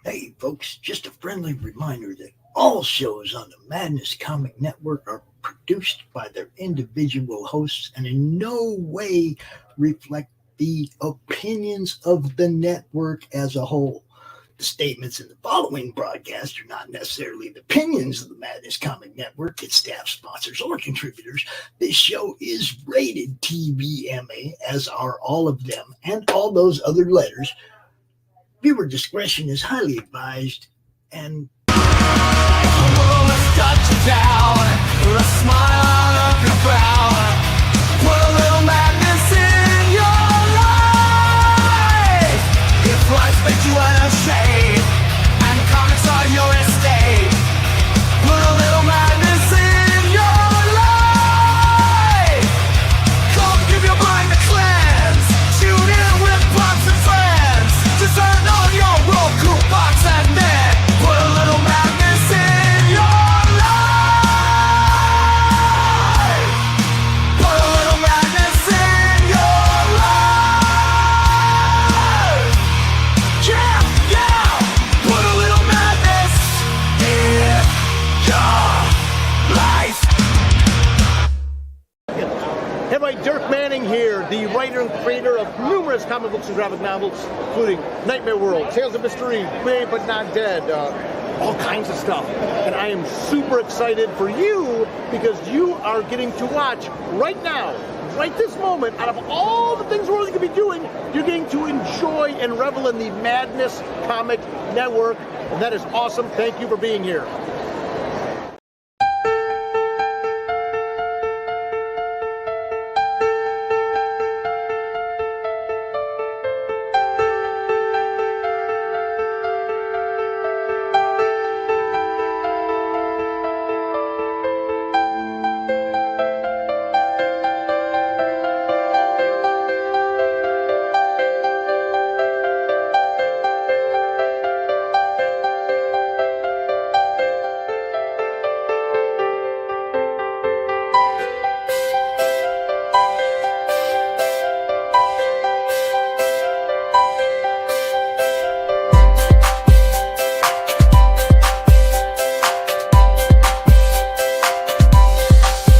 Hey, folks, just a friendly reminder that all shows on the Madness Comic Network are produced by their individual hosts and in no way reflect the opinions of the network as a whole. The statements in the following broadcast are not necessarily the opinions of the Madness Comic Network, its staff, sponsors, or contributors. This show is rated TVMA, as are all of them and all those other letters. Viewer discretion is highly advised, and the world has got you down. A smile on your brow. Put a little madness in your life. If life makes you unashamed and comics are your estate, put a little madness in your life. Come give your mind a cleanse. Tune in with pops and friends. Just turn on your Roku box and then put a little madness in your life. Put a little madness in your life. Yeah, yeah. Put a little madness in your life. Hey everybody, Dirk Manning here, the writer and creator of numerous comic books and graphic novels, including Nightmare World, Tales of Mystery, Brave But Not Dead, all kinds of stuff. And I am super excited for you because you are getting to watch right now, right this moment, out of all the things we're going to be doing, you're getting to enjoy and revel in the Madness Comic Network. And that is awesome. Thank you for being here.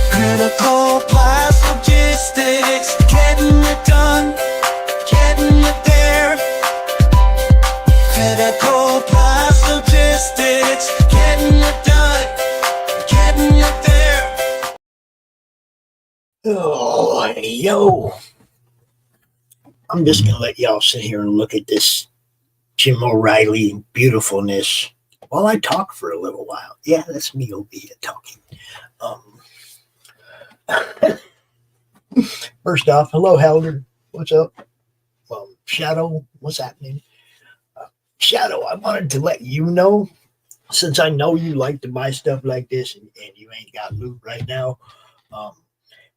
Critical class logistics, getting it done, getting it there. Critical class logistics, getting it done, getting it there. oh, yo, I'm just gonna let y'all sit here and look at this Jim O'Reilly beautifulness while I talk for a little while. Yeah, that's me over here talking. First off, hello, Helder. What's up? Shadow, what's happening? Shadow, I wanted to let you know, since I know you like to buy stuff like this and you ain't got loot right now,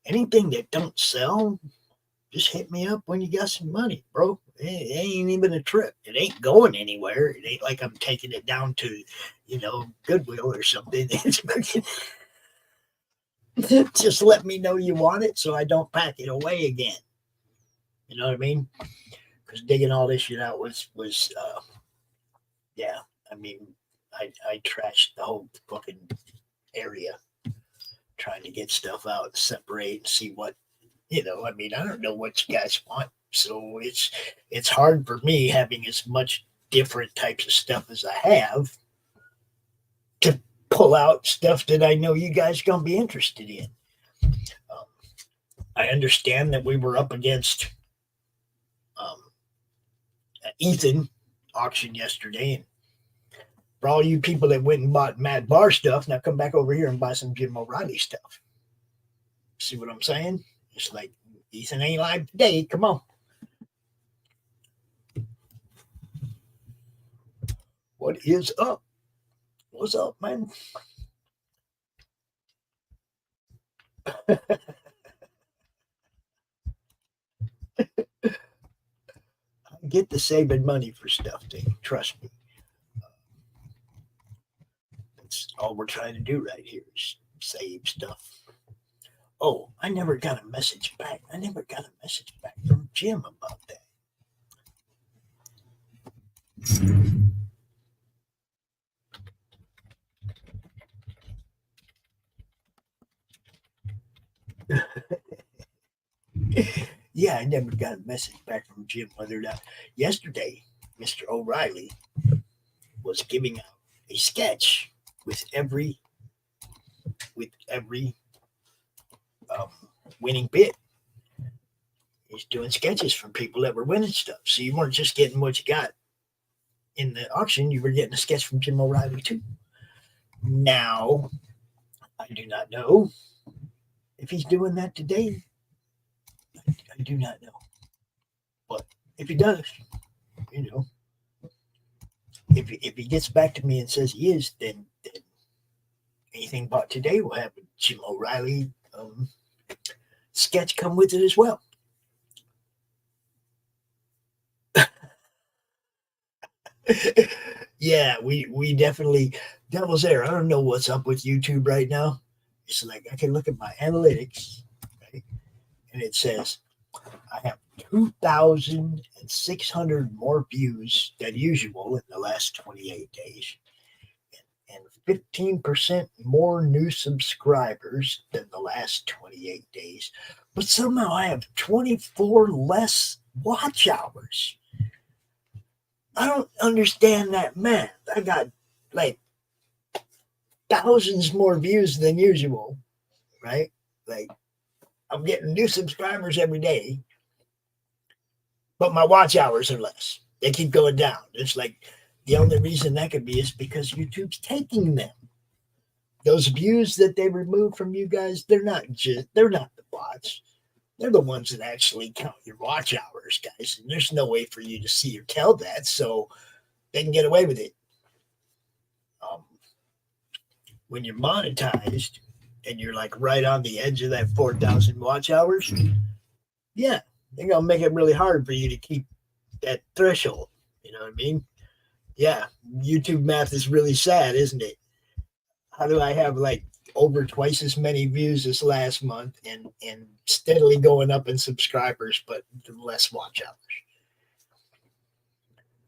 anything that don't sell, just hit me up when you got some money, bro. It ain't even a trip. It ain't going anywhere. It ain't like I'm taking it down to, Goodwill or something. Just let me know you want it so I don't pack it away again. You know what I mean? Because digging all this shit out was yeah. I mean, I trashed the whole fucking area trying to get stuff out and separate and see what, I don't know what you guys want. So it's hard for me having as much different types of stuff as I have to pull out stuff that I know you guys are going to be interested in. I understand that we were up against Ethan auction yesterday, and for all you people that went and bought Mad Bar stuff, now come back over here and buy some Jim O'Reilly stuff. See what I'm saying? It's like Ethan ain't live today. Come on. What is up? What's up, man? I get the saving money for stuff thing. Trust me. That's all we're trying to do right here is save stuff. Oh, I never got a message back. From Jim about that. Yeah, I never got a message back from Jim whether or not yesterday Mr. O'Reilly was giving out a sketch with every um, winning bid. He's doing sketches from people that were winning stuff. So you weren't just getting what you got in the auction, you were getting a sketch from Jim O'Reilly too. Now, I do not know if he's doing that today. I do not know. But if he does, you know, if he gets back to me and says he is, then anything bought today will have a Jim O'Reilly sketch come with it as well. Yeah, we definitely devil's there. I don't know what's up with YouTube right now. It's like I can look at my analytics, right? And it says I have 2,600 more views than usual in the last 28 days. And 15% more new subscribers than the last 28 days. But somehow I have 24 less watch hours. I don't understand that math. I got like thousands more views than usual, right? Like I'm getting new subscribers every day, but my watch hours are less. They keep going down. It's like the only reason that could be is because YouTube's taking them. Those views that they remove from you guys, they're not the bots. They're the ones that actually count your watch hours, guys. And there's no way for you to see or tell that, so they can get away with it. When you're monetized and you're like right on the edge of that 4,000 watch hours, yeah, they're going to make it really hard for you to keep that threshold. You know what I mean? Yeah, YouTube math is really sad, isn't it? How do I have like over twice as many views this last month and steadily going up in subscribers, but less watch hours?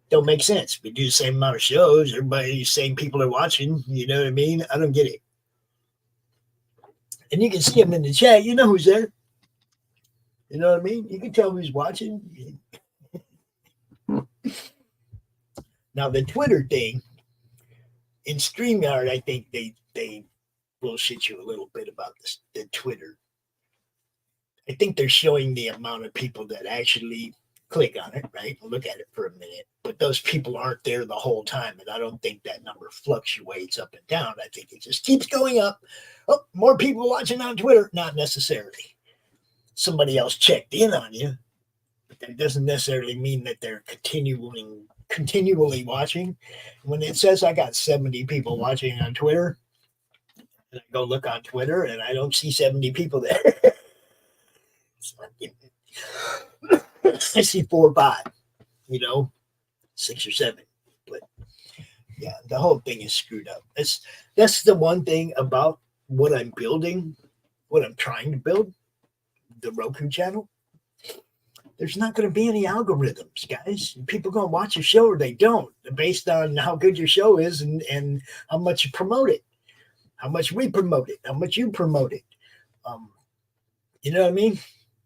Don't make sense. We do the same amount of shows. Everybody, same people are watching. You know what I mean? I don't get it. And you can see them in the chat. You know who's there. You know what I mean? You can tell who's watching. Now, the Twitter thing, in StreamYard, I think they bullshit you a little bit about this, the Twitter. I think they're showing the amount of people that actually click on it, right? Look at it for a minute. But those people aren't there the whole time. And I don't think that number fluctuates up and down. I think it just keeps going up. Oh, more people watching on Twitter. Not necessarily. Somebody else checked in on you. But that doesn't necessarily mean that they're continually watching. When it says I got 70 people watching on Twitter, and I go look on Twitter and I don't see 70 people there. I see 4 or 5, 6 or 7. But yeah, the whole thing is screwed up. That's the one thing about what I'm building, what I'm trying to build, the Roku channel. There's not going to be any algorithms, guys. People going to watch your show or they don't, based on how good your show is and how much you promote it, how much we promote it, how much you promote it. You know what I mean?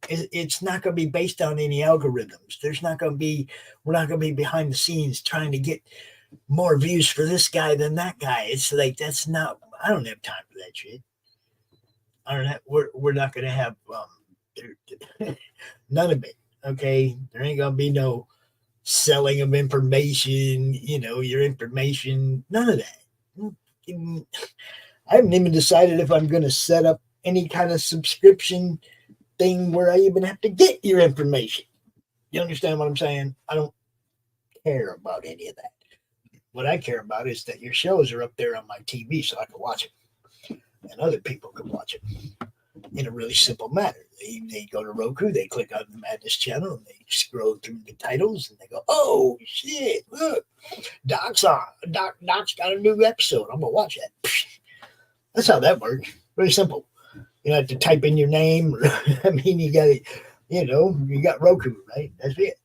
It's not going to be based on any algorithms. We're not going to be behind the scenes trying to get more views for this guy than that guy. It's like, I don't have time for that shit. We're not going to have none of it. Okay. There ain't going to be no selling of information, your information, none of that. I haven't even decided if I'm going to set up any kind of subscription thing where I even have to get your information. You understand what I'm saying? I don't care about any of that. What I care about is that your shows are up there on my TV so I can watch them and other people can watch them in a really simple manner. They go to Roku, they click on the Madness channel and they scroll through the titles and they go, oh shit, look, Doc's got a new episode. I'm gonna watch that. That's how that works. Very simple. You don't have to type in your name. I mean, you got it, you got Roku, right? That's it.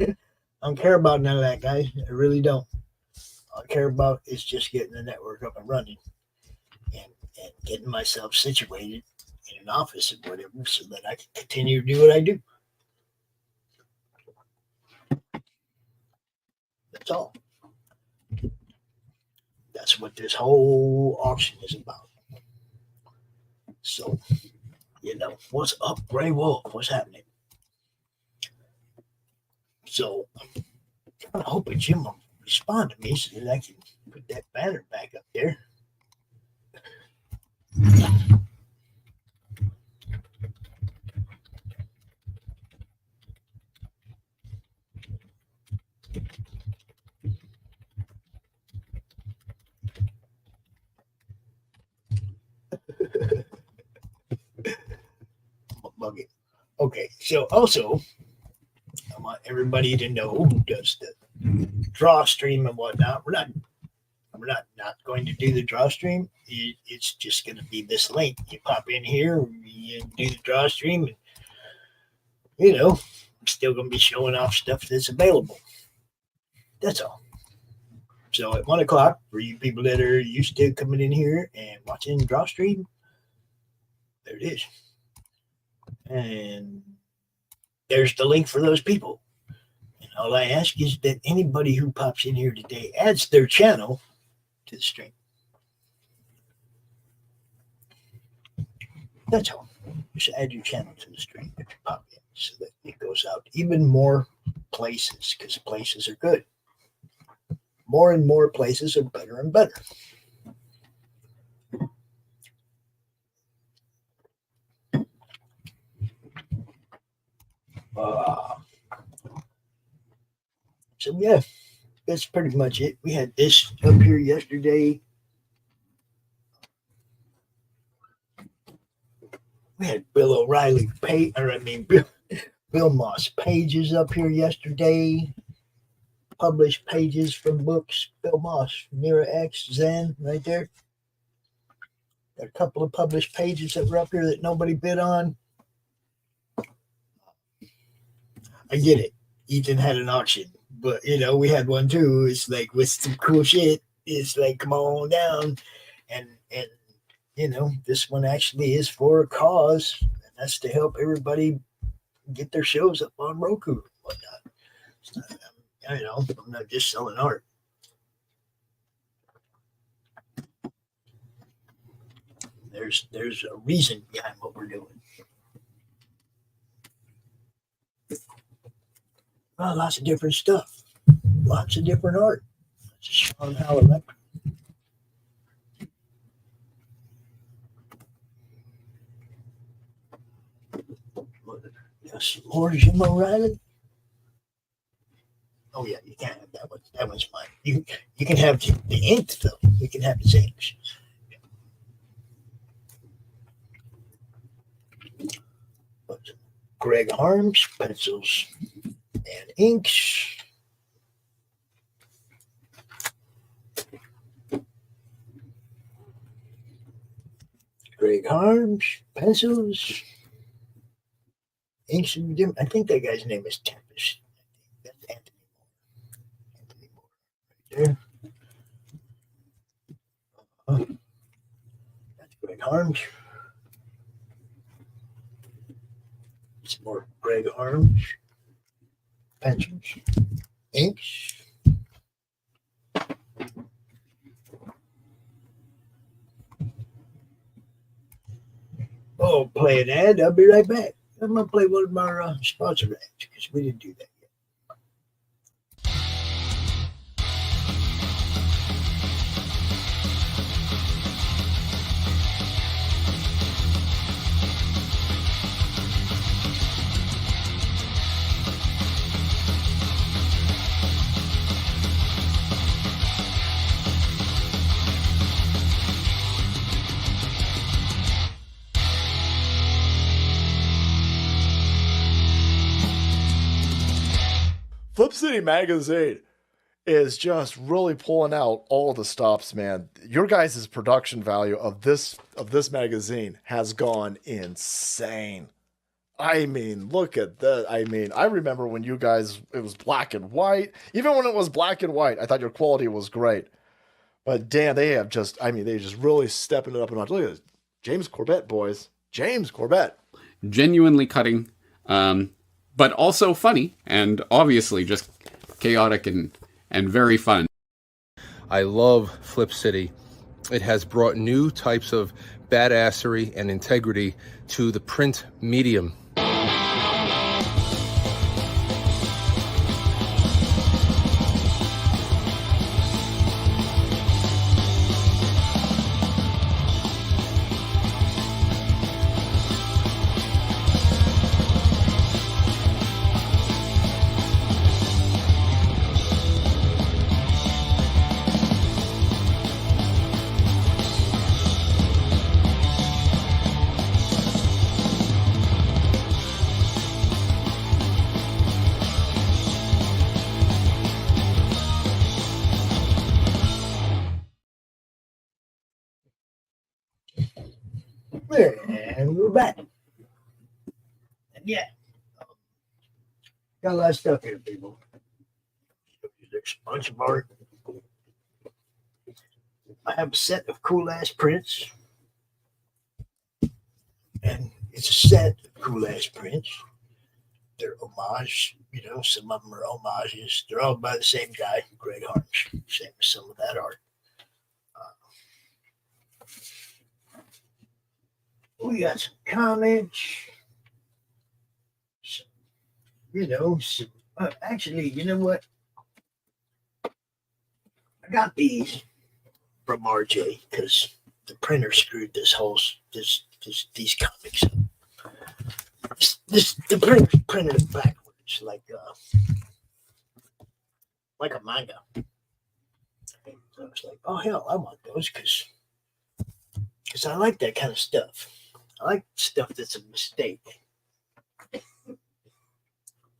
I don't care about none of that, guys. I really don't. All I care about is just getting the network up and running and getting myself situated in an office or whatever so that I can continue to do what I do. That's all. That's what this whole auction is about. So, what's up, Gray Wolf? What's happening? So, I hope that Jim will respond to me so that I can put that banner back up there. Bucket. Okay, so also, I want everybody to know who does the draw stream and whatnot. We're not going to do the draw stream. It's just going to be this link. You pop in here, you do the draw stream, and I'm still going to be showing off stuff that's available. That's all. So at 1 o'clock, for you people that are used to coming in here and watching the draw stream, there it is. And there's the link for those people. And all I ask is that anybody who pops in here today adds their channel to the stream. That's all. Just add your channel to the stream if you pop in so that it goes out even more places, because places are good. More and more places are better and better. So yeah, that's pretty much it. We had this up here yesterday. We had Bill O'Reilly Bill Moss pages up here yesterday. Published pages from books. Bill Moss, Mira X, Zen, right there. Got a couple of published pages that were up here that nobody bid on. I get it. Ethan had an auction, but we had one too. It's like with some cool shit. It's like, come on down, and this one actually is for a cause, and that's to help everybody get their shows up on Roku and whatnot. It's not, I'm not just selling art. There's a reason behind what we're doing. Well, lots of different stuff, lots of different art. Just showing how electric. Yes, more Jim O'Reilly. Oh yeah, you can't have that one. That one's mine. You can have the ink though. You can have the inks. Greg Harms, pencils and inks. Greg Harms, pencils, inks. I think that guy's name is Tempest. That's Anthony Moore. Right there. That's Greg Harms. Some more Greg Harms, pencils, inks. Oh, play an ad. I'll be right back. I'm going to play one of our sponsor ads because we didn't do that yet. Flip City Magazine is just really pulling out all the stops, man. Your guys' production value of this magazine has gone insane. I mean, look at that. I mean, I remember when you guys, it was black and white. Even when it was black and white, I thought your quality was great. But damn, they just really stepping it up a notch. Look at this. James Corbett, boys. James Corbett. Genuinely cutting, but also funny, and obviously just chaotic and very fun. I love Flip City. It has brought new types of badassery and integrity to the print medium. And we're back. And yeah, got a lot of stuff here, people. There's a bunch of art. I have a set of cool ass prints. And it's a set of cool ass prints. They're homage, some of them are homages. They're all by the same guy, Greg Harms. Same as some of that art. We got some comics. Actually, you know what? I got these from RJ because the printer screwed these comics up. The printer printed it backwards, like a manga. So I was like, oh hell, I want those because I like that kind of stuff. I like stuff that's a mistake.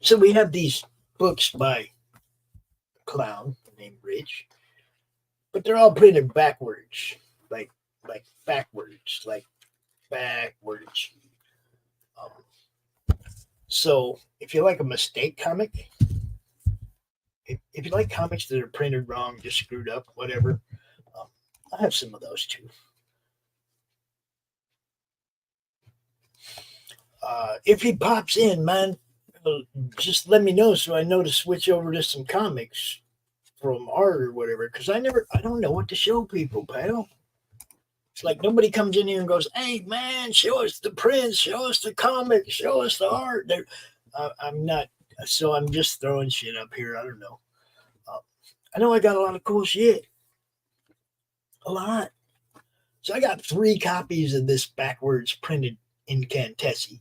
So we have these books by a clown named Rich, but they're all printed backwards, like backwards. So if you like a mistake comic, if you like comics that are printed wrong, just screwed up, whatever, I have some of those too. If he pops in, man, just let me know so I know to switch over to some comics from art or whatever. Because I don't know what to show people, pal. It's like nobody comes in here and goes, "Hey, man, show us the prints, show us the comics, show us the art." I'm not, so I'm just throwing shit up here. I don't know. I know I got a lot of cool shit. A lot. So I got 3 copies of this backwards printed incantessi.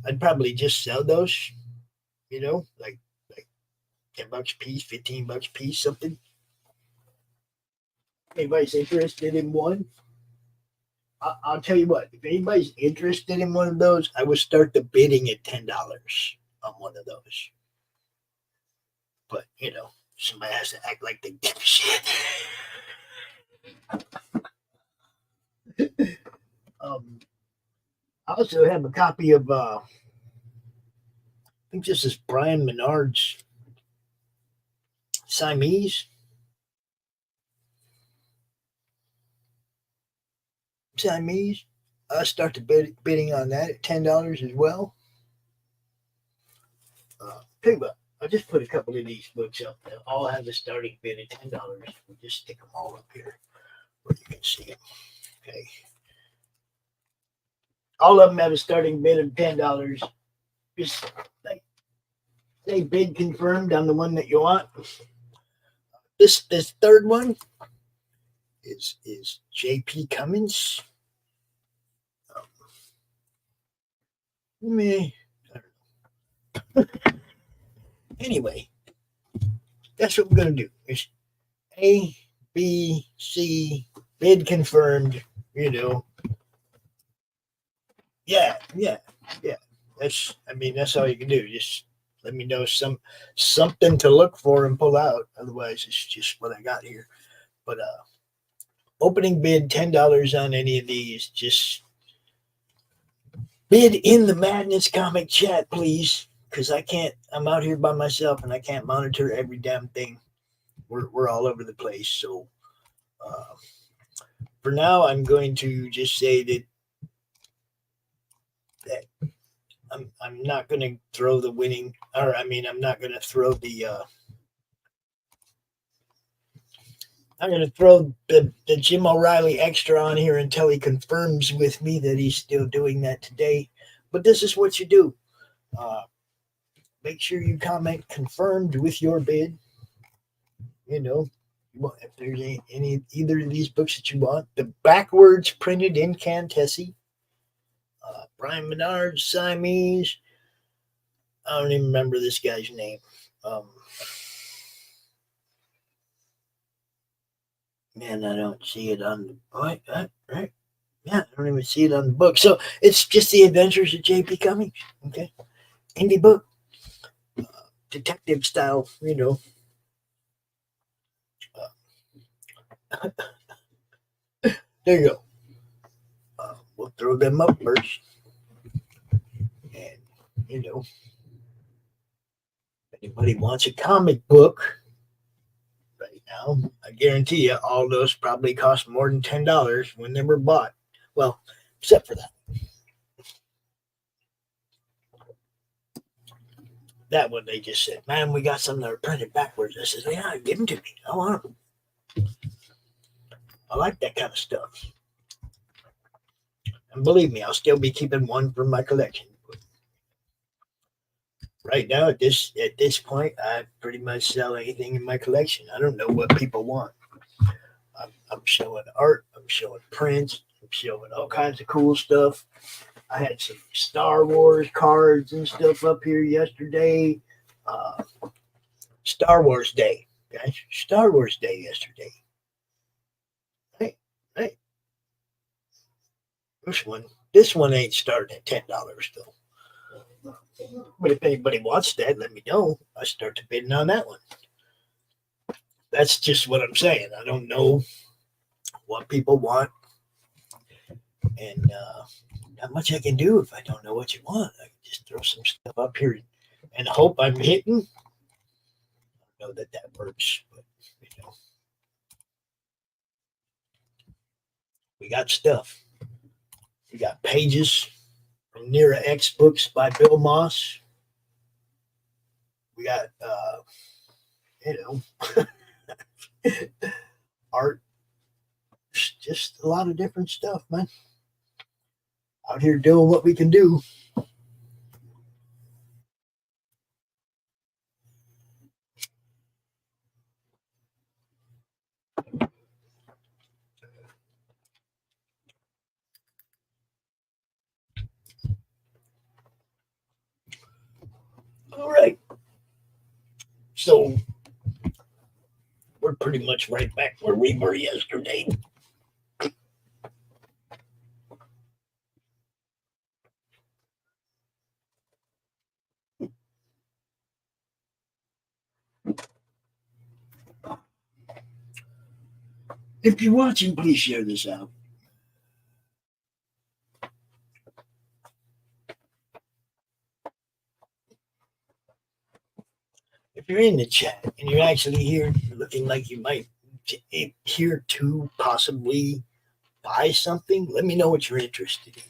I'd probably just sell those, like $10 a piece, $15 a piece, something. Anybody's interested in one? I'll tell you what, if anybody's interested in one of those, I would start the bidding at $10 on one of those. But, somebody has to act like they give a shit. I also have a copy of, I think this is Brian Menard's Siamese. I start the bidding on that at $10 as well. Tell you what, I'll just put a couple of these books up. They'll all have the starting bid at $10. We'll just stick them all up here where you can see them. Okay. All of them have a starting bid of $10. Just say bid confirmed on the one that you want. This third one is J.P. Cummins. I don't know. Anyway, that's what we're gonna do. It's A, B, C, bid confirmed. Yeah. That's all you can do. Just let me know something to look for and pull out. Otherwise, it's just what I got here. But opening bid $10 on any of these. Just bid in the Madness Comic chat, please, because I'm out here by myself and I can't monitor every damn thing. we're all over the place. So for now, I'm going to just say that I'm not going to throw the winning, or I mean, I'm not going to throw the I'm going to throw the Jim O'Reilly extra on here until he confirms with me that he's still doing that today. But this is what you do. Make sure you comment confirmed with your bid. You know, if there's any either of these books that you want. The backwards printed incantessi. Brian Menard's Siamese. I don't even remember this guy's name. Man, I don't see it on the right. Yeah, I don't even see it on the book. So it's just the Adventures of J.P. Cummings. Okay, indie book, detective style. You know. There you go. We'll throw them up first, and you know, if anybody wants a comic book. Now, I guarantee you, all those probably cost more than $10 when they were bought. Well, except for that. That one, they just said, man, we got some that are printed backwards. I said, yeah, give them to me. I want them. I like that kind of stuff. And believe me, I'll still be keeping one for my collection. Right now, at this point, I pretty much sell anything in my collection. I don't know what people want. I'm showing art. I'm showing prints. I'm showing all kinds of cool stuff. I had some Star Wars cards and stuff up here yesterday. Star Wars Day, guys. Star Wars Day yesterday. Hey. This one ain't starting at $10 though. But if anybody wants that, let me know. I start to bidding on that one. That's just what I'm saying. I don't know what people want. And not much I can do if I don't know what you want. I can just throw some stuff up here and hope I'm hitting. I don't know that works, but you know. We got stuff. We got pages from Nera X books by Bill Moss. We got, art. Just a lot of different stuff, man. Out here doing what we can do. All right. So we're pretty much right back where we were yesterday. If you're watching, please share this out. If you're in the chat and you're actually here looking like you might here to possibly buy something, let me know what you're interested in.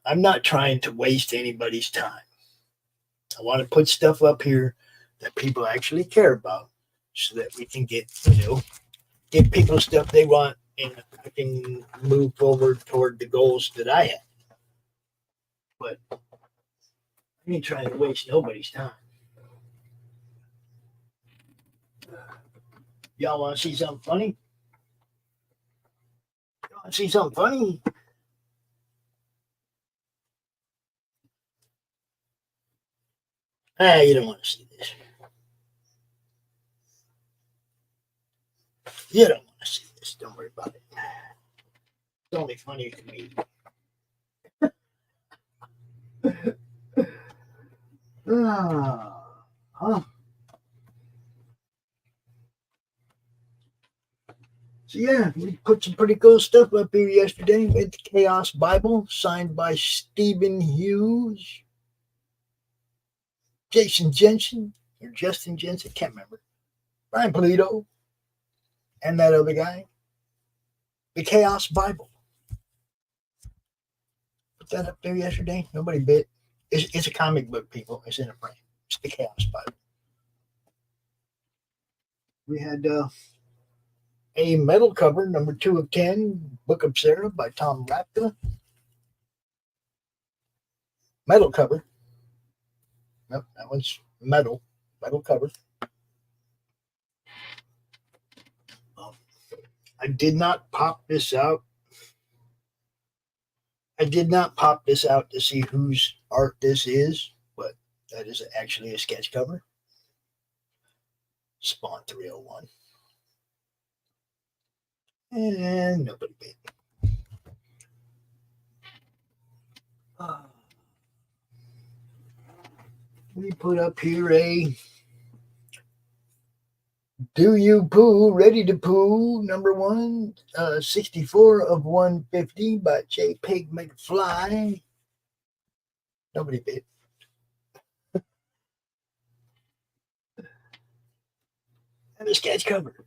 I'm not trying to waste anybody's time. I want to put stuff up here that people actually care about so that we can get people stuff they want and I can move forward toward the goals that I have. But I ain't trying to waste nobody's time. Y'all want to see something funny? You want to see something funny? You don't want to see this. You don't want to see this. Don't worry about it. It's only funny to me. So yeah, we put some pretty cool stuff up here yesterday. We had the Chaos Bible signed by Stephen Hughes, Jason Jensen, or Justin Jensen, can't remember. Brian Polito, and that other guy. The Chaos Bible. Put that up there yesterday. Nobody bit. It's a comic book, people. It's in a frame. It's the Chaos Bible. We had a metal cover, number 2 of 10, Book of Sarah by Tom Rapka. Metal cover. Nope, that one's metal cover. I did not pop this out. I did not pop this out to see whose art this is, but that is actually a sketch cover. Spawn 301. And nobody bit. We put up here a Do You Poo, Ready to Poo, number 1, 64 of 150 by J. Pig McFly. Nobody bit. And a sketch cover.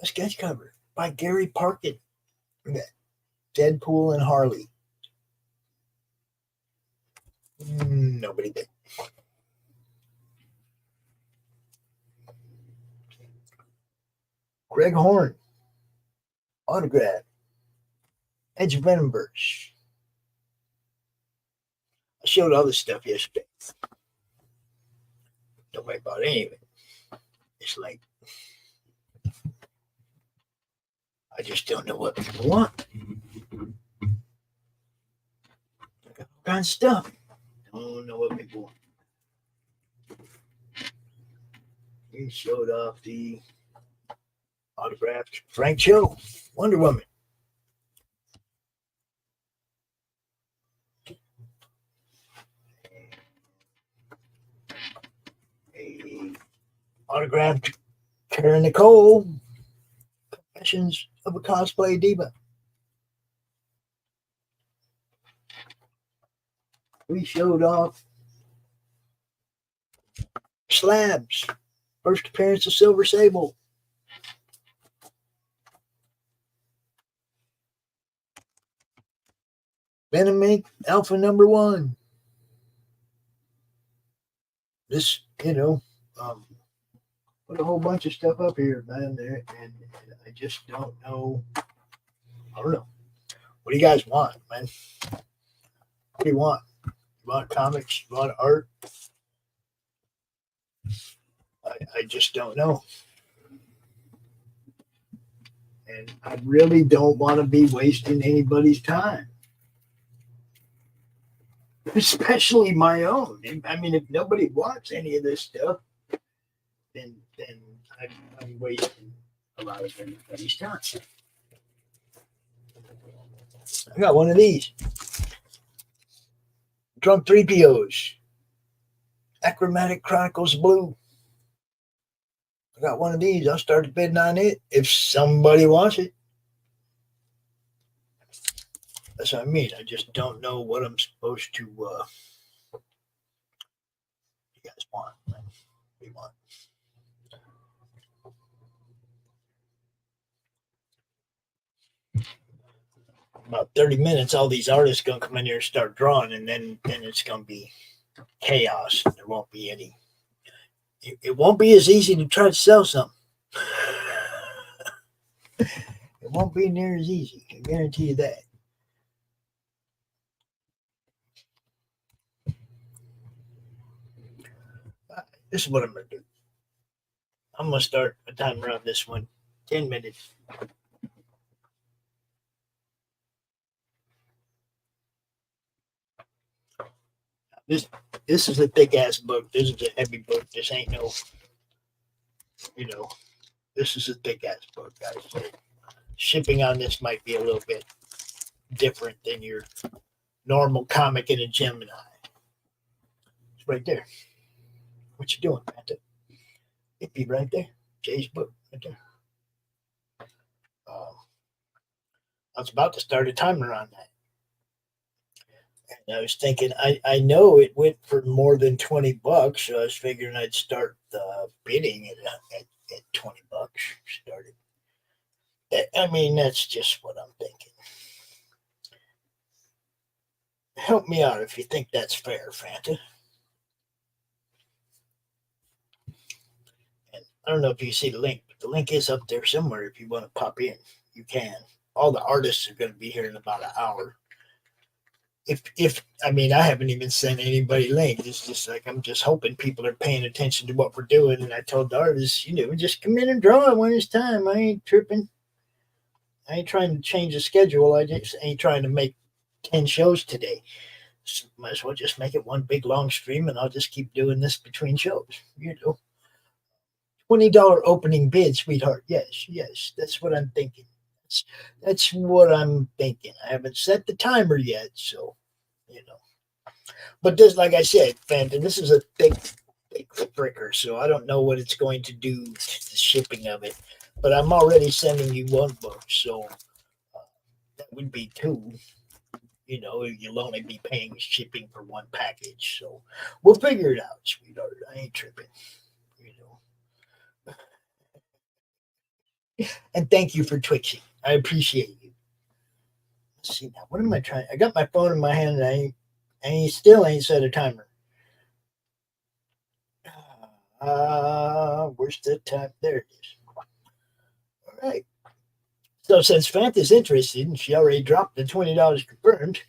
A sketch cover by Gary Parkin. Deadpool and Harley. Nobody bit. Greg Horn. Autograph. Edge Venomverse. I showed all this stuff yesterday. Nobody bought any of it. It's like, I just don't know what people want. I got all kinds of stuff. Don't know what people want. He showed off the autographed Frank Cho, Wonder Woman. A autographed Karen Nicole, Confessions of a Cosplay Diva. We showed off Slabs, first appearance of Silver Sable. Venom Inc. Alpha number 1. This, put a whole bunch of stuff up here, man, there, and I just don't know. I don't know. What do you guys want, man? What do you want? You want comics? You want art? I just don't know. And I really don't want to be wasting anybody's time. Especially my own. I mean, if nobody wants any of this stuff, then I'm wasting a lot of everybody's time. I got one of these. Drunk 3POs. Achromatic Chronicles Blue. I got one of these. I'll start bidding on it if somebody wants it. That's what I mean. I just don't know what I'm supposed to you guys want. What do you want? About 30 minutes, all these artists gonna come in here and start drawing, and then it's gonna be chaos. There won't be any. It won't be as easy to try to sell something. It won't be near as easy. I guarantee you that. This is what I'm going to do. I'm going to start a timer on this one. 10 minutes. This is a thick-ass book. This is a heavy book. This ain't no, this is a thick-ass book, guys. So shipping on this might be a little bit different than your normal comic in a Gemini. It's right there. What you doing, Panta? It'd be right there. Jay's book, right there. I was about to start a timer on that. And I was thinking, I know it went for more than $20, so I was figuring I'd start bidding at $20. Started. I mean, that's just what I'm thinking. Help me out if you think that's fair, Fanta. And I don't know if you see the link, but the link is up there somewhere if you want to pop in. You can. All the artists are going to be here in about an hour. If I mean, I haven't even sent anybody links. It's just like I'm just hoping people are paying attention to what we're doing. And I told the artists, just come in and draw it when it's time. I ain't tripping. I ain't trying to change the schedule. I just ain't trying to make 10 shows today. So might as well just make it one big long stream, and I'll just keep doing this between shows. $20 opening bid, sweetheart. Yes, that's what I'm thinking. That's what I'm thinking. I haven't set the timer yet, so But this, like I said, Phantom, this is a big fricker, so I don't know what it's going to do to the shipping of it. But I'm already sending you one book, so that would be two. You'll only be paying shipping for one package, so we'll figure it out, sweetheart. I ain't tripping. And thank you for twitching. I appreciate you. Let's see now. What am I trying? I got my phone in my hand, and I still ain't set a timer. Where's the time? There it is. All right. So since Fanta's interested, and she already dropped the $20 confirmed,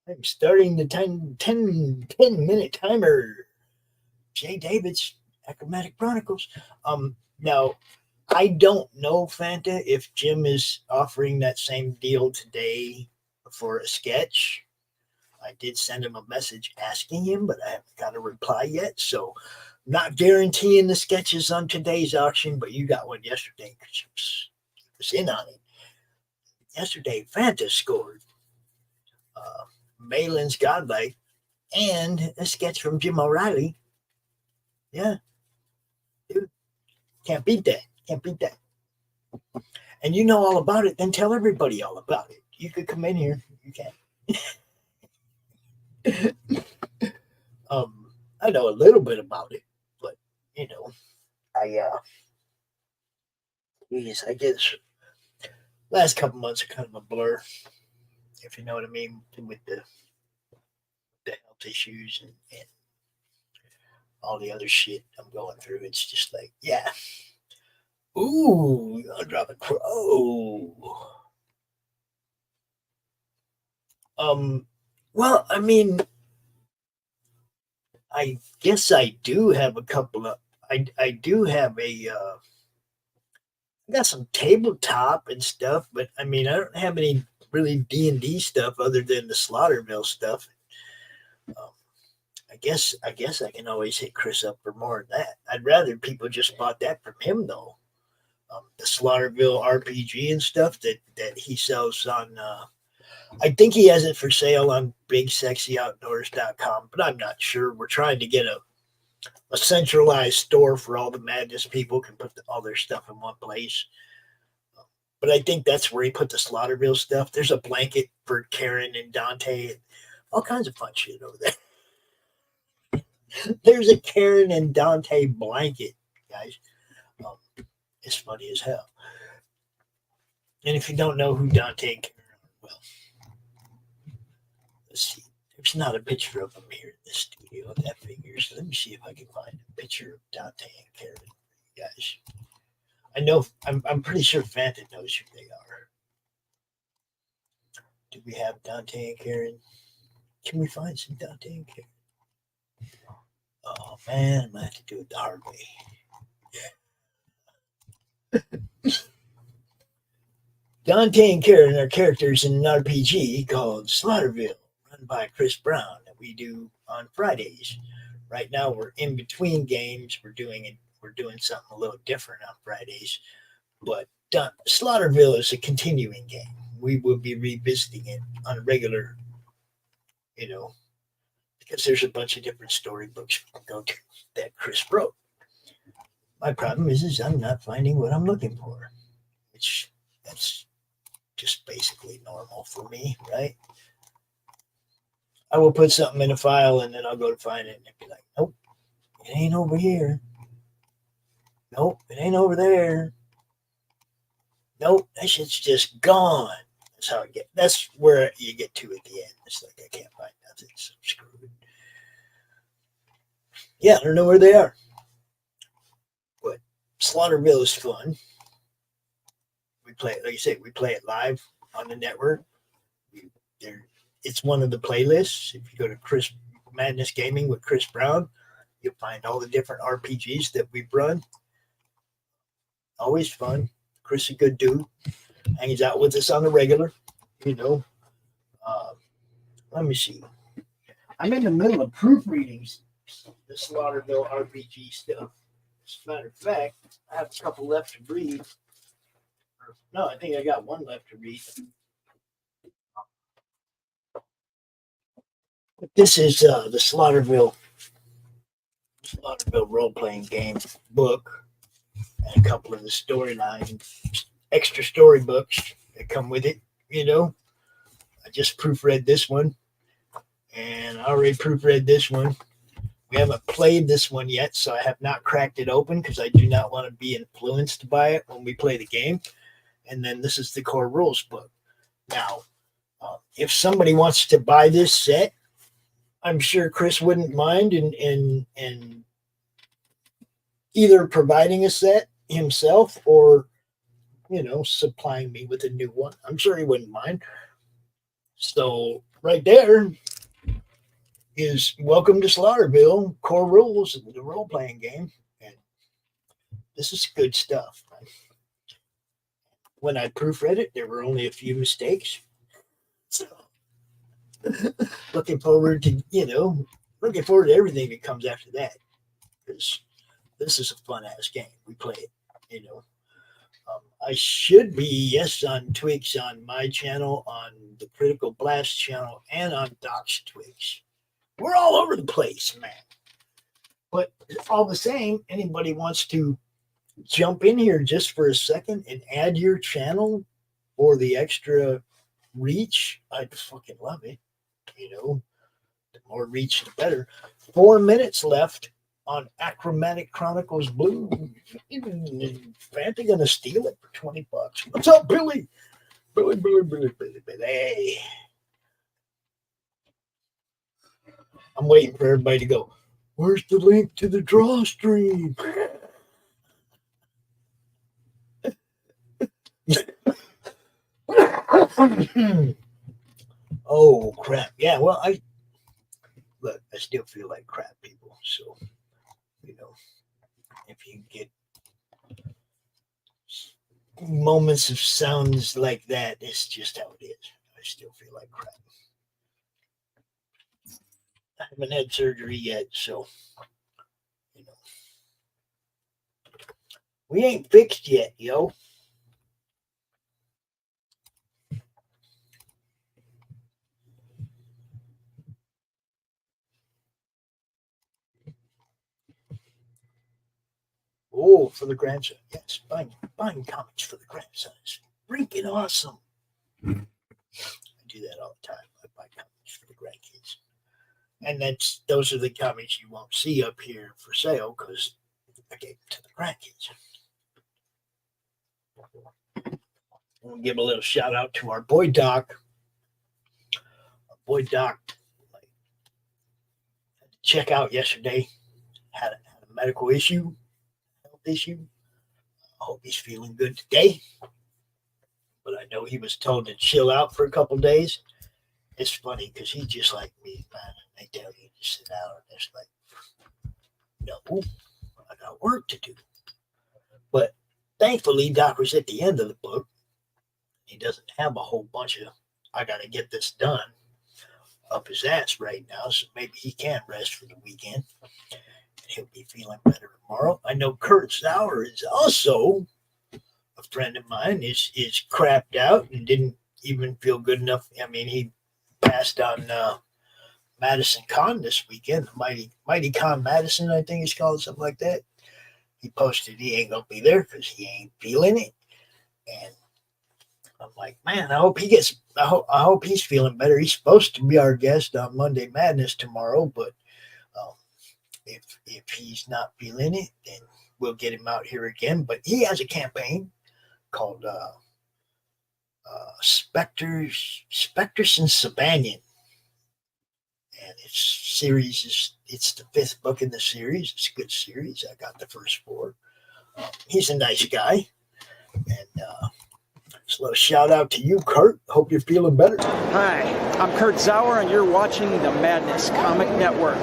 I'm starting the 10-minute timer. Jay David's Acrobatic Chronicles. Now, I don't know, Fanta, if Jim is offering that same deal today for a sketch. I did send him a message asking him, but I haven't got a reply yet. So, not guaranteeing the sketches on today's auction, but you got one yesterday because you was in on it. Yesterday, Fanta scored Malin's Godlike and a sketch from Jim O'Reilly. Yeah. Dude, can't beat that. And you know all about it, then tell everybody all about it. You could come in here. You can. I know a little bit about it, but I guess last couple months are kind of a blur, if you know what I mean, with the health issues and all the other shit I'm going through. It's just like, yeah. Ooh, I'll drop a crow. Well, I mean, I guess I do have a couple of, I do have I got some tabletop and stuff, but I mean, I don't have any really D&D stuff other than the Slaughterville stuff. I guess I can always hit Chris up for more than that. I'd rather people just bought that from him, though. The Slaughterville RPG and stuff that he sells on, I think he has it for sale on bigsexyoutdoors.com, but I'm not sure. We're trying to get a centralized store for all the Madness people can put all their stuff in one place. But I think that's where he put the Slaughterville stuff. There's a blanket for Karen and Dante, and all kinds of fun shit over there. There's a Karen and Dante blanket, guys. It's funny as hell. And if you don't know who Dante and Karen are, well, let's see. There's not a picture of them here in the studio. That figures. Let me see if I can find a picture of Dante and Karen, guys. I know. I'm pretty sure Fanta knows who they are. Do we have Dante and Karen? Can we find some Dante and Karen? Oh man, I'm gonna have to do it the hard way. Dante and Karen are characters in an RPG called Slaughterville, run by Chris Brown, that we do on Fridays. Right now, we're in between games. We're doing something a little different on Fridays, but Slaughterville is a continuing game. We will be revisiting it on a regular, because there's a bunch of different storybooks we can go to that Chris wrote. My problem is I'm not finding what I'm looking for, which that's just basically normal for me, right? I will put something in a file and then I'll go to find it and it'll be like, nope, it ain't over here. Nope, it ain't over there. Nope, that shit's just gone. That's how I get. That's where you get to at the end. It's like I can't find nothing, so screw it. Yeah, I don't know where they are. But Slaughterville is fun. We play it, like you say, we play it live on the network. It's one of the playlists. If you go to Chris Madness Gaming with Chris Brown, you'll find all the different RPGs that we've run. Always fun. Chris, a good dude, hangs out with us on the regular. You know, let me see. I'm in the middle of proofreading the Slaughterville RPG stuff. As a matter of fact, I have a couple left to read. No, I think I got one left to read. This is the Slaughterville role-playing game book and a couple of the storyline extra storybooks that come with it. You know, I just proofread this one, and I already proofread this one. We haven't played this one yet, so I have not cracked it open because I do not want to be influenced by it when we play the game. And then this is the core rules book. Now, if somebody wants to buy this set, I'm sure Chris wouldn't mind in either providing a set himself or, you know, supplying me with a new one. I'm sure he wouldn't mind. So right there is Welcome to Slaughterville, core rules, the role-playing game. And this is good stuff. When I proofread it, there were only a few mistakes. So looking forward to everything that comes after that. Because this is a fun-ass game. We play it, you know. I should be, on Twigs on my channel, on the Critical Blast channel, and on Doc's Twigs. We're all over the place, man. But all the same, anybody wants to jump in here just for a second and add your channel for the extra reach, I'd fucking love it. You know, the more reach, the better. 4 minutes left on Achromatic Chronicles Blue. Fanta gonna steal it for $20. What's up, Billy? Billy. I'm waiting for everybody to go, where's the link to the draw stream? Oh, crap. Yeah, well, I still feel like crap, people. So, you know, if you get moments of sounds like that, it's just how it is. I still feel like crap. I haven't had surgery yet, so, you know. We ain't fixed yet, yo. Oh, for the grandson. Yes, buying comics for the grandson is freaking awesome. I do that all the time. I buy comics for the grandkids. And those are the comics you won't see up here for sale because I gave them to the grandkids. We'll give a little shout out to our boy Doc. Our boy Doc had to check out yesterday. Had a medical issue. Issue. I hope he's feeling good today. But I know he was told to chill out for a couple days. It's funny because he's just like me, man. They tell you to sit out, and it's like, no, I got work to do. But thankfully, Doc was at the end of the book. He doesn't have a whole bunch of, I got to get this done up his ass right now, so maybe he can rest for the weekend. He'll be feeling better tomorrow. I know Kurtzour is also a friend of mine, is crapped out and didn't even feel good enough. I mean, he passed on Madison Con this weekend. Mighty Con Madison, I think it's called, something like that. He posted he ain't going to be there because he ain't feeling it. And I'm like, man, I hope I hope he's feeling better. He's supposed to be our guest on Monday Madness tomorrow, but if he's not feeling it, then we'll get him out here again. But he has a campaign called Spectres and Sabanian, and it's the 5th book in the series. It's a good series. I got the first 4. He's a nice guy, and so a shout out to you, Kurt. Hope you're feeling better. Hi, I'm Kurtzauer, and you're watching the Madness Comic Network.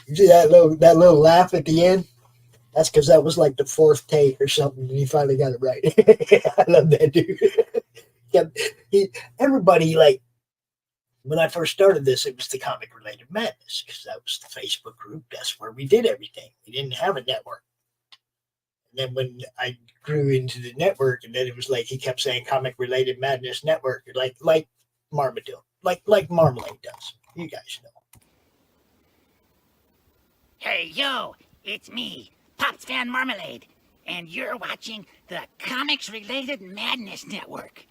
You see that little laugh at the end? That's because that was like the 4th take or something, and he finally got it right. I love that dude. Everybody, like, when I first started this, it was the Comic Related Madness, because that was the Facebook group. That's where we did everything. We didn't have a network. And then when I grew into the network, and then it was like he kept saying Comic Related Madness Network, like Marmaduke, like Marmalade does. You guys know. Hey, yo, it's me, Pops Fan Marmalade, and you're watching the Comics Related Madness Network.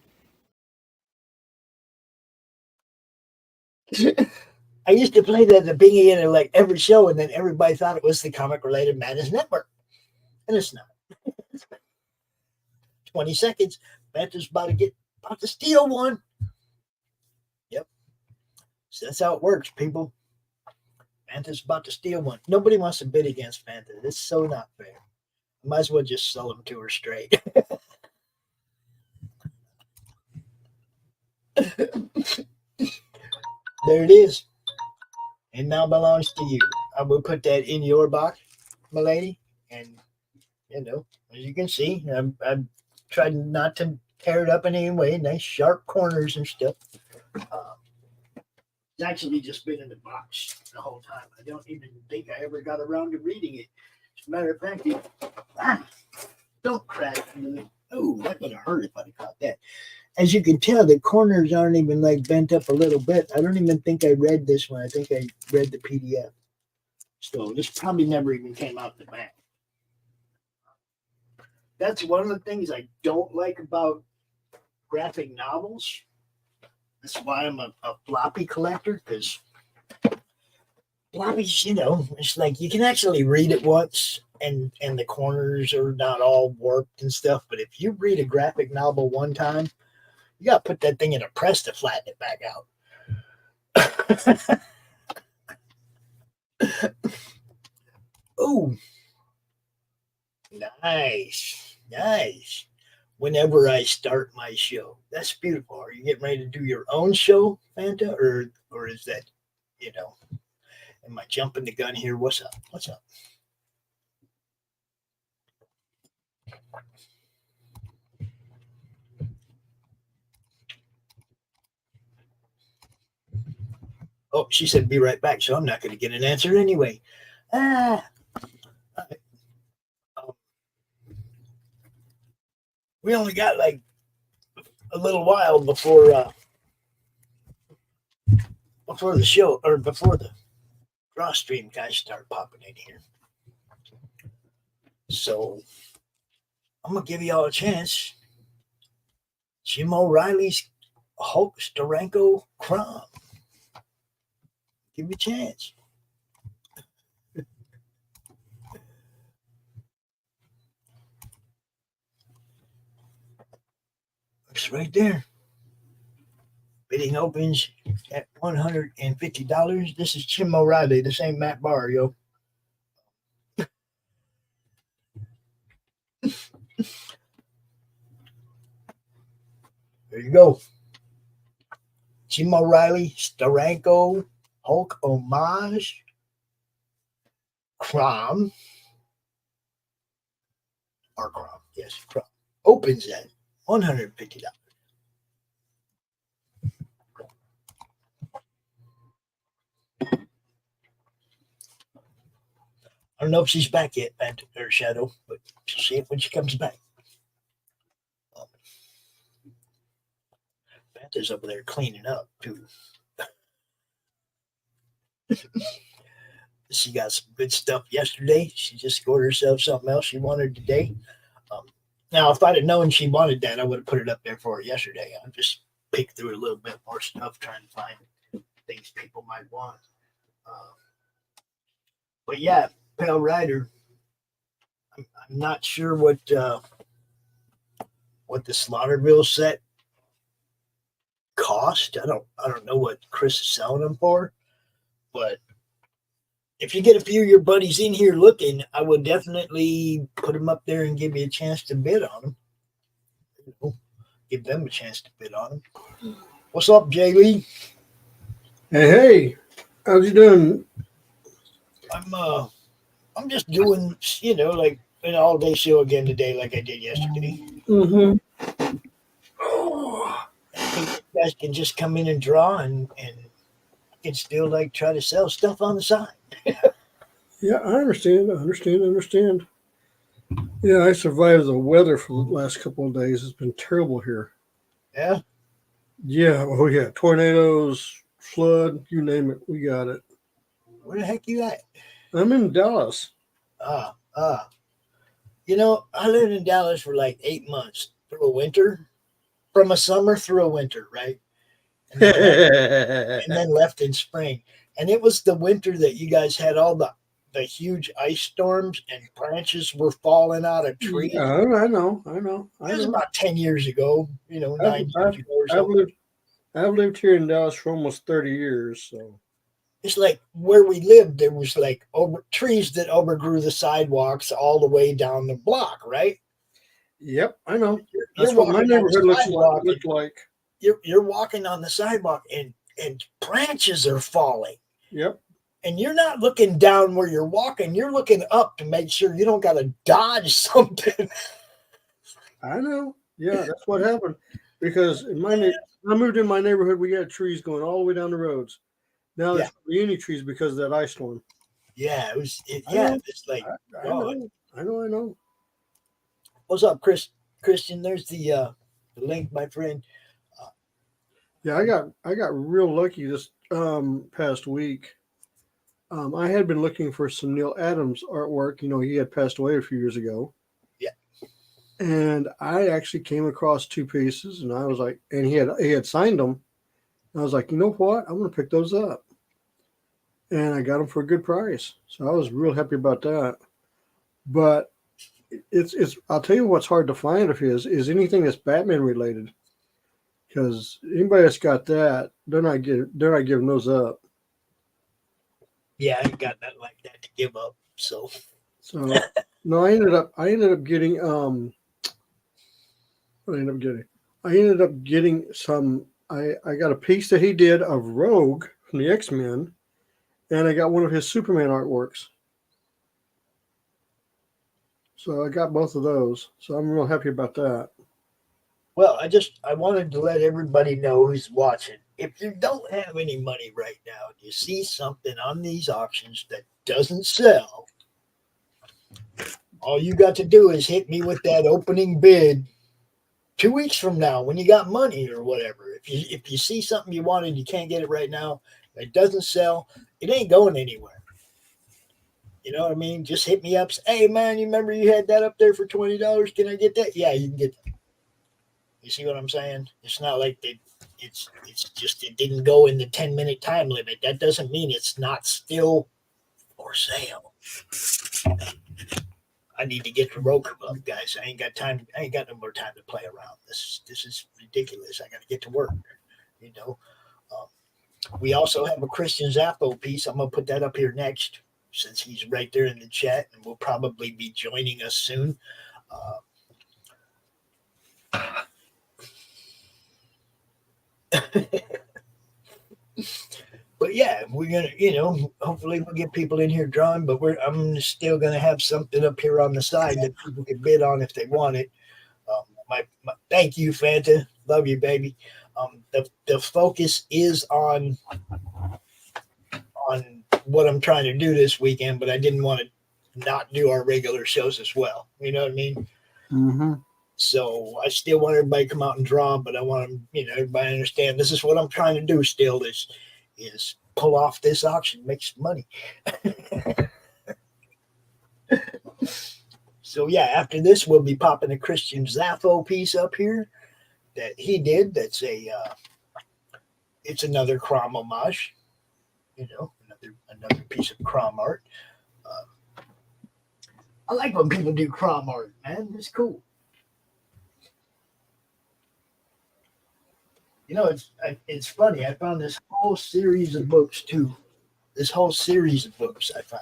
I used to play that at the beginning of like every show, and then everybody thought it was the Comic Related Madness Network. And it's not. 20 seconds. Banter's about to steal one. Yep. So that's how it works, people. Banter's about to steal one. Nobody wants to bid against Banter. It's so not fair. Might as well just sell them to her straight. There it is. It now belongs to you. I will put that in your box, my lady. And, you know, as you can see, I've tried not to tear it up in any way. Nice sharp corners and stuff. It's actually just been in the box the whole time. I don't even think I ever got around to reading it. As a matter of fact, don't crack. Oh, that would have hurt if I'd have caught that. As you can tell, the corners aren't even like bent up a little bit. I don't even think I read this one. I think I read the PDF. So this probably never even came out the back. That's one of the things I don't like about graphic novels. That's why I'm a floppy collector, because floppies, you know, it's like you can actually read it once and the corners are not all warped and stuff. But if you read a graphic novel one time, you got to put that thing in a press to flatten it back out. Oh, nice. Whenever I start my show, that's beautiful. Are you getting ready to do your own show, Fanta, or is that, you know, am I jumping the gun here? What's up? Oh, she said be right back, so I'm not going to get an answer anyway. We only got like a little while before the show, or before the draw stream guys start popping in here. So I'm going to give you all a chance. Jim O'Reilly's Hulk Steranko Crom. Give me a chance. It's right there. Bidding opens at $150. This is Jim O'Reilly. This ain't Matt Barr, yo. There you go. Jim O'Reilly, Steranko, Hulk Homage, Crom. Or Crom, yes, Crom. Opens at $150. I don't know if she's back yet, or Shadow, but she'll see it when she comes back. Banta's over there cleaning up, too. She got some good stuff yesterday. She just scored herself something else she wanted today. Now, if I'd have known she wanted that, I would have put it up there for her yesterday. I just picked through a little bit more stuff, trying to find things people might want. But yeah, Pale Rider. I'm not sure what the Slaughterville set cost. I don't know what Chris is selling them for, but if you get a few of your buddies in here looking, I would definitely put them up there and give you a chance to bid on them. Give them a chance to bid on them. What's up, Jay Lee? Hey, how's you doing? I'm just doing, like an all-day show again today, like I did yesterday. Mm-hmm. I think you guys can just come in and draw, and I can still like try to sell stuff on the side. Yeah, I understand. Yeah, I survived the weather for the last couple of days. It's been terrible here. Yeah? Yeah, oh yeah, tornadoes, flood, you name it, we got it. Where the heck you at? I'm in Dallas. I lived in Dallas for like 8 months through a winter, from a summer through a winter, right? And then left in spring. And it was the winter that you guys had all the huge ice storms and branches were falling out of trees. I know. It was about 10 years ago, 9 years ago or so. I've lived here in Dallas for almost 30 years, so. It's like where we lived, there was like trees that overgrew the sidewalks all the way down the block, right? Yep, I know. That's what my neighborhood looks like. You're walking on the sidewalk and branches are falling. Yep. And you're not looking down where you're walking. You're looking up to make sure you don't got to dodge something. I know. Yeah, that's what happened. Because I moved in my neighborhood, we had trees going all the way down the roads. Now there's hardly any trees because of that ice storm. Yeah, it's like I know. What's up, Christian? There's the link, my friend. Yeah, I got real lucky this past week. I had been looking for some Neil Adams artwork. He had passed away a few years ago. Yeah. And I actually came across 2 pieces, and I was like, and he had signed them. And I was like, you know what? I'm going to pick those up. And I got them for a good price. So I was real happy about that. But it's I'll tell you what's hard to find of his is anything that's Batman related. Because anybody that's got that, they're not giving those up. Yeah, I ain't got nothing like that to give up. So no, I ended up getting what I ended up getting some. I got a piece that he did of Rogue from the X-Men, and I got one of his Superman artworks. So I got both of those. So I'm real happy about that. Well, I wanted to let everybody know who's watching. If you don't have any money right now, and you see something on these auctions that doesn't sell, all you got to do is hit me with that opening bid 2 weeks from now when you got money or whatever. If you see something you want and you can't get it right now, it doesn't sell, it ain't going anywhere. You know what I mean? Just hit me up. Say, hey, man, you remember you had that up there for $20? Can I get that? Yeah, you can get that. You see what I'm saying? It's not like it's just it didn't go in the 10-minute time limit. That doesn't mean it's not still for sale. I need to get to Roku up, guys. I ain't got time. I ain't got no more time to play around. This is ridiculous. I got to get to work. We also have a Christian Zappo piece. I'm gonna put that up here next, since he's right there in the chat, and will probably be joining us soon. But yeah, we're gonna, hopefully we'll get people in here drawing. But I'm still gonna have something up here on the side that people can bid on if they want it. My thank you, Fanta. Love you, baby. The focus is on what I'm trying to do this weekend, but I didn't want to not do our regular shows as well. You know what I mean? Mm-hmm. So I still want everybody to come out and draw, but I want them, everybody to understand this is what I'm trying to do still is pull off this auction, make some money. So yeah, after this, we'll be popping a Christian Zaffo piece up here that he did. That's it's another Crom homage, another piece of Crom art. I like when people do Crom art, man. It's cool. It's funny. I found this whole series of books too. This whole series of books I found.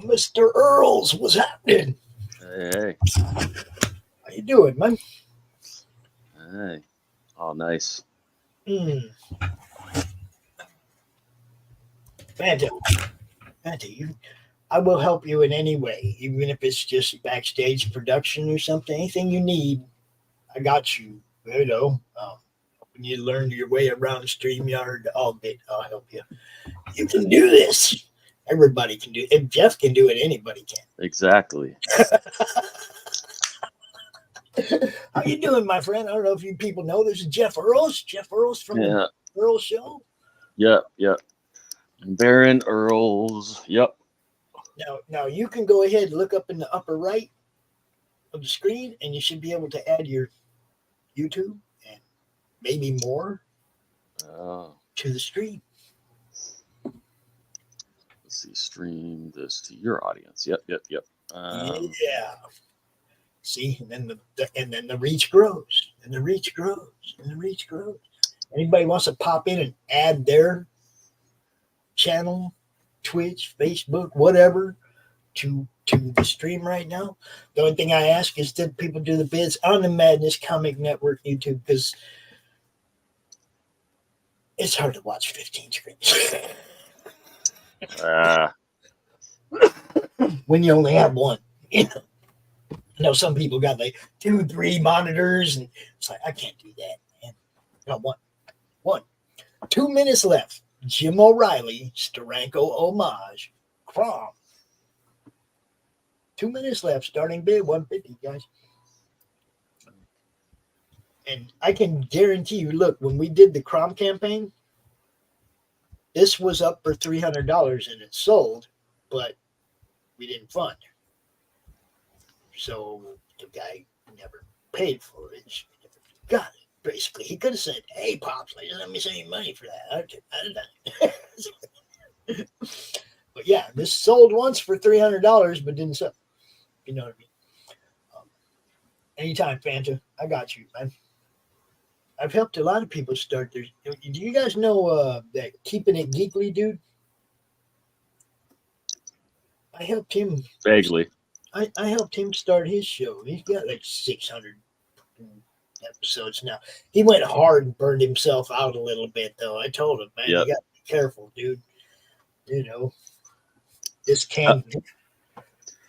Mr. Earls, what's happening? Hey. How you doing, man? Hey. Oh, nice. Fanta, I will help you in any way, even if it's just backstage production or something. Anything you need, I got you. When you learn your way around StreamYard, I'll help you. You can do this. Everybody can do it. If Jeff can do it, anybody can. Exactly. How you doing, my friend? I don't know if you people know. This is Jeff Earls. Jeff Earls from the Earls Show. Yep. Baron Earls. Yep. Now you can go ahead and look up in the upper right of the screen, and you should be able to add your YouTube and maybe more to the stream. Let's see, stream this to your audience. Yep. Yeah. See, and then the reach grows, and the reach grows, and the reach grows. Anybody wants to pop in and add their channel, Twitch, Facebook, whatever, to the stream right now? The only thing I ask is that people do the bids on the Madness Comic Network YouTube, because it's hard to watch 15 screens. When you only have one, I know some people got like 2-3 monitors, and it's like, I can't do that, man. Got one. 2 minutes left. Jim O'Reilly, Steranko homage, Crom. 2 minutes left. Starting bid 150, guys. And I can guarantee you, look, when we did the Crom campaign, this was up for $300 and it sold, but we didn't fund. So the guy never paid for it. He never got it. Basically, he could have said, "Hey, Pops, let me send you money for that." But yeah, this sold once for $300, but didn't sell. You know what I mean? Anytime, Fanta, I got you, man. I've helped a lot of people start their. Do you guys know that Keeping It Geekly dude? I helped him vaguely. I helped him start his show. He's got like 600 episodes now. He went hard and burned himself out a little bit, though. I told him, man, you got to be careful, dude. This can.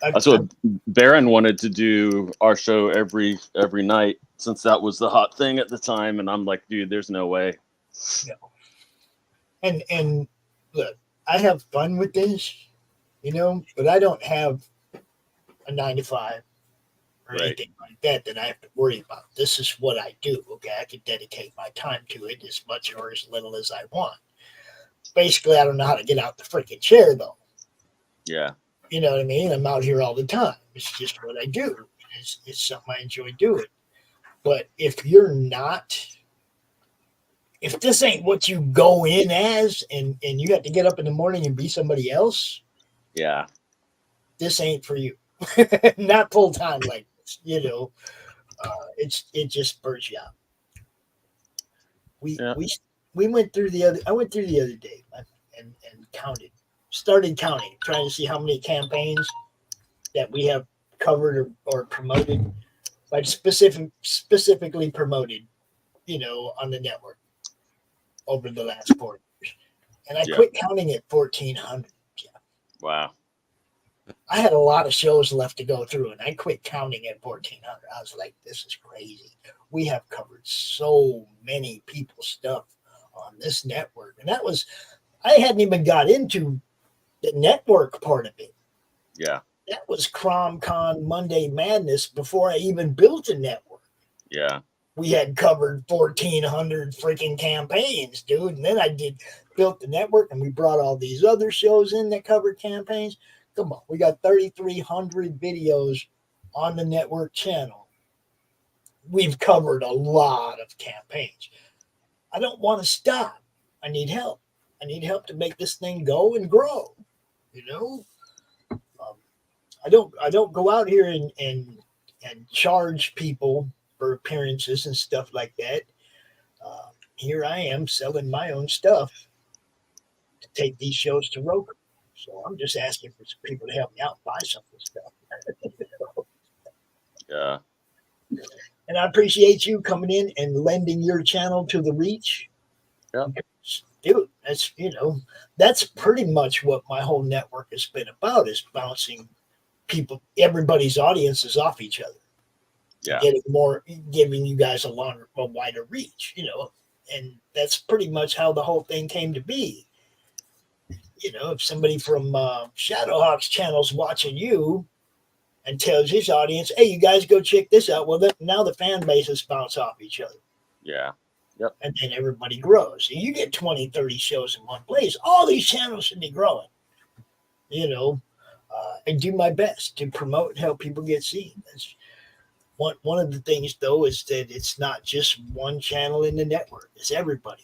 That's what Baron wanted to do our show every night, since that was the hot thing at the time. And I'm like, dude, there's no way. No. And look, I have fun with this, but I don't have a 9-to-5 or anything like that I have to worry about. This is what I do. Okay, I can dedicate my time to it as much or as little as I want. Basically, I don't know how to get out the freaking chair, though. Yeah. You know what I mean? I'm out here all the time. It's just what I do. It's something I enjoy doing. But if this ain't what you go in as, and you have to get up in the morning and be somebody else, this ain't for you. Not full time like this, it just burns you out. We went through I went through the other day and started counting, trying to see how many campaigns that we have covered or promoted, like specifically promoted, on the network over the last 4 years. And I quit counting at 1,400. Yeah. Wow. I had a lot of shows left to go through, and I quit counting at 1,400. I was like, this is crazy. We have covered so many people's stuff on this network. And I hadn't even got into the network part of it. Yeah. That was CromCon Monday Madness before I even built a network. Yeah. We had covered 1,400 freaking campaigns, dude. And then built the network, and we brought all these other shows in that covered campaigns. Come on, we got 3,300 videos on the network channel. We've covered a lot of campaigns. I don't want to stop. I need help. I need help to make this thing go and grow. You know, I don't go out here and charge people for appearances and stuff like that. Here I am selling my own stuff to take these shows to Roku. So I'm just asking for some people to help me out buy some of this stuff. Yeah. And I appreciate you coming in and lending your channel to the reach. Yeah. Dude, that's pretty much what my whole network has been about, is bouncing everybody's audiences off each other. Yeah. Giving you guys a wider reach, and that's pretty much how the whole thing came to be. If somebody from Shadowhawk's channel's watching you and tells his audience, hey, you guys go check this out. Well, now the fan bases bounce off each other. Yeah. Yep. And then everybody grows. So you get 20, 30 shows in one place. All these channels should be growing, and do my best to promote and help people get seen. That's one of the things, though, is that it's not just one channel in the network. It's everybody,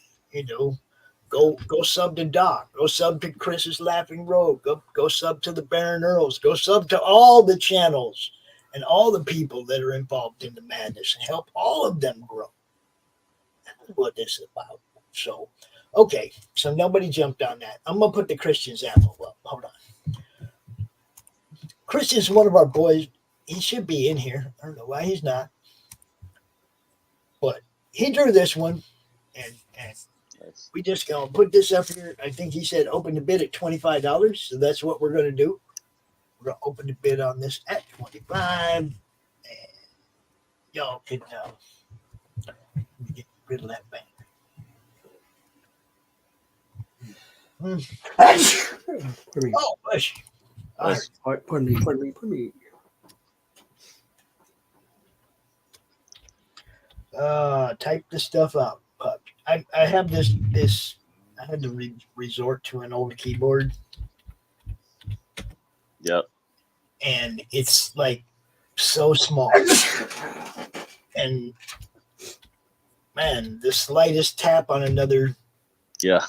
Go sub to Doc. Go sub to Chris's Laughing Rogue. Go sub to the Baron Earls. Go sub to all the channels and all the people that are involved in the madness, and help all of them grow. That's what this is about. So, okay. So nobody jumped on that. I'm going to put the Christian's apple up. Hold on. Christian's one of our boys. He should be in here. I don't know why he's not. But he drew this one, and we just gonna put this up here. I think he said open the bid at $25, so that's what we're gonna do. We're gonna open the bid on this at $25, and y'all can let me get rid of that bank. Oh, bless you. All right. Pardon me. Type this stuff out, pup. I have this. I had to resort to an old keyboard. Yep. And it's like so small. And man, the slightest tap on another. Yeah.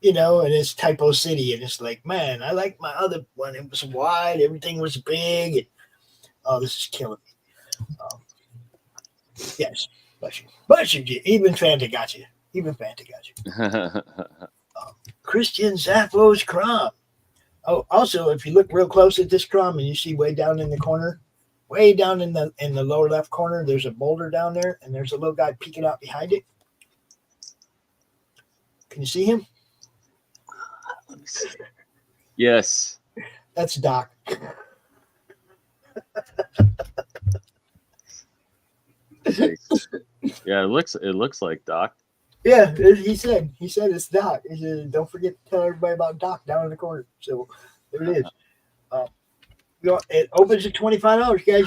And it's Typo City, and it's like, man, I like my other one. It was wide, everything was big. And, oh, this is killing me. Yes. Bless you. Even Fanta got you. Christian Zafflo's Crom. Oh, also, if you look real close at this Crom and you see way down in the corner, way down in the lower left corner, there's a boulder down there, and there's a little guy peeking out behind it. Can you see him? Let me see. Yes. That's Doc. Yeah, it looks like Doc. Yeah, he said it's Doc. He said, don't forget to tell everybody about Doc down in the corner. So there it is. It opens at $25, guys.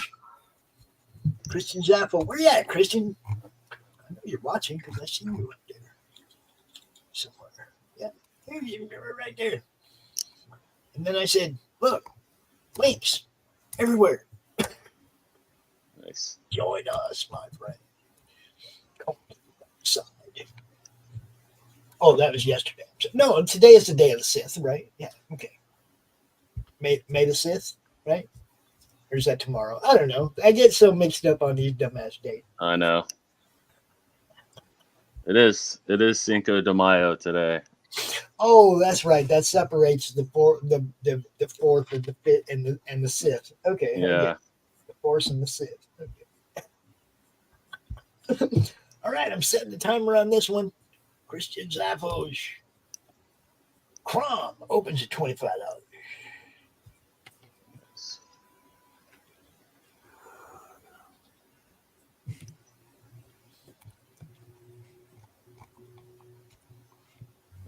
Christian Zaffo. Where you at, Christian? I know you're watching because I see you up there somewhere. Yeah, you're right there. And then I said, look, links everywhere. Nice. Join us, my friend. Come inside. Oh, that was yesterday. No, today is the day of the 6th, right? Yeah, okay. May the 6th, right? Or is that tomorrow? I don't know. I get so mixed up on these dumbass dates. I know. It is Cinco de Mayo today. Oh, that's right. That separates the 4th and the 5th and the 6th. Okay. Yeah. The 4th and the 6th. Okay. All right, I'm setting the timer on this one. Christian Zaffos. Crom opens at $25.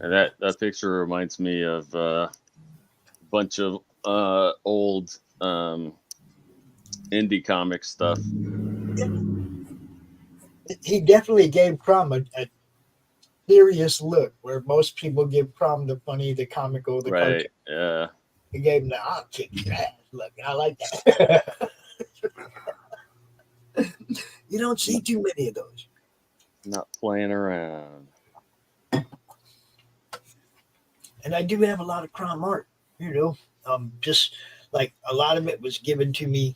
And that picture reminds me of a bunch of old indie comic stuff. He definitely gave Crom a serious look, where most people give Crom the funny, the comical, the right. cartoon. Yeah. He gave him the I'll kick your ass. Look, I like that. You don't see too many of those. Not playing around. And I do have a lot of crime art, just like a lot of it was given to me,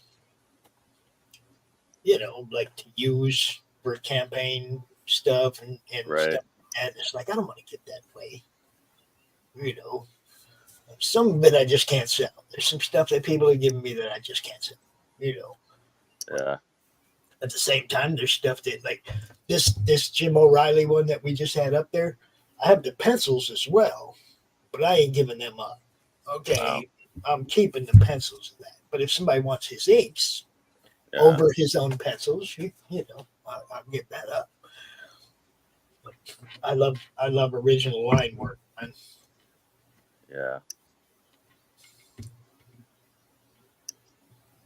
like to use for campaign stuff and Right. stuff. And it's like, I don't want to get that way. Some of it I just can't sell. There's some stuff that people are giving me that I just can't sell, Yeah. At the same time, there's stuff that like this Jim O'Reilly one that we just had up there. I have the pencils as well, but I ain't giving them up. Okay. Wow. I'm keeping the pencils of that. But if somebody wants his inks over his own pencils, I'll give that up. But I love original line work, man. Yeah.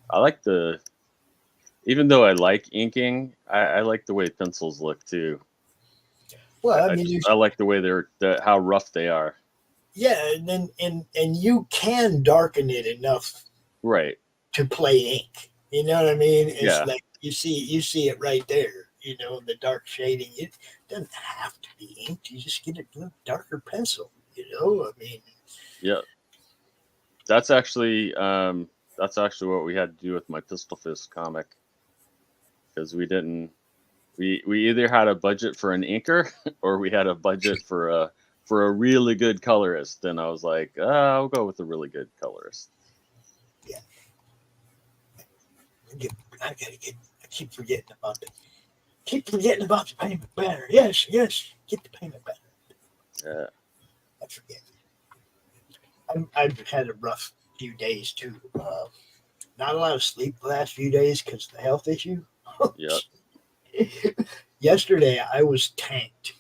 I like even though I like inking, I like the way pencils look too. Well, I like the way how rough they are. Yeah, and then and you can darken it enough, right, to play ink. You know what I mean? It's like you see it right there. The dark shading. It doesn't have to be inked. You just get a little darker pencil. Yeah, that's actually what we had to do with my Pistol Fist comic, because we either had a budget for an inker or we had a budget for a really good colorist. And I was like, I'll go with a really good colorist. Yeah. I keep forgetting about the payment banner. Yes, get the payment banner. Yeah. I forget. I've had a rough few days too. Not a lot of sleep the last few days because of the health issue. Yep. Yesterday I was tanked.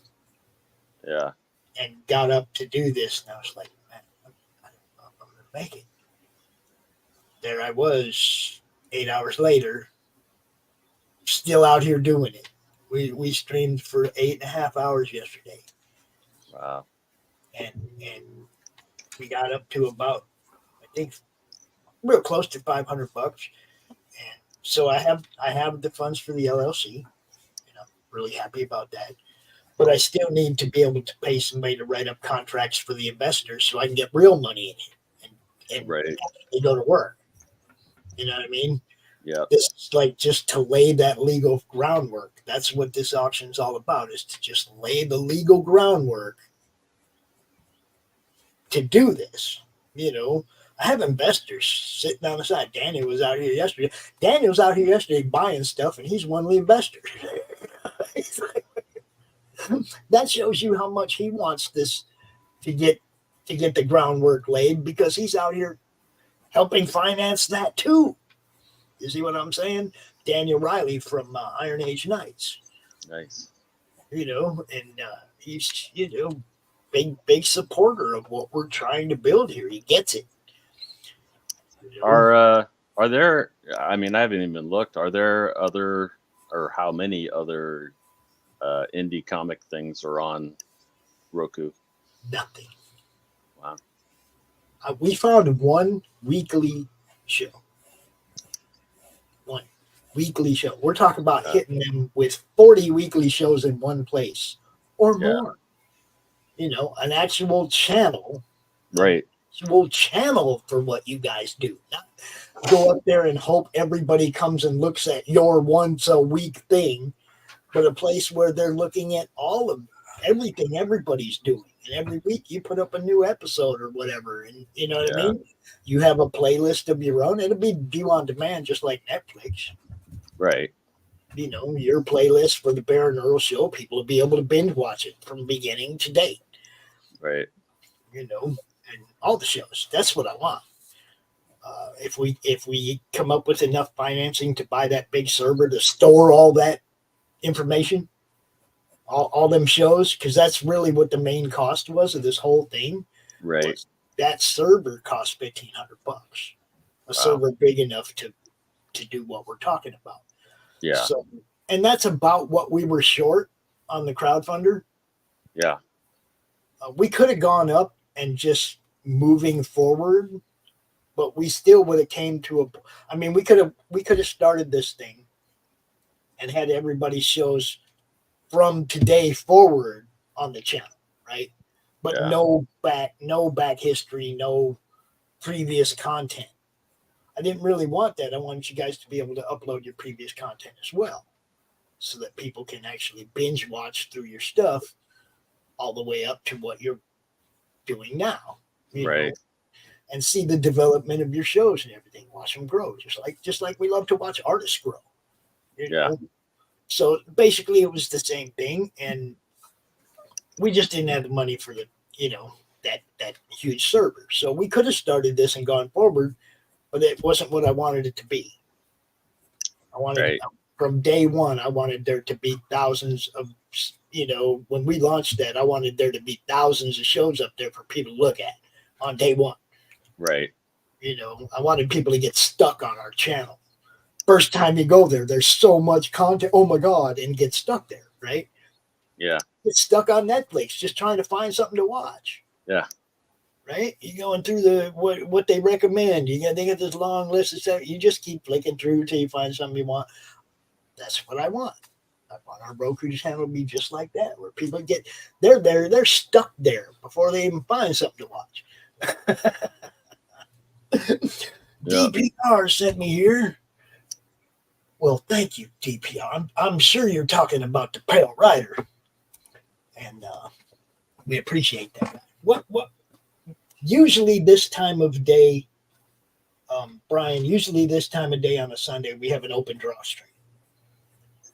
Yeah. And got up to do this, and I was like, man, I'm going to make it. There I was, 8 hours later, still out here doing it. We streamed for 8.5 hours yesterday. Wow. And we got up to about, I think, real close to $500. And so I have the funds for the LLC, and I'm really happy about that. But I still need to be able to pay somebody to write up contracts for the investors so I can get real money in it and they go to work. You know what I mean? Yeah. This is like just to lay that legal groundwork. That's what this auction's all about, is to just lay the legal groundwork to do this. I have investors sitting on the side. Daniel was out here yesterday. Daniel's out here yesterday buying stuff, and he's one of the investors. That shows you how much he wants this to get the groundwork laid, because he's out here helping finance that too. You see what I'm saying? Daniel Riley from Iron Age Knights. Nice. And he's big supporter of what we're trying to build here. He gets it. Are there? I mean, I haven't even looked. Are there other, or how many other indie comic things are on Roku? Nothing. Wow. We found one weekly show. One weekly show. We're talking about hitting them with 40 weekly shows in one place or more. An actual channel. Right. Actual channel for what you guys do. Not go up there and hope everybody comes and looks at your once a week thing, but a place where they're looking at all of everything everybody's doing. And every week you put up a new episode or whatever. And you know what I mean? You have a playlist of your own. It'll be view on demand, just like Netflix. Right. Your playlist for the Baron Earl Show, people will be able to binge watch it from beginning to date. Right. And all the shows. That's what I want. If we come up with enough financing to buy that big server to store all that information, all them shows, because that's really what the main cost was of this whole thing. Right. That server cost $1,500. A server big enough to do what we're talking about. Yeah. So, and that's about what we were short on the crowdfunder. Yeah. We could have gone up and just moving forward but we still would have came to a. I mean, we could have started this thing and had everybody's shows from today forward on the channel, right? But Yeah. no back history, no previous content. I didn't really want that. I wanted you guys to be able to upload your previous content as well, so that people can actually binge watch through your stuff all the way up to what you're doing now, you Right. know, and see the development of your shows and everything. Watch them grow, just like we love to watch artists grow. You know? So basically, it was the same thing, and we just didn't have the money for the, you know, that huge server. So we could have started this and gone forward, but it wasn't what I wanted it to be. I wanted from day one, I wanted there to be thousands of, you know, when we launched that, I wanted there to be thousands of shows up there for people to look at on day one. Right. You know, I wanted people to get stuck on our channel. First time you go there, there's so much content. Oh my God, and get stuck there, right? Yeah. Get stuck on Netflix, just trying to find something to watch. Yeah. Right? You're going through the what they recommend. They get this long list of stuff. You just keep flicking through till you find something you want. That's what I want. I want our Roku channel to be just like that, where people they're stuck there before they even find something to watch. DPR sent me here. Well, thank you, DPR. I'm sure you're talking about the Pale Rider, and we appreciate that. What? Usually this time of day, Brian. Usually this time of day on a Sunday, we have an open draw stream,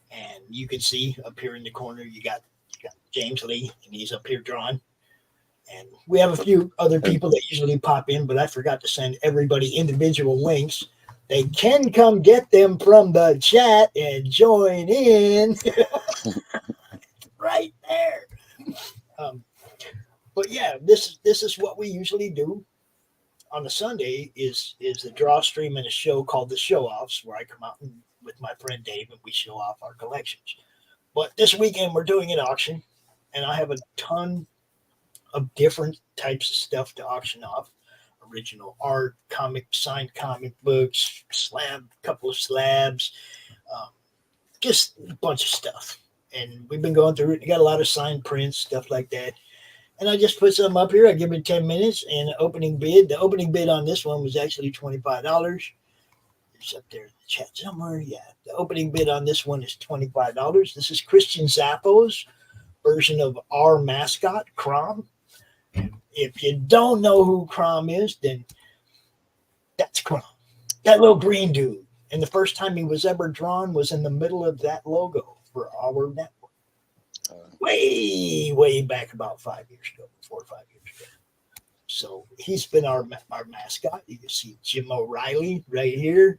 and you can see up here in the corner, you got James Lee, and he's up here drawing. And we have a few other people that usually pop in, but I forgot to send everybody individual links. They can come get them from the chat and join in right there. But yeah, this is what we usually do on a Sunday is the draw stream and a show called the Show Offs, where I come out with my friend Dave and we show off our collections. But this weekend we're doing an auction, and I have a ton of different types of stuff to auction off. Original art, signed comic books, couple of slabs, just a bunch of stuff. And we've been going through it. You got a lot of signed prints, stuff like that. And I just put some up here. I give it 10 minutes and an opening bid. The opening bid on this one was actually $25. It's up there in the chat somewhere. Yeah, the opening bid on this one is $25. This is Christian Zappo's version of our mascot, Crom. If you don't know who Crom is, then that's Crom. That little green dude. And the first time he was ever drawn was in the middle of that logo for our network. Way back about 5 years ago, 4 or 5 years ago. So he's been our mascot. You can see Jim O'Reilly right here.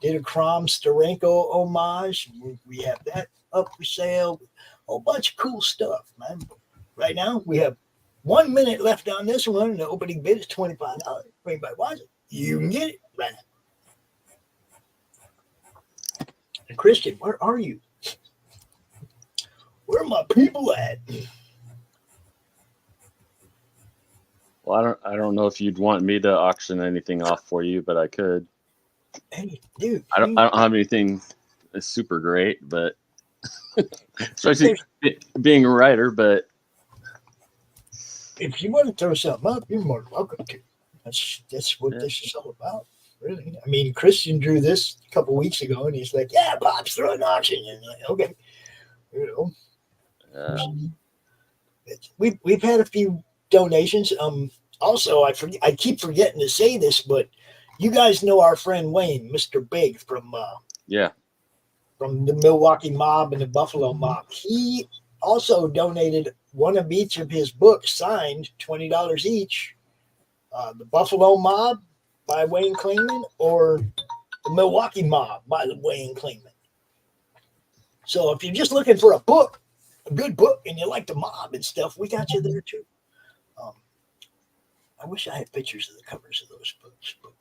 Did a Crom Starenko homage. We have that up for sale. A whole bunch of cool stuff, man. Right now, we have 1 minute left on this one, and the opening bid is $25. If anybody wants it, you can get it right now. And Christian, where are you? Where are my people at? Well, I don't know if you'd want me to auction anything off for you, but I could. Hey, dude. I don't have anything that's super great, but especially being a writer, but if you want to throw something up, you're more than welcome to. That's what this is all about, really. I mean, Christian drew this a couple weeks ago, and he's like, "Yeah, Pop's throwing an auction." And I'm like, okay, you know. We've had a few donations. Also, I keep forgetting to say this, but you guys know our friend Wayne, Mr. Big from the Milwaukee Mob and the Buffalo Mob. He also donated one of each of his books, signed, $20 each. The Buffalo Mob by Wayne Clingman, or the Milwaukee Mob by Wayne Clingman. So if you're just looking for a good book, and you like the mob and stuff, we got you there too. I wish I had pictures of the covers of those books, but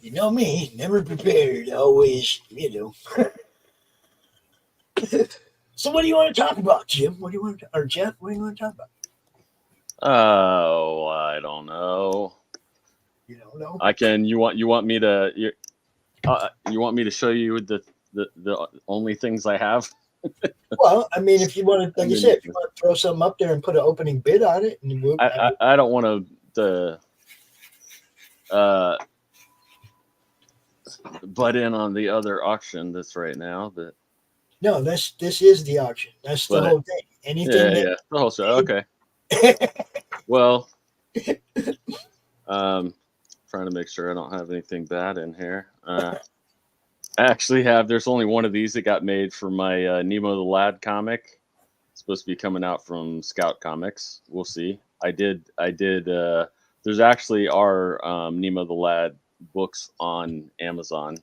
you know me, never prepared, always, you know. So what do you want to talk about, Jim? What do you want to, or Jeff? What do you want to talk about? oh, I don't know. You don't know? I can. You want me to? You want me to show you the only things I have? Well, I mean, if you want to, like you said, if you want to throw something up there and put an opening bid on it, and we'll, I don't want to butt in on the other auction that's right now, but no, this is the auction. That's the whole thing. Anything the whole show. Okay. Well, trying to make sure I don't have anything bad in here. I actually have. There's only one of these that got made for my Nemo the Lad comic. It's supposed to be coming out from Scout Comics. We'll see. I did. There's actually our Nemo the Lad books on Amazon,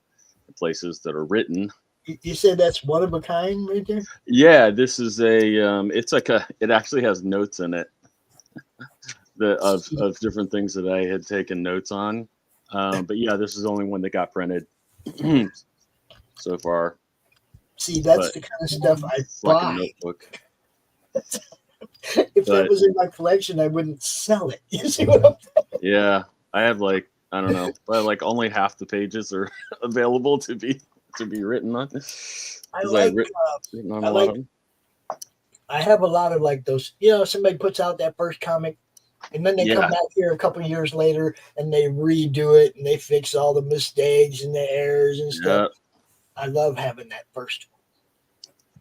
places that are written. You said that's one of a kind right there? Yeah, this is a. It's like it actually has notes in it. Of different things that I had taken notes on. But yeah, this is the only one that got printed so far. See, that's the kind of stuff I buy. Like a notebook. If that was in my collection, I wouldn't sell it. You see what I'm saying? Yeah, I have I don't know, but only half the pages are available to be written on. I have a lot of those. Somebody puts out that first comic, and then they come back here a couple of years later and they redo it and they fix all the mistakes and the errors and stuff. I love having that first one.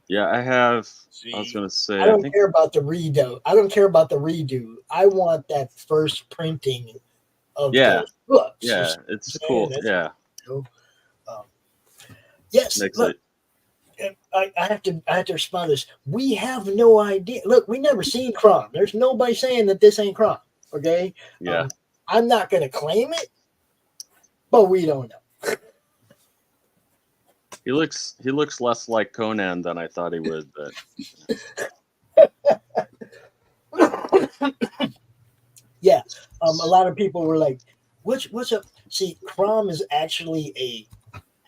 Yeah, I have. I was gonna say. I don't care about the redo. I don't care about the redo. I want that first printing of those books. Yeah, it's cool. Yeah. Yes. Look, I have to respond to this. We have no idea. Look, we never seen Crom. There's nobody saying that this ain't Crom. Okay. Yeah. I'm not gonna claim it, but we don't know. He looks less like Conan than I thought he would, but yeah. A lot of people were like, what's up? See, Crom is actually a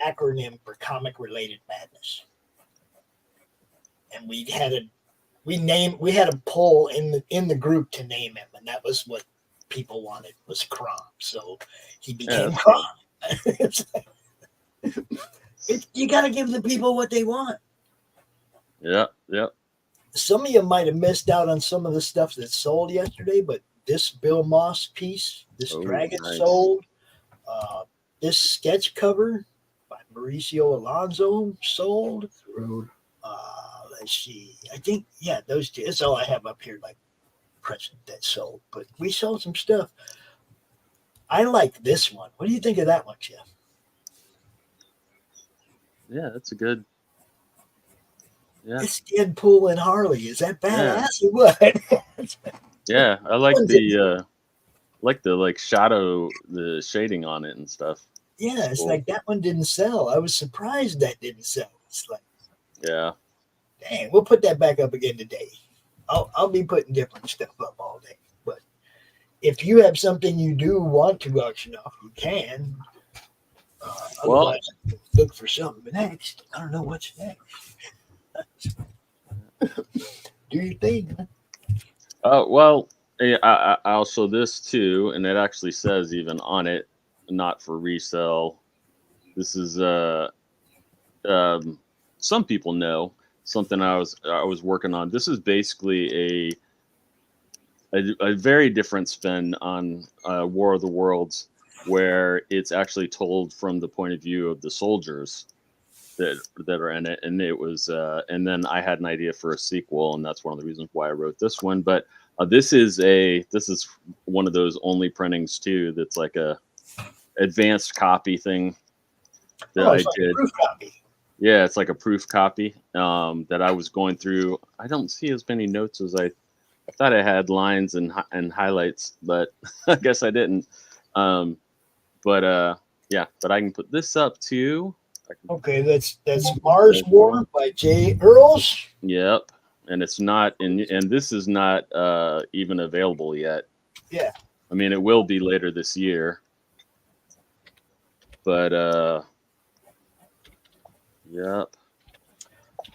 acronym for comic related madness. And we had a poll in the group to name him, and that was what people wanted was Crom. So he became Crom. You got to give the people what they want. Yeah. Some of you might have missed out on some of the stuff that sold yesterday, but this Bill Moss piece, this dragon sold. This sketch cover by Mauricio Alonso sold. Let's see. I think, those two. That's all I have up here, present that sold. But we sold some stuff. I like this one. What do you think of that one, Jeff? Yeah, that's a good. Yeah. It's Deadpool and Harley. Is that badass or what? Yeah, I like the shadow, the shading on it and stuff. Yeah, it's cool. Like that one didn't sell. I was surprised that didn't sell. It's like, dang, we'll put that back up again today. I'll be putting different stuff up all day. But if you have something you do want to auction off, you can. Otherwise, look for something next. I don't know what's next. Do your thing. Well, I'll show this too, and it actually says even on it, not for resale. This is some people know something I was working on. This is basically a very different spin on War of the Worlds, where it's actually told from the point of view of the soldiers that are in it. And it was and then I had an idea for a sequel, and that's one of the reasons why I wrote this one. But this is one of those only printings too, that's like a advanced copy thing that I did. Proof copy. Yeah, it's like a proof copy that I was going through. I don't see as many notes as I thought I had, lines and highlights, but I guess I didn't. But I can put this up too. Okay, that's Mars War by J. Earls. Yep, and it's not and this is not even available yet. Yeah, I mean it will be later this year. But yep.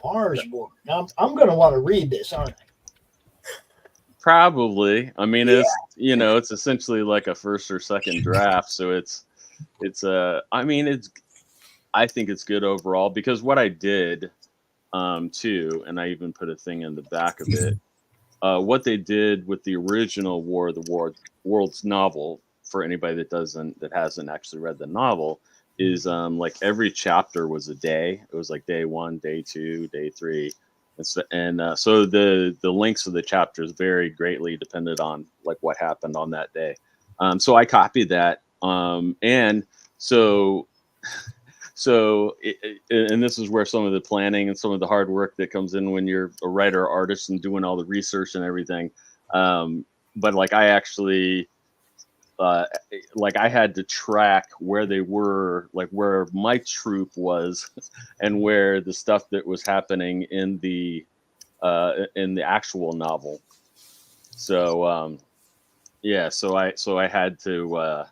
Mars War. Now I'm going to want to read this, aren't Probably. I mean, it's it's essentially like a first or second draft, so I think it's good overall, because what I did too, and I even put a thing in the back of it. What they did with the original War of the Worlds novel, for anybody that hasn't actually read the novel, is like every chapter was a day. It was like day 1, day 2, day 3. So the lengths of the chapters vary greatly depended on like what happened on that day. So I copied that. And so and this is where some of the planning and some of the hard work that comes in when you're a writer or artist and doing all the research and everything. But like I actually, like I had to track where they were, like where my troop was and where the stuff that was happening in the actual novel. So, so I had to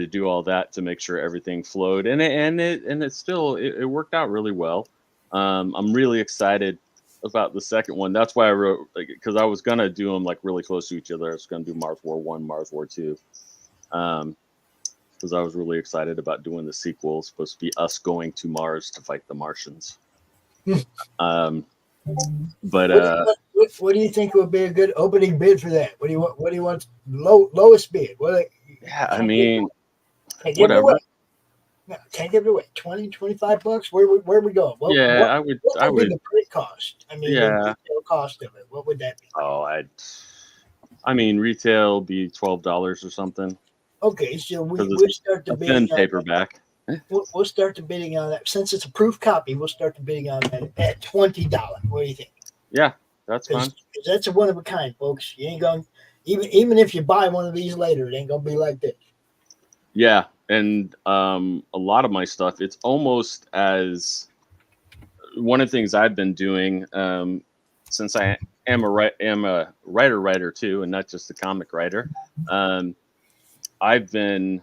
do all that to make sure everything flowed, and it worked out really well. I'm really excited about the second one. That's why I wrote, because I was gonna do them like really close to each other. I was gonna do Mars War 1, Mars War 2, because I was really excited about doing the sequel. It's supposed to be us going to Mars to fight the Martians. But what do you think would be a good opening bid for that? What do you want? What do you want? Lowest bid? Yeah, I mean, whatever. No, can't give it away. $20, $25. Where we going? I would be the print cost. I mean, the retail cost of it. What would that be? Oh, I mean, retail be $12 or something. Okay, so we'll start the bidding on paperback. We'll start the bidding on that. Since it's a proof copy, we'll start the bidding on that at $20. What do you think? Yeah, that's fine. That's a one of a kind, folks. You ain't going, even if you buy one of these later, it ain't gonna be like this. Yeah, and a lot of my stuff, it's almost as one of the things I've been doing, since I am a writer too, and not just a comic writer. I've been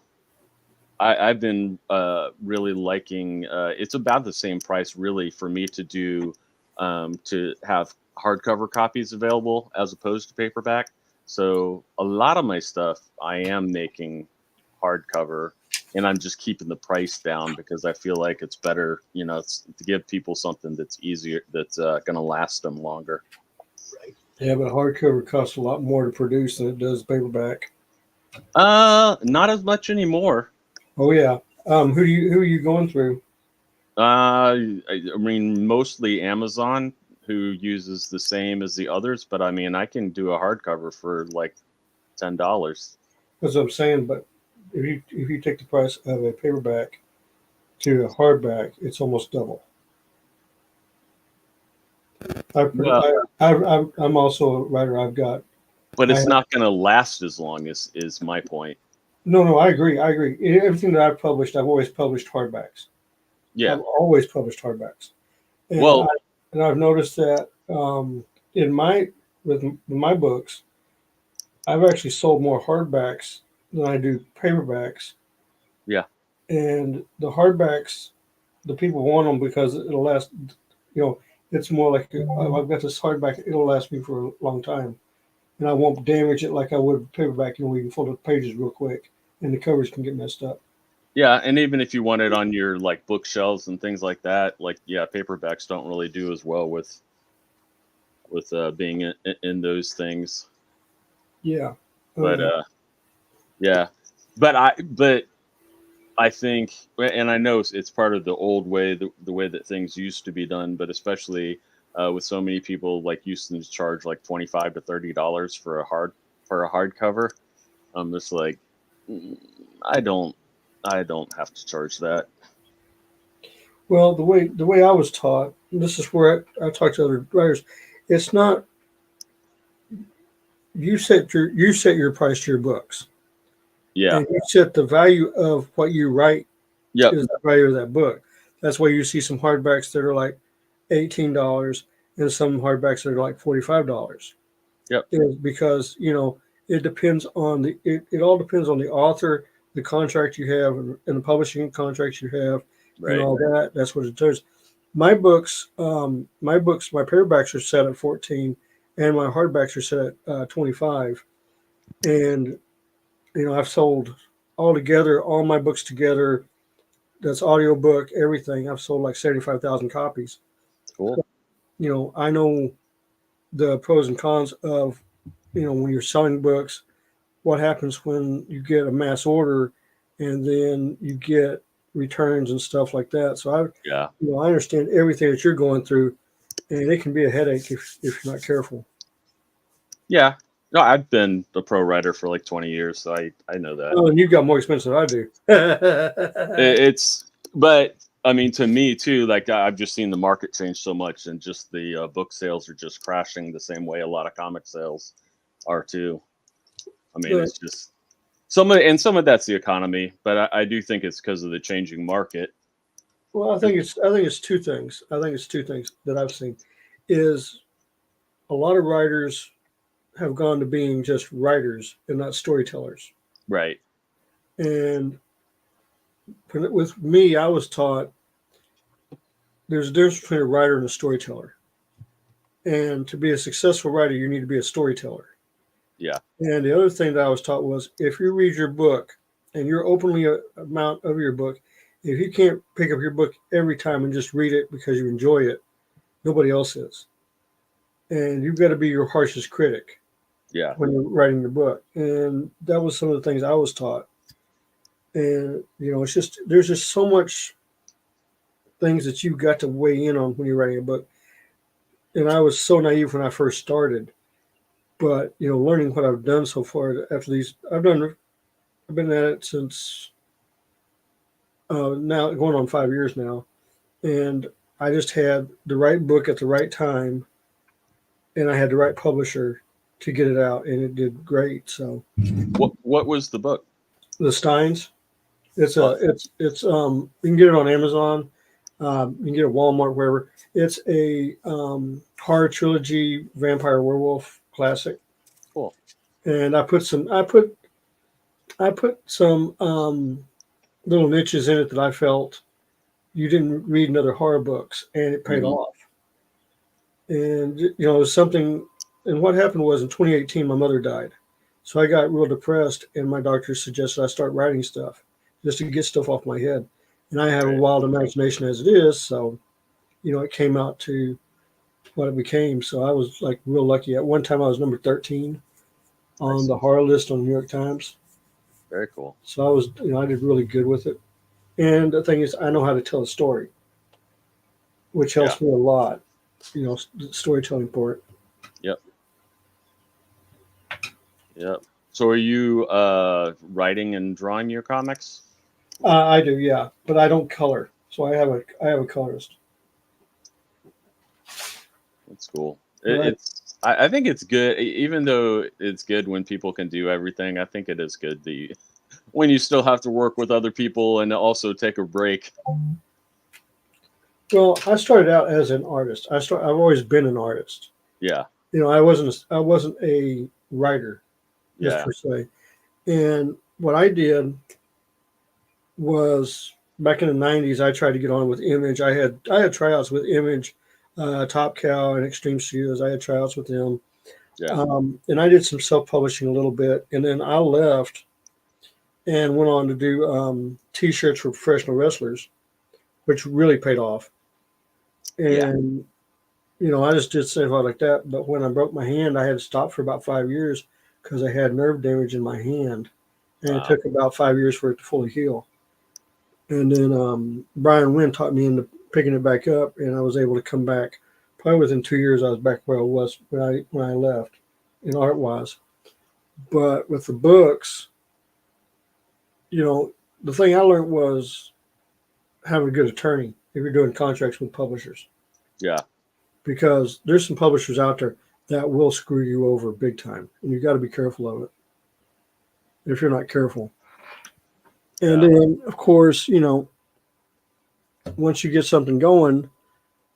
really liking. It's about the same price, really, for me to do to have hardcover copies available as opposed to paperback. So a lot of my stuff I am making hardcover, and I'm just keeping the price down because I feel like it's better, it's to give people something that's easier, that's going to last them longer. Right. Yeah, but hardcover costs a lot more to produce than it does paperback. Not as much anymore. Oh yeah. Who are you going through? I mean, mostly Amazon, who uses the same as the others, but I mean, I can do a hardcover for like $10. That's what I'm saying, but if you take the price of a paperback to a hardback, it's almost double. I'm also a writer. But it's not going to last as long is my point. No, I agree. Everything that I've published, I've always published hardbacks. Yeah, I've always published hardbacks. And I've noticed that with my books, I've actually sold more hardbacks than I do paperbacks. Yeah. And the hardbacks, the people want them because it'll last, it's more like, I've got this hardback, it'll last me for a long time. And I won't damage it like I would paperback, we can fold the pages real quick and the covers can get messed up. Yeah, and even if you want it on your like bookshelves and things like that, paperbacks don't really do as well with being in those things. Yeah. But I think, and I know it's part of the old way, the way that things used to be done, but especially with so many people used to charge like $25 to $30 for a hardcover. I'm just like, I don't have to charge that. Well, the way I was taught, and this is where I talk to other writers, it's not you set your price to your books. Yeah. And you set the value of what you write is the value of that book. That's why you see some hardbacks that are like $18 and some hardbacks that are like $45. Yep. Because, it depends on it all depends on the author, the contract you have, and the publishing contracts you have, and all that. That's what it does. My paperbacks are set at $14, and my hardbacks are set at 25. And I've sold all together, all my books together. That's audiobook, everything. I've sold like 75,000 copies. Cool. I know the pros and cons of, when you're selling books, what happens when you get a mass order and then you get returns and stuff like that. So I understand everything that you're going through, and it can be a headache if you're not careful. Yeah. No, I've been a pro writer for like 20 years, so I know that. Oh, and you've got more expense than I do. But I mean, to me too, like I've just seen the market change so much, and just the book sales are just crashing the same way a lot of comic sales are too. I mean, it's just some of that's the economy, but I do think it's because of the changing market. Well, I think it's two things. I think it's two things that I've seen. Is a lot of writers have gone to being just writers and not storytellers. Right. And with me, I was taught there's a difference between a writer and a storyteller. And to be a successful writer, you need to be a storyteller. Yeah. And the other thing that I was taught was if you read your book and you're openly amount of your book, if you can't pick up your book every time and just read it because you enjoy it, nobody else is. And you've got to be your harshest critic. Yeah. When you're writing the book. And that was some of the things I was taught. And, it's just, there's just so much things that you've got to weigh in on when you're writing a book. And I was so naive when I first started. But, learning what I've done so far after these, I've been at it since now going on 5 years now. And I just had the right book at the right time. And I had the right publisher to get it out, and it did great. So, what was the book? The Steins. It's you can get it on Amazon. You can get it at Walmart, wherever. It's a horror trilogy vampire werewolf classic. Cool. And I put some little niches in it that I felt you didn't read in other horror books, and it paid off. And it was something. And what happened was in 2018, my mother died. So I got real depressed, and my doctor suggested I start writing stuff just to get stuff off my head. And I have a wild imagination as it is. So, it came out to what it became. So I was like real lucky. At one time, I was number 13 on the horror list on the New York Times. Very cool. So I was, I did really good with it. And the thing is, I know how to tell a story, which helps me a lot, the storytelling part. Yep. Yep. So are you writing and drawing your comics? I do, yeah, but I don't color. So I have a colorist. That's cool. Right. I think it's good, even though it's good when people can do everything. I think it is good when you still have to work with other people and also take a break. Well, I started out as an artist. I've always been an artist. Yeah. I wasn't a writer. Just per se. And what I did was back in the 90s, I tried to get on with Image. I had tryouts with Image, Top Cow, and Extreme Studios. I had tryouts with them. Yeah. And I did some self-publishing a little bit. And then I left and went on to do T-shirts for professional wrestlers, which really paid off. And, I just did stuff like that. But when I broke my hand, I had to stop for about 5 years because I had nerve damage in my hand, and it took about 5 years for it to fully heal. And then Brian Wynn taught me into picking it back up, and I was able to come back. Probably within 2 years, I was back where I was when I left, in art-wise. But with the books, the thing I learned was having a good attorney if you're doing contracts with publishers. Yeah. Because there's some publishers out there that will screw you over big time. And you've got to be careful of it if you're not careful. And then, of course, once you get something going,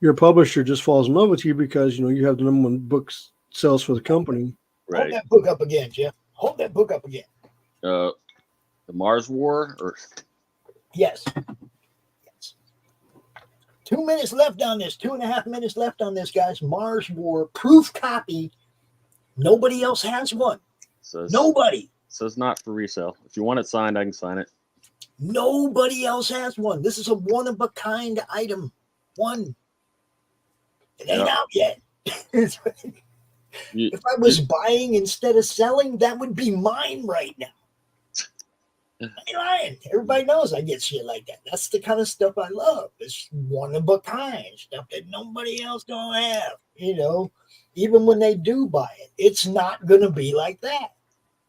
your publisher just falls in love with you because, you have the number one book sales for the company. Right. Hold that book up again, Jeff. Hold that book up again. The Mars War? Yes. 2 minutes left on this. 2.5 minutes left on this, guys. Mars War proof copy Nobody else has one. Says, Nobody. Says not for resale. If you want it signed, I can sign it. Nobody else has one. This is a one-of-a-kind item. One. It ain't out yet. If I was buying instead of selling, that would be mine right now. I ain't lying. Everybody knows I get shit like that. That's the kind of stuff I love. It's one-of-a-kind stuff that nobody else gonna have. You know, even when they do buy it, it's not gonna be like that.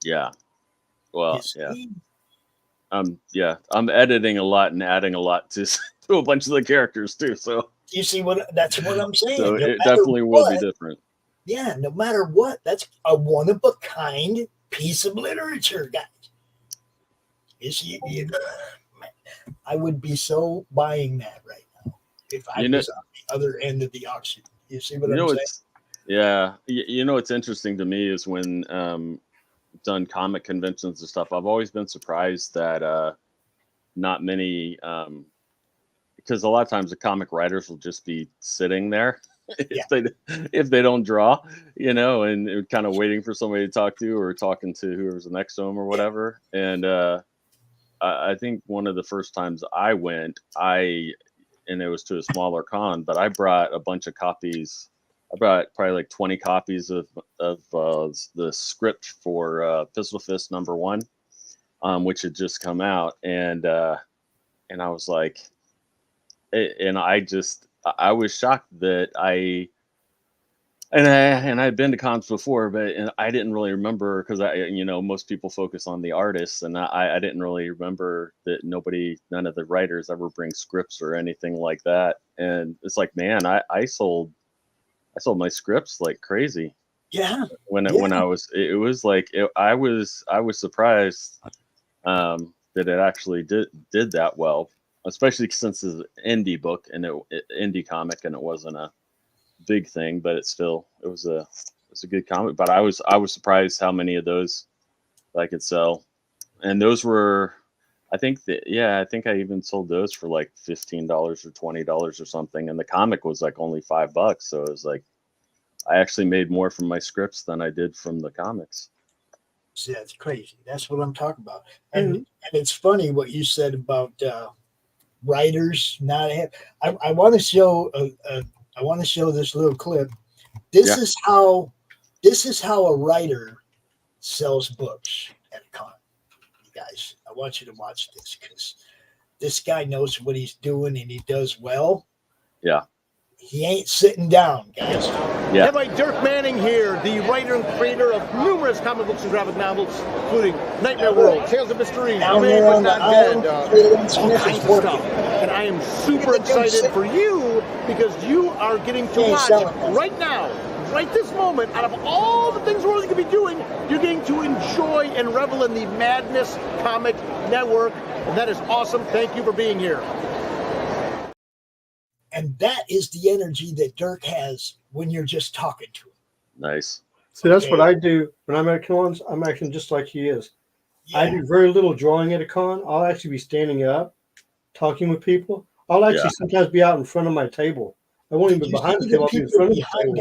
Yeah. Well, yeah. I'm editing a lot and adding a lot to a bunch of the characters too. So you see that's what I'm saying. So no it definitely will be different. Yeah, no matter what, that's a one-of-a-kind piece of literature, guys. I would be so buying that right now if I was on the other end of the auction. You see what I'm saying? Yeah. You know what's interesting to me is when done comic conventions and stuff, I've always been surprised that not many because a lot of times the comic writers will just be sitting there if they don't draw, you know, and kind of waiting for somebody to talk to or talking to whoever's next to them or whatever. And I think one of the first times I went, and it was to a smaller con, but I brought a bunch of copies. I brought probably like 20 copies of the script for Pistol Fist #1, which had just come out, and I was like, and I was shocked that I'd been to cons before, but I didn't really remember because most people focus on the artists, and I didn't really remember that none of the writers ever bring scripts or anything like that. And it's like, man, I sold my scripts like crazy. Yeah. When I was surprised that it actually did that well, especially since it's an indie book and indie comic, and it wasn't a big thing, but it was a good comic. But I was surprised how many of those I could sell, and those were, I think I even sold those for like $15 or $20 or something, and the comic was like only $5. So it was like I actually made more from my scripts than I did from the comics. See, that's crazy. That's what I'm talking about. And it's funny what you said about writers not have. I want to show I want to show this little clip. This is how a writer sells books at a con. You guys, I want you to watch this because this guy knows what he's doing and he does well. Yeah. He ain't sitting down, guys. Yeah. Everybody, Dirk Manning here, the writer and creator of numerous comic books and graphic novels, including Nightmare World, Tales of Mystery, Remain But Not Dead, all kinds of stuff. And I am super excited for you because you are getting to watch right now, right this moment, out of all the things we're going to be doing, you're getting to enjoy and revel in the Madness Comic Network. And that is awesome. Thank you for being here. And that is the energy that Dirk has when you're just talking to him. Nice. See, that's what I do when I'm at cons. I'm acting just like he is. Yeah. I do very little drawing at a con. I'll actually be standing up, talking with people. I'll actually sometimes be out in front of my table. I won't even be behind the table. I'll be in front of the table.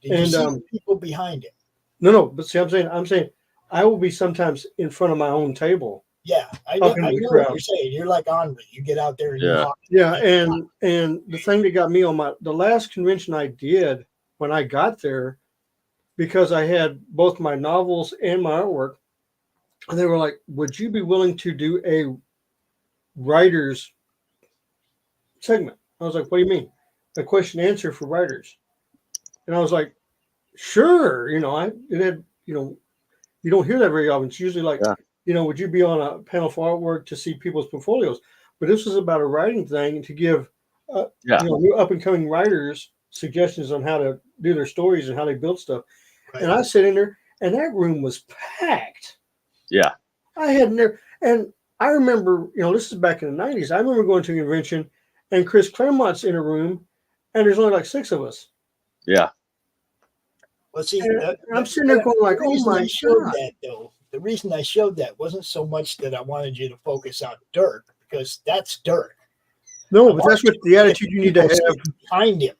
Did you see the people behind him? No. But see, I'm saying I will be sometimes in front of my own table. Yeah, I know what you're saying. You're like Henri. You get out there and you talk. Yeah, and the thing that got me on the last convention I did when I got there, because I had both my novels and my artwork, and they were like, "Would you be willing to do a writer's segment?" I was like, "What do you mean? A question and answer for writers?" And I was like, "Sure." You don't hear that very often. It's usually like. Yeah. Would you be on a panel for artwork to see people's portfolios? But this was about a writing thing to give new up and coming writers suggestions on how to do their stories and how they build stuff. Right. And I sat in there, and that room was packed. Yeah, I had never, and I remember, this is back in the 90s. I remember going to a convention, and Chris Claremont's in a room, and there's only like 6 of us. Yeah. Well, see, I'm sitting there going like, "Oh my God!" That though. The reason I showed that wasn't so much that I wanted you to focus on Dirk, because that's Dirk. No, but that's what the attitude you need to have behind him.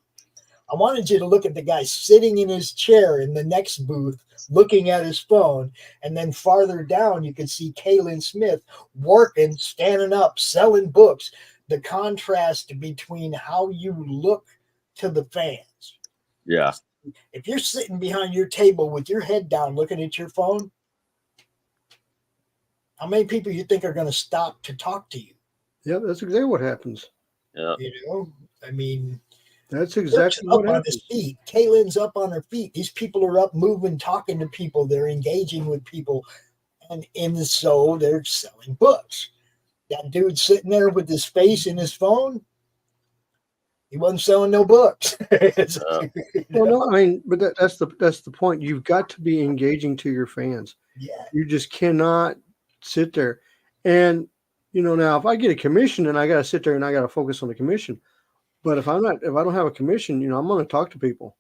I wanted you to look at the guy sitting in his chair in the next booth, looking at his phone. And then farther down, you can see Kaylin Smith working, standing up, selling books. The contrast between how you look to the fans. Yeah. If you're sitting behind your table with your head down looking at your phone, how many people you think are going to stop to talk to you? Yeah, that's exactly what happens. Yeah. You know, I mean, That's exactly what up on happens. his feet. Kaylin's up on her feet. These people are up, moving, talking to people. They're engaging with people, and so they're selling books. That dude sitting there with his face in his phone, he wasn't selling no books. Well, no, I mean, but that's the point. You've got to be engaging to your fans. Yeah. You just cannot sit there. And now if I get a commission and I got to sit there and I got to focus on the commission, but if I don't have a commission, I'm going to talk to people.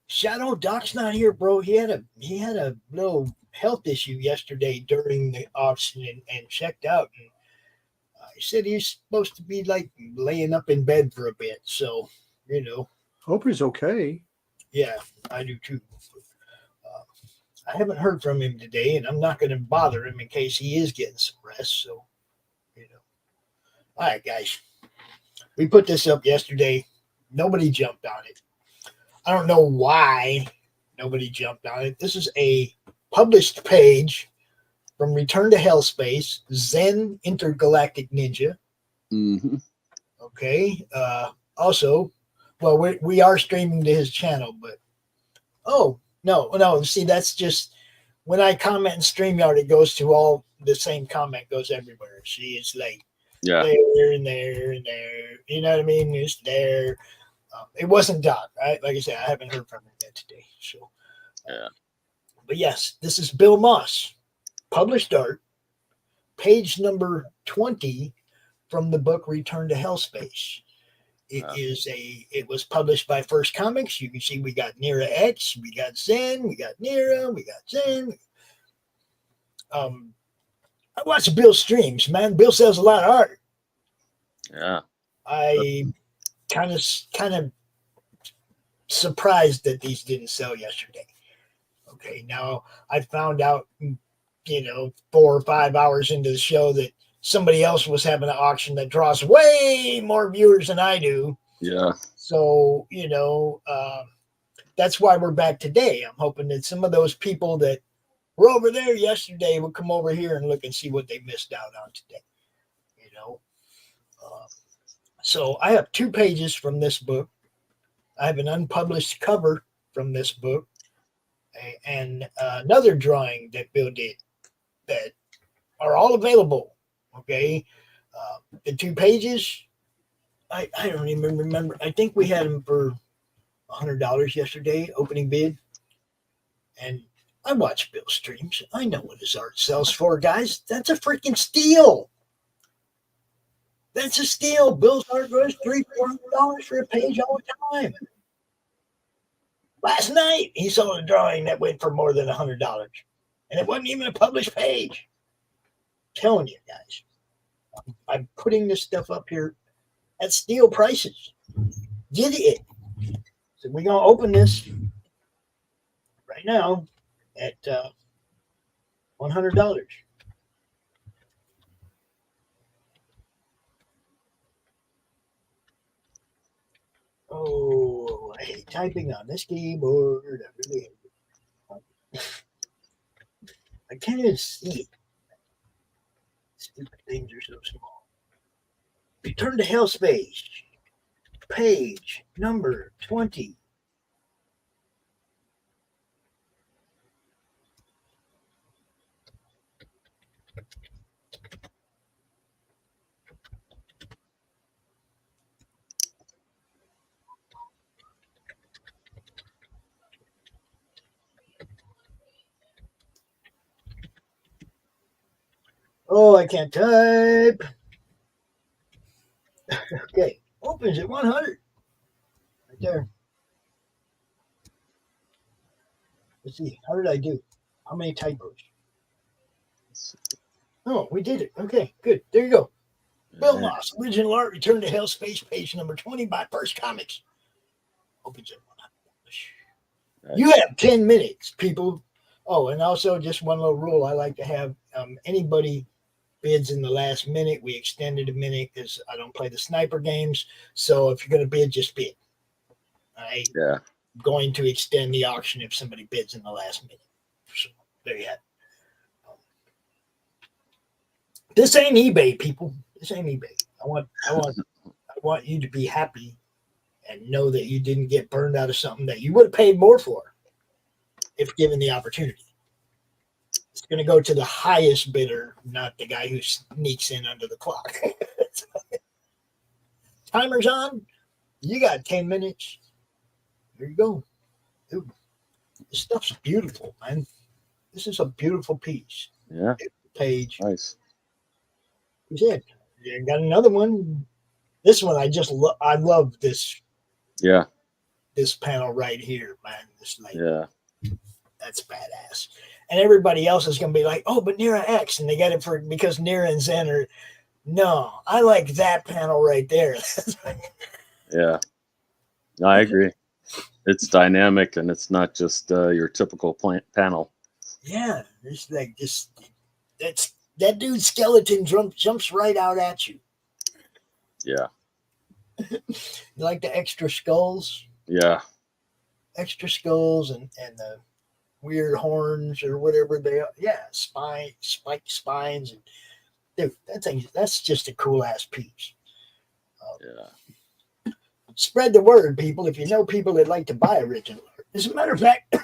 Shadow Doc's not here, bro. He had a little health issue yesterday during the auction and checked out. And he said he's supposed to be like laying up in bed for a bit. So, Hope he's okay. Yeah, I do too. I haven't heard from him today, and I'm not going to bother him in case he is getting some rest. So, all right, guys. We put this up yesterday. Nobody jumped on it. I don't know why nobody jumped on it. This is a published page from Return to Hellspace, Zen Intergalactic Ninja. Mm-hmm. Okay. Also, well, we are streaming to his channel, but no. See, that's just when I comment in StreamYard, it goes to all the same comment goes everywhere. See, it's like there and there and there. You know what I mean? It's there. It wasn't Doc, right? Like I said, I haven't heard from him yet today. So, but yes, this is Bill Moss, published art, page number 20 from the book Return to Hellspace. It was published by First Comics. You can see we got Nira X, we got Zen, we got Nira, we got Zen. I watch Bill's streams, man. Bill sells a lot of art. Yeah. I kind of surprised that these didn't sell yesterday. Okay, now I found out, 4 or 5 hours into the show that somebody else was having an auction that draws way more viewers than I do. Yeah. So, that's why we're back today. I'm hoping that some of those people that were over there yesterday will come over here and look and see what they missed out on today. So I have 2 pages from this book. I have an unpublished cover from this book and another drawing that Bill did that are all available. Okay. The 2 pages, I don't even remember. I think we had them for $100 yesterday, opening bid. And I watch Bill's streams. I know what his art sells for, guys. That's a freaking steal. That's a steal. Bill's art goes $300-$400 for a page all the time. Last night, he saw a drawing that went for more than $100. And it wasn't even a published page. I'm telling you guys. I'm putting this stuff up here at steal prices. Get it. So we're going to open this right now at $100. Oh, I hate typing on this keyboard. I really hate it. I can't even see it. Stupid things are so small. Return to Hellspace. Page number 20. Oh, I can't type. Okay, opens at 100. Right there. Let's see. How did I do? How many typos? Oh, we did it. Okay, good. There you go. Bill Moss, original art, Return to Hell Space, page number 20 by First Comics. Opens at $100. You have 10 minutes, people. Oh, and also just one little rule I like to have. Anybody bids in the last minute, we extended a minute because I don't play the sniper games. So if you're going to bid, just bid. I'm going to extend the auction if somebody bids in the last minute. So there you have it. This ain't eBay, people. This ain't eBay. I want you to be happy and know that you didn't get burned out of something that you would have paid more for if given the opportunity. It's going to go to the highest bidder, not the guy who sneaks in under the clock. Timer's on. You got 10 minutes. Here you go. Dude, this stuff's beautiful, man. This is a beautiful piece. Yeah. Page. Nice. He said, you got another one. This one, I love this. Yeah. This panel right here, man. This that's badass. And everybody else is going to be like, oh, but Nira X, and they got it because Nira and Zen are. No, I like that panel right there. Yeah. No, I agree. It's dynamic and it's not just your typical panel. Yeah, it's like that dude's skeleton jumps right out at you. Yeah. You like the extra skulls? Yeah. Extra skulls and the weird horns or whatever they are. Yeah, spiked spines. And dude, that's just a cool ass piece. Yeah. Spread the word, people. If you know people that like to buy original art. As a matter of fact,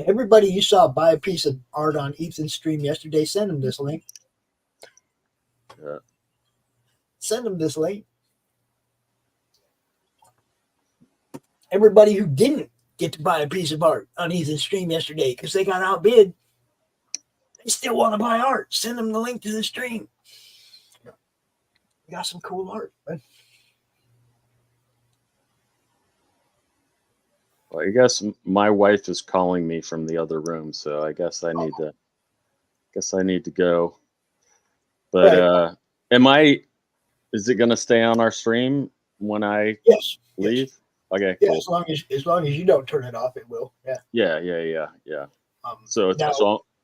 everybody you saw buy a piece of art on Ethan's stream yesterday, send them this link. Yeah. Send them this link. Everybody who didn't get to buy a piece of art on Ethan's stream yesterday because they got outbid, they still want to buy art. Send them the link to the stream. We got some cool art, man. Well, I guess my wife is calling me from the other room, so I guess I need to go. But right. Is it going to stay on our stream when I leave? Yes. Okay. Yeah, cool. as long as you don't turn it off, it will. Yeah. Yeah. So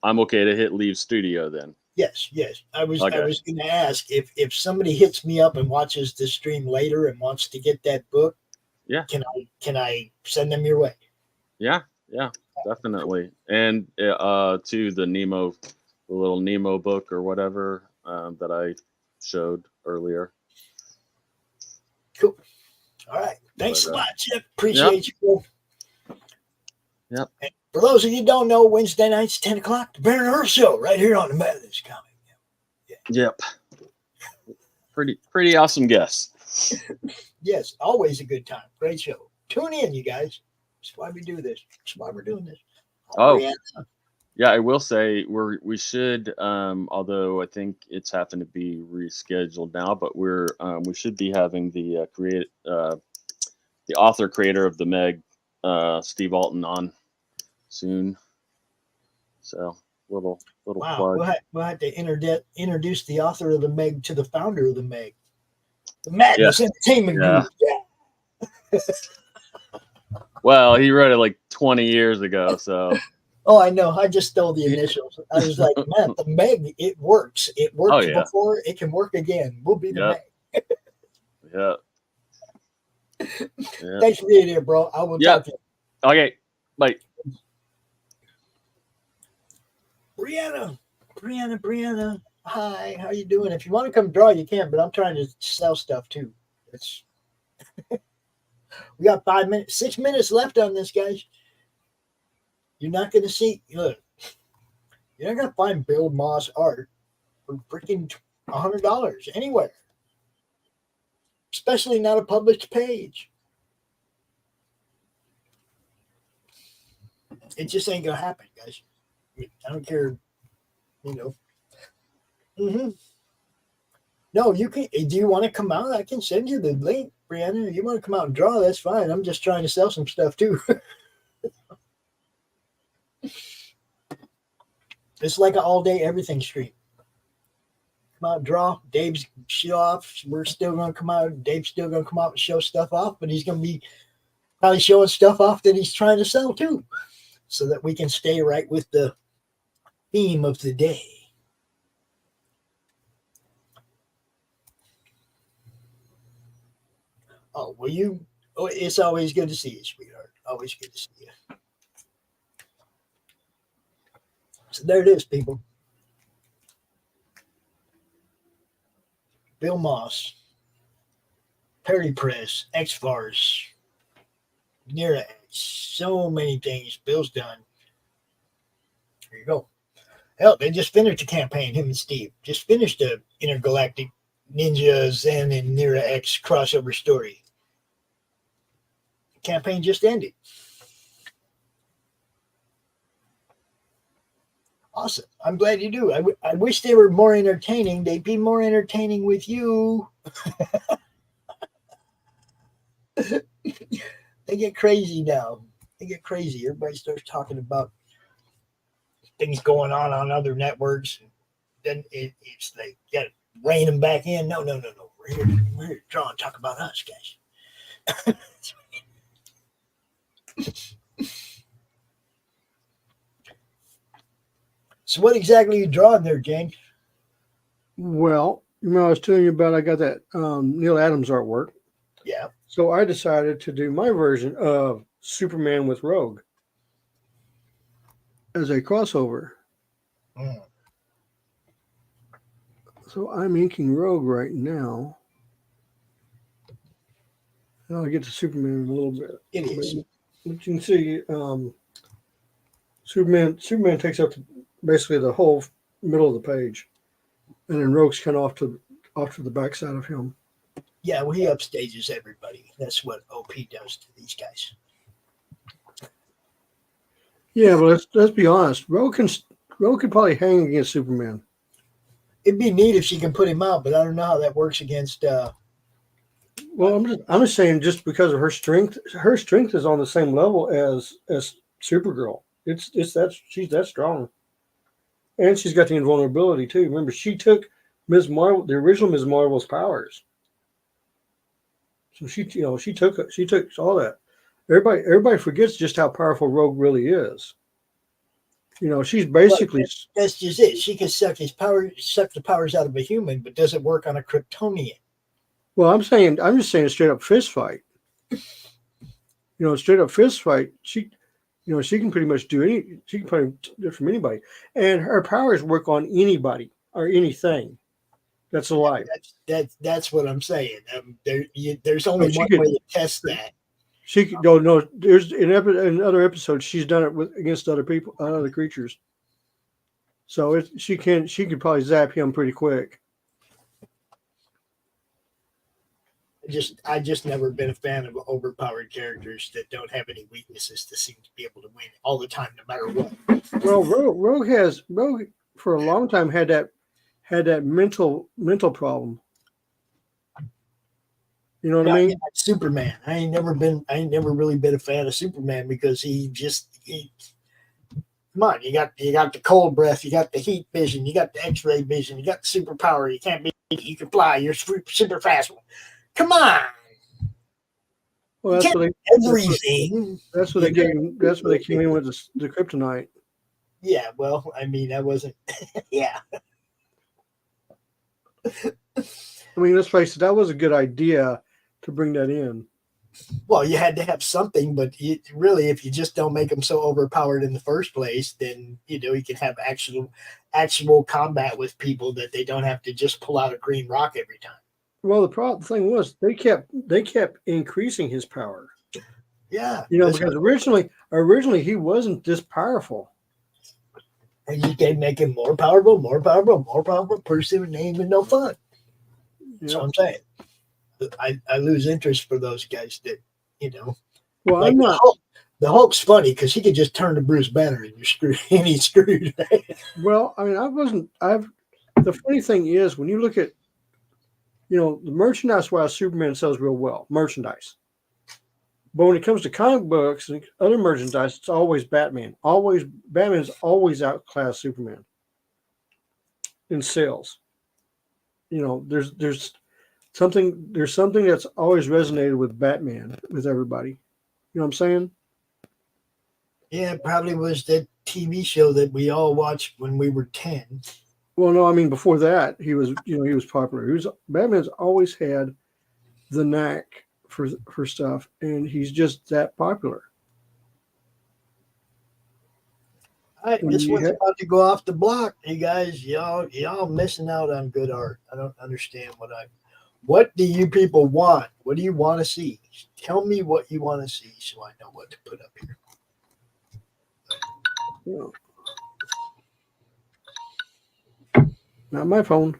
I'm okay to hit leave studio then. Yes. I was going to ask if somebody hits me up and watches the stream later and wants to get that book. Yeah. Can I send them your way? Yeah, definitely. And to the little Nemo book or whatever that I showed earlier. Cool. All right. Thanks a lot, Chip. Appreciate you. Yep. And for those of you who don't know, Wednesday nights, 10 o'clock, the TheBaronEarlsShow, right here on the Madness Comic. Yep. Pretty awesome guests. Yes, always a good time. Great show. Tune in, you guys. That's why we do this. That's why we're doing this. Yeah, I will say we should, although I think it's happened to be rescheduled now, but we should be having the author creator of the Meg, Steve Alton, on soon. So little plug. We'll have to introduce the author of the Meg to the founder of the Meg. The Madness Entertainment Group. Yeah. Well, he wrote it like 20 years ago, so. Oh, I know. I just stole the initials. I was like, man, the Meg, it works. It worked before. It can work again. We'll be the Meg. Yeah. Thanks for being here, bro. I will talk to you. Okay. Bye. Brianna. Hi, how you doing? If you want to come draw, you can, but I'm trying to sell stuff too. We got 6 minutes left on this, guys. You're not going to see, look, you're not going to find Bill Moss art for freaking $100 anywhere, especially not a published page. It just ain't going to happen, guys. I don't care, No, you can. Do you want to come out? I can send you the link, Brianna. If you want to come out and draw, that's fine. I'm just trying to sell some stuff too. It's like an all-day everything stream. come out and draw. Dave's show off. We're still going to come out. Dave's still going to come out and show stuff off, but he's going to be probably showing stuff off that he's trying to sell too, so that we can stay right with the theme of the day. Oh, well, it's always good to see you, sweetheart. Always good to see you. So there it is, people. Bill Moss, Perry Press, X-Fars, Nira, so many things Bill's done. Here you go. Hell, they just finished the campaign, him and Steve. Just finished the Intergalactic Ninja Zen and Nira X crossover story. The campaign just ended. Awesome. I'm glad you do. I wish they were more entertaining. They'd be more entertaining with you. They get crazy now. They get crazy. Everybody starts talking about things going on other networks. Then it's like, you got to rein them back in. No. We're here to draw and talk about us, guys. So what exactly are you drawing there, Jane? Well, I was telling you about, I got that Neil Adams artwork. Yeah. So I decided to do my version of Superman with Rogue as a crossover. Mm. So I'm inking Rogue right now. And I'll get to Superman in a little bit. It is. But you can see Superman takes up basically the whole middle of the page. And then Rogue's kind of off to the backside of him. Yeah, well, he upstages everybody. That's what OP does to these guys. Yeah, but let's be honest. Rogue can probably hang against Superman. It'd be neat if she can put him out, but I don't know how that works against. Well, I'm just saying, just because of her strength is on the same level as Supergirl. She's that strong, and she's got the invulnerability too. Remember, she took Ms. Marvel, the original Ms. Marvel's powers. So she took all that. Everybody forgets just how powerful Rogue really is. She's basically, that's just it. She can suck the powers out of a human, but doesn't work on a Kryptonian. Well, I'm just saying a straight up fist fight. Straight up fist fight. She can pretty much do she can probably do it from anybody, and her powers work on anybody or anything that's alive. That's what I'm saying. There's only one way to test that. She could go. No, there's in other episodes she's done it against other people, other creatures. So she could probably zap him pretty quick. I just never been a fan of overpowered characters that don't have any weaknesses to seem to be able to win all the time, no matter what. Well, Rogue for a long time had that mental problem. You know what I mean? Like Superman. I ain't never really been a fan of Superman because come on, you got the cold breath, you got the heat vision, you got the X-ray vision, you got the superpower. You can fly. You're super fast. Come on. Well, that's what they came in with the kryptonite. Yeah, well, I mean, that wasn't. Yeah. I mean, let's face it, that was a good idea to bring that in. Well, you had to have something, but really, if you just don't make them so overpowered in the first place, then you can have actual combat with people that they don't have to just pull out a green rock every time. Well, the thing was they kept increasing his power. Yeah, because originally he wasn't this powerful. And you can make him more powerful. Person ain't even no fun. That's what I'm saying. I lose interest for those guys that Well, like I'm not. The Hulk's funny because he could just turn to Bruce Banner and you're screwed. And he's screwed. Well, I mean, the funny thing is when you look at the merchandise-wise, Superman sells real well, merchandise. But when it comes to comic books and other merchandise, it's always Batman. Batman's always outclassed Superman in sales. there's something that's always resonated with Batman with everybody. You know what I'm saying? Yeah, it probably was that TV show that we all watched when we were 10. Well, no, I mean before that he was popular. Batman's always had the knack for stuff, and he's just that popular. All right, this one's about to go off the block. You guys, y'all missing out on good art. I don't understand what do you people want? What do you want to see? Tell me what you want to see so I know what to put up here. Not my phone.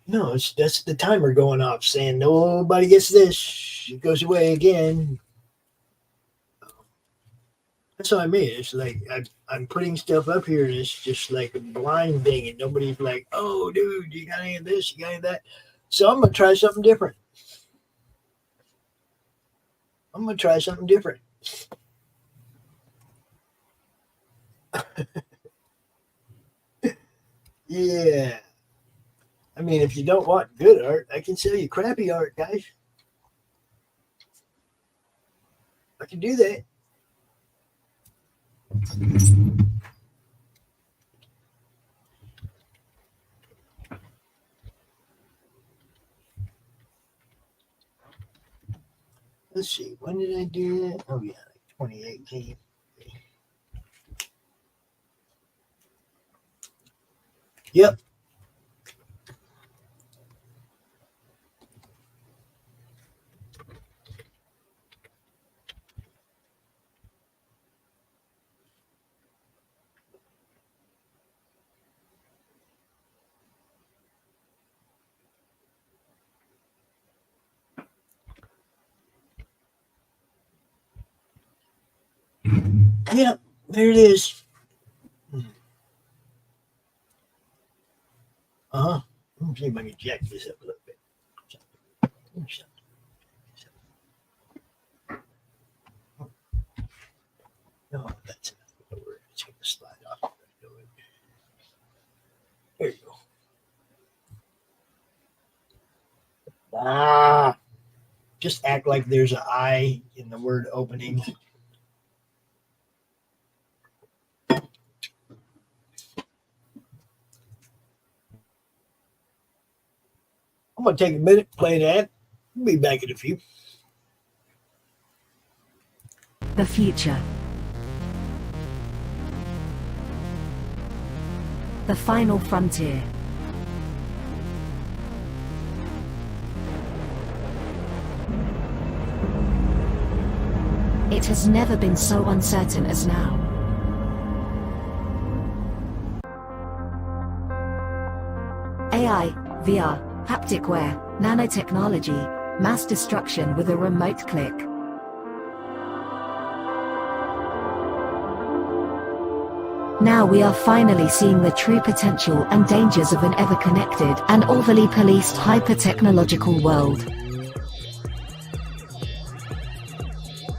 No, that's the timer going off saying nobody gets this. It goes away again. That's what I mean. It's like I'm putting stuff up here and it's just like a blind thing and nobody's like, oh, dude, you got any of this? You got any of that? So I'm going to try something different. Yeah. I mean, if you don't want good art, I can sell you crappy art, guys. I can do that. Let's see. When did I do that? Oh, yeah, like 2018. Yep. Yep, there it is. Let me see if I can jack this up a little bit. No, that's enough. It's going to slide off. There you go. Just act like there's an I in the word opening. I'm going to take a minute, play that. We'll be back in a few. The future. The final frontier. It has never been so uncertain as now. AI, VR, haptic wear, nanotechnology, mass destruction with a remote click. Now we are finally seeing the true potential and dangers of an ever-connected and overly policed hyper-technological world.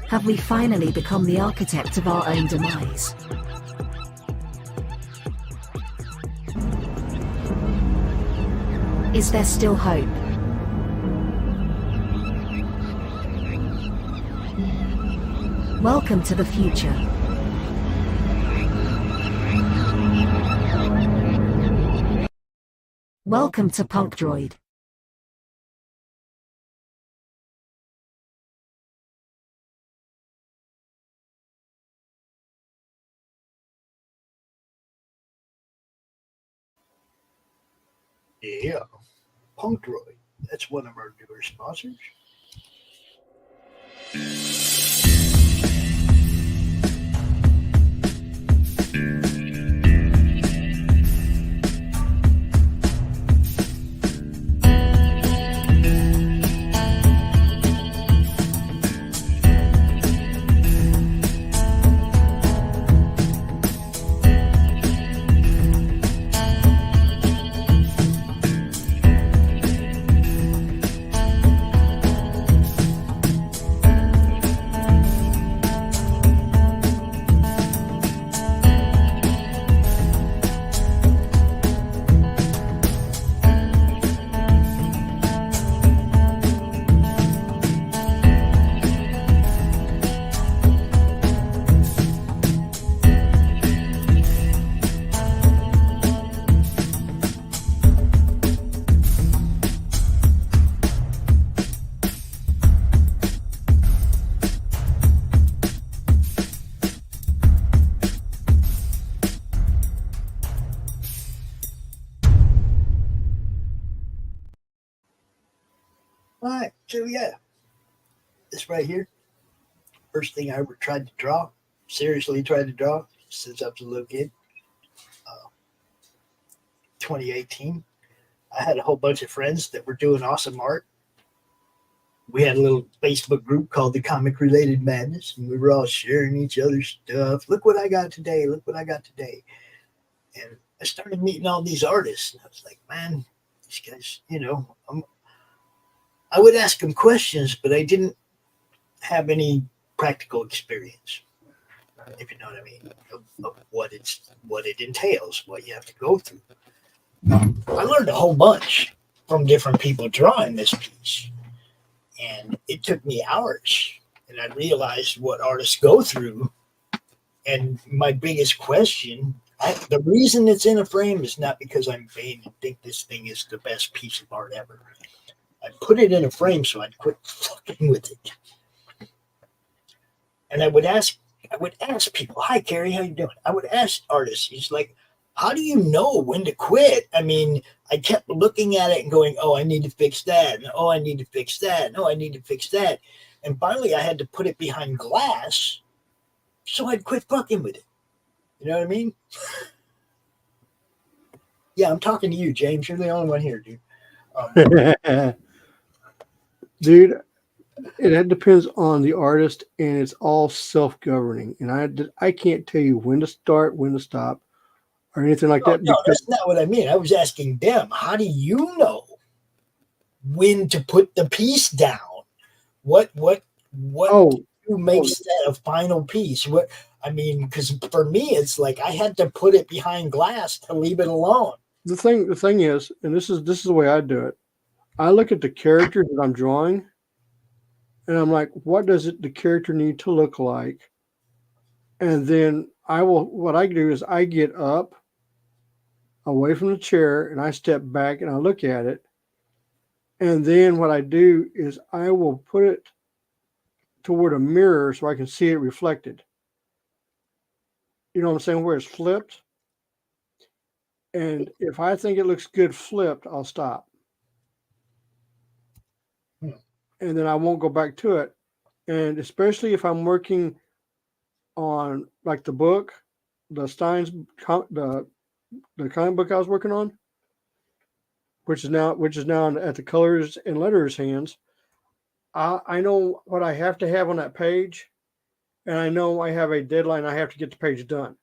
Have we finally become the architect of our own demise? Is there still hope? Welcome to the future. Welcome to Punk Droid. Yeah, Punk Droid. That's one of our newer sponsors. So yeah, this right here, first thing I ever tried to draw, seriously tried to draw since I was a little kid. 2018, I had a whole bunch of friends that were doing awesome art. We had a little Facebook group called the Comic Related Madness, and we were all sharing each other's stuff. Look what I got today. Look what I got today. And I started meeting all these artists, and I was like, man, these guys, I would ask them questions, but I didn't have any practical experience, if you know what I mean, of what it entails, what you have to go through. I learned a whole bunch from different people drawing this piece, and it took me hours, and I realized what artists go through. And my biggest question, the reason it's in a frame is not because I'm vain and think this thing is the best piece of art ever. I put it in a frame so I'd quit fucking with it. And I would ask people, "Hi, Carrie, how you doing?" I would ask artists, he's like, "How do you know when to quit?" I mean, I kept looking at it and going, "Oh, I need to fix that. And, oh, I need to fix that. No, I need to fix that." And finally, I had to put it behind glass so I'd quit fucking with it. You know what I mean? Yeah, I'm talking to you, James. You're the only one here, dude. Dude, it depends on the artist, and it's all self-governing. And I can't tell you when to start, when to stop, or anything like that. No, that's not what I mean. I was asking them, how do you know when to put the piece down? What makes that a final piece? What I mean, because for me, it's like I had to put it behind glass to leave it alone. The thing is, and this is the way I do it. I look at the character that I'm drawing, and I'm like, what does the character need to look like? And then what I do is I get up away from the chair and I step back and I look at it. And then what I do is I will put it toward a mirror so I can see it reflected. You know what I'm saying? Where it's flipped. And if I think it looks good flipped, I'll stop. And then I won't go back to it. And especially if I'm working on like the book, the Stein's, the comic book I was working on, which is now at the colors and letters hands. I know what I have to have on that page, and I know I have a deadline. I have to get the page done.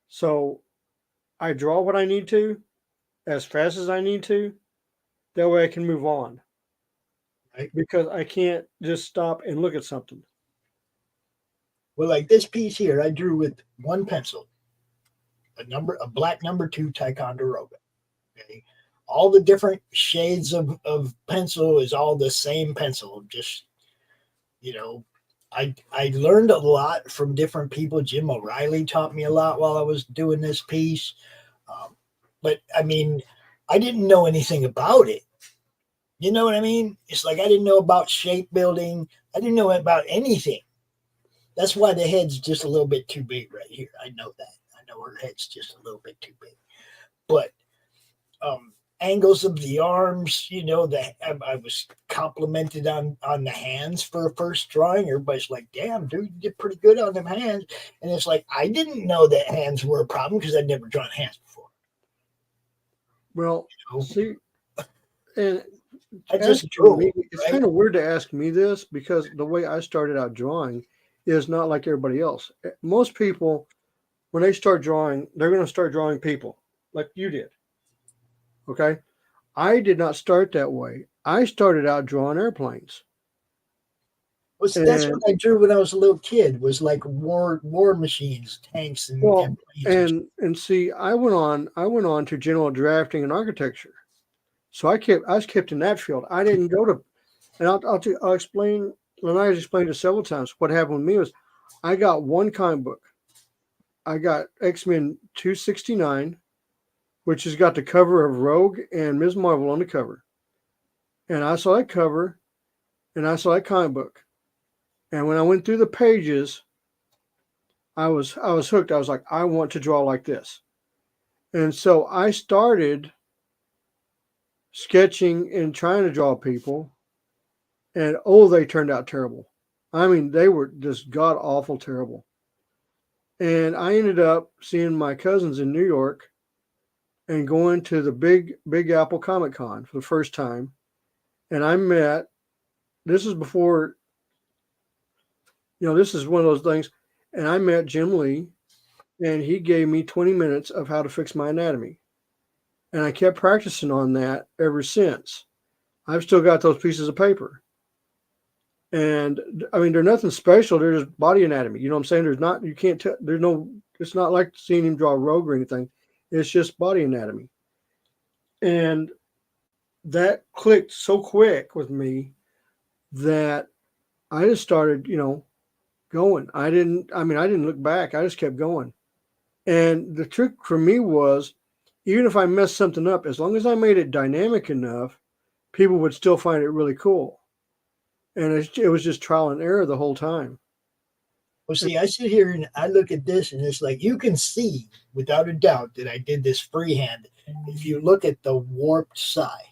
So I draw what I need to as fast as I need to. That way I can move on. Right? Because I can't just stop and look at something. Well, like this piece here, I drew with one pencil, a black number 2 Ticonderoga. Okay. All the different shades of pencil is all the same pencil. Just, I learned a lot from different people. Jim O'Reilly taught me a lot while I was doing this piece. But I mean, I didn't know anything about it. You know what I mean? It's like I didn't know about shape building. I didn't know about anything. That's why the head's just a little bit too big right here. I know that. I know her head's just a little bit too big. But angles of the arms, I was complimented on the hands for a first drawing. Everybody's like, "Damn, dude, you did pretty good on them hands." And it's like, I didn't know that hands were a problem because I'd never drawn hands before. Well, see, and I just drew. Me, it's kind of weird to ask me this because the way I started out drawing is not like everybody else. Most people, when they start drawing, they're going to start drawing people like you did. Okay. I did not start that way. I started out drawing airplanes. Well, that's what I drew when I was a little kid, was like war machines, tanks, and planes. And see, I went on to general drafting and architecture. So I was kept in that field. I didn't go to, and I'll explain. And I explained it several times. What happened with me was, I got one comic book. I got X-Men 269, which has got the cover of Rogue and Ms. Marvel on the cover. And I saw that cover, and I saw that comic book. And when I went through the pages, I was hooked. I was like, I want to draw like this. And so I started sketching and trying to draw people. And oh, they turned out terrible. I mean, they were just god awful terrible. And I ended up seeing my cousins in New York and going to the Big Apple Comic Con for the first time. And I met, this is before, this is one of those things. And I met Jim Lee, and he gave me 20 minutes of how to fix my anatomy. And I kept practicing on that ever since. I've still got those pieces of paper. And I mean, they're nothing special. They're just body anatomy. You know what I'm saying? There's not, you can't tell, there's no, it's not like seeing him draw a rogue or anything. It's just body anatomy. And that clicked so quick with me that I just started, going. I didn't look back. I just kept going. And the trick for me was, even if I messed something up, as long as I made it dynamic enough, people would still find it really cool. And it was just trial and error the whole time. Well, see, I sit here and I look at this, and it's like you can see without a doubt that I did this freehand. If you look at the warped side.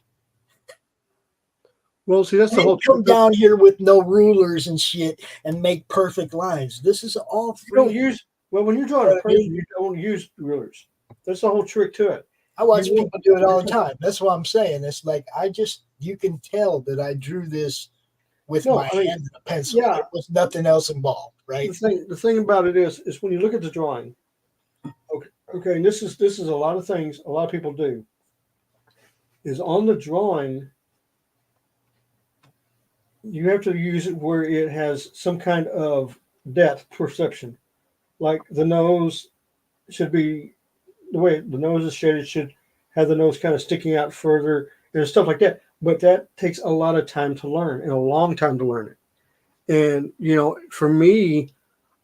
Well, see, that's the whole. Come down here with no rulers and shit and make perfect lines. This is all free. You don't use, well, when you're drawing a person, you don't use rulers. That's the whole trick to it. I watch people do it all the time. That's what I'm saying. It's like you can tell that I drew this with my hand and a pencil. Yeah. There was nothing else involved, right? The thing about it is when you look at the drawing, okay, and this is a lot of things a lot of people do, is on the drawing, you have to use it where it has some kind of depth perception. Like the nose should be, the way the nose is shaded should have the nose kind of sticking out further and stuff like that. But that takes a lot of time to learn and a long time to learn it. And, for me,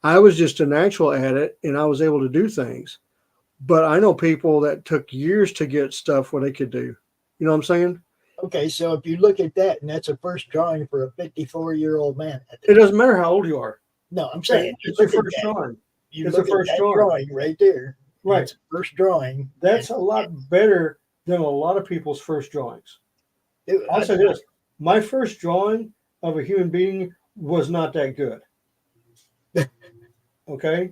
I was just a natural at it and I was able to do things. But I know people that took years to get stuff where they could do. You know what I'm saying? Okay, so if you look at that, and that's a first drawing for a 54-year-old man. It doesn't matter how old you are. No, I'm saying it's your first drawing. It's a first drawing right there. Right. It's first drawing. That's a lot better than a lot of people's first drawings. I'll say this. My first drawing of a human being was not that good. Okay?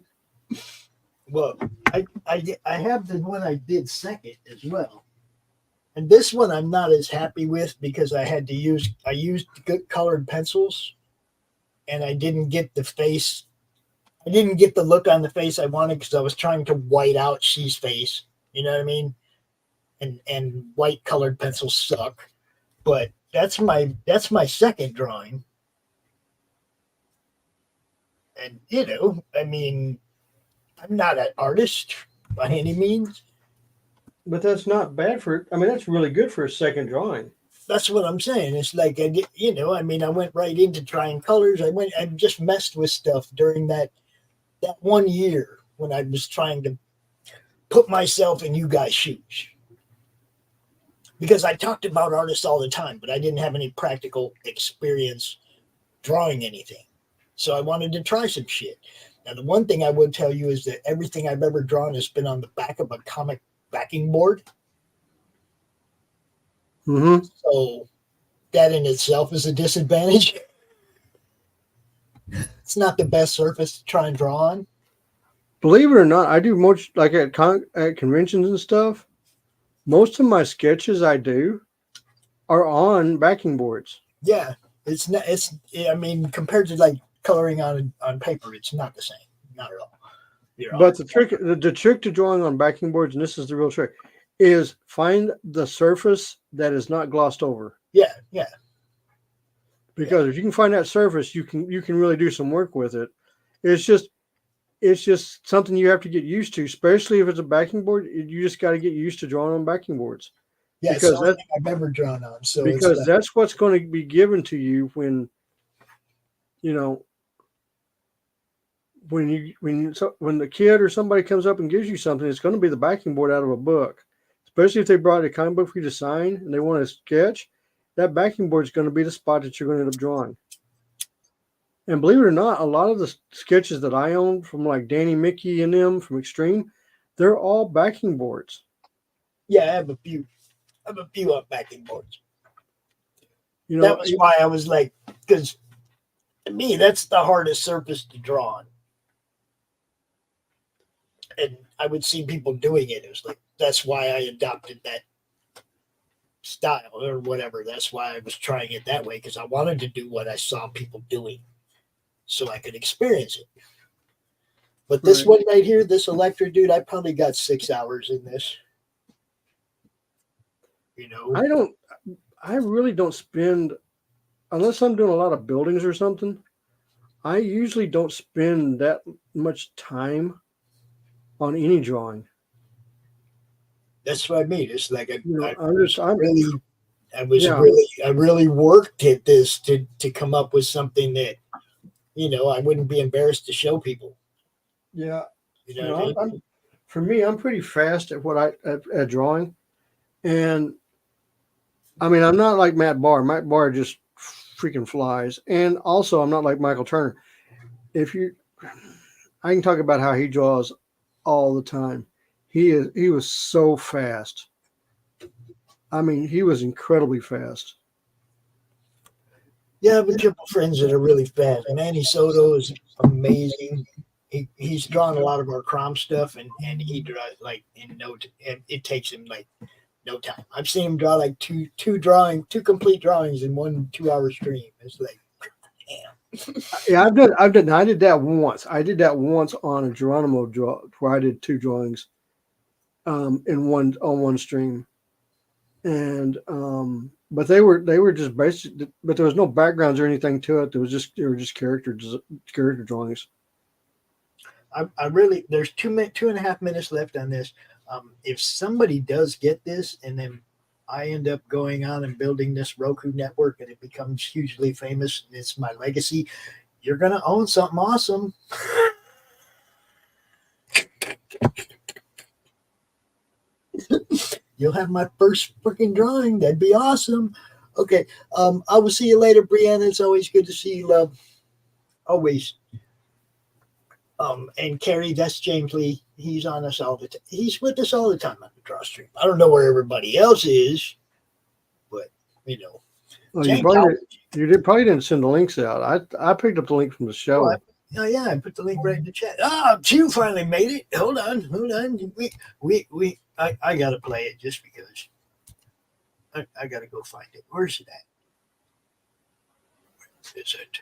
Well, I have the one I did second as well. And this one I'm not as happy with because I used good colored pencils and I didn't get the face. I didn't get the look on the face I wanted because I was trying to white out she's face. You know what I mean? And white colored pencils suck. But that's my second drawing. And I mean, I'm not an artist by any means. But that's not bad that's really good for a second drawing. That's what I'm saying. It's like I went right into trying colors. I just messed with stuff during that 1 year when I was trying to put myself in you guys' shoes. Because I talked about artists all the time, but I didn't have any practical experience drawing anything. So I wanted to try some shit. Now, the one thing I would tell you is that everything I've ever drawn has been on the back of a comic backing board. Mm-hmm. So that in itself is a disadvantage. It's not the best surface to try and draw on. Believe it or not, I do much like at conventions and stuff. Most of my sketches I do are on backing boards. Yeah, compared to like coloring on paper, it's not the same. Not at all. But the trick to drawing on backing boards, and this is the real trick, is find the surface that is not glossed over. Yeah. Because if you can find that surface, you can really do some work with it. It's just something you have to get used to, especially if it's a backing board. You just got to get used to drawing on backing boards. Yeah, because that's I've ever drawn on. So because that's what's going to be given to you when the kid or somebody comes up and gives you something, it's going to be the backing board out of a book. Especially if they brought a comic book for you to sign and they want to sketch, that backing board is going to be the spot that you're going to end up drawing. And believe it or not, a lot of the sketches that I own from like Danny Mickey and them from Extreme, they're all backing boards. Yeah, I have a few on backing boards. You know, that was why I was like, because to me, that's the hardest surface to draw on. And I would see people doing it. It was like, that's why I adopted that style or whatever. That's why I was trying it that way, because I wanted to do what I saw people doing so I could experience it. But this one right here, this Electra dude, I probably got 6 hours in this. You know, I really don't spend, unless I'm doing a lot of buildings or something, I usually don't spend that much time on any drawing. That's what I mean. It's like I really worked at this to come up with something that, you know, I wouldn't be embarrassed to show people. Yeah. You know, for me, I'm pretty fast at at drawing. And I mean, I'm not like Matt Barr. Matt Barr just freaking flies. And also, I'm not like Michael Turner. I can talk about how he draws all the time. He was so fast. I mean, he was incredibly fast. Yeah, I have a couple friends that are really fast. Manny Soto is amazing. He's drawn a lot of our Crom stuff, and he draws like in and it takes him like no time. I've seen him draw like two complete drawings in 1 2-hour stream. It's like, damn. Yeah, I did that once. I did that once on a Geronimo draw where I did 2 drawings on one stream. And but they were just basic, but there was no backgrounds or anything to it. They were just character drawings. I really, there's 2.5 minutes left on this. If somebody does get this, and then I end up going on and building this Roku network, and it becomes hugely famous, and it's my legacy, you're gonna own something awesome. You'll have my first freaking drawing. That'd be awesome. Okay. I will see you later, Brianna. It's always good to see you, love. Always. And Carrie, that's James Lee. He's on us all the time. He's with us all the time on the draw stream. I don't know where everybody else is, but you know. Well, you probably didn't send the links out. I picked up the link from the show. Oh yeah, I put the link right in the chat. Q finally made it. Hold on. I gotta play it just because. I gotta go find it. Where's it at? Where is it?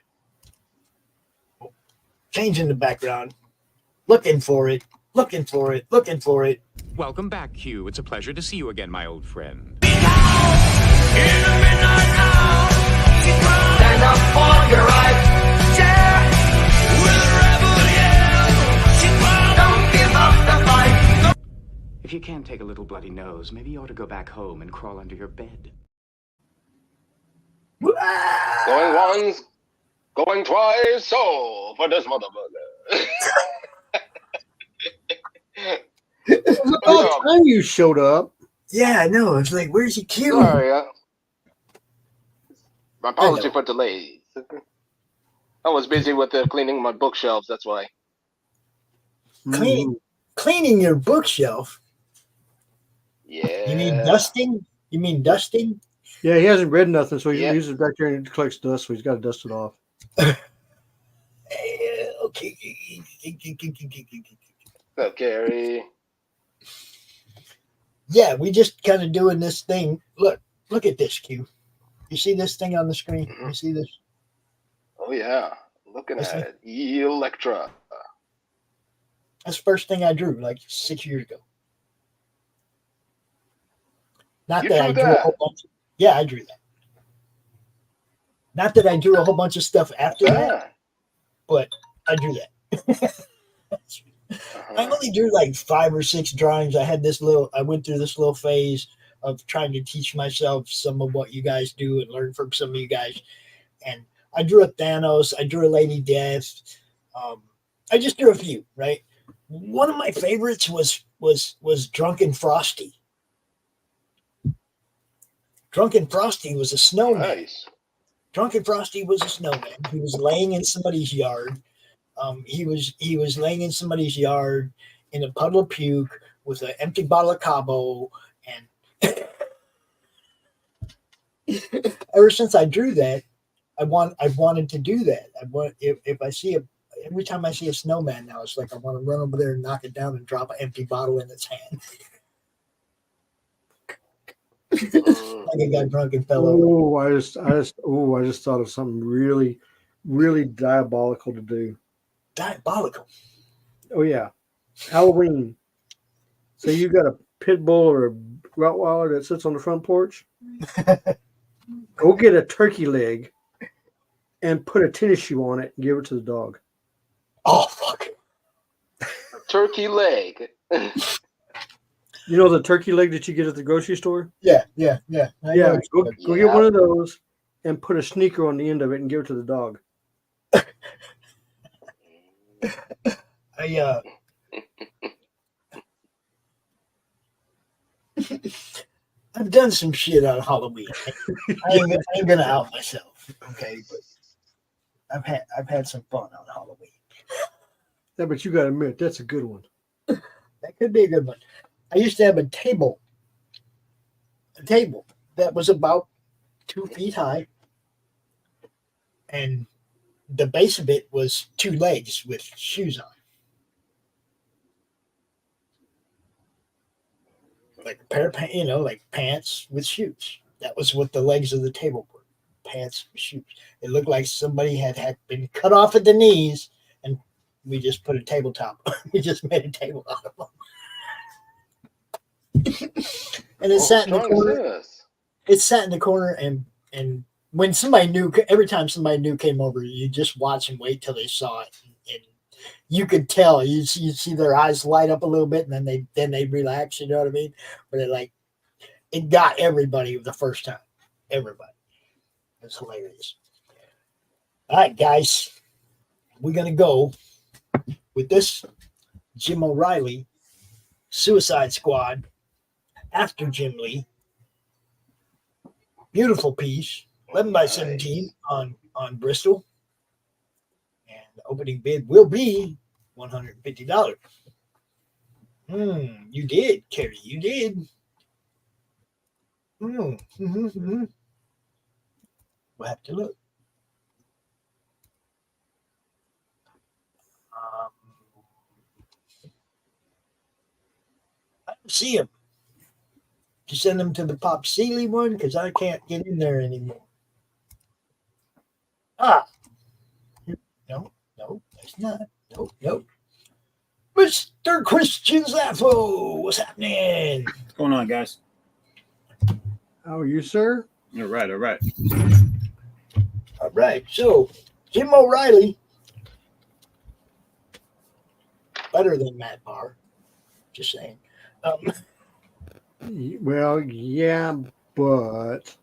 Oh, changing the background. Looking for it. Welcome back, Q. It's a pleasure to see you again, my old friend. Stand up for your rights. Don't give up the fight. If you can't take a little bloody nose, maybe you ought to go back home and crawl under your bed. Going once, going twice, so for this motherfucker. It was about time you showed up. Yeah, I know. It's like, where's he Q? Sorry, my apology for delays. I was busy with cleaning my bookshelves, that's why. Cleaning your bookshelf? Yeah. You mean dusting? Yeah, he hasn't read nothing, so he's back there and collects dust, so he's got to dust it off. Okay. What's up, Gary? Yeah, we just kind of doing this thing. Look at this, Q. You see this thing on the screen? You see this? Oh yeah, looking at it. Electra. That's the first thing I drew like 6 years ago. Not that I drew a whole bunch. Yeah, I drew that. Not that I drew a whole bunch of stuff after that, but I drew that. I only drew like 5 or 6 drawings. I went through this little phase of trying to teach myself some of what you guys do and learn from some of you guys. And I drew a Thanos. I drew a Lady Death. I just drew a few, right? One of my favorites was Drunken Frosty. Drunken Frosty was a snowman. Nice. Drunken Frosty was a snowman. He was laying in somebody's yard. He was laying in somebody's yard in a puddle of puke with an empty bottle of Cabo, and Ever since I drew that, I've wanted to do that. If I see every time I see a snowman now, it's like I want to run over there and knock it down and drop an empty bottle in its hand. Like a guy drunk and fell over. Oh, I just thought of something really, really diabolical to do. Diabolical. Oh yeah, Halloween. So you got a pit bull or a Rottweiler that sits on the front porch. Go get a turkey leg and put a tennis shoe on it and give it to the dog. Oh fuck! Turkey leg. You know the turkey leg that you get at the grocery store? Yeah. Yeah. Go get one of those and put a sneaker on the end of it and give it to the dog. I've done some shit on Halloween. I ain't gonna out myself, okay? But I've had some fun on Halloween. Yeah, but you got to admit that's a good one. That could be a good one. I used to have a table that was about 2 feet high, and the base of it was 2 legs with shoes on. Like a pair of pants, like pants with shoes. That was what the legs of the table were. Pants with shoes. It looked like somebody had been cut off at the knees, and we just put a tabletop. We just made a table out of them. And it sat in the corner. It sat in the corner, and when somebody new, every time somebody new came over, you just watch and wait till they saw it, and you could tell. You see their eyes light up a little bit, and then they relax. You know what I mean? But it got everybody the first time. Everybody. It's hilarious. All right, guys, we're gonna go with this Jim O'Reilly Suicide Squad after Jim Lee. Beautiful piece, 11x17 on Bristol, and the opening bid will be $150. You did, Carrie. You did. We'll have to look. I don't see him. To send them to the Pop Sealy one because I can't get in there anymore. No, that's not. Nope. Mr. Christian Zaffo, what's happening? What's going on, guys? How are you, sir? All right. All right. So, Jim O'Reilly, better than Matt Barr. Just saying. Well, yeah, but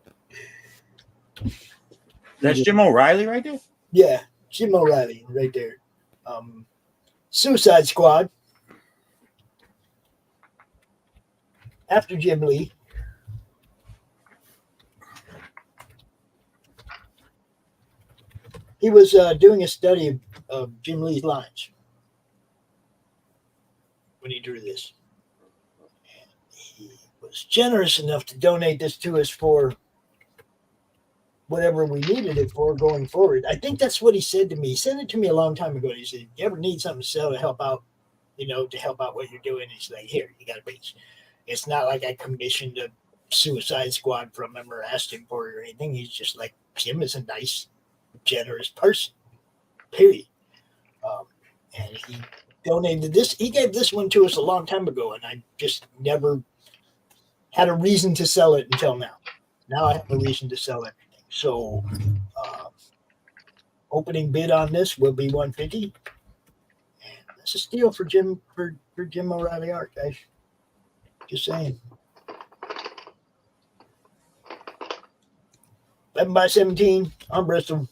that's Jim O'Reilly right there? Yeah, Jim O'Reilly right there. Suicide Squad. After Jim Lee. He was doing a study of Jim Lee's lines when he drew this. And he was generous enough to donate this to us for whatever we needed it for going forward. I think that's what he said to me. He said it to me a long time ago. He said, you ever need something to sell to help out, to help out what you're doing? He's like, here, you got a piece. It's not like I commissioned a Suicide Squad from him or asked him for it or anything. He's just like, Jim is a nice, generous person, period. And he donated this. He gave this one to us a long time ago, and I just never had a reason to sell it until now. Now I have a reason to sell everything. So, opening bid on this will be $150, and that's a steal for Jim O'Reilly art, guys. Just saying. 11x17 on Bristol.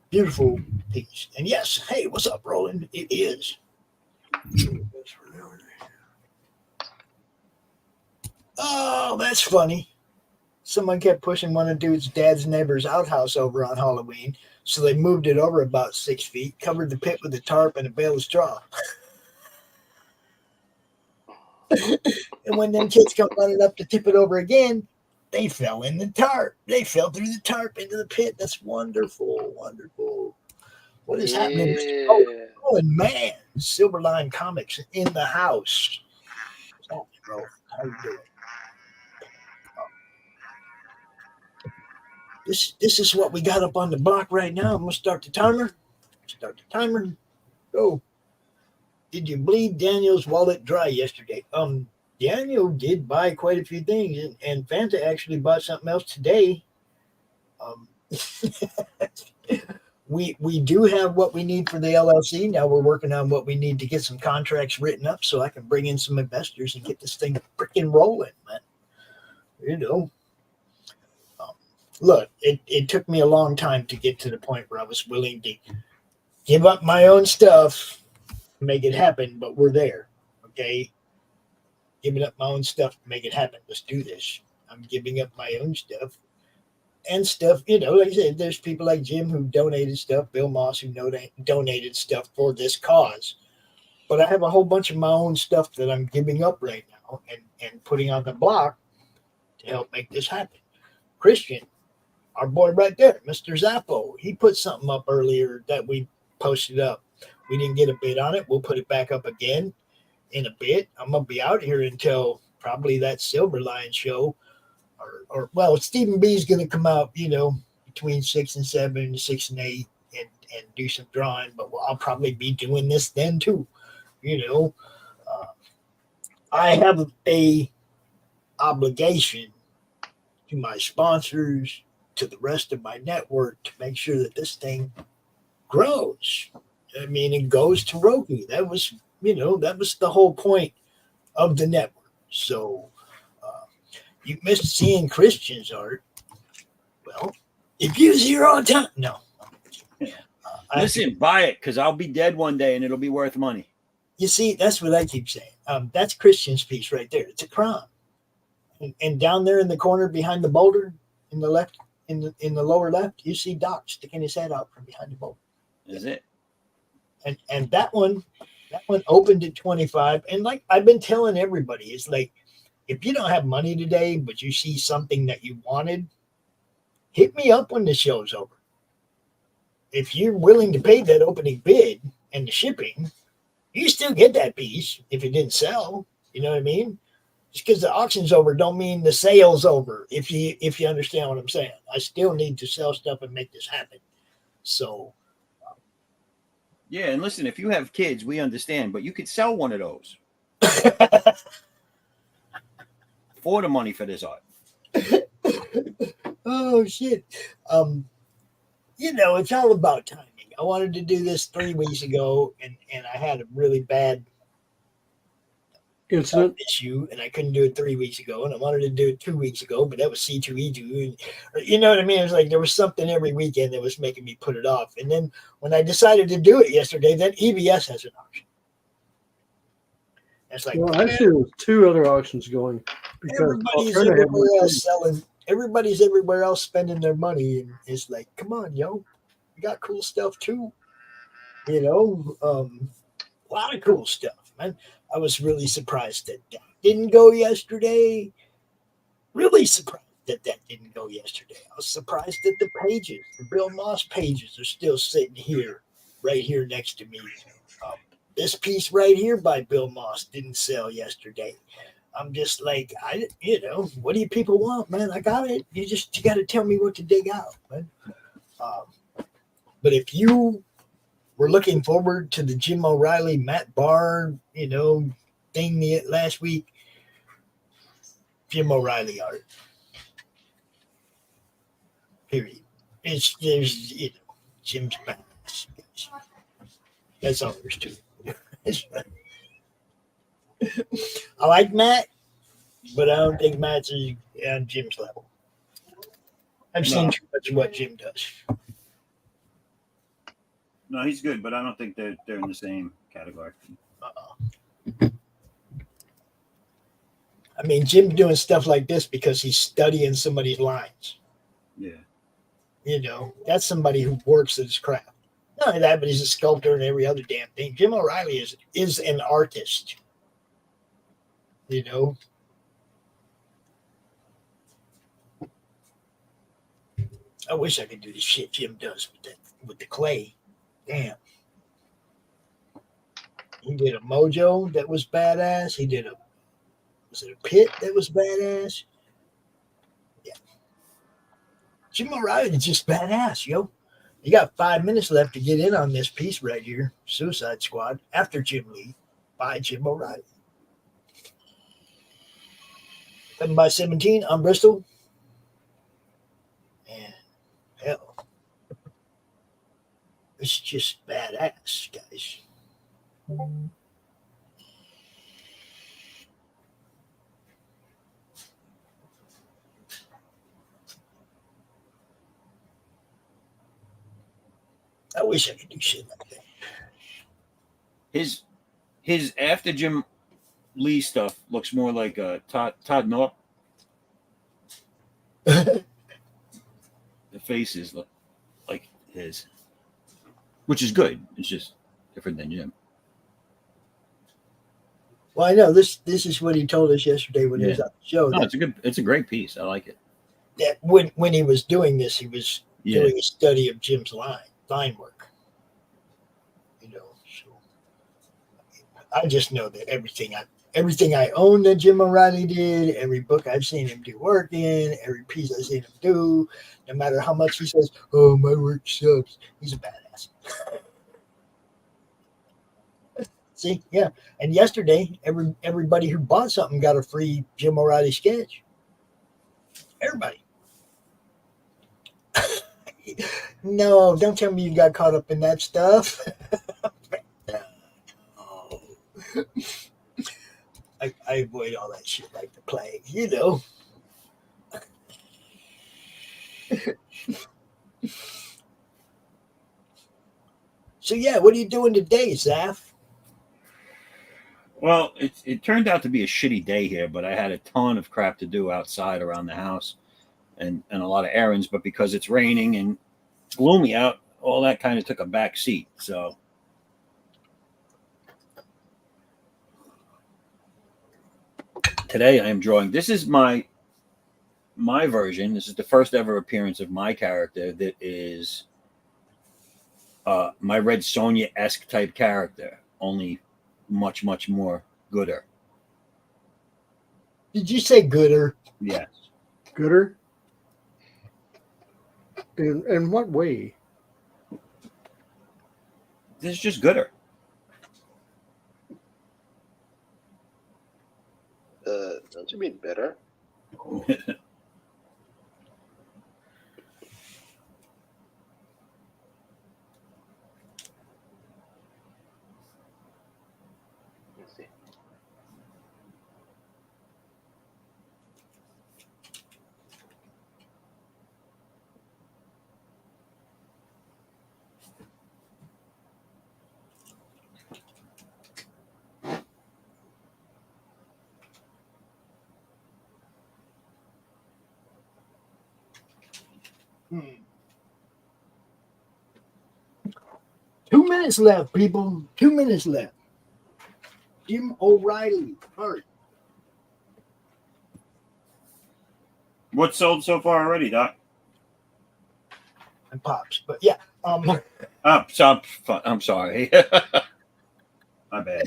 Beautiful piece. And yes, hey, what's up, Roland? It is. Oh, that's funny. Someone kept pushing one of dude's dad's neighbor's outhouse over on Halloween, so they moved it over about 6 feet, covered the pit with a tarp and a bale of straw. And when them kids come running up to tip it over again, They fell in the tarp. They fell through the tarp into the pit. That's wonderful, wonderful. What is happening? Oh, and man, Silverline Comics in the house. What's happening, bro? How you doing? This is what we got up on the block right now. I'm gonna start the timer. Go. Did you bleed Daniel's wallet dry yesterday? Daniel did buy quite a few things, and Fanta actually bought something else today. We do have what we need for the LLC. Now we're working on what we need to get some contracts written up so I can bring in some investors and get this thing freaking rolling, man. You know. Look, it took me a long time to get to the point where I was willing to give up my own stuff, make it happen, but we're there, okay? Giving up my own stuff to make it happen. Let's do this. I'm giving up my own stuff. And stuff, you know, like I said, there's people like Jim who donated stuff, Bill Moss who donated stuff for this cause. But I have a whole bunch of my own stuff that I'm giving up right now and putting on the block to help make this happen. Christian, our boy right there, Mr. Zappo, he put something up earlier that we posted up. We didn't get a bid on it. We'll put it back up again in a bit. I'm going to be out here until probably that Silverline show. Or well, Stephen B is going to come out, you know, between 6 and 7, 6 and 8 and do some drawing. But I'll probably be doing this then too. You know, I have a obligation to my sponsors, to the rest of my network, to make sure that this thing grows. I mean, it goes to Roku. That was, you know, that was the whole point of the network. So you missed seeing Christian's art. Well, if you was here all the time, no. Listen, buy it because I'll be dead one day and it'll be worth money. You see, that's what I keep saying. That's Christian's piece right there. It's a crown. And down there in the corner behind the boulder, in the left, in the lower left, you see Doc sticking his head out from behind the boulder. Is it? And that one opened at 25. And like I've been telling everybody, it's like, if you don't have money today, but you see something that you wanted, hit me up when the show's over. If you're willing to pay that opening bid and the shipping, you still get that piece if it didn't sell. You know what I mean? Just because the auction's over don't mean the sale's over, if you understand what I'm saying. I still need to sell stuff and make this happen. So yeah, and listen, if you have kids, we understand, but you could sell one of those. For the money for this art. Oh shit. You know, it's all about timing. I wanted to do this 3 weeks ago and I had a really bad incident issue and I couldn't do it 3 weeks ago, and I wanted to do it 2 weeks ago, but that was C2E2. And, you know what I mean? It was like there was something every weekend that was making me put it off. And then when I decided to do it yesterday, then EBS has an auction. It's like, well, actually, there was 2 other auctions going. Everybody's everywhere else selling. Everybody's everywhere else spending their money, and it's like, come on, yo, we got cool stuff too. You know, a lot of cool stuff, man. I was really surprised that didn't go yesterday. Really surprised that didn't go yesterday. I was surprised that the pages, the Bill Moss pages, are still sitting here, right here next to me. This piece right here by Bill Moss didn't sell yesterday. I'm just like, what do you people want, man? I got it. You got to tell me what to dig out, man. But if you were looking forward to the Jim O'Reilly, Matt Barr, thing last week, Jim O'Reilly art. Period. There's Jim's back. That's all there's to it. I like Matt, but I don't think Matt's on Jim's level. I've seen too much of what Jim does. No, he's good, but I don't think they're in the same category. I mean, Jim's doing stuff like this because he's studying somebody's lines. Yeah. That's somebody who works at his craft. Not only that, but he's a sculptor and every other damn thing. Jim O'Reilly is an artist. I wish I could do the shit Jim does with the clay. Damn. He did a Mojo that was badass. He did was it a Pit that was badass? Yeah. Jim O'Reilly is just badass, yo. You got 5 minutes left to get in on this piece right here. Suicide Squad after Jim Lee by Jim O'Reilly. 7x17 on Bristol. And hell, it's just badass, guys. I wish I could do shit like that. His after Jim Lee stuff looks more like Todd North. The faces look like his, which is good. It's just different than Jim. Well, I know this is what he told us yesterday when he was on the show. No, it's a great piece. I like it. That when he was doing this, he was doing a study of Jim's line work. You know, so I just know that everything I own that Jim O'Reilly did, every book I've seen him do work in, every piece I've seen him do, no matter how much he says, "Oh, my work sucks," he's a badass. See, yeah. And yesterday, everybody who bought something got a free Jim O'Reilly sketch. Everybody. No, don't tell me you got caught up in that stuff. Oh. I avoid all that shit like the plague, you know. So yeah, what are you doing today, Zaf? Well, it turned out to be a shitty day here, but I had a ton of crap to do outside around the house and a lot of errands. But because it's raining and gloomy out, all that kind of took a back seat. So today I am drawing. This is my version. This is the first ever appearance of my character that is my Red Sonja-esque type character, only much, much more gooder. Did you say gooder? Yes. Gooder? In what way? This is just gooder. Don't you mean better? Let's see. Hmm. 2 minutes left, people. 2 minutes left. Jim O'Reilly. All right. What's sold so far already, Doc? And Pops. But yeah. I'm sorry. My bad.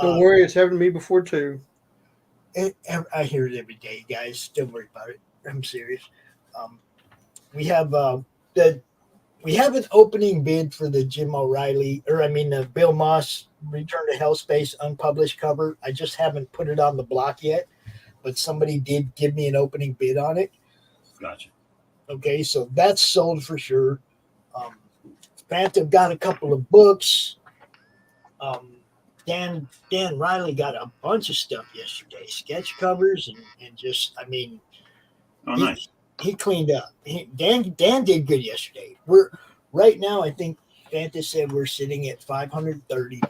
Don't worry, it's happened to me before too. I hear it every day, guys. Don't worry about it. I'm serious. We have an opening bid for the Jim O'Reilly, the Bill Moss Return to Hellspace unpublished cover. I just haven't put it on the block yet, but somebody did give me an opening bid on it. Gotcha. Okay, so that's sold for sure. Phantom got a couple of books. Dan Riley got a bunch of stuff yesterday, sketch covers and just, nice. He cleaned up. Dan did good yesterday. We're right now, I think Fanta said we're sitting at $530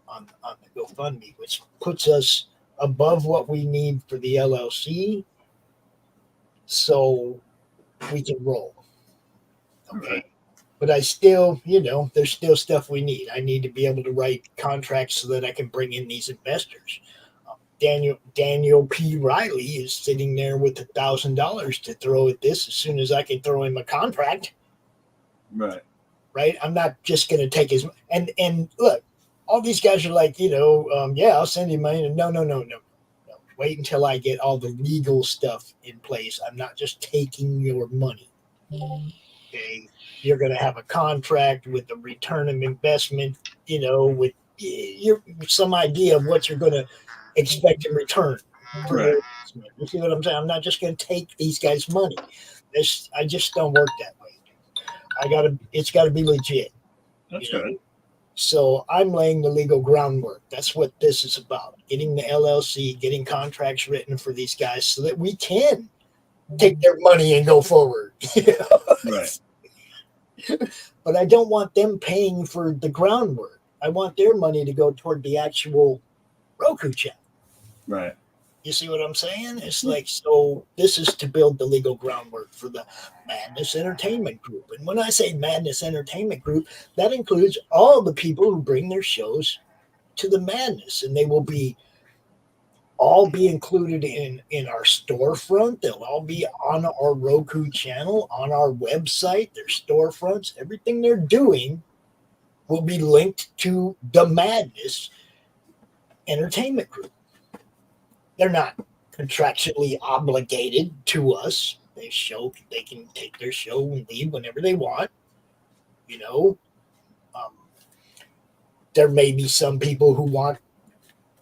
on the GoFundMe, which puts us above what we need for the LLC, so we can roll. Okay. But I still, there's still stuff we need. I need to be able to write contracts so that I can bring in these investors. Daniel P. Riley is sitting there with $1,000 to throw at this as soon as I can throw him a contract. Right. Right. I'm not just going to take his and look, all these guys are like, yeah, I'll send you money. No. Wait until I get all the legal stuff in place. I'm not just taking your money. Okay. You're going to have a contract with a return of investment, with some idea of what you're going to expect in return for your investment. You see what I'm saying? I'm not just going to take these guys' money. I just don't work that way. It's got to be legit. That's good. So I'm laying the legal groundwork. That's what this is about. Getting the LLC, getting contracts written for these guys so that we can take their money and go forward. Right. But I don't want them paying for the groundwork. I want their money to go toward the actual Roku channel. Right. You see what I'm saying? It's like, so this is to build the legal groundwork for the Madness Entertainment Group. And when I say Madness Entertainment Group, that includes all the people who bring their shows to the Madness. And they will all be included in our storefront. They'll all be on our Roku channel, on our website, their storefronts. Everything they're doing will be linked to the Madness Entertainment Group. They're not contractually obligated to us. They can take their show and leave whenever they want. There may be some people who want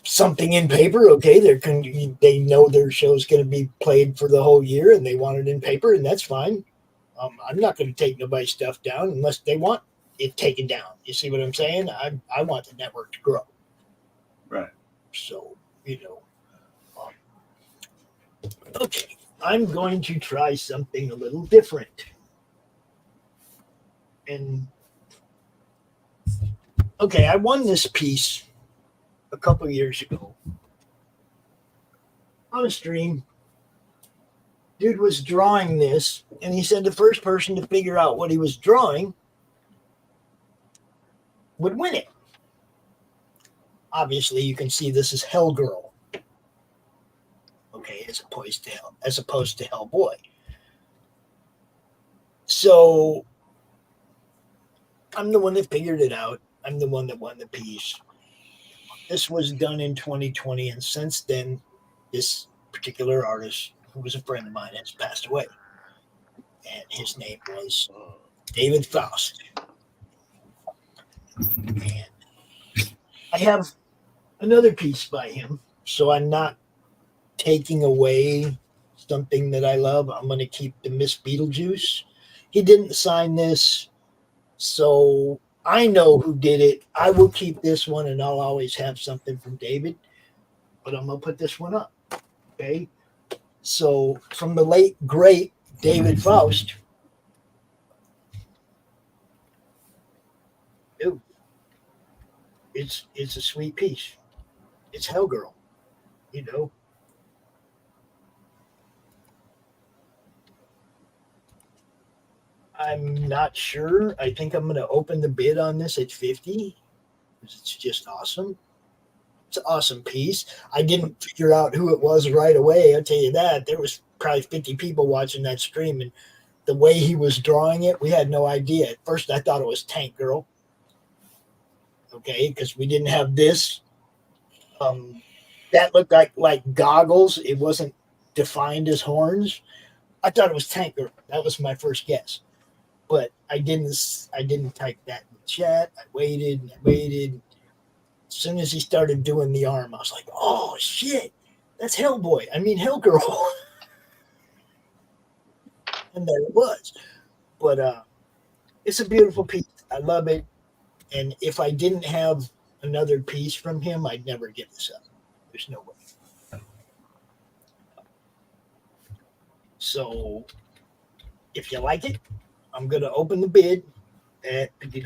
something in paper. Okay, they know their show's going to be played for the whole year, and they want it in paper, and that's fine. I'm not going to take nobody's stuff down unless they want it taken down. You see what I'm saying? I want the network to grow. Right. So, okay, I'm going to try something a little different. And, okay, I won this piece a couple years ago on a stream. Dude was drawing this, and he said the first person to figure out what he was drawing would win it. Obviously, you can see this is Hellgirl. Okay, as opposed to Hellboy. So I'm the one that figured it out. I'm the one that won the piece. This was done in 2020, and since then, this particular artist, who was a friend of mine, has passed away. And his name was David Faust. And I have another piece by him, so I'm not taking away something that I love. I'm going to keep the Miss Beetlejuice. He didn't sign this, so I know who did it. I will keep this one, and I'll always have something from David, but I'm going to put this one up. Okay? So from the late, great David Faust. Ooh, it's a sweet piece. It's Hellgirl, I'm not sure. I think I'm going to open the bid on this at 50. It's just awesome. It's an awesome piece. I didn't figure out who it was right away. I'll tell you that. There was probably 50 people watching that stream, and the way he was drawing it, we had no idea. At first, I thought it was Tank Girl. Okay, because we didn't have this. That looked like goggles. It wasn't defined as horns. I thought it was Tank Girl. That was my first guess. But I didn't type that in the chat. I waited. As soon as he started doing the arm, I was like, oh, shit. That's Hellboy. I mean, Hellgirl. And there it was. But it's a beautiful piece. I love it. And if I didn't have another piece from him, I'd never give this up. There's no way. So if you like it, I'm going to open the bid at $50.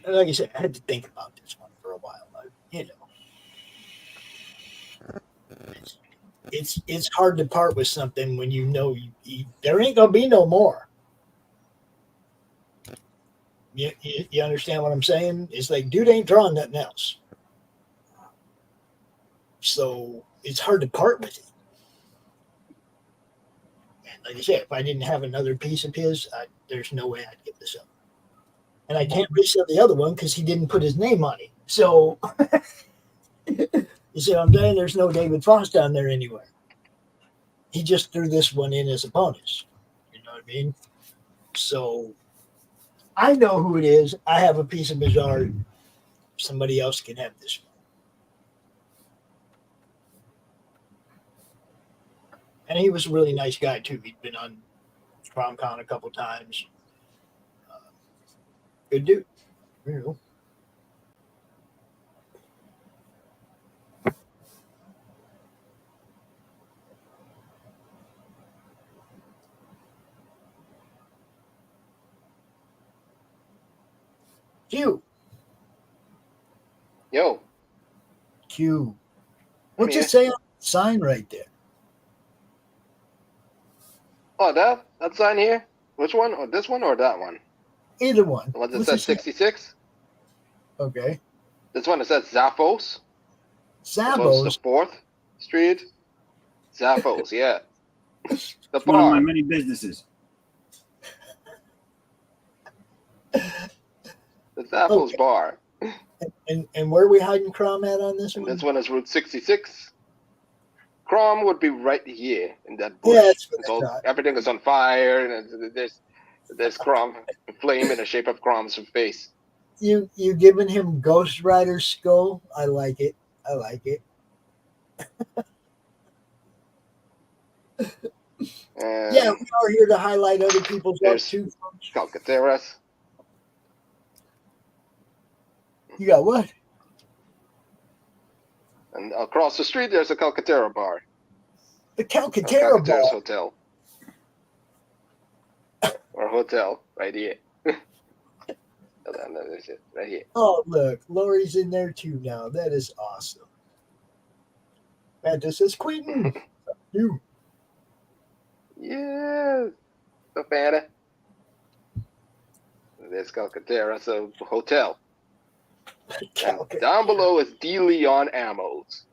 And like I said, I had to think about this one for a while. It's hard to part with something when you know there ain't going to be no more. You understand what I'm saying? It's like, dude ain't drawing nothing else. So it's hard to part with it. And like I said, if I didn't have another piece of his, there's no way I'd give this up. And I can't resell the other one because he didn't put his name on it. So, you see what I'm saying? There's no David Foss down there anywhere. He just threw this one in as a bonus. You know what I mean? So, I know who it is. I have a piece of his art. Somebody else can have this one. And he was a really nice guy, too. He'd been on PromCon a couple times. Good dude. You know. Q. Yo. Q. What's it say on the sign right there? Oh, that sign here? Which one? Or this one or that one? Either one. The one that says 66? Okay. This one that says Zappos? Zappos? The 4th Street? Zappos, yeah. The It's one of my bar. many businesses. The Zappos bar. And where are we hiding Crom at on this one? This one is Route 66. Crom would be right here in that bush. Yeah, that's what It's I all, thought. everything is on fire, and there's Crom, flame in the shape of Crom's face. You giving him Ghost Rider skull? I like it. I like it. Yeah, we are here to highlight other people's art There's too. Calcaterra's. You got what? And across the street, there's a Calcaterra bar. The Calcaterra Calcaterra's bar. hotel. Or hotel, right here. Hold on, there's it, right here. Oh, look, Laurie's in there too now. That is awesome. Mantis says, Quentin, you. Yeah, the Fanta. There's Calcaterra's hotel. And down below is De Leon Ammos.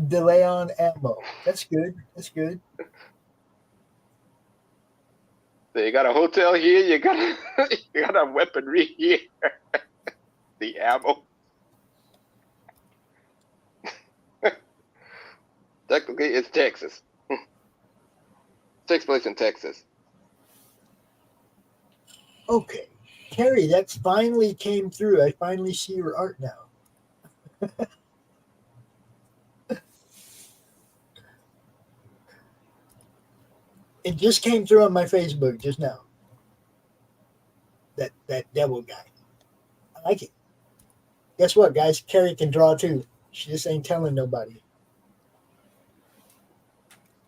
De Leon ammo. That's good. That's good. So you got a hotel here, you got a weaponry here. The ammo. Technically, it's Texas. Takes place in Texas. Okay. Carrie, that finally came through. I finally see your art now. It just came through on my Facebook just now. That devil guy. I like it. Guess what, guys? Carrie can draw too. She just ain't telling nobody.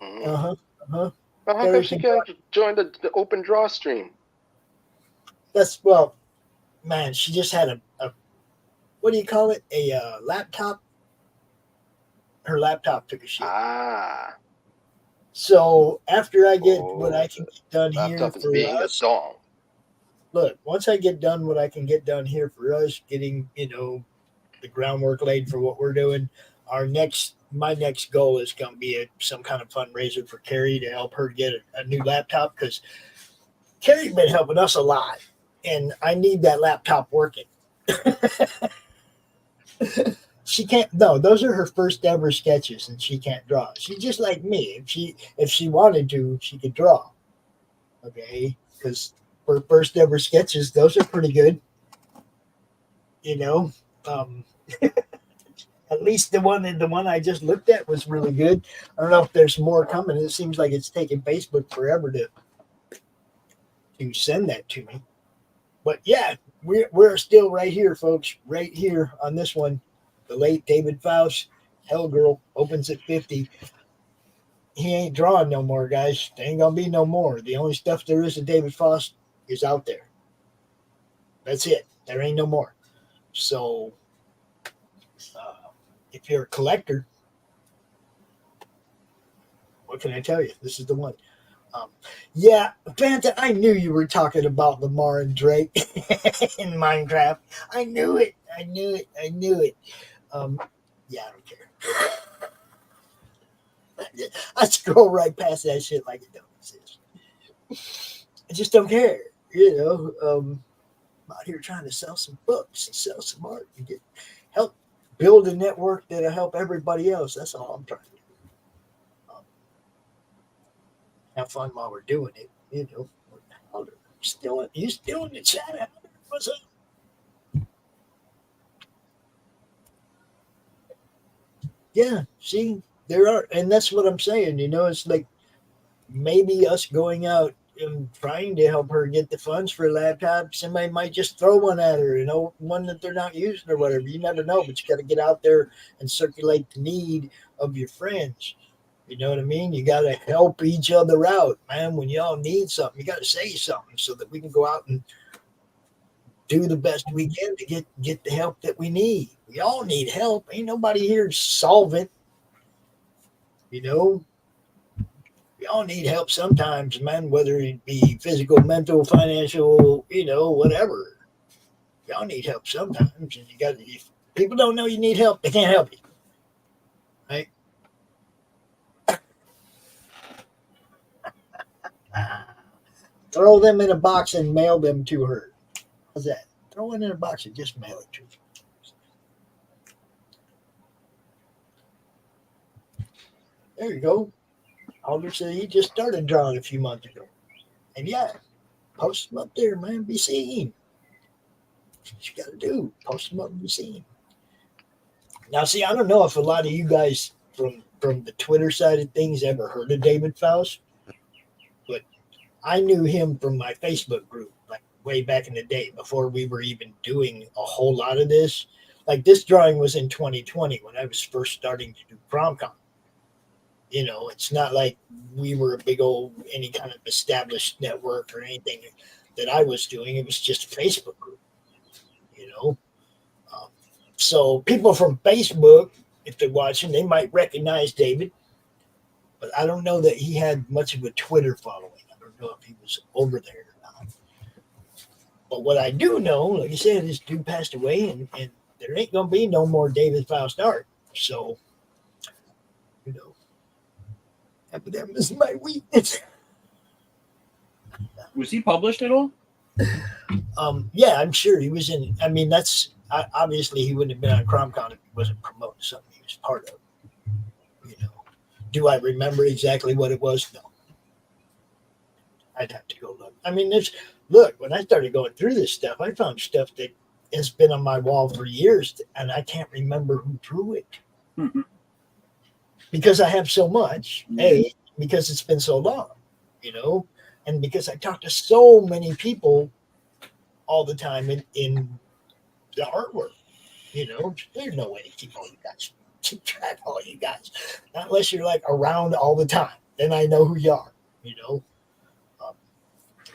Well, how Carrie come she can can't join the open draw stream? That's, well, man, she just had a what do you call it? A laptop. Her laptop took a shit. So after I get what I can get done here Laptop is for being us, a dong. look, once I get done what I can get done here for us, getting, the groundwork laid for what we're doing, my next goal is going to be some kind of fundraiser for Carrie to help her get a new laptop, because Carrie's been helping us a lot, and I need that laptop working. She can't. No, those are her first ever sketches, and she can't draw. She's just like me. If she wanted to, she could draw. Okay, because for first ever sketches, those are pretty good. At least the one I just looked at was really good. I don't know if there's more coming. It seems like it's taking Facebook forever to send that to me. But yeah, we're still right here, folks. Right here on this one. The late David Faust, Hellgirl, opens at 50. He ain't drawing no more, guys. There ain't gonna be no more. The only stuff there is of David Faust is out there. That's it. There ain't no more. So, if you're a collector, what can I tell you? This is the one. Yeah, Fanta, I knew you were talking about Lamar and Drake in Minecraft. I knew it. I knew it. I knew it. Yeah, I don't care. I scroll right past that shit like it don't exist. I just don't care. I'm out here trying to sell some books and sell some art and help build a network that'll help everybody else. That's all I'm trying to do. Have fun while we're doing it. You still in the chat? What's up? Yeah, see, there are, and that's what I'm saying. It's like maybe us going out and trying to help her get the funds for a laptop. Somebody might just throw one at her, one that they're not using or whatever. You never know, but you got to get out there and circulate the need of your friends. You know what I mean? You got to help each other out, man. When y'all need something, you got to say something so that we can go out and do the best we can to get the help that we need. We all need help. Ain't nobody here solvent. We all need help sometimes, man, whether it be physical, mental, financial, whatever. Y'all need help sometimes. And if people don't know you need help, they can't help you. Right? Throw them in a box and mail them to her. How's that? Throw it in a box and just mail it to her. There you go. Alder said he just started drawing a few months ago. And yeah, post them up there, man. Be seen. That's what you got to do. Post them up and be seen. Now, see, I don't know if a lot of you guys from the Twitter side of things ever heard of David Faust, but I knew him from my Facebook group, like way back in the day, before we were even doing a whole lot of this. Like this drawing was in 2020 when I was first starting to do CromCon. It's not like we were a big old, any kind of established network or anything that I was doing. It was just a Facebook group, So people from Facebook, if they're watching, they might recognize David, but I don't know that he had much of a Twitter following. I don't know if he was over there or not. But what I do know, like I said, this dude passed away, and there ain't going to be no more David Faust art. So, epidemic is my weakness. Was he published at all? Yeah, I'm sure he was in. I mean, obviously he wouldn't have been on CromCon if he wasn't promoting something he was part of. Do I remember exactly what it was? No. I'd have to go look. I mean, look, when I started going through this stuff, I found stuff that has been on my wall for years, and I can't remember who drew it. Mm-hmm. Because I have so much, because it's been so long, and because I talk to so many people all the time in the artwork, there's no way to keep track of all you guys, not unless you're like around all the time. Then I know who you are,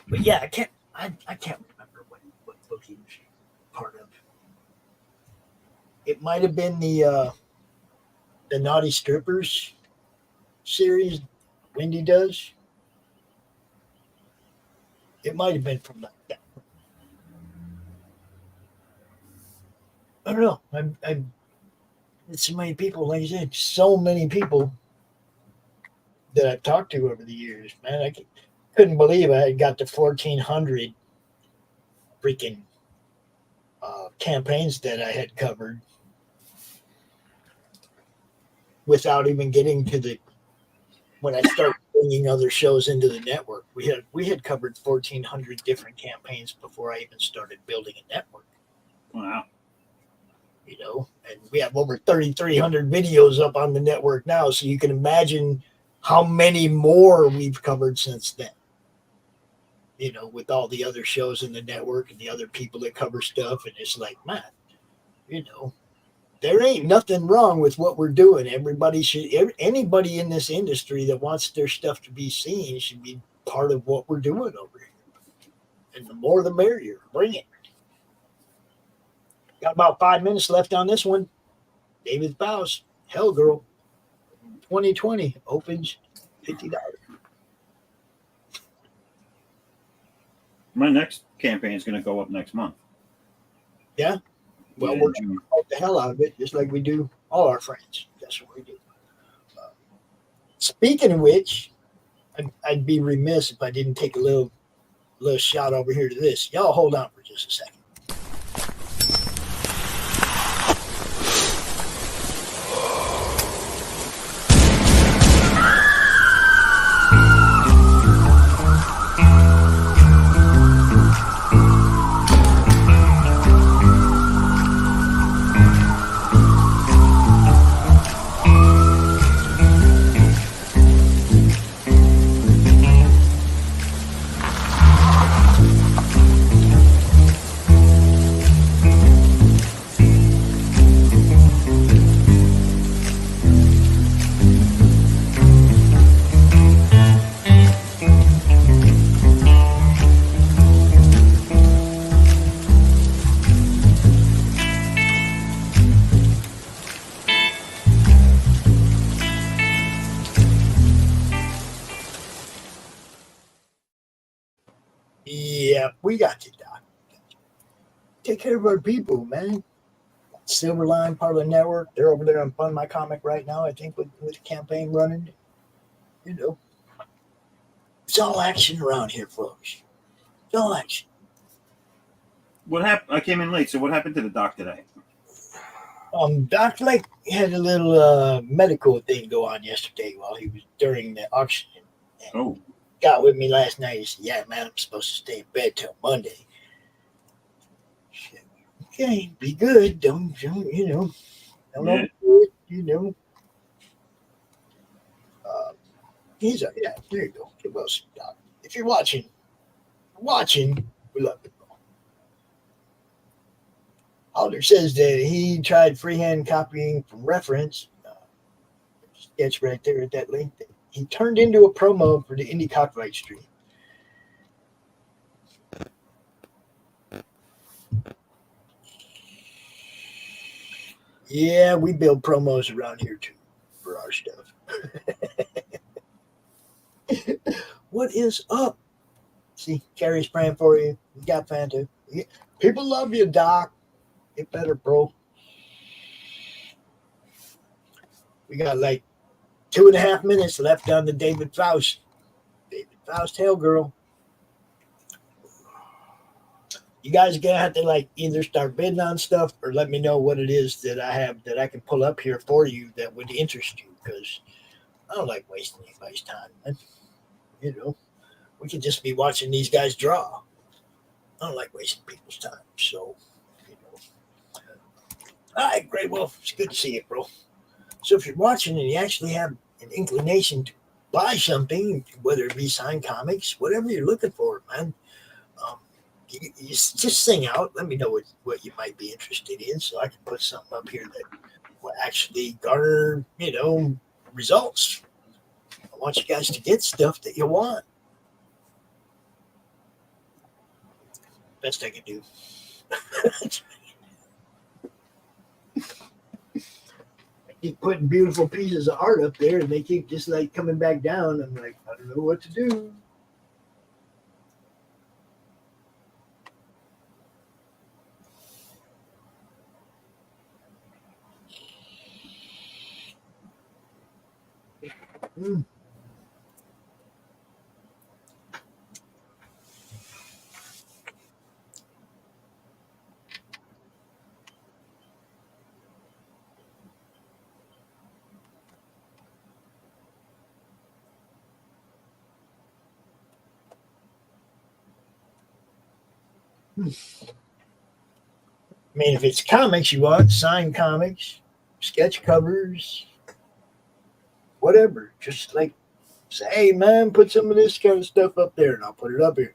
but yeah, I can't remember what book he was part of. It might have been the Naughty Strippers series Wendy does. It might have been from that. I don't know. It's so many people, like I said, so many people that I've talked to over the years, man. I couldn't believe I had got to 1,400 freaking campaigns that I had covered without even getting to when I started bringing other shows into the network. We had covered 1,400 different campaigns before I even started building a network. Wow. And we have over 3,300 videos up on the network now, so you can imagine how many more we've covered since then. With all the other shows in the network and the other people that cover stuff, and it's like, man, there ain't nothing wrong with what we're doing. Anybody in this industry that wants their stuff to be seen should be part of what we're doing over here. And the more the merrier. Bring it. Got about 5 minutes left on this one. David Faust, Hell Girl, 2020 opens $50. My next campaign is going to go up next month. Yeah. Well, Yeah, we're June. going to promote the hell out of it, just like we do all our friends. That's what we do. Speaking of which, I'd be remiss if I didn't take a little shot over here to this. Y'all hold on for just a second. Yeah, we got you, Doc. Take care of our people, man. Silverline, part of the network. They're over there on Fund My Comic right now, I think, with the campaign running. You know, it's all action around here, folks. It's all action. What happened? I came in late, so what happened to the doc today? Doc Lake had a little medical thing go on yesterday while he was during the auction. Oh. Got with me last night. He said, "Yeah, man, I'm supposed to stay in bed till Monday." Said, okay, be good. Don't you know? Don't overdo it, you know. He's yeah. There you go. Get well, Doc. If you're watching, we love you. Alder says that he tried freehand copying from reference. Sketch right there at that link. He turned into a promo for the Indie Copyright Stream. Yeah, we build promos around here too for our stuff. What is up? See, Carrie's praying for you. We got Fanta. People love you, Doc. Get better, bro. We got like 2.5 minutes left on the David Faust. David Faust, Hell Girl. You guys are gonna have to like either start bidding on stuff or let me know what it is that I have that I can pull up here for you that would interest you, because I don't like wasting anybody's time, man. You know, we could just be watching these guys draw. I don't like wasting people's time. So, you know. All right, Grey Wolf, it's good to see you, bro. So if you're watching and you actually have an inclination to buy something, whether it be signed comics, whatever you're looking for, man, you just sing out. Let me know what you might be interested in, so I can put something up here that will actually garner, you know, results. I want you guys to get stuff that you want. Best I can do. Keep putting beautiful pieces of art up there and they keep just like coming back down. I'm like, I don't know what to do. I mean, if it's comics you want, signed comics, sketch covers, whatever, just like say, hey, man, put some of this kind of stuff up there and I'll put it up here.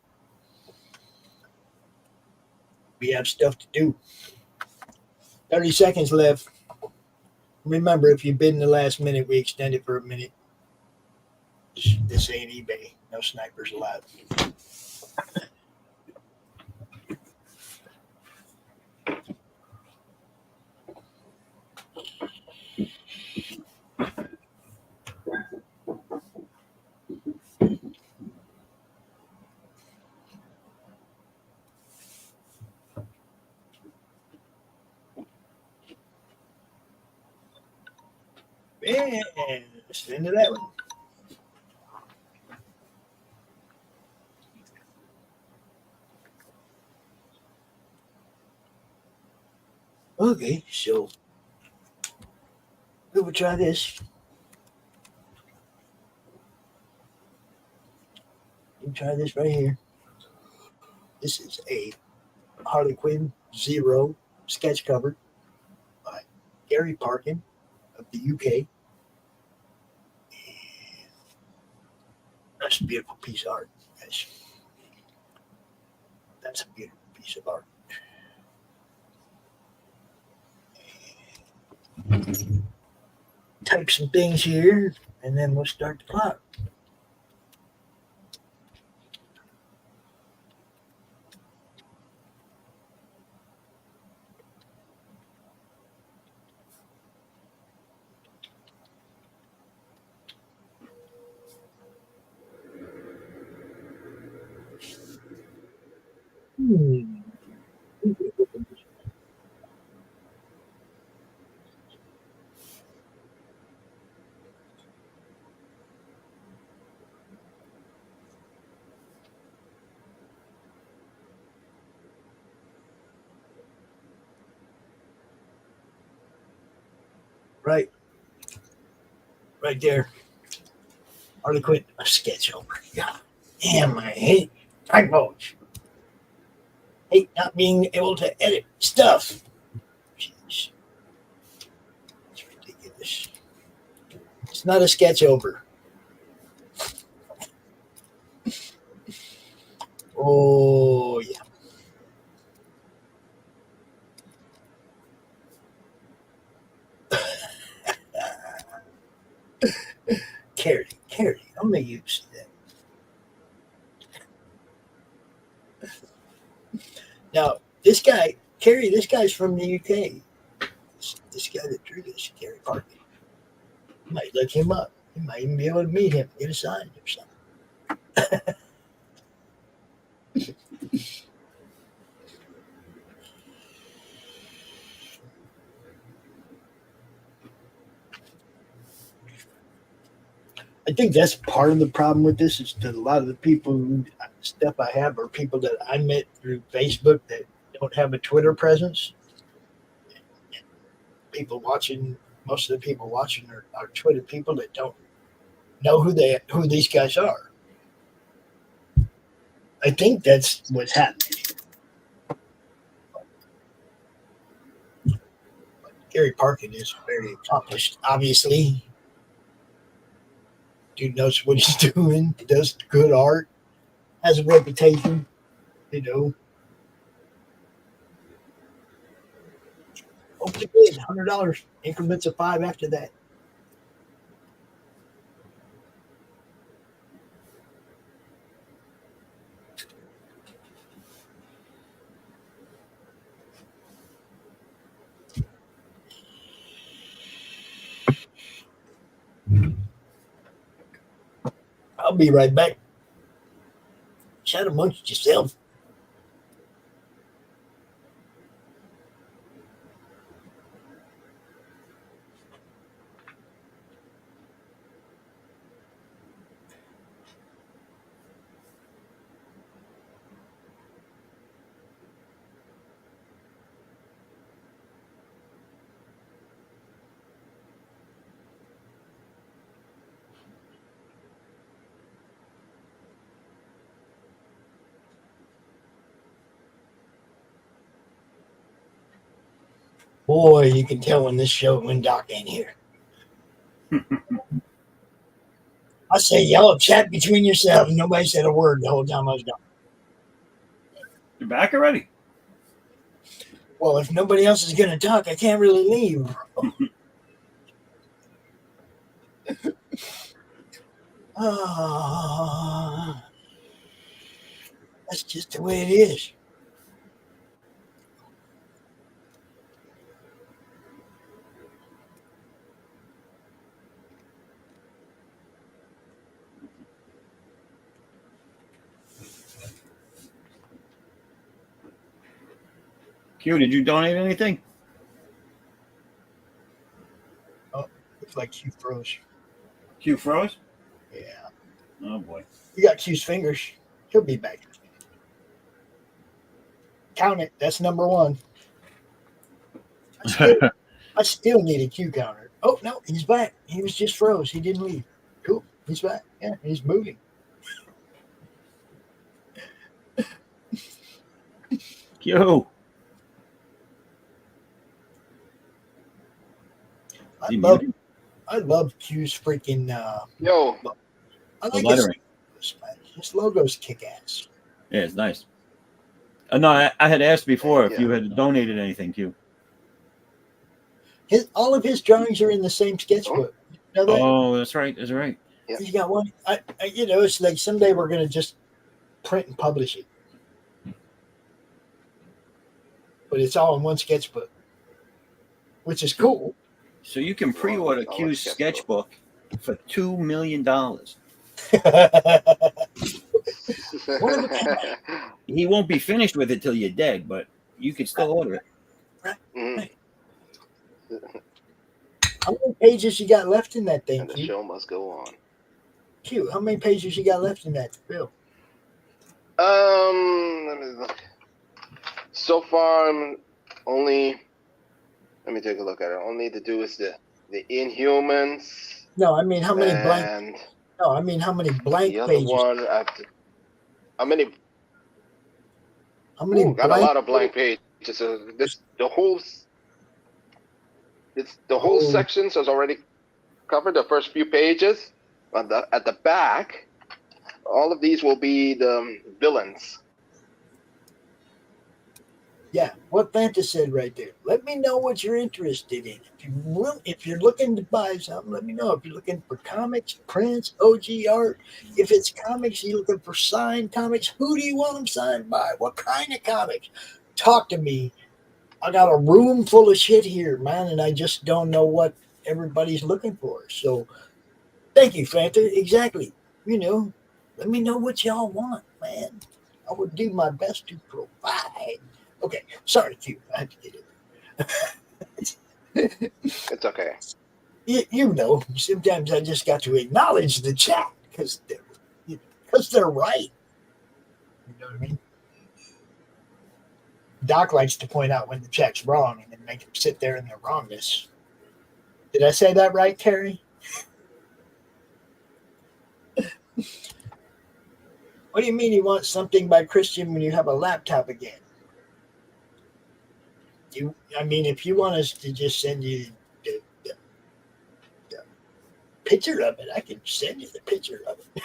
We have stuff to do. 30 seconds left. Remember, if you bid in the last minute, we extend it for a minute. This ain't eBay. No snipers allowed. And let's into that one. Okay, so we will try this. You try this right here. This is a Harley Quinn Zero sketch cover by Gary Parkin of the UK. That's a beautiful piece of art, guys. That's a beautiful piece of art. Type some things here, and then we'll start the clock. Right there. Harley Quinn, a sketch over. God damn, I hate typos. Hate not being able to edit stuff. Jeez. It's ridiculous. It's not a sketch over. Oh, yeah. Carry. I'll make you see that. Now, this guy, Carrie, this guy's from the UK. This guy that drew this, Gary Parkin. You might look him up. You might even be able to meet him, get a sign or something. I think that's part of the problem with this is that a lot of the people, stuff I have are people that I met through Facebook that don't have a Twitter presence. People watching, most of the people watching are Twitter people that don't know who these guys are. I think that's what's happening. Gary Parkin is very accomplished, obviously. Dude knows what he's doing, does good art, has a reputation, you know. Hopefully good, $100, increments of 5 after that. I'll be right back. Chat amongst yourself. Boy, you can tell when this show when Doc ain't here. I say, y'all chat between yourselves. Nobody said a word the whole time I was gone. You're back already? Well, if nobody else is going to talk, I can't really leave. That's just the way it is. Q, did you donate anything? Oh, looks like Q froze. Q froze? Yeah. Oh boy. You got Q's fingers. He'll be back. Count it. That's number one. I still need a Q counter. Oh no, he's back. He was just froze. He didn't leave. Cool. He's back. Yeah, he's moving. Q. I love Q's freaking Yo. I The like lettering. his logo's kick ass. Yeah, it's nice. No, I had asked before if you had donated anything, Q. All of his drawings are in the same sketchbook. You know that? Oh, that's right. That's right. He's got one. It's like someday we're gonna just print and publish it, but it's all in one sketchbook, which is cool. So you can pre-order Q's sketchbook for $2 million. He won't be finished with it till you're dead, but you can still order it. Right. How many pages you got left in that thing? And the show must go on. Q, how many pages you got left in that bill? Let me look. So far, I'm only. Let me take a look at it. All I need to do is the Inhumans. No, I mean how many blank. No, I mean how many blank the other pages. one. How many? How many? Ooh, got a lot of blank pages. So the whole sections is already covered. The first few pages. At the back, all of these will be the villains. Yeah, what Fanta said right there. Let me know what you're interested in. If you're looking to buy something, let me know. If you're looking for comics, prints, OG art, if it's comics, you're looking for signed comics, who do you want them signed by? What kind of comics? Talk to me. I got a room full of shit here, man, and I just don't know what everybody's looking for. So thank you, Fanta. Exactly. Let me know what y'all want, man. I would do my best to provide. Okay, sorry, Q. I had to get it. It's okay. Sometimes I just got to acknowledge the chat because they're right. You know what I mean? Doc likes to point out when the chat's wrong and then make them sit there in their wrongness. Did I say that right, Terry? What do you mean you want something by Christian when you have a laptop again? If you want us to just send you the picture of it, I can send you the picture of it.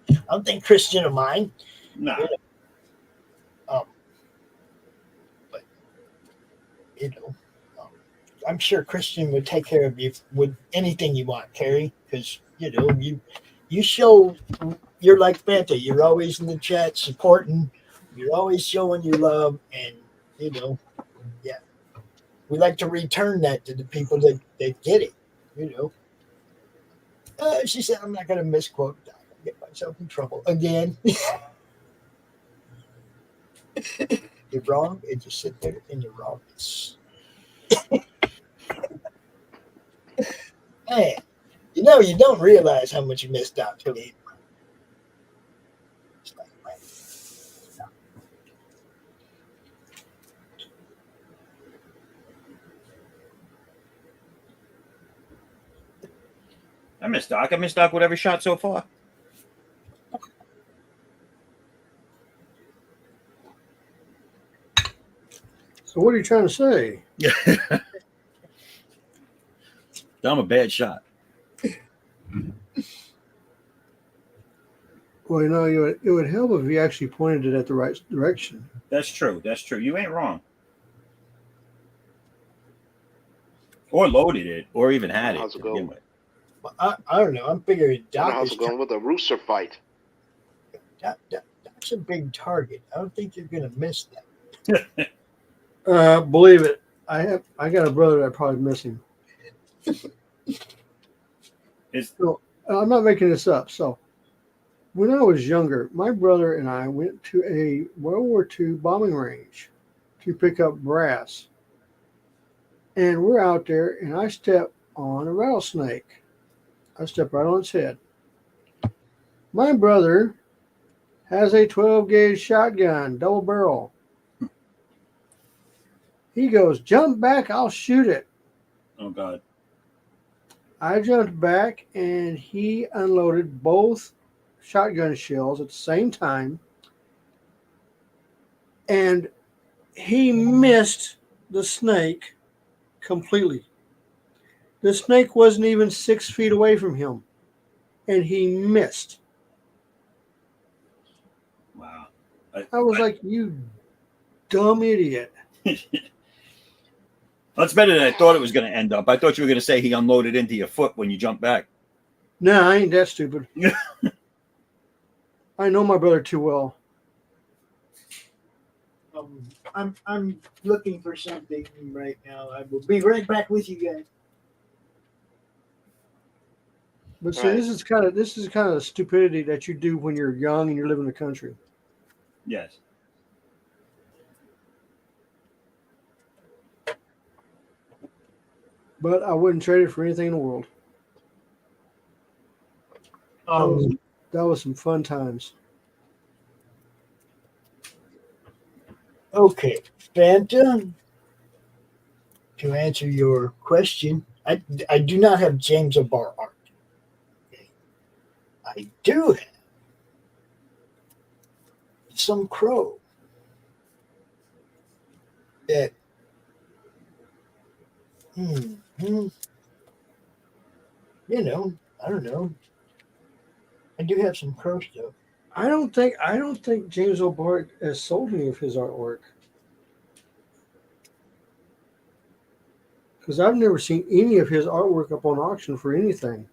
I don't think Christian will mind. No. But I'm sure Christian would take care of you with anything you want, Terry, because you show you're like Fanta. You're always in the chat supporting. You're always showing your love, and yeah, we like to return that to the people that get it. She said, "I'm not going to misquote. I'll get myself in trouble again." You're wrong, and you sit there in your wrongness. Man, you don't realize how much you missed out till the end. I miss Doc. I miss Doc with every shot so far. So what are you trying to say? I'm a bad shot. Well, it would help if you actually pointed it at the right direction. That's true. That's true. You ain't wrong. Or loaded it, or even had it. How's it going? I don't know. I'm figuring Doc how's it going with the rooster fight? Doc's a big target. I don't think you're going to miss that. Believe it. I got a brother that probably miss him. So, I'm not making this up. So, when I was younger, my brother and I went to a World War II bombing range to pick up brass. And we're out there, and I step on a rattlesnake. I stepped right on its head. My brother has a 12-gauge shotgun, double barrel. He goes, jump back, I'll shoot it. Oh, God. I jumped back, and he unloaded both shotgun shells at the same time, and he missed the snake completely. The snake wasn't even 6 feet away from him, and he missed. Wow. I was like, you dumb idiot. That's better than I thought it was going to end up. I thought you were going to say he unloaded into your foot when you jumped back. No, I ain't that stupid. I know my brother too well. I'm looking for something right now. I will be right back with you guys. But see, this is kind of the stupidity that you do when you're young and you live in the country. Yes. But I wouldn't trade it for anything in the world. That was some fun times. Okay, Fanta, to answer your question, I do not have James O'Barr art. Okay. I do have some crow that I don't know. I do have some crow stuff. I don't think James O'Barr has sold any of his artwork. Because I've never seen any of his artwork up on auction for anything.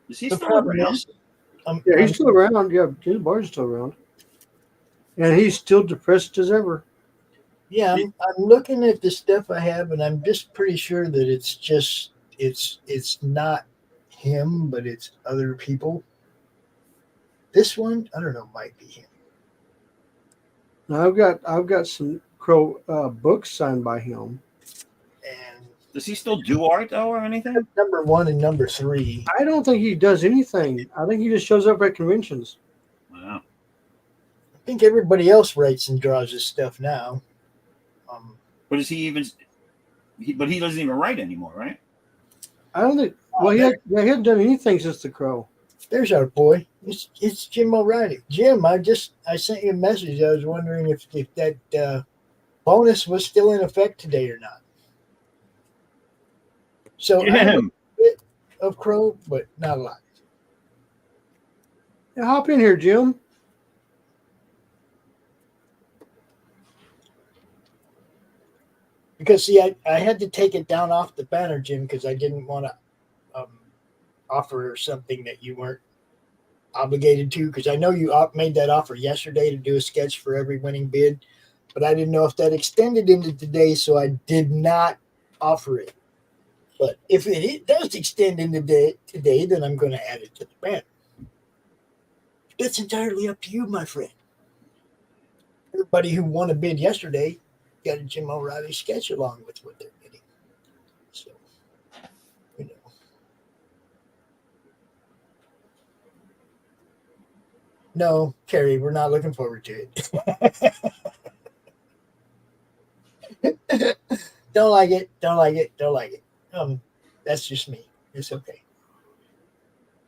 Is he still around? Yeah, he's still around. Yeah, James O'Barr's still around. And he's still depressed as ever. Yeah, I'm looking at the stuff I have, and I'm just pretty sure that it's not him, but it's other people. This one, I don't know, might be him. Now I've got some crow books signed by him. And does he still do art though, or anything? Number 1 and number 3. I don't think he does anything. I think he just shows up at conventions. Wow. I think everybody else writes and draws his stuff now. But is he even? But he doesn't even write anymore, right? I don't think. Well, he hasn't done anything since the crow. There's our boy. It's Jim O'Reilly. Jim, I sent you a message. I was wondering if that bonus was still in effect today or not. So I have a bit of crow, but not a lot. Yeah, hop in here, Jim. Because see, I had to take it down off the banner, Jim, because I didn't want to offer something that you weren't obligated to. Because I know you made that offer yesterday to do a sketch for every winning bid, but I didn't know if that extended into today, so I did not offer it. But if it does extend into today, then I'm going to add it to the banner. That's entirely up to you, my friend. Everybody who won a bid yesterday got a Jim O'Reilly sketch along with what they're getting. So, No, Carrie, we're not looking forward to it. Don't like it. That's just me. It's okay.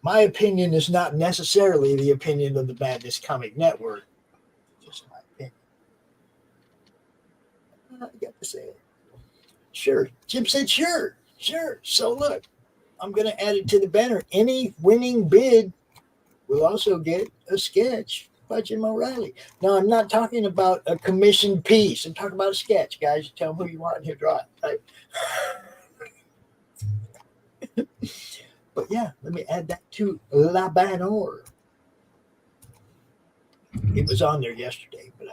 My opinion is not necessarily the opinion of the Madness Comic Network. Just my opinion. I got to say it. Sure. Jim said sure. So look, I'm going to add it to the banner. Any winning bid will also get a sketch by Jim O'Reilly. Now, I'm not talking about a commissioned piece. I'm talking about a sketch, guys. You tell them who you want and he'll draw it, right? But yeah, let me add that to La Banor. It was on there yesterday, but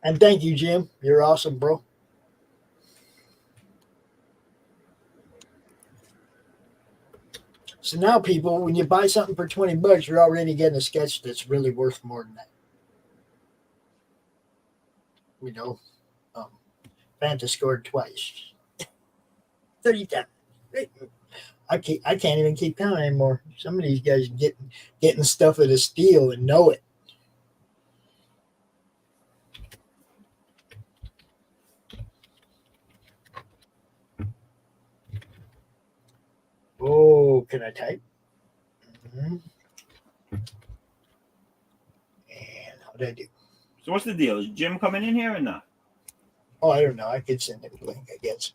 And thank you, Jim. You're awesome, bro. So now people, when you buy something for $20, you're already getting a sketch that's really worth more than that. You know, Fanta scored twice. 30 times. I can't even keep count anymore. Some of these guys getting stuff at a steal and know it. Oh, can I type? Mm-hmm. And how did I do? So what's the deal? Is Jim coming in here or not? Oh, I don't know. I could send him a link, I guess.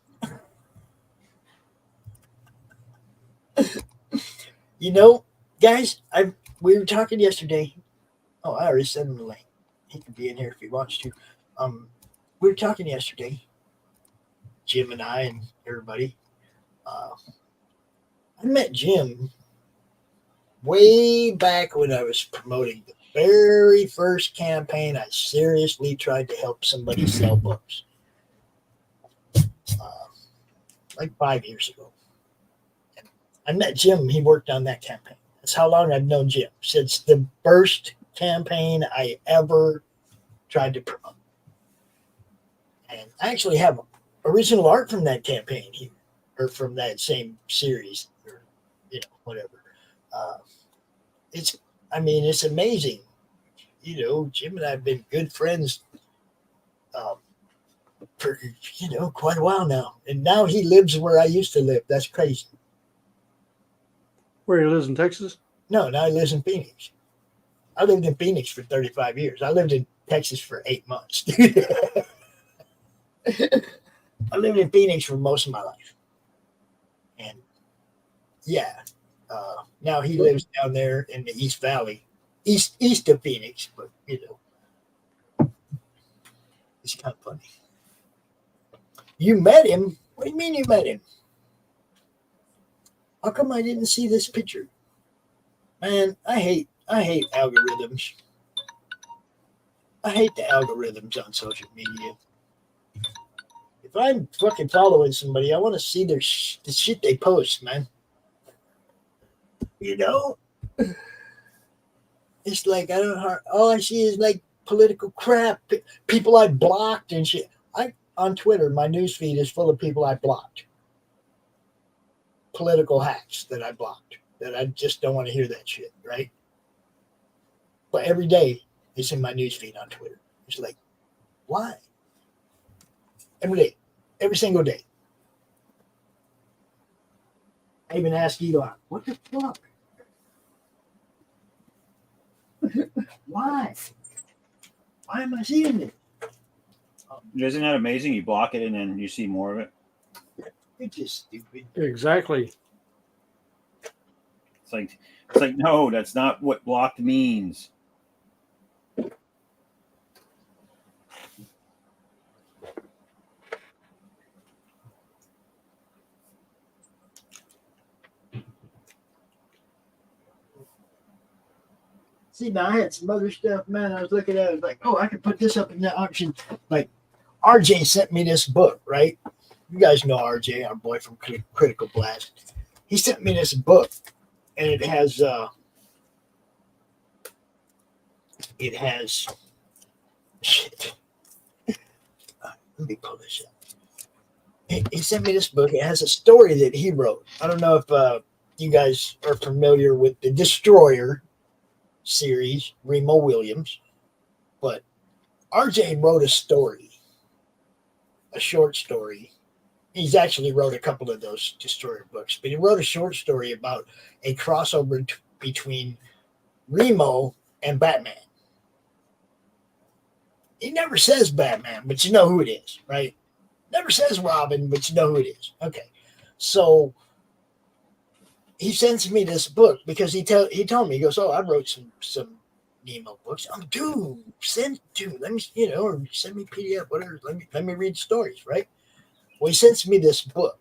You know, guys, we were talking yesterday. Oh, I already sent him the link. He can be in here if he wants to. We were talking yesterday, Jim and I and everybody. I met Jim way back when I was promoting the very first campaign. I seriously tried to help somebody sell books. Like 5 years ago. I met Jim. He worked on that campaign. That's how long I've known Jim. Since the first campaign I ever tried to promote. And I actually have original art from that campaign here, or from that same series, or whatever. It's amazing. Jim and I have been good friends for quite a while now, and now he lives where I used to live. That's crazy. Where he lives in Texas? No, now he lives in Phoenix. I lived in Phoenix for 35 years. I lived in Texas for 8 months. I lived in Phoenix for most of my life. And yeah, now he lives down there in the East Valley, east of Phoenix, but it's kind of funny. You met him? What do you mean you met him? How come I didn't see this picture? Man, I hate algorithms. I hate the algorithms on social media. If I'm fucking following somebody, I want to see the shit they post, man. It's like all I see is like political crap, people I blocked and shit. On Twitter, my newsfeed is full of people I blocked. Political hacks that I blocked, that I just don't want to hear that shit, right? But every day it's in my newsfeed on Twitter. It's like, why? Every day, every single day. I even asked Elon, what the fuck? Why? Why am I seeing this? Isn't that amazing? You block it and then you see more of it. It's just stupid. Exactly. It's like no, that's not what blocked means. See, now I had some other stuff, man. I was looking at it, like, oh, I could put this up in the auction. Like, RJ sent me this book, right? You guys know RJ, our boy from Critical Blast. He sent me this book, and it has shit. Let me pull this up. He sent me this book. It has a story that he wrote. I don't know if you guys are familiar with the Destroyer series, Remo Williams, but RJ wrote a story, a short story. He's actually wrote a couple of those Destroyer books, but he wrote a short story about a crossover between Remo and Batman. He never says Batman, but you know who it is, right? Never says Robin, but you know who it is. Okay, so he sends me this book because he told me, he goes, oh, I wrote some Nemo books. I'm dude, let me, or send me PDF, whatever. Let me read stories, right? Well, he sends me this book,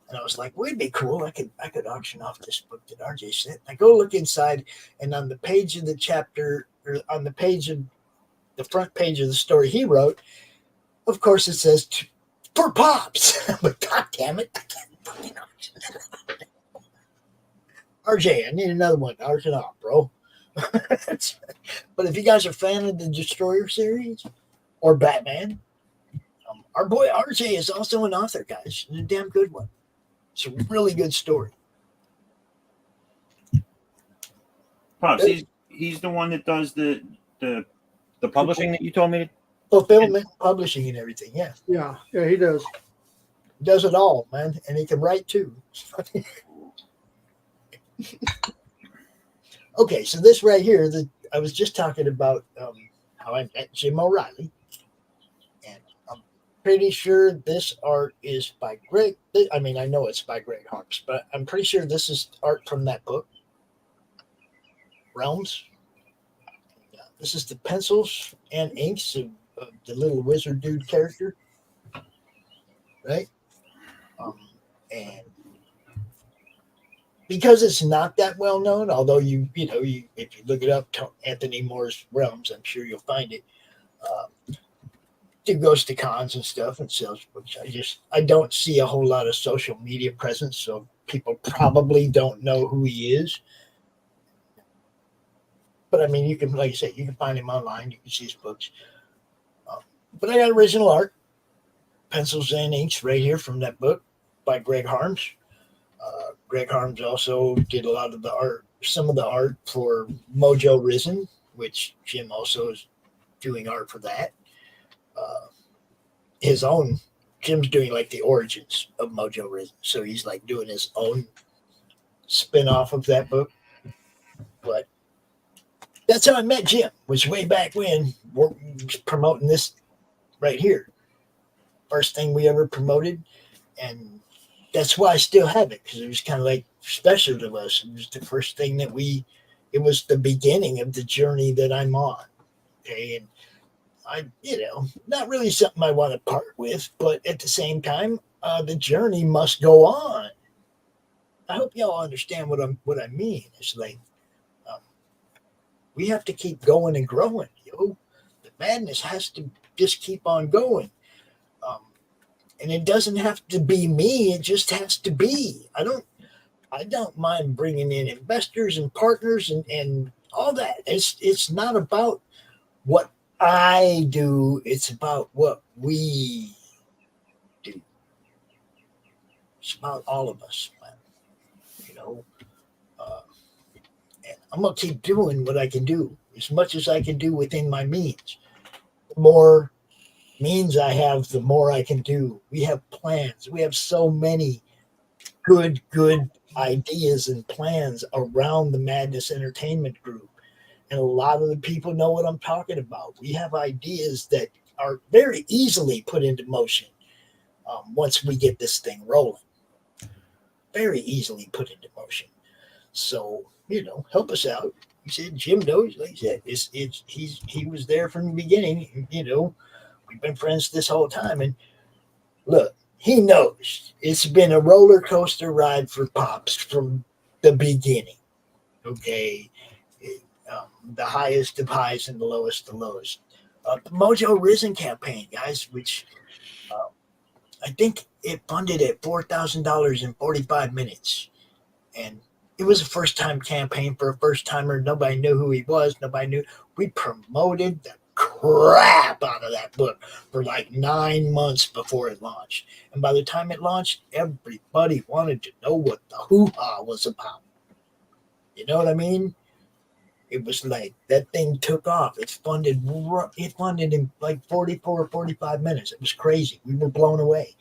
and I was like, well, it'd be cool. I could auction off this book that RJ sent. I go look inside, and on the page of the chapter, or on the page of the front page of the story he wrote, of course, it says for Pops. But God damn it, I can't fucking auction it. RJ, I need another one. Martinoff, bro. But if you guys are a fan of the Destroyer series or Batman, our boy RJ is also an author, guys. And a damn good one. It's a really good story. Pops, he's the one that does the publishing that you told me to. Fulfillment, publishing, and everything. Yeah. Yeah, he does. Does it all, man, and he can write too. Okay, so this right here, I was just talking about how I met Jim O'Reilly, and I'm pretty sure this art is by Greg. I mean, I know it's by Greg Harms, but I'm pretty sure this is art from that book, Realms. This is the pencils and inks of the little wizard dude character, right? And because it's not that well known, although if you look it up, Anthony Moore's Realms, I'm sure you'll find it. Dude goes to cons and stuff and sells books. I don't see a whole lot of social media presence, so people probably don't know who he is. But I mean, you can, like I said, you can find him online. You can see his books. But I got original art, pencils and inks right here from that book by Greg Harms. Greg Harms also did a lot of the art, some of the art for Mojo Risen, which Jim also is doing art for that. Jim's doing like the origins of Mojo Risen. So he's like doing his own spin-off of that book. But that's how I met Jim, was way back when we're promoting this right here. First thing we ever promoted. And that's why I still have it, because it was kind of like special to us. It was the first thing that it was the beginning of the journey that I'm on. Okay. And not really something I want to part with, but at the same time, the journey must go on. I hope y'all understand what I mean. It's like, we have to keep going and growing, yo. The madness has to just keep on going. And it doesn't have to be me. It just has to be. I don't mind bringing in investors and partners and all that. It's not about what I do. It's about what we do. It's about all of us, man. And I'm going to keep doing what I can do as much as I can do within my means. The more means I have, the more I can do. We have plans. We have so many good ideas and plans around the Madness Entertainment Group. And a lot of the people know what I'm talking about. We have ideas that are very easily put into motion once we get this thing rolling. Very easily put into motion. So, help us out. He said, Jim knows, like I said, he was there from the beginning. We've been friends this whole time. And look, he knows it's been a roller coaster ride for Pops from the beginning. Okay. The highest of highs and the lowest of lows. The Mojo Risen campaign, guys, which I think it funded at $4,000 in 45 minutes. And it was a first-time campaign for a first-timer. Nobody knew who he was. Nobody knew. We promoted the crap out of that book for like 9 months before it launched. And by the time it launched, everybody wanted to know what the hoo-ha was about. You know what I mean? It was like that thing took off. It funded in like 44 or 45 minutes. It was crazy. We were blown away.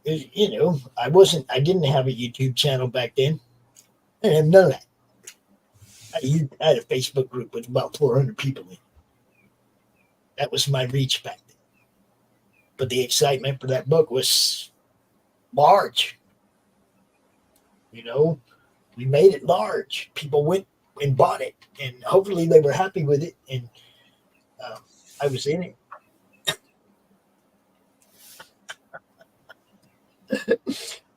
I didn't have a YouTube channel back then. I didn't have none of that. I had a Facebook group with about 400 people in it. That was my reach back then. But the excitement for that book was large. We made it large. People went and bought it, and hopefully they were happy with it. And I was in it.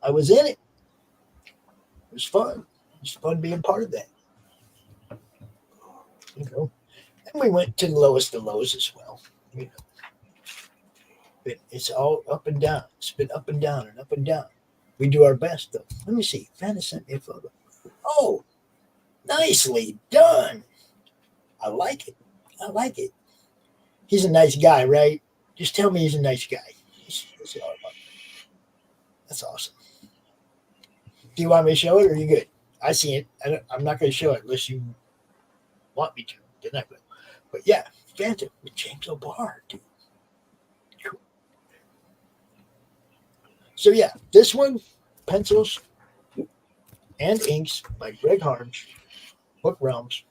I was in it. It was fun. It was fun being part of that. And we went to the lowest of lows as well. But it's all up and down. It's been up and down and up and down. We do our best, though. Let me see. Fanny sent me a photo. Oh, nicely done. I like it. I like it. He's a nice guy, right? Just tell me he's a nice guy. That's all about. That's awesome. Do you want me to show it or are you good? I see it. I'm not going to show it unless you want me to. Then I will. But yeah, Phantom with James O'Barr, dude. Cool. So yeah, this one, pencils and inks by Greg Harms, Book Realms.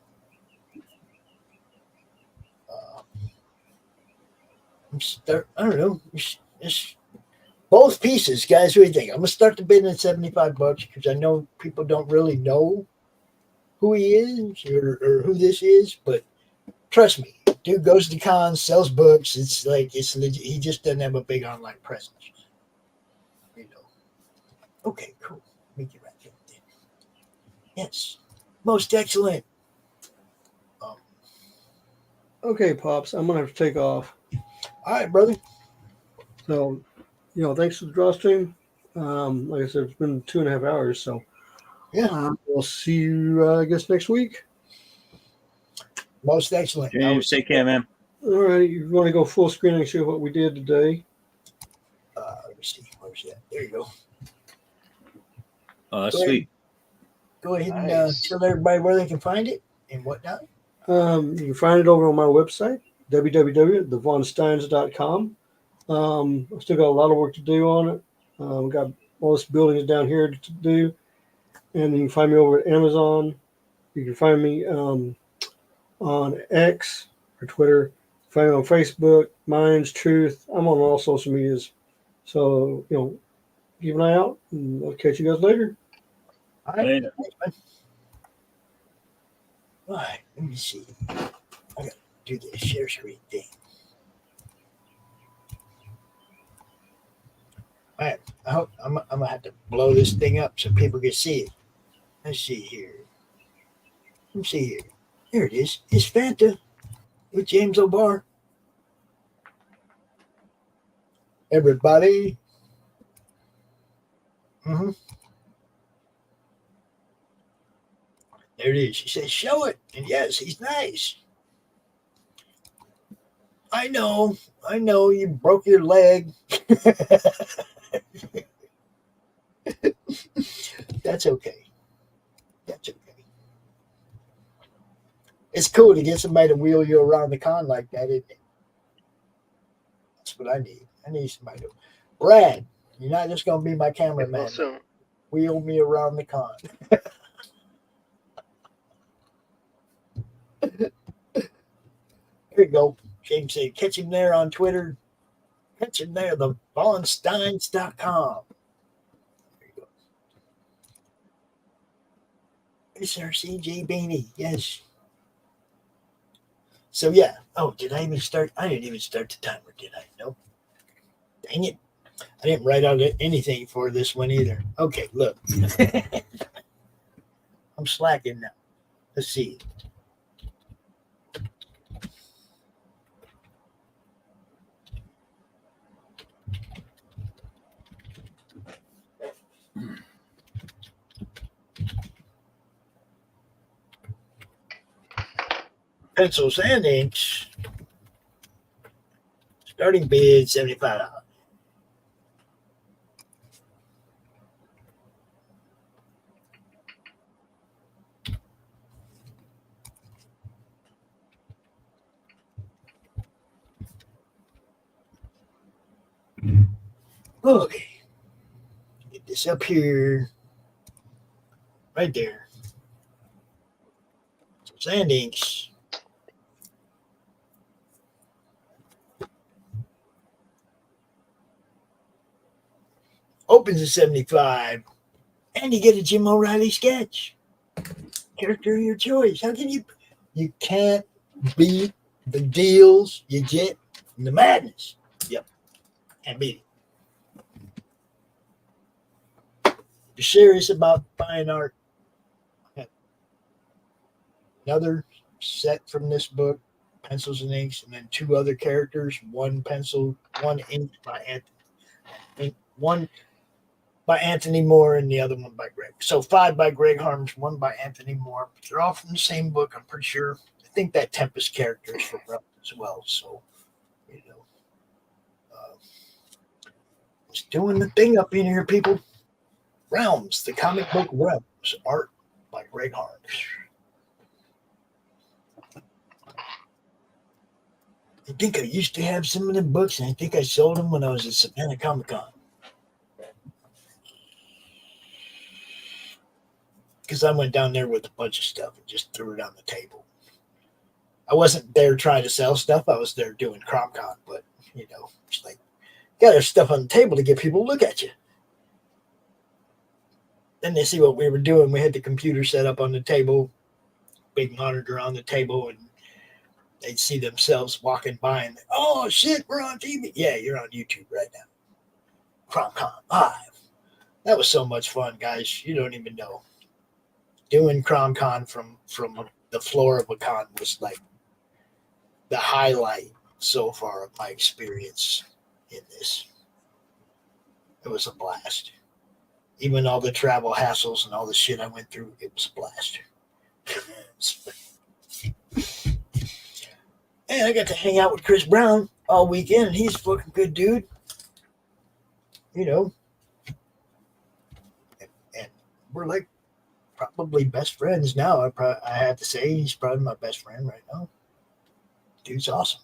I don't know. It's both pieces, guys. What do you think? I'm gonna start the bid at $75 because I know people don't really know who he is or who this is, but trust me, dude goes to cons, sells books. It's like it's legit. He just doesn't have a big online presence. You know. Okay, cool. Let me get right there. Yes, most excellent. Okay, Pops, I'm going to have to take off. All right, brother. So, thanks for the draw stream. Like I said, it's been 2.5 hours, so yeah, we'll see you, I guess, next week. Most excellent. James, take care, man. All right, you want to go full screen and show what we did today? Let me see. Where's that? There you go. Oh, that's sweet. Go ahead and tell everybody where they can find it and whatnot. You can find it over on my website, www.thevonsteins.com. I still got a lot of work to do on it. We've got all this buildings down here to do. And then you can find me over at Amazon. You can find me on X or Twitter. Find me on Facebook, Minds Truth. I'm on all social medias. So, keep an eye out, and I'll catch you guys later. All right. Later. All right, let me see. I gotta do this share screen thing. All right, I hope I'm gonna have to blow this thing up so people can see it. Let's see here. Let me see here. There it is. It's Fanta with James O'Barr. Everybody. There it is. She says, show it. And yes, he's nice. I know you broke your leg. That's okay. That's okay. It's cool to get somebody to wheel you around the con like that, isn't it? That's what I need. I need somebody to. Brad, you're not just going to be my cameraman. Wheel me around the con. Here you go. James said, catch him there on Twitter. Catch him there, thevonsteins.com. There you go. It's our CJ Beanie. Yes. So, yeah. Oh, did I even start? I didn't even start the timer, did I? Nope. Dang it. I didn't write out anything for this one either. Okay, look. I'm slacking now. Let's see. Pencils and inks. Starting bid $75. Okay. Get this up here. Right there. Sand inks. Opens at 75, and you get a Jim O'Reilly sketch. Character of your choice. How can you? You can't beat the deals you get in the madness. Yep, can't beat it. If you're serious about buying art, another set from this book, pencils and inks, and then 2 other characters. 1 pencil, 1 ink by Anthony. One by Anthony Moore and the other one by Greg. So 5 by Greg Harms, 1 by Anthony Moore. They're all from the same book, I'm pretty sure. I think that Tempest character is from Realms as well. So, you know, just doing the thing up in here, people. Realms, the comic book Realms, art by Greg Harms. I think I used to have some of them books, and I think I sold them when I was at Savannah Comic-Con. Because I went down there with a bunch of stuff and just threw it on the table. I wasn't there trying to sell stuff. I was there doing CromCon, but, you know, it's like, got our stuff on the table to get people to look at you. Then they see what we were doing. We had the computer set up on the table, big monitor on the table, and they'd see themselves walking by and, oh, shit, we're on TV. Yeah, you're on YouTube right now. CromCon live. That was so much fun, guys. You don't even know. Doing CromCon from the floor of a con was like the highlight so far of my experience in this. It was a blast. Even all the travel hassles and all the shit I went through, it was a blast. And I got to hang out with Chris Brown all weekend, and he's a fucking good dude. You know. And we're like probably best friends now. I have to say he's probably my best friend right now. Dude's awesome.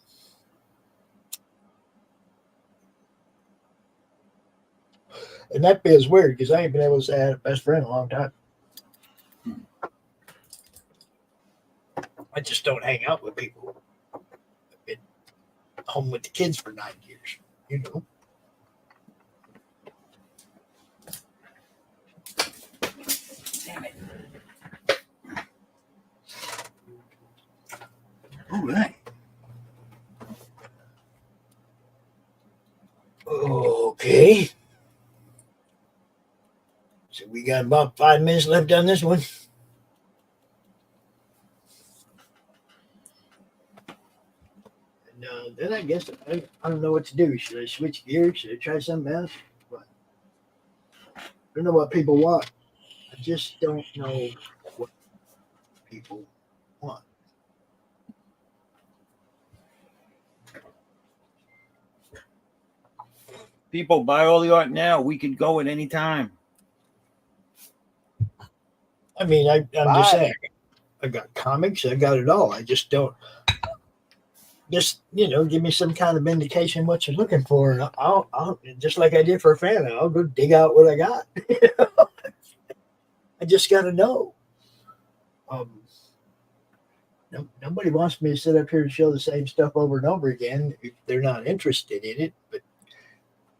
And that feels weird because I ain't been able to say I had a best friend in a long time. I just don't hang out with people. I've been home with the kids for 9 years, you know. Damn it. All right. Okay. So we got about 5 minutes left on this one. And then I guess I don't know what to do. Should I switch gears? Should I try something else? What? I don't know what people want. I just don't know what people want. People buy all the art now. We could go at any time. I mean, I'm just saying, I got comics, I got it all. I just don't. Just, you know, give me some kind of indication what you're looking for, and I'll just like I did for a fan, I'll go dig out what I got. You know? I just got to know. Nobody wants me to sit up here and show the same stuff over and over again if they're not interested in it. But,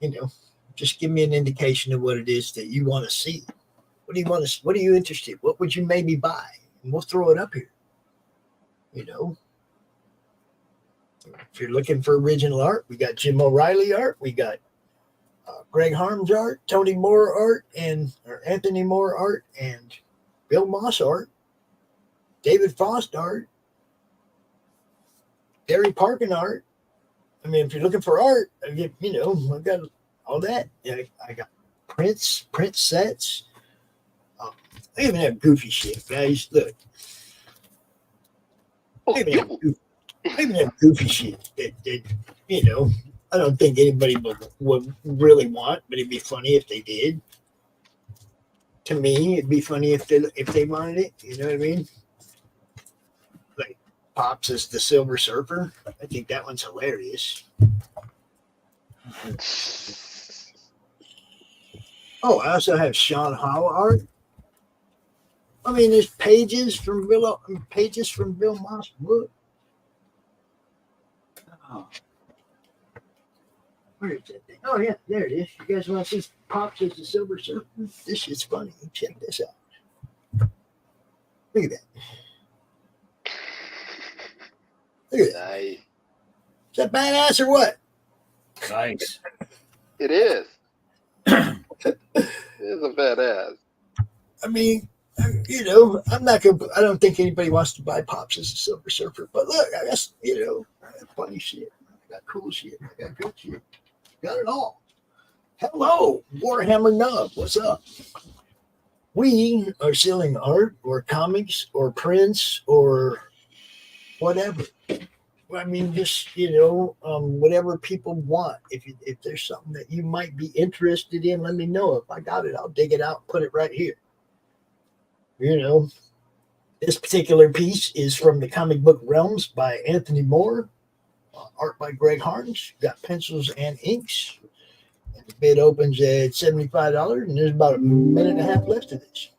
you know, just give me an indication of what it is that you want to see. What do you want to? What are you interested in? What would you maybe buy? And we'll throw it up here. You know, if you're looking for original art, we got Jim O'Reilly art, we got Greg Harms art, Tony Moore art, or Anthony Moore art, and Bill Moss art, David Faust art, Gary Parkin art. I mean, if you're looking for art, you know, I've got all that. I got print sets. I even have goofy shit, guys. Look. I even have goofy shit that, you know, I don't think anybody would really want, but it'd be funny if they did. To me, it'd be funny if they wanted it. You know what I mean? Like Pops as the Silver Surfer. I think that one's hilarious. Oh, I also have Sean Howe art. I mean, there's pages from Bill Moss' book. Oh. Where is that thing? Oh, yeah, there it is. You guys want to see Pops as the Silver Surfer? This shit's funny. Check this out. Look at that. Look at that. Nice. Is that badass or what? Nice. It is. It is a badass. I mean, you know, I don't think anybody wants to buy Pops as a Silver Surfer, but look, I guess, you know, I got funny shit. I got cool shit. I got good shit. Got it all. Hello, Warhammer Nub. What's up? We are selling art or comics or prints or whatever. I mean, just, whatever people want. If there's something that you might be interested in, let me know. If I got it, I'll dig it out and put it right here. This particular piece is from the Comic Book Realms by Anthony Moore. Art by Greg Harns. Got pencils and inks. And the bid opens at $75, and there's about a minute and a half left of this.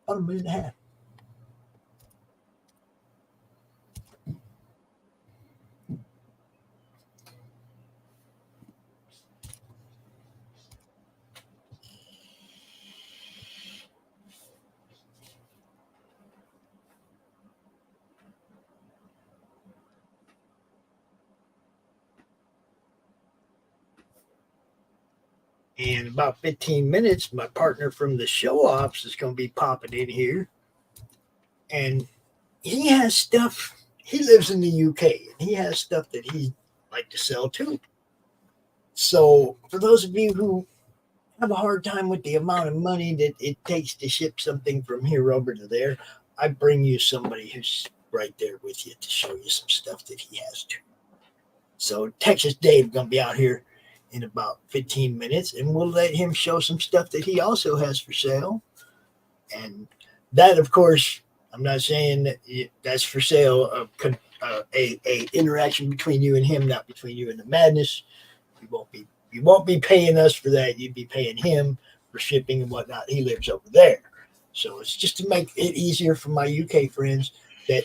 About a minute and a half. In about 15 minutes, my partner from the show ops is going to be popping in here. And he has stuff. He lives in the UK, and he has stuff that he'd like to sell too. So for those of you who have a hard time with the amount of money that it takes to ship something from here over to there, I bring you somebody who's right there with you to show you some stuff that he has too. So Texas Dave going to be out here in about 15 minutes, and we'll let him show some stuff that he also has for sale. And that, of course, I'm not saying that that's for sale, a interaction between you and him, not between you and the madness. You won't be paying us for that. You'd be paying him for shipping and whatnot. He lives over there. So it's just to make it easier for my UK friends that,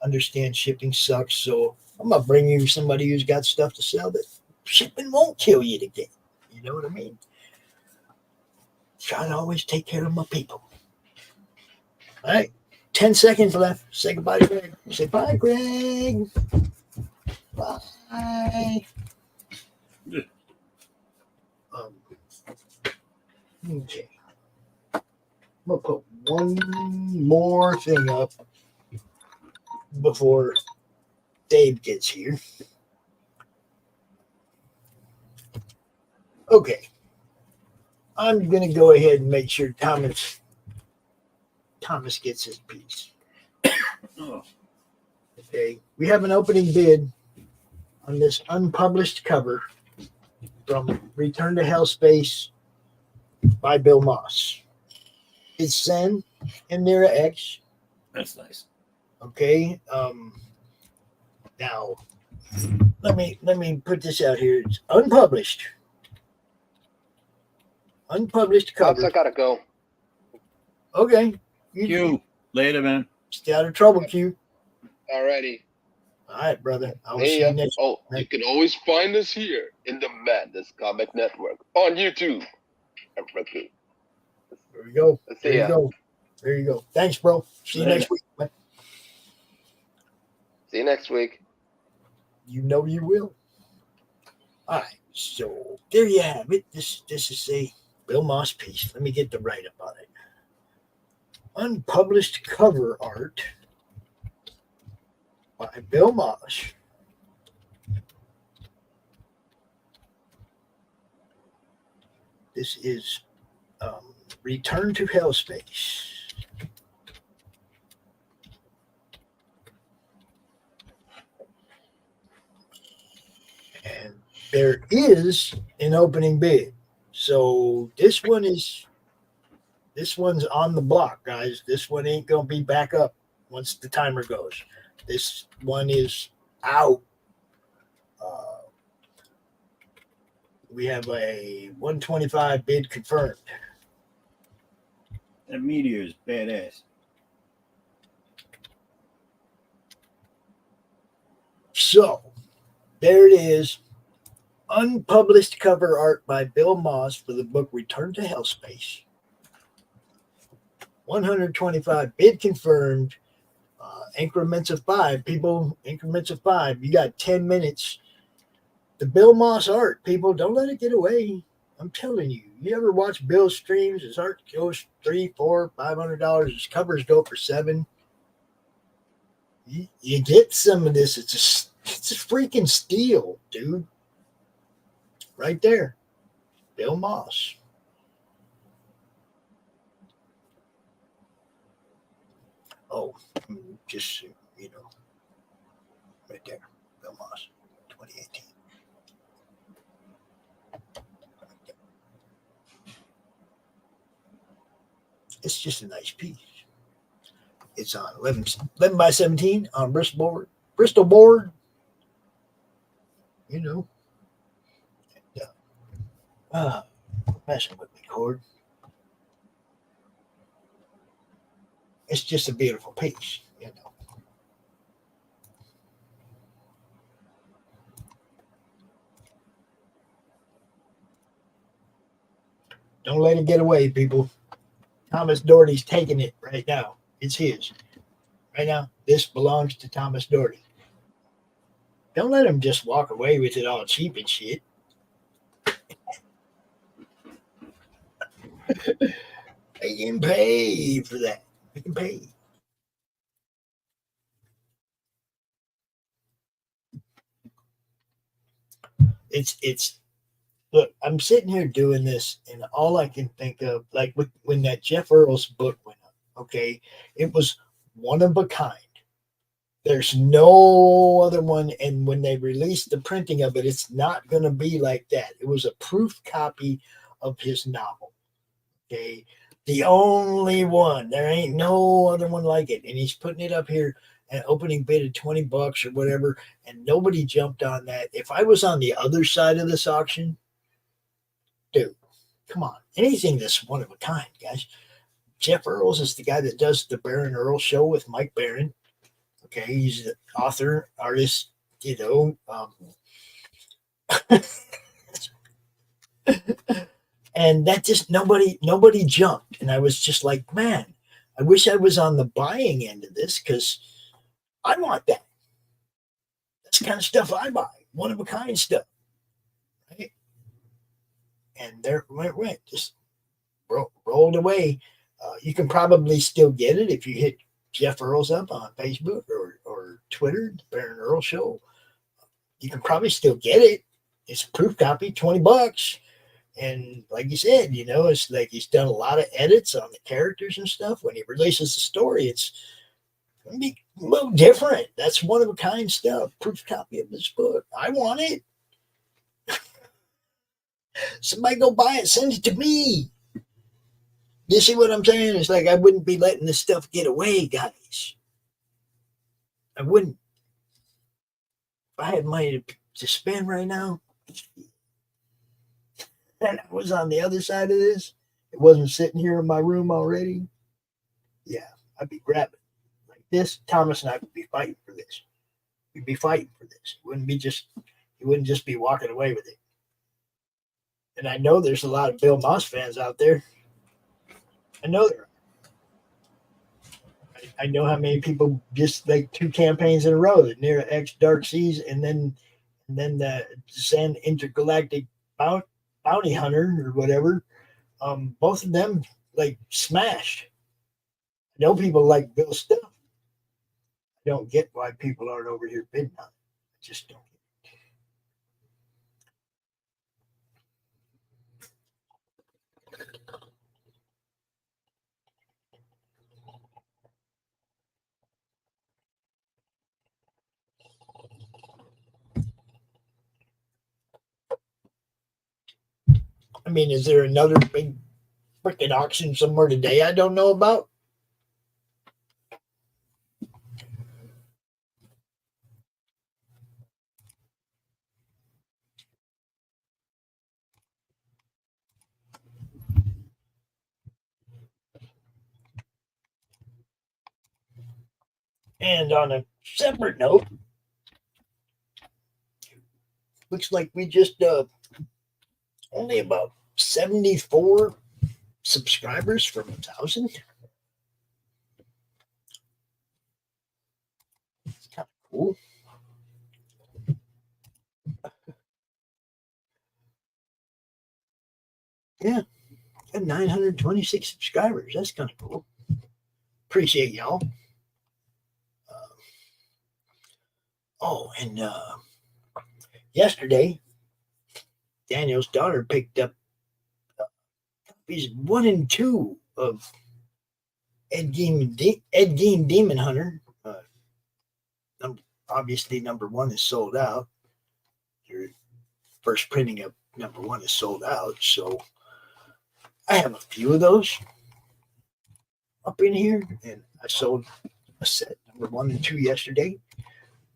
understand shipping sucks. So I'm going to bring you somebody who's got stuff to sell that shipping won't kill you to get. You know what I mean? Try to always take care of my people. All right. 10 seconds left. Say goodbye to Greg. Say bye, Greg. Bye. Okay. I'm going to put one more thing up before Dave gets here. Okay. I'm going to go ahead and make sure Thomas gets his piece. Okay. We have an opening bid on this unpublished cover from Return to Hellspace by Bill Moss. It's Zen and Mira X. That's nice. Okay. Now let me put this out here. It's unpublished. Unpublished cover. I gotta go. Okay. Q. Later, man. Stay out of trouble, Q. Alrighty. All right, brother. I will Hey, see you next you can always find us here in the Madness Comic Network on YouTube. There we go. There you go. There you go. Thanks, bro. See you next week. Man. See you next week. You know you will. All right. So there you have it. This is a Bill Moss piece. Let me get the write-up on it. Unpublished cover art by Bill Moss. This is Return to Hellspace. And there is an opening bid. So this one's on the block, guys. This one ain't gonna be back up once the timer goes. This one is out. We have a 125 bid confirmed. That meteor is badass. So there it is. Unpublished cover art by Bill Moss for the book Return to Hellspace. 125 bid confirmed. Increments of 5, people. Increments of 5. You got 10 minutes. The Bill Moss art, people, don't let it get away. I'm telling you. You ever watch Bill's streams? His art goes $300, $400, $500. His covers go for $700. You get some of this. It's a freaking steal, dude. right there. Bill Moss. Oh, just, right there. Bill Moss, 2018. It's just a nice piece. It's on 11 by 17 on Bristol board. Messing with me, Cord. It's just a beautiful piece, Don't let it get away, people. Thomas Doherty's taking it right now. It's his. Right now, this belongs to Thomas Doherty. Don't let him just walk away with it all cheap and shit. They can pay for that. They can pay. It's look, I'm sitting here doing this, and all I can think of, like when that Jeff Earls book went up, okay, it was one of a kind. There's no other one, and when they released the printing of it, it's not going to be like that. It was a proof copy of his novel, okay? The only one. There ain't no other one like it, and he's putting it up here at opening bid of $20 or whatever, and nobody jumped on that. If I was on the other side of this auction, dude, come on. Anything that's one of a kind, guys. Jeff Earls is the guy that does the Baron Earls show with Mike Baron. Okay, he's the author, artist, and that just nobody jumped. And I was just like, man, I wish I was on the buying end of this, because I want that. That's the kind of stuff I buy, one of a kind stuff. Right? And there it went, just rolled away. You can probably still get it if you hit Jeff Earls up on Facebook or Twitter, the Baron Earls Show. You can probably still get it. It's a proof copy, $20. And like you said, it's like he's done a lot of edits on the characters and stuff. When he releases the story, it's going to be a little different. That's one of a kind stuff. Proof copy of this book. I want it. Somebody go buy it. Send it to me. You see what I'm saying? It's like I wouldn't be letting this stuff get away, guys. I wouldn't. If I had money to spend right now, and I was on the other side of this, it wasn't sitting here in my room already, yeah, I'd be grabbing like this. Thomas and I would be fighting for this. We'd be fighting for this. It wouldn't just be walking away with it. And I know there's a lot of Bill Moss fans out there. I know there are. I know how many people just like 2 campaigns in a row, the Near X Dark Seas, and then the Sand Intergalactic Bounty Hunter or whatever. Both of them like smashed. I know people like Bill's stuff. I don't get why people aren't over here bidding on it. I just don't. I mean, is there another big freaking auction somewhere today I don't know about? And on a separate note, looks like we just only about 74 subscribers from 1,000. It's kind of cool. Yeah, got 926 subscribers. That's kind of cool. Appreciate y'all. And yesterday, Daniel's daughter picked up copies 1 and 2 of Ed Gein Demon Hunter. Obviously, number 1 is sold out. Your first printing of number 1 is sold out. So I have a few of those up in here, and I sold a set number 1 and 2 yesterday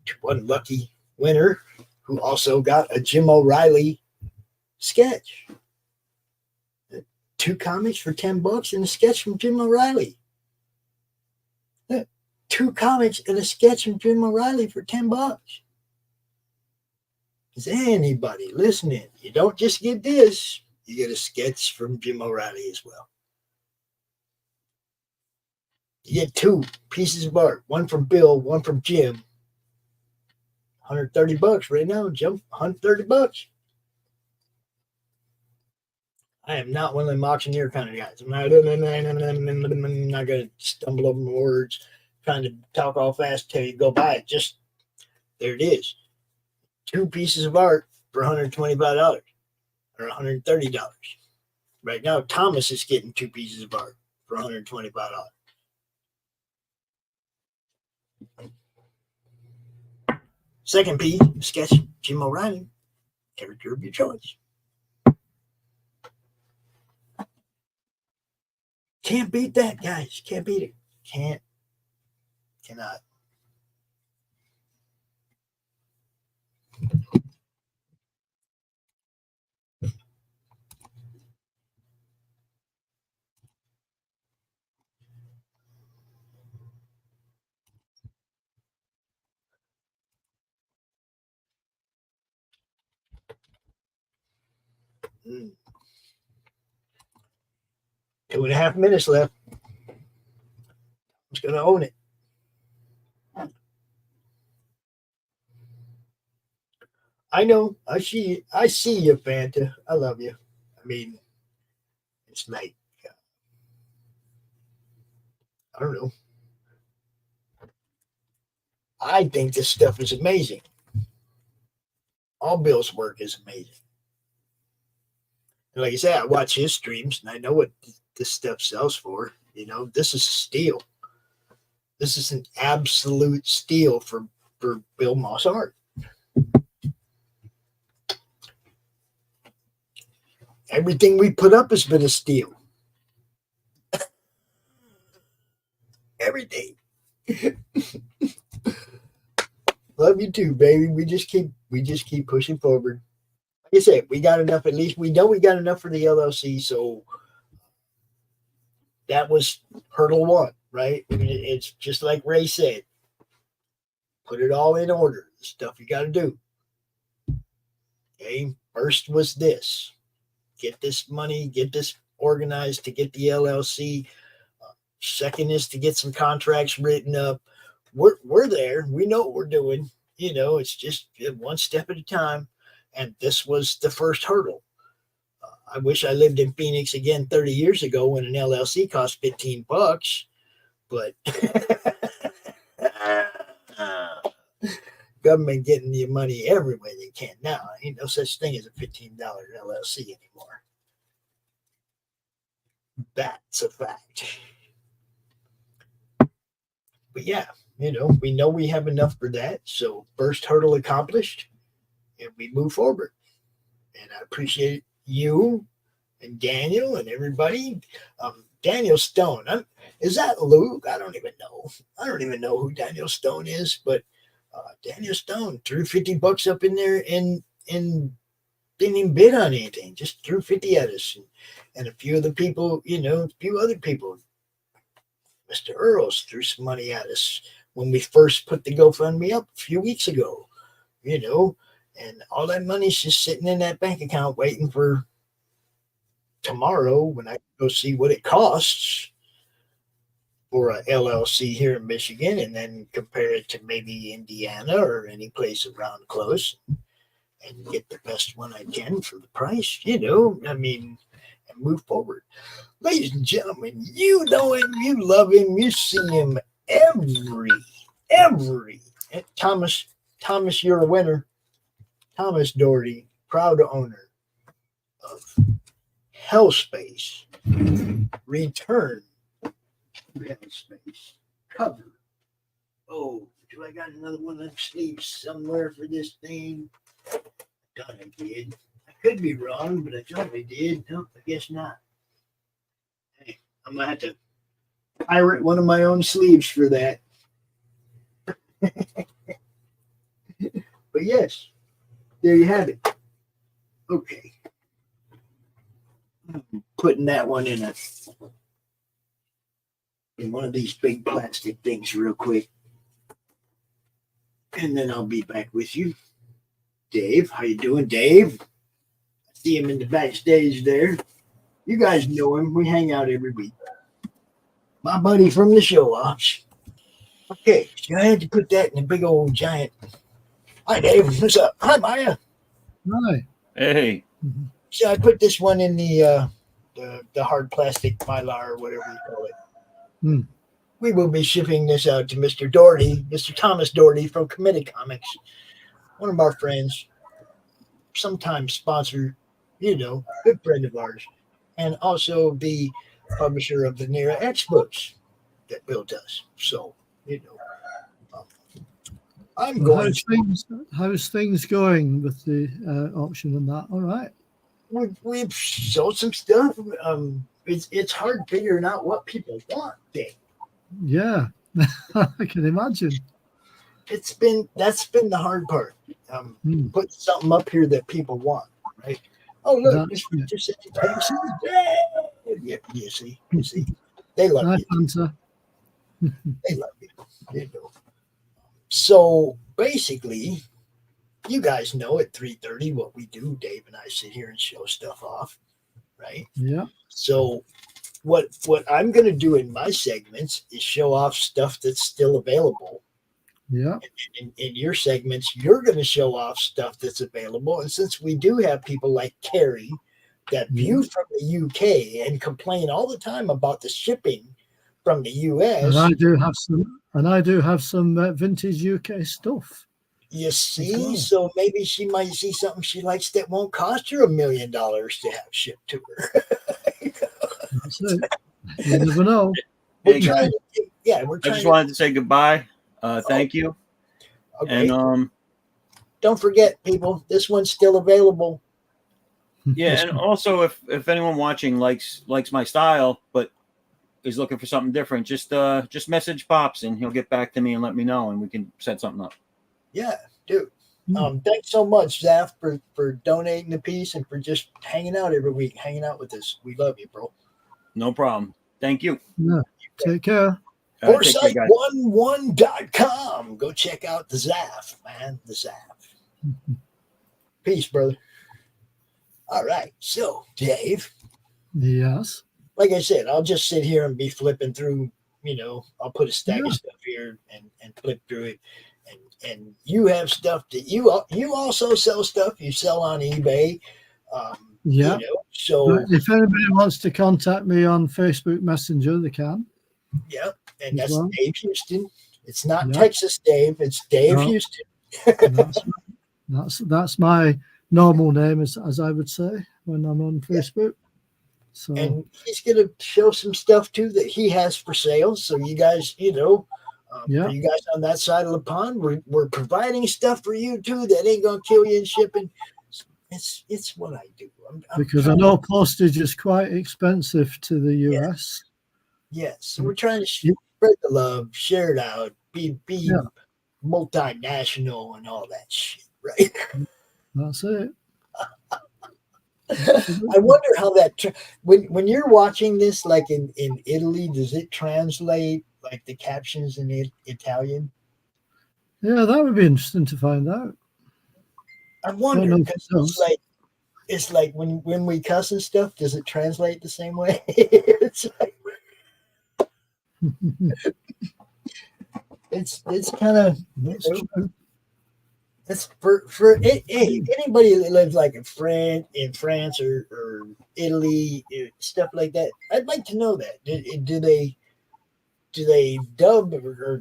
to one lucky winner who also got a Jim O'Reilly sketch. 2 comics for $10 and a sketch from Jim O'Reilly. 2 comics and a sketch from Jim O'Reilly for $10. Is anybody listening? You don't just get this, you get a sketch from Jim O'Reilly as well. You get 2 pieces of art, one from Bill, one from Jim. $130 right now, Jim. $130. I am not one of them auctioneer kind of guys. I'm not going to stumble over my words, trying to talk all fast till you go by it. Just there it is. 2 pieces of art for $125 or $130. Right now, Thomas is getting 2 pieces of art for $125. Second piece, sketch Jim O'Reilly, character of your choice. Can't beat that, guys. Can't beat it. Cannot. Mm. 2.5 minutes left. I'm just going to own it. I know. I see you, Fanta. I love you. I mean, it's like, I don't know. I think this stuff is amazing. All Bill's work is amazing. And like I said, I watch his streams and I know what this stuff sells for. You know, this is steal. This is an absolute steal for Bill Moss art. Everything we put up has been a steal. Everything. Love you too, baby. We just keep pushing forward. Like I said, we got enough. At least we know we got enough for the LLC. So that was hurdle 1, right? I mean, it's just like Ray said. Put it all in order. The stuff you got to do. Okay. First was this. Get this money. Get this organized to get the LLC. Second is to get some contracts written up. We're there. We know what we're doing. You know, it's just 1 step at a time. And this was the first hurdle. I wish I lived in Phoenix again 30 years ago when an LLC cost $15, but government getting your money everywhere they can now. Ain't no such thing as a $15 LLC anymore. That's a fact. But yeah, you know we have enough for that. So first hurdle accomplished, and we move forward. And I appreciate you and Daniel and everybody. Daniel Stone, is that Luke? I don't even know. I don't even know who Daniel Stone is, but Daniel Stone threw $50 up in there and didn't even bid on anything. Just threw 50 at us, and a few of the people, a few other people. Mr. Earls threw some money at us when we first put the GoFundMe up a few weeks ago, and all that money's just sitting in that bank account waiting for tomorrow when I go see what it costs for a LLC here in Michigan, and then compare it to maybe Indiana or any place around close and get the best one I can for the price, and move forward. Ladies and gentlemen, you know him, you love him, you see him every Thomas, you're a winner. Thomas Doherty, proud owner. of Hellspace. Return to Hellspace. Cover. Oh, do I got another one of them sleeves somewhere for this thing? I thought I did. I could be wrong, but I thought I did. No, I guess not. Hey, I'm going to have to pirate one of my own sleeves for that. But yes, there you have it. Okay. I'm putting that one in one of these big plastic things real quick. And then I'll be back with you. Dave, how you doing, Dave? I see him in the backstage there. You guys know him. We hang out every week. My buddy from the show-offs. Okay, so I had to put that in a big old giant. Hi, Dave. What's up? Hi, Maya. Hi. Hey. So I put this one in the hard plastic mylar or whatever you call it. We will be shipping this out to Mr. Doherty, Mr. Thomas Doherty from Committed Comics, one of our friends, sometimes sponsor, good friend of ours, and also the publisher of the Nera X books that Bill does. So, I'm going. How's things going with the auction and that? All right. We've sold some stuff. It's hard figuring out what people want, Dave. Yeah, I can imagine. That's been the hard part. Put something up here that people want, right? Oh, look, just yeah, you see, they love you. They love you. So basically, you guys know at 3:30 what we do. Dave and I sit here and show stuff off, right? Yeah. So what I'm going to do in my segments is show off stuff that's still available. Yeah. In your segments, you're going to show off stuff that's available. And since we do have people like Carrie that view from the UK and complain all the time about the shipping from the US. And I do have some vintage UK stuff. You see, so maybe she might see something she likes that won't cost her $1 million to have shipped to her. That's it. You never know. Hey, guys. We're I trying. just wanted to say goodbye. Thank you. Okay. And don't forget, people, this one's still available. yeah, and also if anyone watching likes my style, but is looking for something different, just message Pops and he'll get back to me and let me know, and we can set something up. Yeah, dude. Thanks so much, Zaf, for donating the piece and for just hanging out every week, hanging out with us. We love you, bro. No problem. Thank you. Yeah. Take care. Foresight11.com. Go check out the Zaf, man. The Zaf. Peace, brother. All right. So, Dave. Yes. Like I said, I'll just sit here and be flipping through, I'll put a stack of stuff here and flip through it. And you have stuff that you also sell stuff you sell on eBay. Yeah. So if anybody wants to contact me on Facebook Messenger, they can. Yeah. And that's well. Dave Houston. It's not Texas Dave. It's Dave Houston. that's my normal name, as I would say when I'm on Facebook. So and he's gonna show some stuff too that he has for sale. So you guys, for you guys on that side of the pond, we're providing stuff for you too that ain't gonna kill you in shipping. It's what I do. Because I know postage is quite expensive to the US. Yes, so we're trying to spread the love, share it out, be multinational and all that shit, right? That's it. I wonder how that when you're watching this, like in Italy, does it translate like the captions in Italian? Yeah, that would be interesting to find out. I wonder because it's like when we cuss and stuff, does it translate the same way? It's like it's kind of it's for anybody that lives like in France or Italy, stuff like that. I'd like to know that. Do they dub or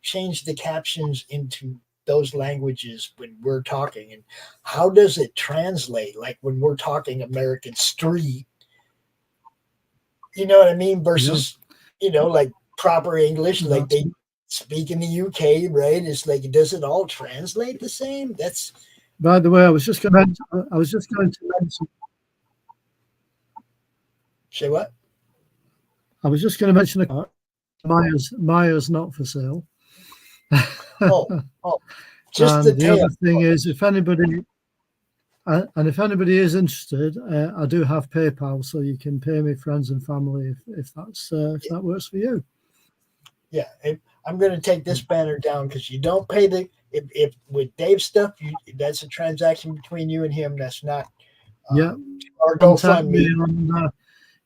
change the captions into those languages when we're talking, and how does it translate? Like when we're talking American Street, you know what I mean? Versus, like proper English, like they speak in the UK, right? It's like, does it all translate the same? That's. By the way, I was just going to mention. Say what? I was just going to mention a car. Maya's not for sale. Just and the other thing is, if anybody is interested, I do have PayPal, so you can pay me friends and family if that works for you. Yeah, I'm going to take this banner down because you don't pay if with Dave's stuff, that's a transaction between you and him. That's not. Or GoFundMe.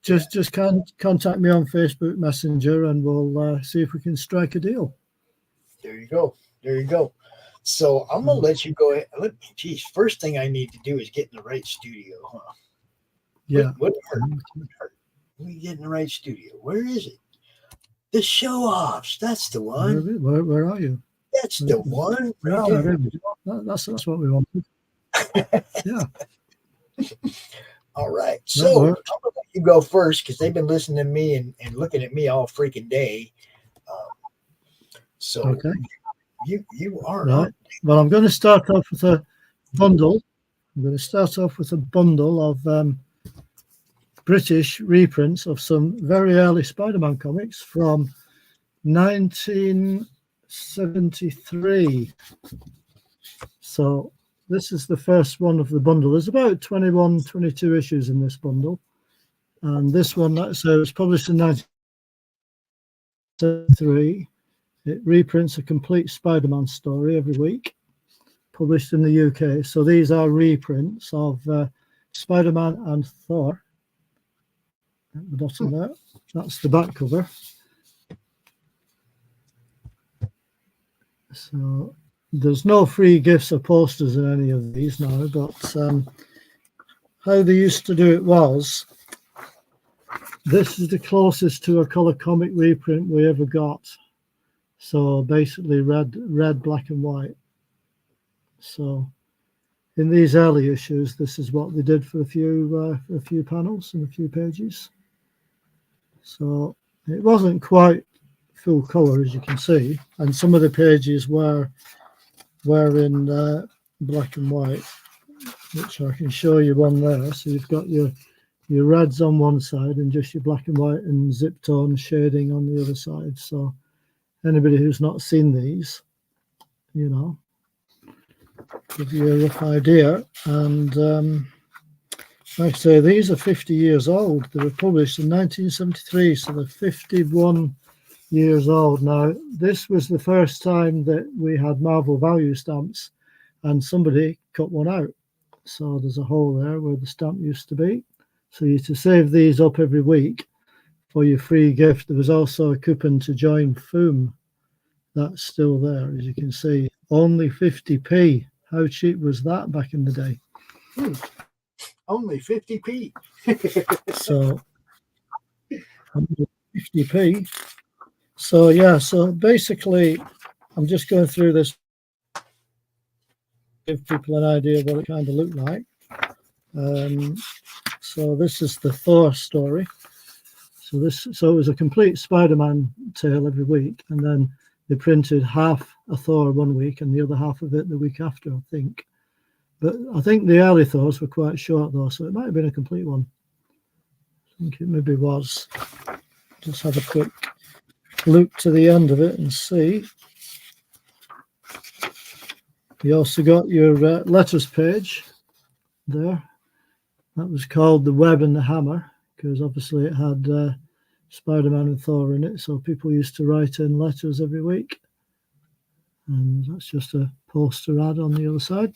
Just contact me on Facebook Messenger, and we'll see if we can strike a deal. There you go. So I'm gonna let you go ahead. First thing I need to do is get in the right studio, huh? Yeah. What hurt? We get in the right studio. Where is it? The show offs. That's the one. Where are you? That's the one. Right there. That's what we wanted. Yeah. All right. So I'm gonna let you go first because they've been listening to me and looking at me all freaking day. So okay. You are right. Well, I'm going to start off with a bundle. I'm going to start off with a bundle of British reprints of some very early Spider-Man comics from 1973. So this is the first one of the bundle. There's about 21, 22 issues in this bundle. And this one, it was published in 1973. It reprints a complete Spider-Man story every week, published in the UK. So these are reprints of Spider-Man and Thor. At the bottom there, that's the back cover. So there's no free gifts or posters in any of these now, but how they used to do it was, this is the closest to a color comic reprint we ever got. So basically red, black and white. So in these early issues, this is what they did for a few panels and a few pages. So it wasn't quite full color, as you can see, and some of the pages were in black and white, which I can show you one there. So you've got your reds on one side and just your black and white and zip tone shading on the other side. So anybody who's not seen these, give you a rough idea. And like I say, these are 50 years old. They were published in 1973, so they're 51 years old. Now, this was the first time that we had Marvel value stamps, and somebody cut one out. So there's a hole there where the stamp used to be. So you to save these up every week for your free gift. There was also a coupon to join FOOM. That's still there, as you can see. Only 50p. How cheap was that back in the day? Only 50p. So 50p. So yeah, so basically I'm just going through this, give people an idea of what it kind of looked like. So this is the Thor story. So it was a complete Spider-Man tale every week, and then they printed half a Thor one week and the other half of it the week after, I think. But I think the early Thors were quite short though, so it might have been a complete one. I think it maybe was. Just have a quick look to the end of it and see. You also got your letters page there. That was called The Web and the Hammer, because obviously it had Spider-Man and Thor in it, so people used to write in letters every week. And that's just a poster ad on the other side.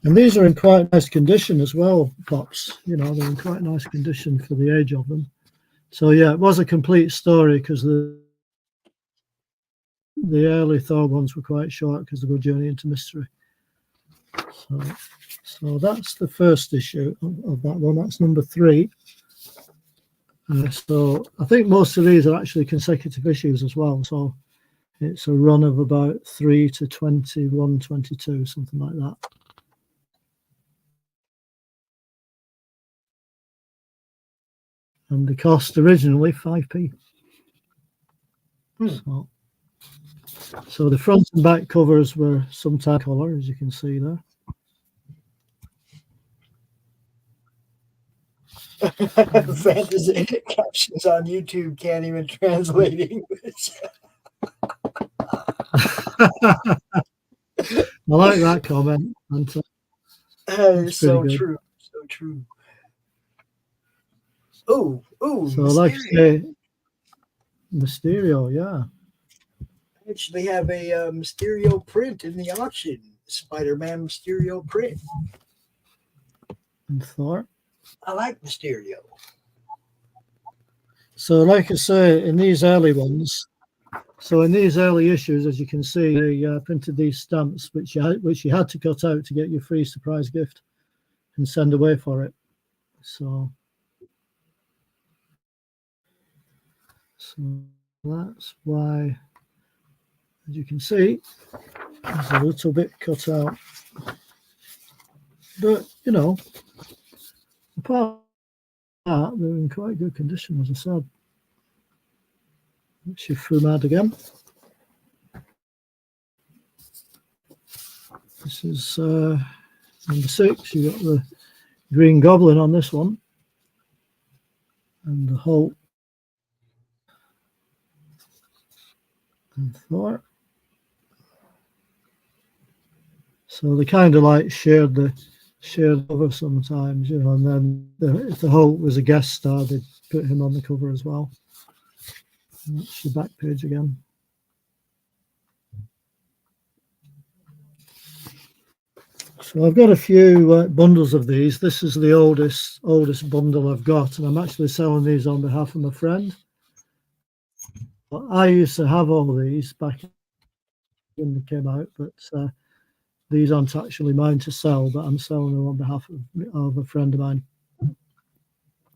And these are in quite nice condition as well, Pops. They're in quite nice condition for the age of them. So yeah, it was a complete story because the early Thor ones were quite short because they were Journey into Mystery. So that's the first issue of that one. That's number 3. So I think most of these are actually consecutive issues as well. So it's a run of about 3 to 21, 22, something like that. And the cost originally 5p. So the front and back covers were some type color, as you can see there. Fantasy captions on YouTube can't even translate English. I like that comment. It's so true. So true. Oh, so like I say, Mysterio, yeah. I actually have a Mysterio print in the auction. Spider-Man Mysterio print. And Thor. I like Mysterio. So like I say, in these early ones, so in these early issues, as you can see, they printed these stamps, which you had to cut out to get your free surprise gift and send away for it. So that's why, as you can see, there's a little bit cut out. But, you know, apart from that, they're in quite good condition, as I said. It's your Fumad again. This is number 6. You got the Green Goblin on this one. And the Hulk. And Thor. So they kind of like shared cover sometimes, you know, and then if the Hulk was a guest star, they'd put him on the cover as well. And that's the back page again. So I've got a few bundles of these. This is the oldest bundle I've got, and I'm actually selling these on behalf of my friend. I used to have all these back when they came out, but these aren't actually mine to sell, but I'm selling them on behalf of a friend of mine.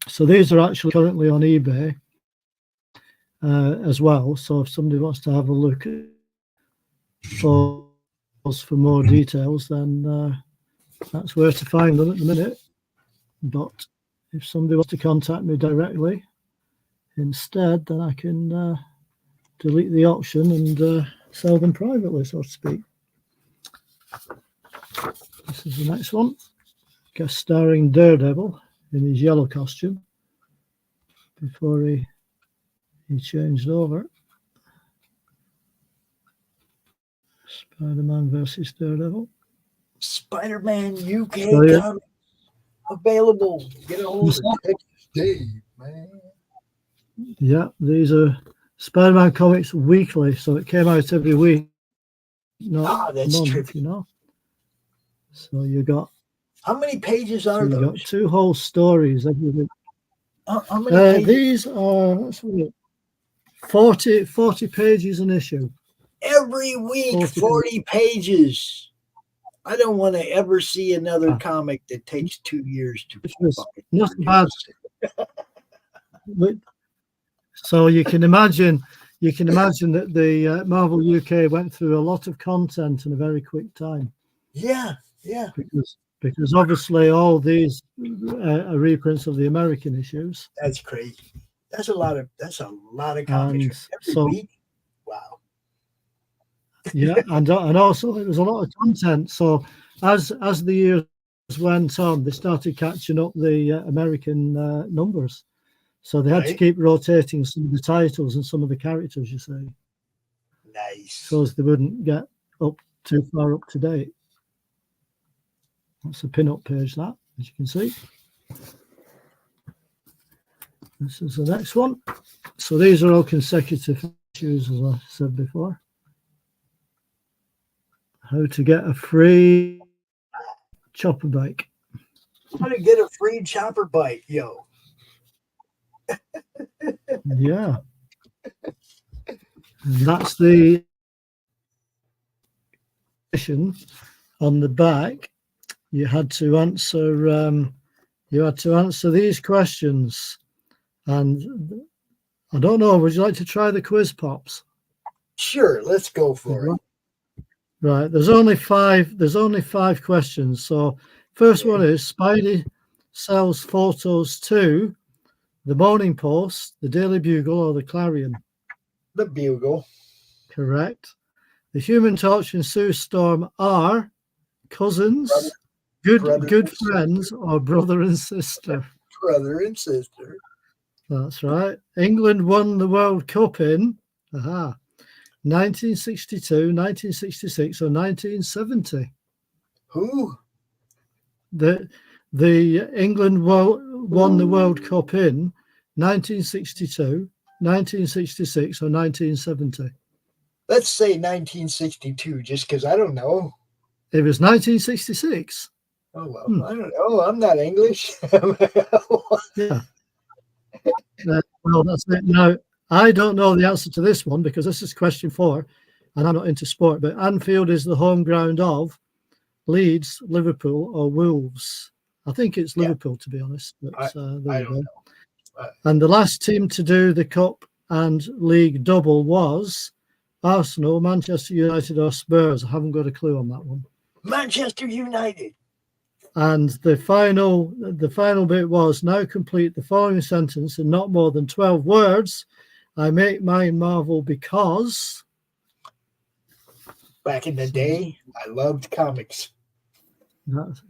So these are actually currently on eBay as well. So if somebody wants to have a look at for more details, then that's where to find them at the minute. But if somebody wants to contact me directly instead, then I can delete the auction and sell them privately, so to speak. This is the next one, guest starring Daredevil in his yellow costume before he changed over. Spider-Man versus Daredevil. Spider-Man UK yeah. comic available. Get a hold of it. Dave, man. Yeah, these are Spider-Man Comics weekly, so it came out every week. That's true. You know. So you got. How many pages are those? You got 2 whole stories every week. How many pages? These are, let's see, 40 pages an issue. Every week, 40 pages. I don't want to ever see another comic that takes 2 years to not bad. So you can imagine that the Marvel UK went through a lot of content in a very quick time. Yeah. Because obviously all these are reprints of the American issues. That's crazy. That's a lot of comics every week. Wow. Yeah, and also there was a lot of content. So as the years went on, they started catching up the American numbers. So they had to keep rotating some of the titles and some of the characters, you see. Nice. So as they wouldn't get too far up to date. That's a pin-up page, that, as you can see. This is the next one. So these are all consecutive issues, as I said before. How to get a free chopper bike. How to get a free chopper bike, yo. Yeah. And that's the edition on the back. You had to answer these questions. And I don't know, would you like to try the quiz, Pops? Sure, let's go for it. Right, there's only five questions. So first one is Spidey sells photos to the Morning Post, the Daily Bugle, or the Clarion. The Bugle. Correct. The Human Torch and Sue Storm are cousins, good friends, or brother and sister. Brother and sister. That's right. England won the World Cup in 1962, 1966, or 1970. Who? The England won the World Cup in 1962, 1966, or 1970. Let's say 1962, just because I don't know. It was 1966. Oh, well, I don't know. I'm not English. Yeah. Well, that's it. Now, I don't know the answer to this one because this is question 4, and I'm not into sport, but Anfield is the home ground of Leeds, Liverpool, or Wolves. I think it's Liverpool, to be honest. But, there you go. And the last team to do the Cup and League double was Arsenal, Manchester United, or Spurs. I haven't got a clue on that one. Manchester United. And the final bit was, now complete the following sentence in not more than 12 words. I make mine Marvel because... Back in the day, I loved comics.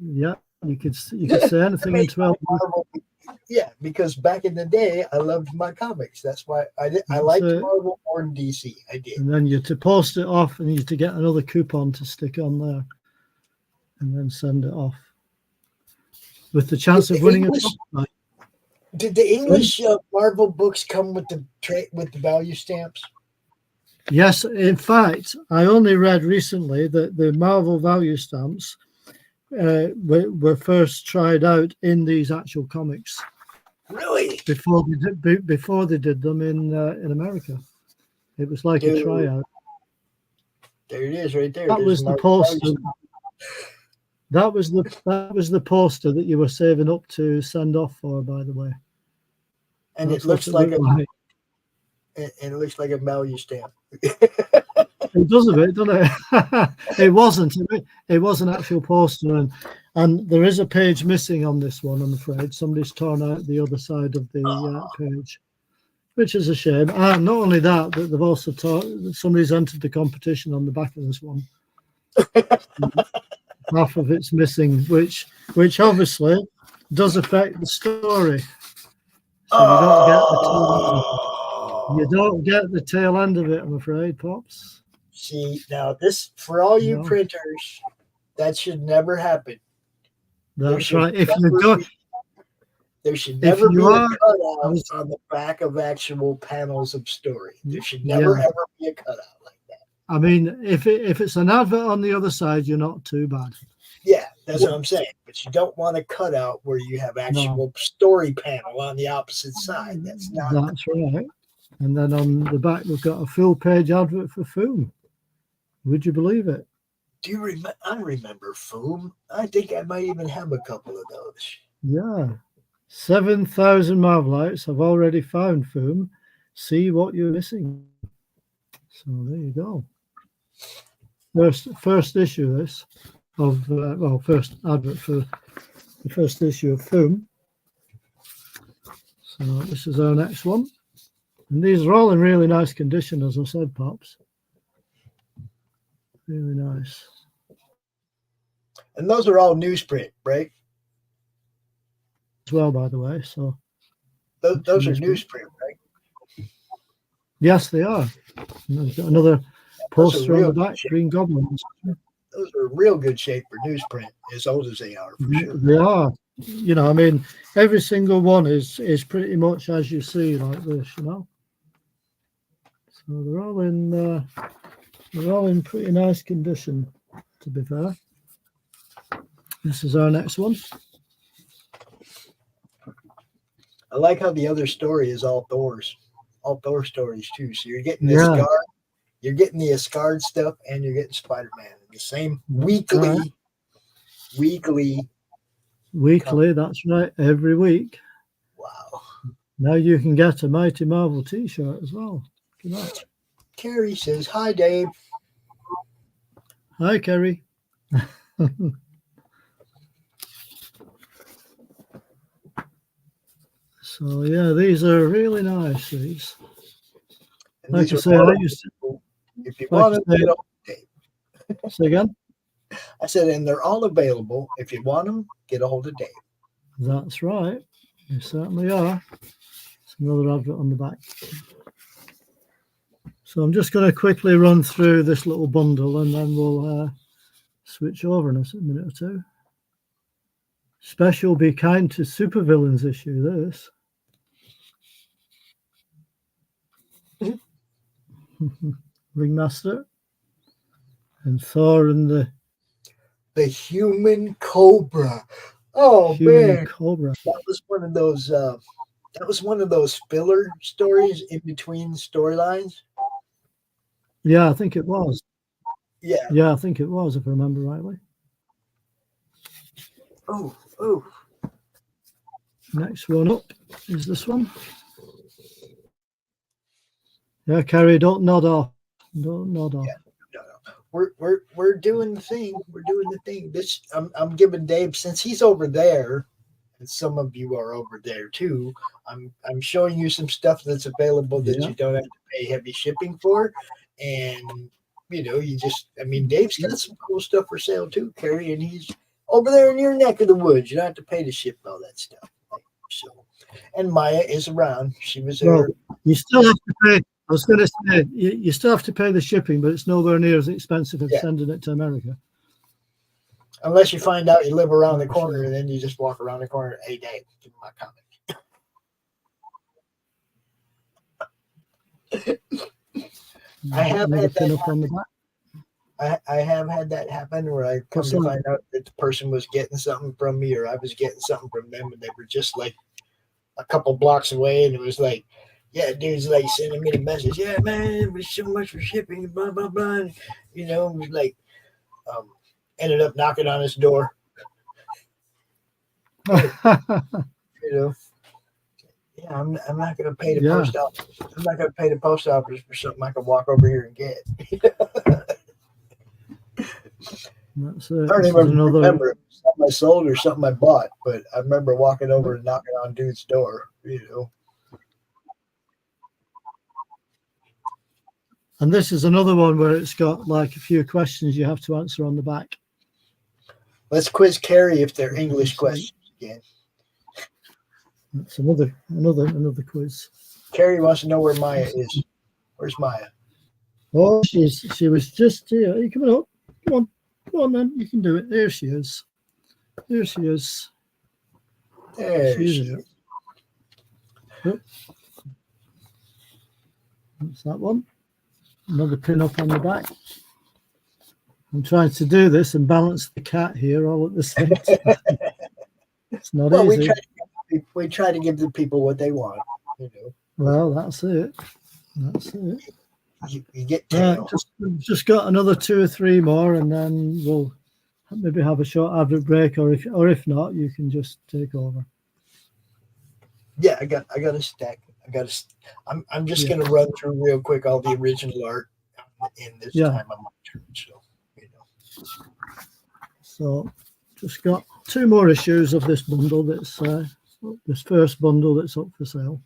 Yeah, you could say anything in 12 words. Yeah, because back in the day, I loved my comics. That's why I liked Marvel more than DC. I did. And then you had to post it off and you had to get another coupon to stick on there and then send it off. With the chance of winning a prize. Did the English Marvel books come with the value stamps? Yes, in fact, I only read recently that the Marvel value stamps were first tried out in these actual comics. Really? Before they did them in America, it was like a tryout. There it is, right there. That was the poster. That was the poster that you were saving up to send off for, by the way. And it looks like it looks like a value stamp. It does a bit, doesn't it? It wasn't. It was an actual poster, and there is a page missing on this one. I'm afraid somebody's torn out the other side of the page, which is a shame. And not only that, but they've also somebody's entered the competition on the back of this one. Half of it's missing, which obviously does affect the story. So you don't get the tail end of it, I'm afraid, Pops. See, now this, for all you printers, that should never happen. That's right. There should never be a cutout on the back of actual panels of story. There should never ever be a cutout like that. I mean, if it's an advert on the other side, you're not too bad. Yeah, that's what I'm saying. But you don't want a cutout where you have actual story panel on the opposite side. That's right. And then on the back, we've got a full page advert for Foom. Would you believe it? Do you remember? I remember Foom. I think I might even have a couple of those. Yeah. 7,000 Marvelites have already found Foom. See what you're missing. So there you go. First issue this of first advert for the first issue of Foom. So this is our next one. And these are all in really nice condition, as I said, Pops. Really nice. And those are all newsprint, right? As well, by the way. So those are newsprint, right? Yes, they are. And there's got another poster on the back, Green Goblins. Those are real good shape for newsprint, as old as they are, for sure. They are. You know, I mean, every single one is pretty much as you see, like this, you know. So they're all in pretty nice condition, to be fair. This is our next one. I like how the other story is all Thor stories too. So you're getting the you're getting the Asgard stuff, and you're getting Spider-Man in the same weekly. That's right, every week. Wow. Now you can get a Mighty Marvel t-shirt as well. Good night. Carrie says, hi, Dave. Hi, Kerry. So, yeah, these are really nice, these. And Like I these say, are I used to... If you like want I them, get on Dave. Say again? I said, and they're all available. If you want them, get a hold of Dave. That's right. They certainly are. It's another advert on the back. So I'm just going to quickly run through this little bundle and then we'll switch over in a minute or two. Special Be Kind to Supervillains issue, this. Ringmaster. And Thor and the Human Cobra. Oh, Human man. Cobra. That was one of those filler stories in between storylines. Yeah, I think it was. Yeah. Yeah, I think it was, if I remember rightly. Oh. Next one up is this one. Yeah, Carrie, don't nod off. Don't nod off. Yeah, no. We're doing the thing. We're doing the thing. This I'm giving Dave, since he's over there, and some of you are over there too. I'm showing you some stuff that's available that you don't have to pay heavy shipping for, and Dave's got some cool stuff for sale too, Carrie, and he's over there in your neck of the woods. You don't have to pay to ship all that stuff. So, and Maya is around. She was there. Well, you still have to pay. I was going to say, you still have to pay the shipping, but it's nowhere near as expensive as sending it to America. Unless you find out you live around the corner, and then you just walk around the corner. Hey, Dave, give me my comic. I have had that happen. I have had that happen where I come to find out that the person was getting something from me, or I was getting something from them, and they were just like a couple blocks away, and it was like, yeah, dude's like sending me the message. Yeah, man, it was so much for shipping, blah blah blah. And, it was like, ended up knocking on his door. Yeah, I'm not going to pay the post office. I'm not going to pay the post office for something I can walk over here and get. That's I don't even remember if it was something I sold or something I bought, but I remember walking over and knocking on dude's door. And this is another one where it's got like a few questions you have to answer on the back. Let's quiz Carrie if they're English questions again. That's another quiz. Carrie wants to know where Maya is. Where's Maya? Oh, she was just here. Are you coming up? Come on, then. You can do it. There she is. There she is. There she is. Oh. That's that one. Another pin up on the back. I'm trying to do this and balance the cat here all at the same time. It's not easy. We try to give the people what they want. Well, that's it. That's it. You get tail. Just got another 2 or 3 more, and then we'll maybe have a short advert break, or if not, you can just take over. Yeah, I got a stack. I'm just gonna run through real quick all the original art in this time on my turn. So just got 2 more issues of this bundle. That's this first bundle that's up for sale.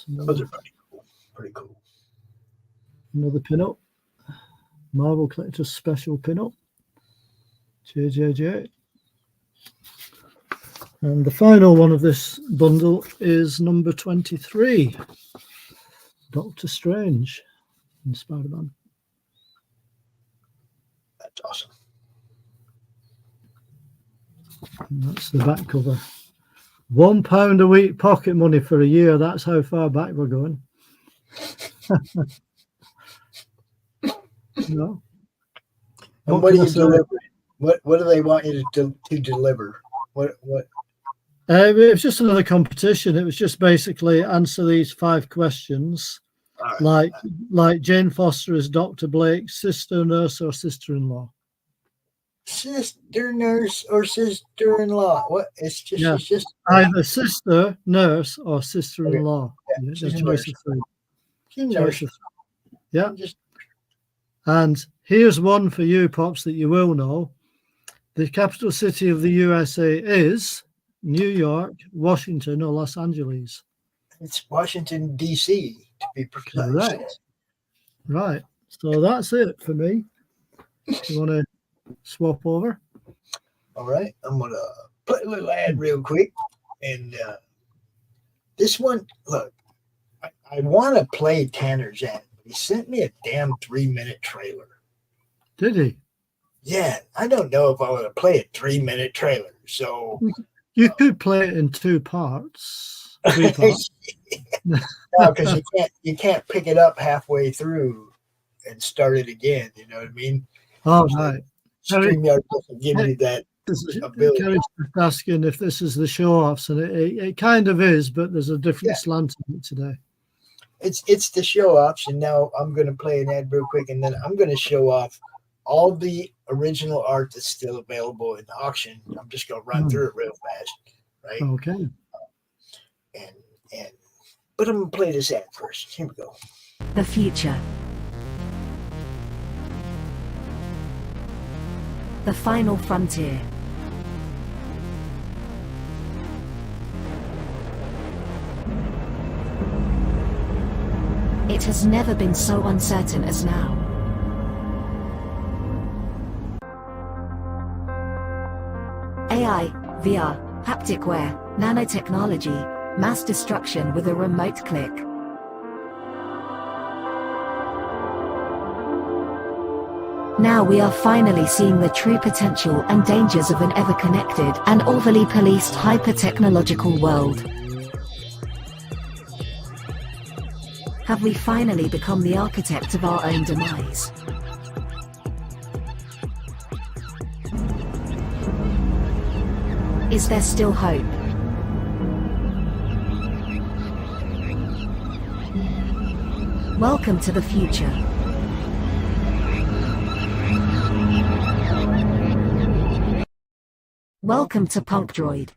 Those are pretty cool. Another pin-up. Marvel Collector's Special pin-up. JJJ. And the final one of this bundle is number 23. Doctor Strange and Spider-Man. That's awesome. And that's the back cover. £1 a week pocket money for a year. That's how far back we're going. No. And what do you deliver? What do they want you to deliver? What? It was just another competition. It was just basically answer these 5 questions, like Jane Foster as Dr. Blake's sister, nurse, or sister-in-law. sister nurse or sister-in-law? What? It's just Yeah. she's just Either sister, nurse, or sister-in-law. Yeah, she's the a choice nurse. of three. She's a Choice nurse. of- Yeah. Just And here's one for you, Pops, that you will know. The capital city of the USA is New York, Washington, or Los Angeles. it's Washington D.C. to be precise. Correct. Right. So that's it for me. You want to swap over? All right, I'm gonna play a little ad real quick, and this one, look, I want to play Tanner's ad, but he sent me a damn 3-minute trailer. Did he? Yeah, I don't know if I want to play a 3-minute trailer, so You could play it in 2 parts. 3 parts. no, because you can't pick it up halfway through and start it again. You know what I mean? Oh, right. StreamYard doesn't give you that ability. Kerry's just asking if this is the show-offs, and it kind of is, but there's a different slant on it today. It's the show offs, and now I'm going to play an ad real quick, and then I'm going to show off all the original art that's still available in the auction. I'm just going to run through it real fast, right? Okay. But I'm going to play this ad first. Here we go. The future. The final frontier. It has never been so uncertain as now. AI, VR, haptic wear, nanotechnology, mass destruction with a remote click. Now we are finally seeing the true potential and dangers of an ever-connected and overly policed hyper-technological world. Have we finally become the architect of our own demise? Is there still hope? Welcome to the future. Welcome to Punk Droid.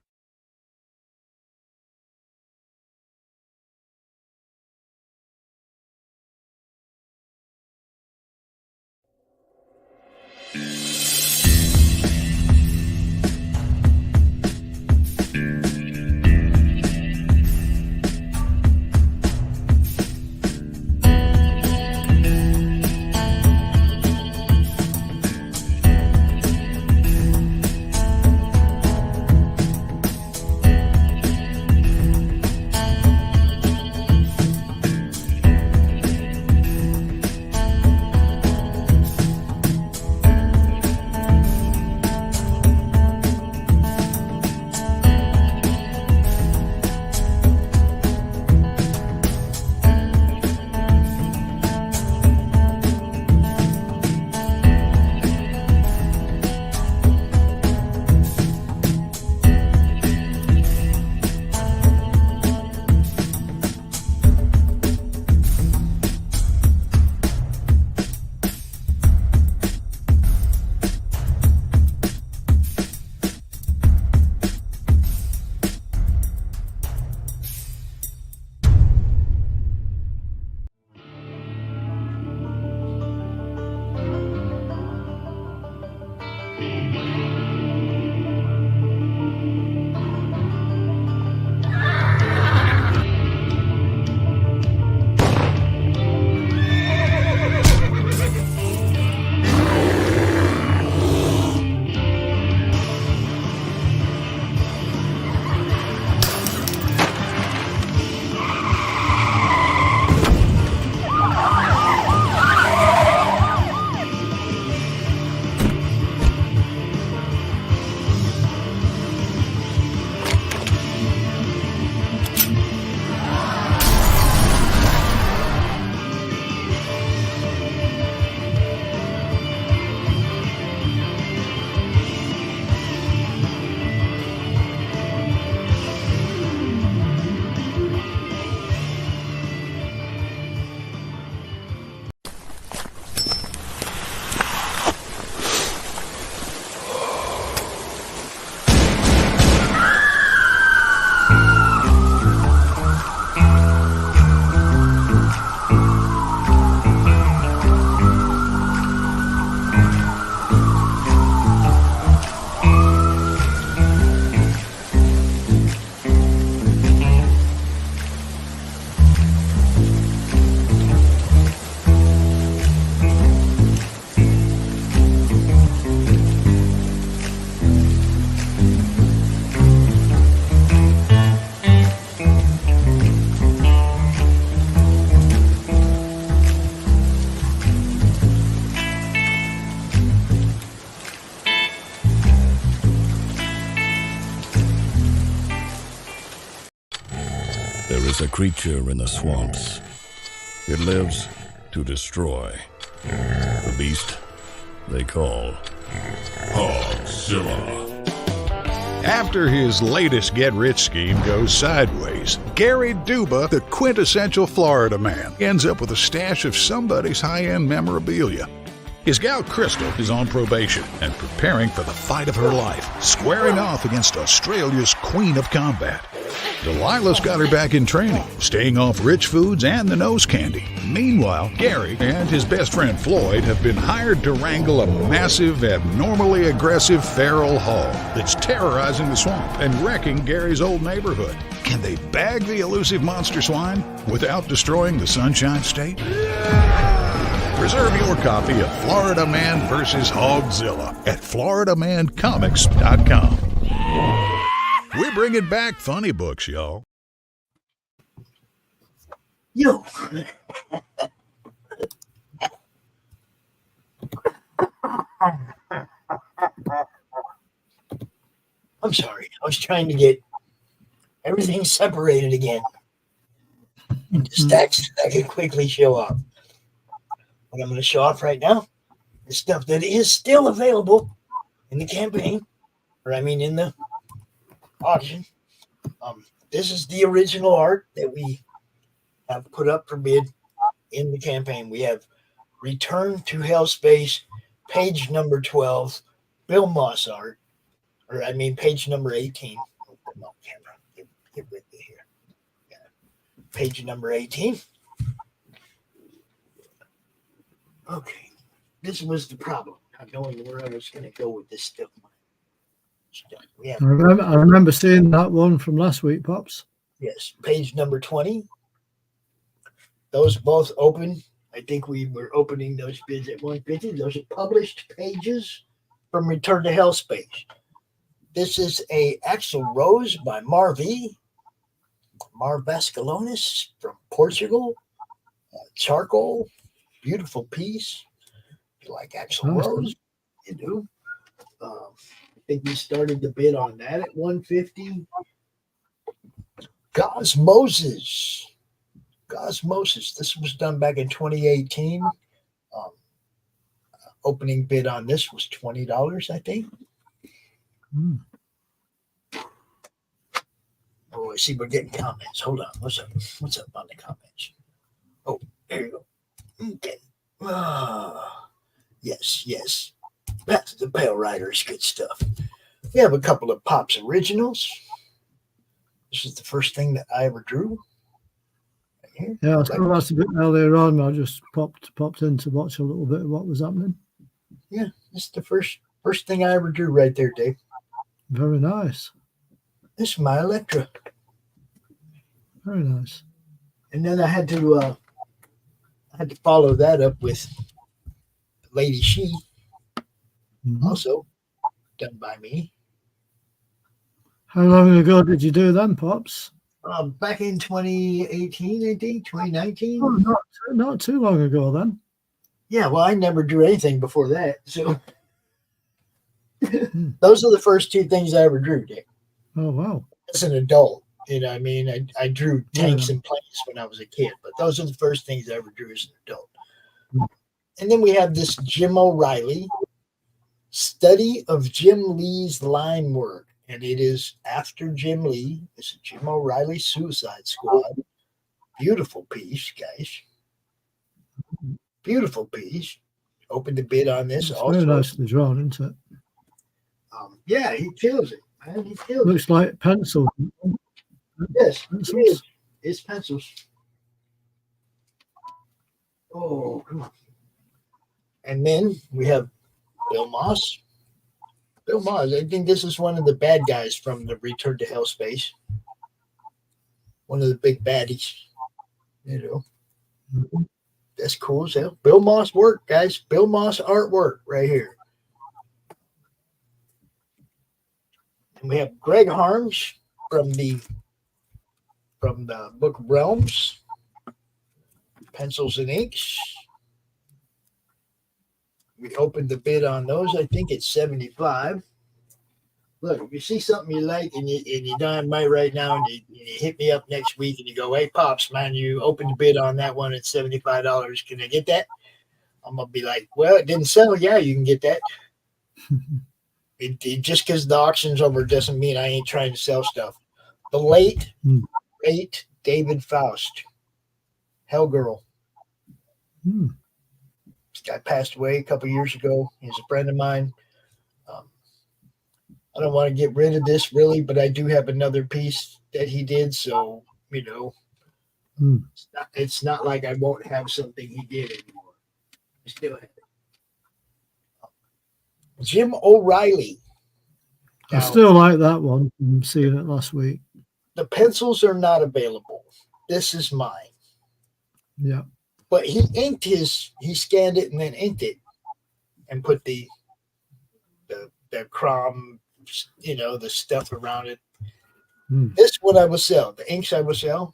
There is a creature in the swamps. It lives to destroy. The beast they call Hogzilla. After his latest get-rich scheme goes sideways, Gary Duba, the quintessential Florida man, ends up with a stash of somebody's high-end memorabilia. His gal Crystal is on probation and preparing for the fight of her life, squaring off against Australia's Queen of Combat. Delilah's got her back in training, staying off rich foods and the nose candy. Meanwhile, Gary and his best friend Floyd have been hired to wrangle a massive, abnormally aggressive feral hog that's terrorizing the swamp and wrecking Gary's old neighborhood. Can they bag the elusive monster swine without destroying the Sunshine State? Reserve your copy of Florida Man vs. Hogzilla at floridamancomics.com. We're bringing back funny books, y'all. Yo. I'm sorry. I was trying to get everything separated again into stacks that I could quickly show off. What I'm going to show off right now is stuff that is still available in the campaign, or I mean in the auction. This is the original art that we have put up for bid in the campaign. We have Return to Hellspace, page number 12, Bill Moss art, or I mean page number 18. No, camera, get with me here. Yeah. Page number 18. Okay, this was the problem, not knowing where I was going to go with this stuff. Yeah. I remember seeing that one from last week, Pops. Yes, page number 20. Those both open. I think we were opening those bids at 150. Those are published pages from Return to Hellspace. This is a Axel Rose by Marv Vascalonis from Portugal. Charcoal. Beautiful piece. If you like Axel Rose, you do. I think we started the bid on that at 150. Gosmosis. This was done back in 2018. Opening bid on this was $20, I think. Oh, I see we're getting comments. Hold on. What's up on the comments? Oh, there you go. Okay. Yes. That's the Pale Riders. Good stuff. We have a couple of Pops originals. This is the first thing that I ever drew. Right here. Yeah, I saw that a bit earlier on. I just popped in to watch a little bit of what was happening. Yeah, this is the first thing I ever drew right there, Dave. Very nice. This is my Electra. Very nice. And then I had to follow that up with Lady She, also done by me. How long ago did you do them, Pops? Back in 2018, I think, 2019. Oh, not too long ago then. Yeah, well, I never drew anything before that. So those are the first two things I ever drew, Dick. Oh, wow. As an adult, you know, I mean, I drew tanks and planes when I was a kid, but those are the first things I ever drew as an adult. And then we have this Jim O'Reilly study of Jim Lee's line work. And it is after Jim Lee. It's a Jim O'Reilly Suicide Squad. Beautiful piece, guys. Beautiful piece. Open the bid on this. It's also. very nicely drawn, isn't it? Yeah, he kills it, man. He kills Looks like pencil. Yes, pencils. it is. It's pencils. Oh, come on. And then we have Bill Moss. Bill Moss, I think this is one of the bad guys from the Return to Hellspace. One of the big baddies. You know. That's cool as hell. Bill Moss work, guys. Bill Moss artwork right here. And we have Greg Harms from the book Realms. Pencils and inks. We opened the bid on those. I think it's $75. Look, if you see something you like and you don't have money right now, and you hit me up next week and you go, "Hey, Pops, man, you opened the bid on that one at $75. Can I get that?" I'm gonna be like, "Well, it didn't sell. Yeah, you can get that." Just because the auction's over doesn't mean I ain't trying to sell stuff. The late David Faust, Hellgirl. This guy passed away a couple years ago. He's a friend of mine. I don't want to get rid of this really, but I do have another piece that he did. So, it's not like I won't have something he did anymore. I still have it. Jim O'Reilly. I still like that one. I'm seeing it last week. The pencils are not available. This is mine. Yeah. But he scanned it and then inked it and put the chrome, the stuff around it. This one I will sell. The inks I will sell.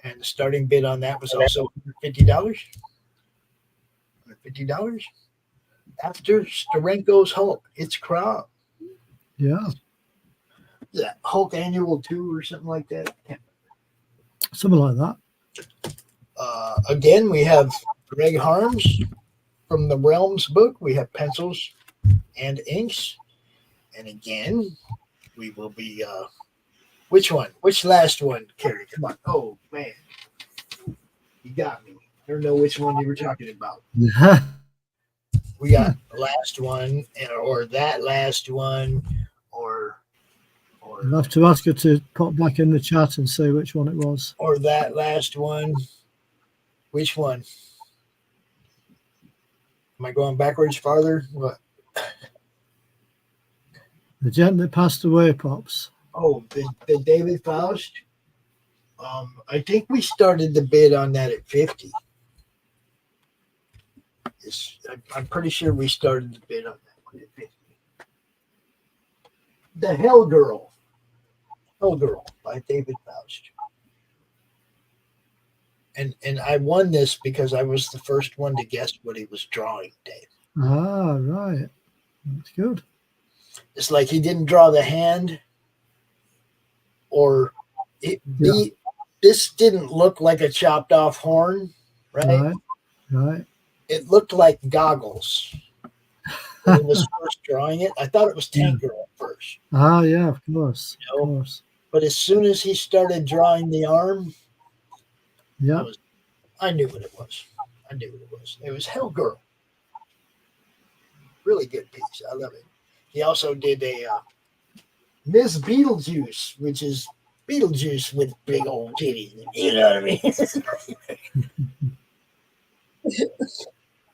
And the starting bid on that was also $150. $150. After Steranko's Hulk, it's chrome. Yeah. Is that Hulk Annual 2 or something like that? Something like that. Again, we have Greg Harms from the Realms book. We have pencils and inks. And again, we will be which one? Which last one, Carrie? Come on. Oh man. You got me. I don't know which one you were talking about. We got the last one, or that last one, or I'll have to ask her to pop back in the chat and say which one it was. Or that last one. Which one? Am I going backwards farther? What? The gent that passed away, Pops. Oh, the David Faust. I think we started the bid on that at 50. I'm pretty sure we started the bid on that one at 50. The Hellgirl by David Faust. And I won this because I was the first one to guess what he was drawing, Dave. Ah, right. That's good. It's like he didn't draw the hand, or this didn't look like a chopped off horn, right? Right. It looked like goggles. When he was first drawing it, I thought it was Tank Girl at first. Ah, yeah, of course. Of course. But as soon as he started drawing the arm, yeah, I knew what it was. It was Hellgirl. Really good piece. I love it. He also did a Miss Beetlejuice, which is Beetlejuice with big old titties. You know what I mean?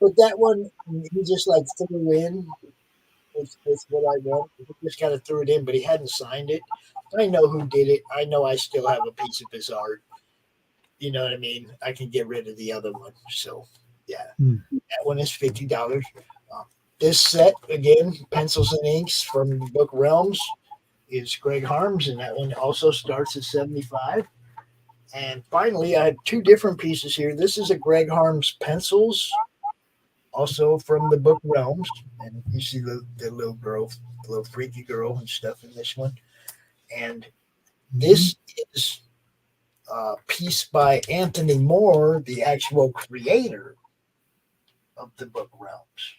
But that one, he just like threw in with what I want. He just kind of threw it in, but he hadn't signed it. I know who did it. I know I still have a piece of his art. You know what I mean? I can get rid of the other one. So, yeah, that one is $50. This set, again, pencils and inks from the book Realms, is Greg Harms, and that one also starts at $75. And finally, I have two different pieces here. This is a Greg Harms pencils, also from the book Realms. And you see the little girl, the little freaky girl and stuff in this one. And this is a piece by Anthony Moore, the actual creator of the book Realms.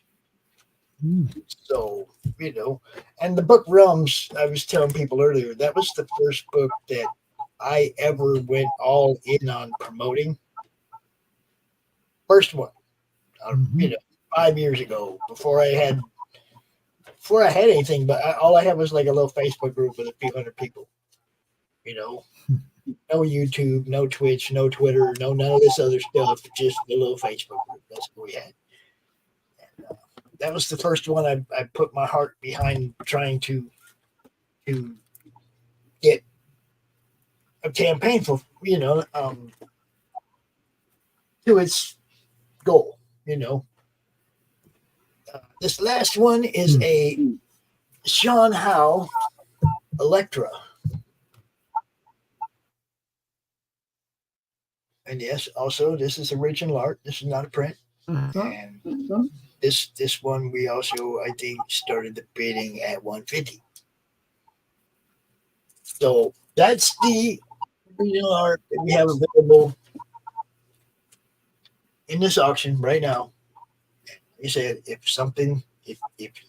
So, and the book Realms, I was telling people earlier, that was the first book that I ever went all in on promoting. First one, 5 years ago, before I had anything, but all I had was like a little Facebook group with a few hundred people. No YouTube, no Twitch, no Twitter, none of this other stuff, just the little Facebook group. That's what we had. That was the first one I put my heart behind, trying to get a campaign for, to its goal, This last one is a Sean Howe Electra. And yes, also, this is original art. This is not a print. And this one we also, I think, started the bidding at $150. So that's the original art that we have available in this auction right now. You said if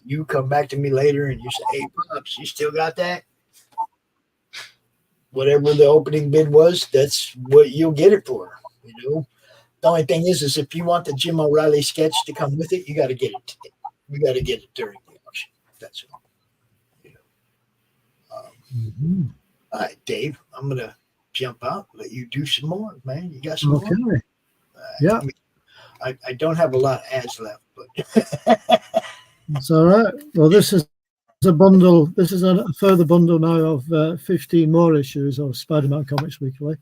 you come back to me later and you say, "Hey, Pops, you still got that?" Whatever the opening bid was, that's what you'll get it for. You know, the only thing is if you want the Jim O'Reilly sketch to come with it, you got to get it today. We got to get it during the auction. That's all. You know. All right, Dave, I'm gonna jump out, let you do some more, man. You got some more? Yeah. I don't have a lot of ads left, but it's all right. Well, this is a bundle. This is a further bundle now of 15 more issues of Spider-Man Comics Weekly.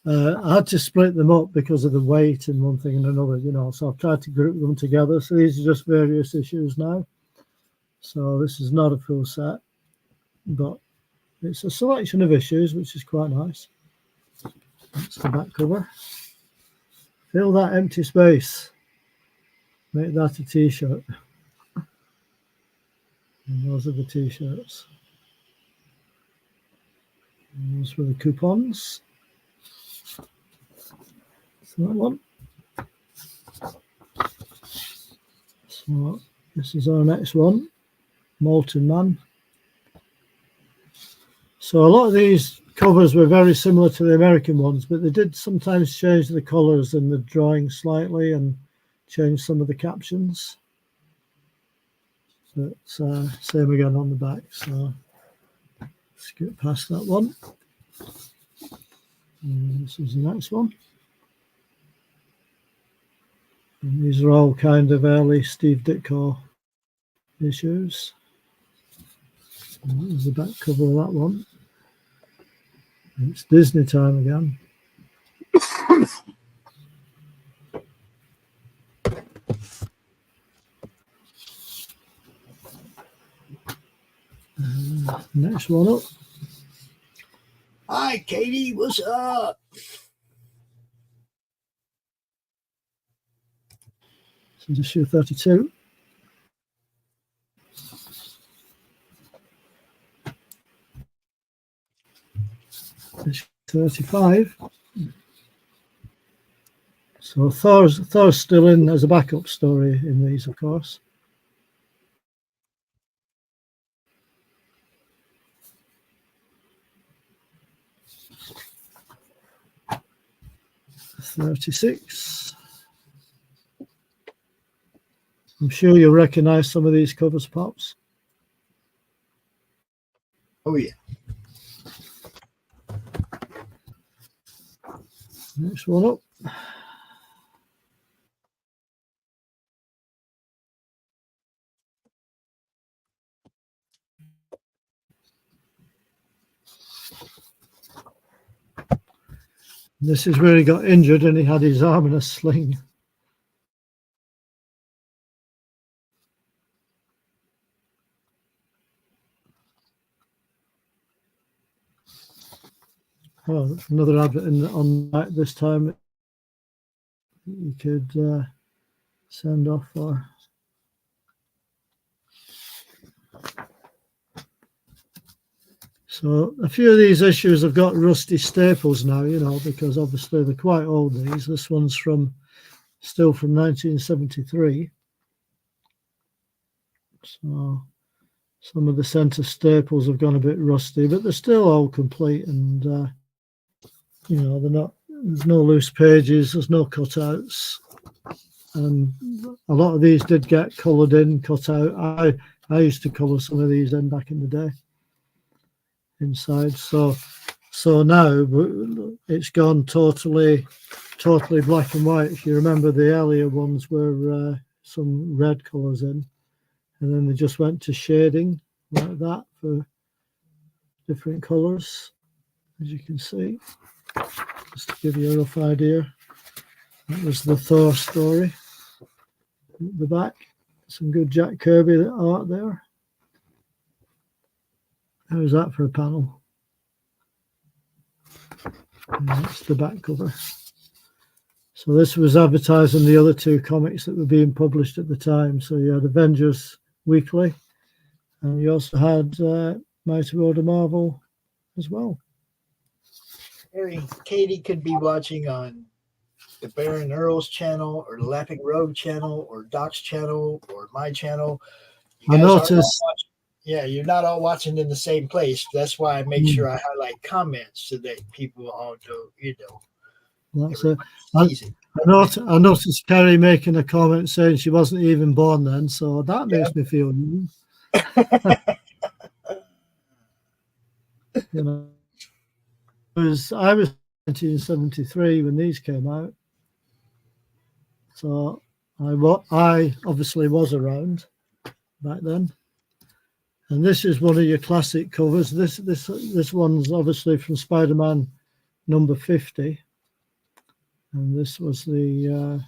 I had to split them up because of the weight and one thing and another, you know, so I've tried to group them together. So these are just various issues now. So this is not a full set, but it's a selection of issues, which is quite nice. That's the back cover. Fill that empty space. Make that a t-shirt. And those are the t-shirts. And those were the coupons. So that one. So this is our next one. Molten Man. So a lot of these covers were very similar to the American ones, but they did sometimes change the colours and the drawing slightly and change some of the captions. So it's same again on the back. So let's get past that one. And this is the next one. And these are all kind of early Steve Ditko issues. And there's the back cover of that one. It's Disney time again. Next one up. Hi, Katie. What's up? This is issue 32. Issue 35. So Thor's still in as a backup story in these, of course. $36. I'm sure you'll recognize some of these covers, Pops. Oh, yeah. Next one up. This is where he got injured and he had his arm in a sling. Oh, another advert on that this time. You could send off for. So a few of these issues have got rusty staples now, you know, because obviously they're quite old. This one's still from 1973. So some of the center staples have gone a bit rusty, but they're still all complete, and you know, they're not. There's no loose pages. There's no cutouts, and a lot of these did get coloured in, cut out. I used to colour some of these in back in the day. Inside, so now it's gone totally black and white. If you remember, the earlier ones were some red colours in, and then they just went to shading like that for different colours, as you can see. Just to give you a rough idea, that was the Thor story. At the back, some good Jack Kirby art there. How's that for a panel? And that's the back cover. So this was advertising the other two comics that were being published at the time. So you had Avengers Weekly, and you also had Mighty World of Marvel as well. Katie could be watching on the Baron Earls channel or the Laughing Road channel or Doc's channel or my channel. You I guys aren't all noticed. watching. Yeah, you're not all watching in the same place. That's why I make sure I highlight comments so that people all know, That's it. sees it. I noticed Carrie making a comment saying she wasn't even born then, so that makes me feel new. You know, I was 1973 when these came out, so I obviously was around back then. And this is one of your classic covers. This one's obviously from Spider-Man number 50, and this was the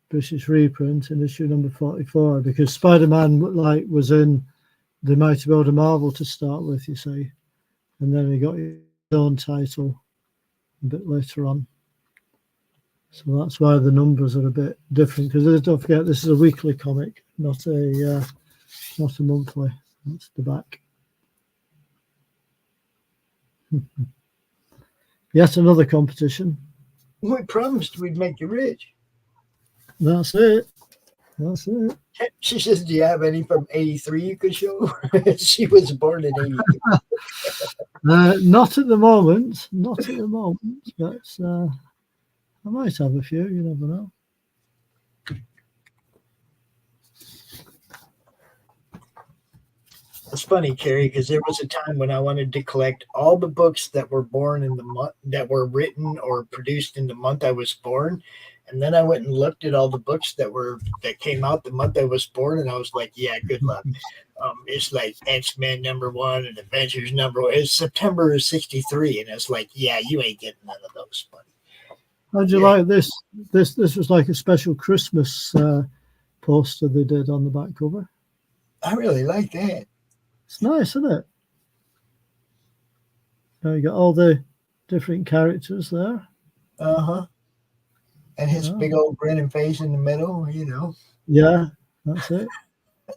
British reprint in issue number 44, because Spider-Man was in the Mighty World of Marvel to start with, you see, and then he got his own title a bit later on. So that's why the numbers are a bit different, because don't forget this is a weekly comic, not a monthly. That's the back. Yet another competition. We promised we'd make you rich. That's it. That's it. She says, do you have any from 83 you could show? She was born in 83. Not at the moment. Not at the moment. But I might have a few. You never know. It's funny, Carrie, because there was a time when I wanted to collect all the books that were born in the month, that were written or produced in the month I was born, and then I went and looked at all the books that came out the month I was born, and I was like, yeah, good luck. It's like X-Men #1 and Avengers #1. It's September of '63, and it's like, yeah, you ain't getting none of those. But how'd you like this? This was like a special Christmas poster they did on the back cover. I really like that. It's nice, isn't it? Now you got all the different characters there. Uh-huh. And his big old grinning face in the middle, you know. Yeah, that's it.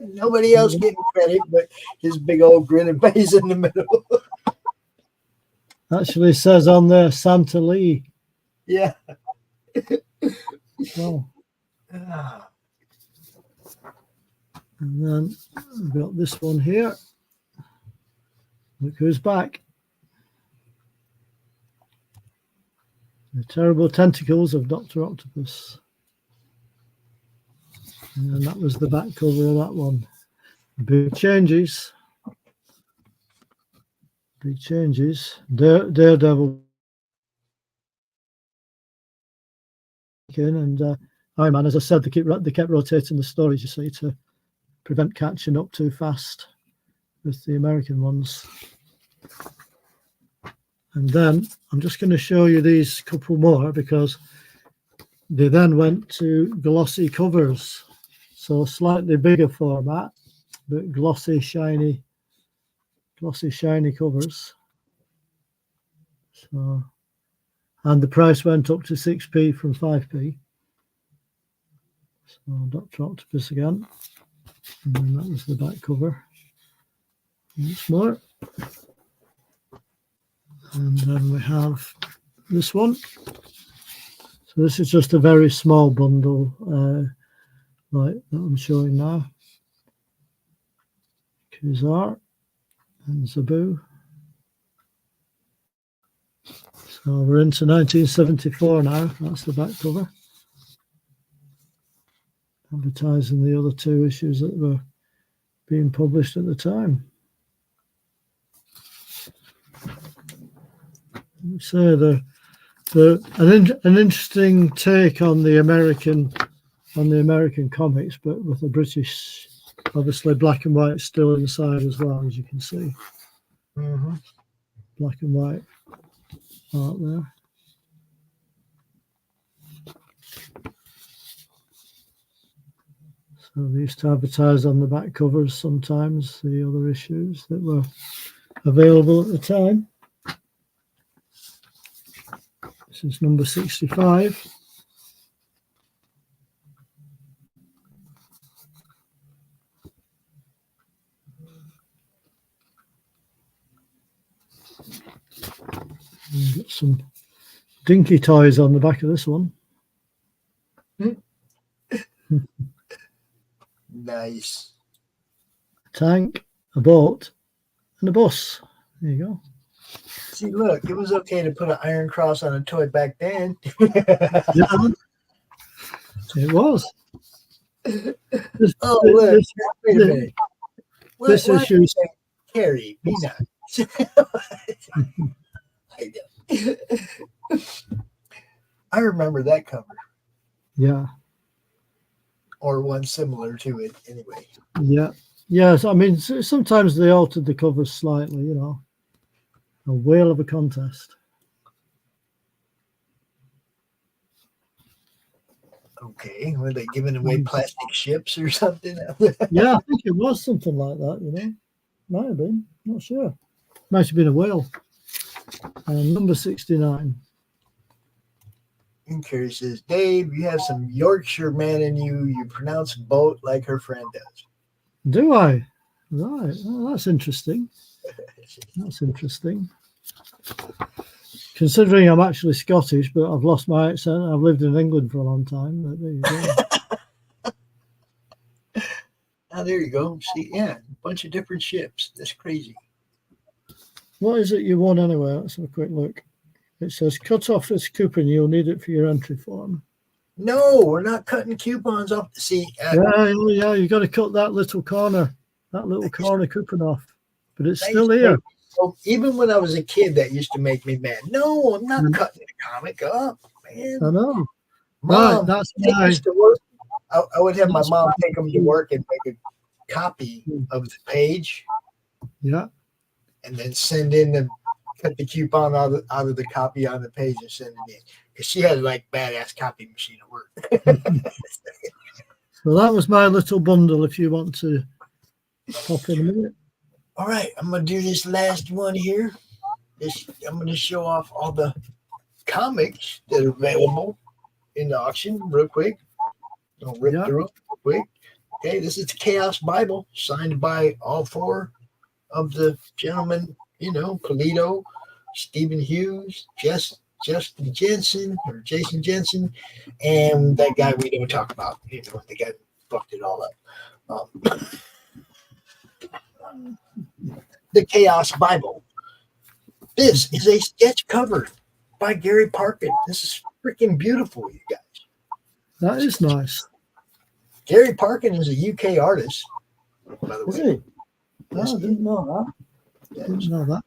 Nobody else getting credit, but his big old grinning face in the middle. Actually says on there Santa Lee. Yeah. Oh. And then we've got this one here. Look who's back. The Terrible Tentacles of Dr. Octopus. And that was the back cover of that one. Big changes. Big changes. Daredevil. And Iron Man, as I said, they kept rotating the stories, you see, to prevent catching up too fast with the American ones. And then I'm just going to show you these couple more because they then went to glossy covers. So slightly bigger format, but glossy, shiny covers. So, and the price went up to 6p from 5p. So Dr. Octopus again. And then that was the back cover. Once more. And then we have this one. So this is just a very small bundle like that I'm showing now. Kuzar and Zabu. So we're into 1974 now. That's the back cover. Advertising the other two issues that were being published at the time. So an interesting take on the American comics, but with the British, obviously black and white still inside as well, as you can see. Mm-hmm. Black and white art there. So they used to advertise on the back covers sometimes the other issues that were available at the time. This is number 65. Got some dinky toys on the back of this one. Nice. A tank, a boat, and a bus. There you go. See, look, it was okay to put an iron cross on a toy back then. Yeah, it was. Oh, look. Wait a minute. This issue. Carrie, peanuts. I remember that cover. Yeah. Or one similar to it, anyway. Yeah. Yes, I mean, sometimes they altered the covers slightly, you know. A whale of a contest. Okay, were they giving away plastic ships or something? Yeah, I think it was something like that, you know. Might have been, not sure. Might have been a whale. Number 69. And Carrie says, Dave, you have some Yorkshire man in you. You pronounce boat like her friend does. Do I? Right. Oh, that's interesting. That's interesting. Considering I'm actually Scottish, but I've lost my accent. I've lived in England for a long time. But there you go. Oh, there you go. See, yeah, a bunch of different ships. That's crazy. What is it you want anyway? Let's have a quick look. It says, cut off this coupon. You'll need it for your entry form. No, we're not cutting coupons off. See, yeah, you got to cut that little corner coupon off. But it's still here. So even when I was a kid, that used to make me mad. No, I'm not cutting the comic up, man. I know. Mom, right, that's why. To work. I would have my mom take them to work and make a copy of the page. Yeah. And then send in cut the coupon out of the copy on the page and send it in. Because she had like badass copy machine at work. So that was my little bundle if you want to pop in a minute. All right, I'm going to do this last one here. I'm going to show off all the comics that are available in the auction real quick. I'll rip through it real quick. Okay, this is the Chaos Bible signed by all four of the gentlemen, you know, Polito, Stephen Hughes, Justin Jensen or Jason Jensen, and that guy we don't talk about. You know, the guy who fucked it all up. The Chaos Bible. This is a sketch cover by Gary Parkin. This is freaking beautiful, you guys. That is nice. Gary Parkin is a UK artist, by the way. Is he? No, I didn't know that. Didn't know that.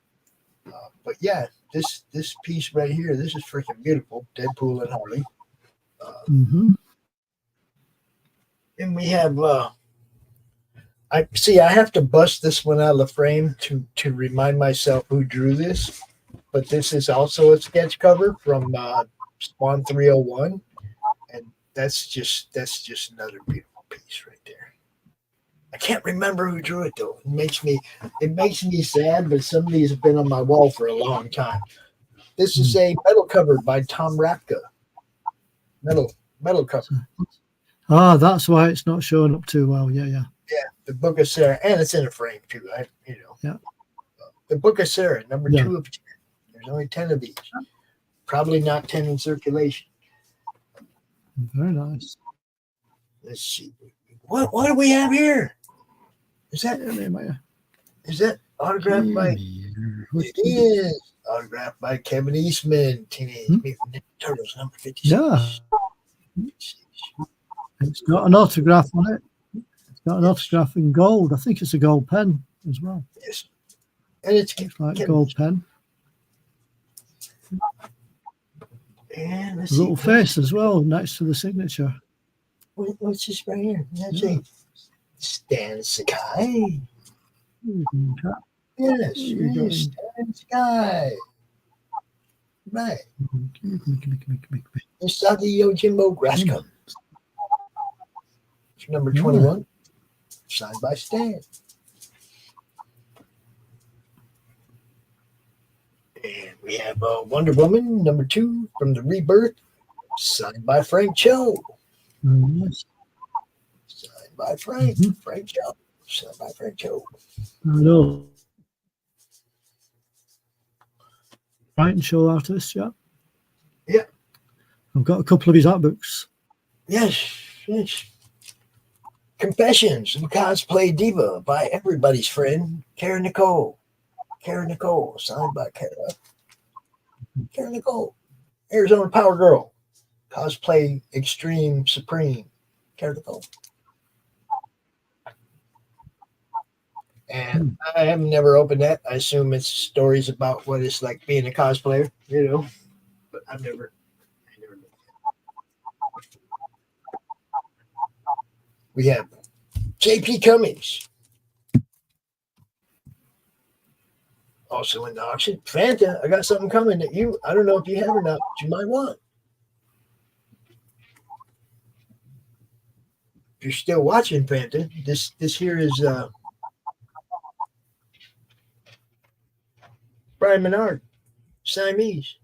But yeah, this piece right here, this is freaking beautiful. Deadpool and Harley. And we have I have to bust this one out of the frame to remind myself who drew this. But this is also a sketch cover from Spawn 301. And that's just another beautiful piece right there. I can't remember who drew it though. It makes me sad, but some of these have been on my wall for a long time. This is a metal cover by Tom Rapka. Metal cover. Ah, that's why it's not showing up too well. Yeah. Yeah, the Book of Sarah, and it's in a frame too. Yeah. The Book of Sarah, number 2 of 10. There's only 10 of these. Probably not 10 in circulation. Very nice. Let's see. What do we have here? Is that autographed by? It is autographed by Kevin Eastman. Teenage Mutant Ninja Turtles number 56. Yeah. It's got an autograph on it. It's got an autograph in gold. I think it's a gold pen as well. Yes. And it's like a gold pen. And a little face as well next to the signature. What's this right here? That's a Stan Sakai. Yes, Stan Sakai. Right. Usagi Yojimbo Grasscom. It's number 21. Signed by Stan. And we have Wonder Woman, number 2 from the Rebirth, signed by Frank Cho. Nice. Signed by Frank Cho. Signed by Frank Cho. Hello. Brighton show artist, yeah. Yeah. I've got a couple of his art books. Yes. Confessions of a Cosplay Diva by everybody's friend, Kara Nicole. Kara Nicole, signed by Kara. Kara Nicole. Arizona Power Girl. Cosplay Extreme Supreme. Kara Nicole. And I have never opened that. I assume it's stories about what it's like being a cosplayer, but I've never. We have JP Cummings. Also in the auction. Fanta, I got something coming that I don't know if you have or not, but you might want. If you're still watching, Fanta, this here is Brian Menard, Siamese.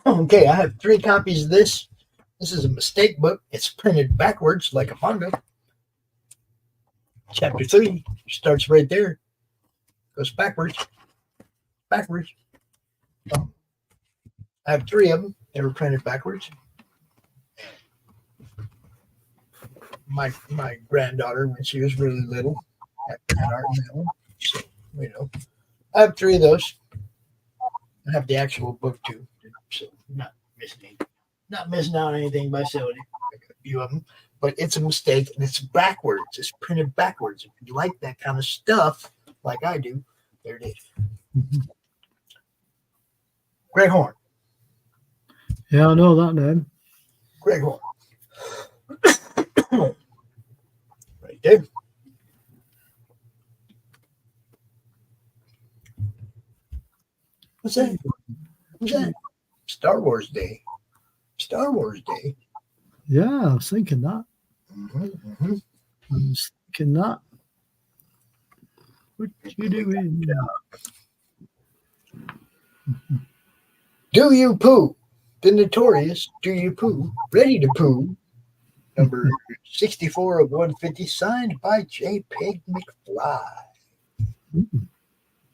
Okay, I have 3 copies of this. This is a mistake book. It's printed backwards like a manga. Chapter 3 starts right there. Goes backwards. Backwards. I have 3 of them. They were printed backwards. My granddaughter, when she was really little, had art in that one. So, I have 3 of those. I have the actual book too. So not missing out on anything by Sony. A few of them, but it's a mistake and it's backwards. It's printed backwards. If you like that kind of stuff, like I do, there it is. Greg Horn. Yeah, I know that name. Greg Horn. Right there. What's that? What's that? Star Wars Day. Star Wars Day. Yeah, I was thinking that. I was thinking that. What you doing? Do You Poo? The notorious Do You Poo? Ready to Poo? Number 64 of 150, signed by JPEG McFly.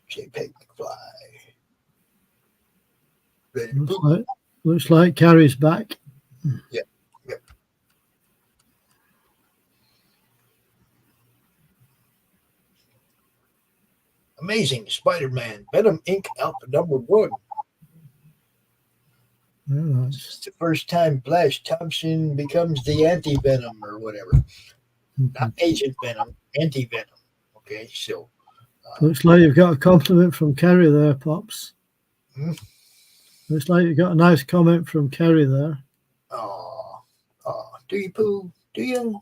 JPEG McFly. Ready to poo? Looks like Carrie's back. Yep. Amazing Spider-Man Venom Inc. Alpha number 1. Yeah, it's the first time Flash Thompson becomes the anti-Venom or whatever. Not Agent Venom, anti-Venom. Okay, so. Looks like you've got a compliment from Kerry there, Pops. Looks like you got a nice comment from Kerry there. Oh, do you poo? Do you?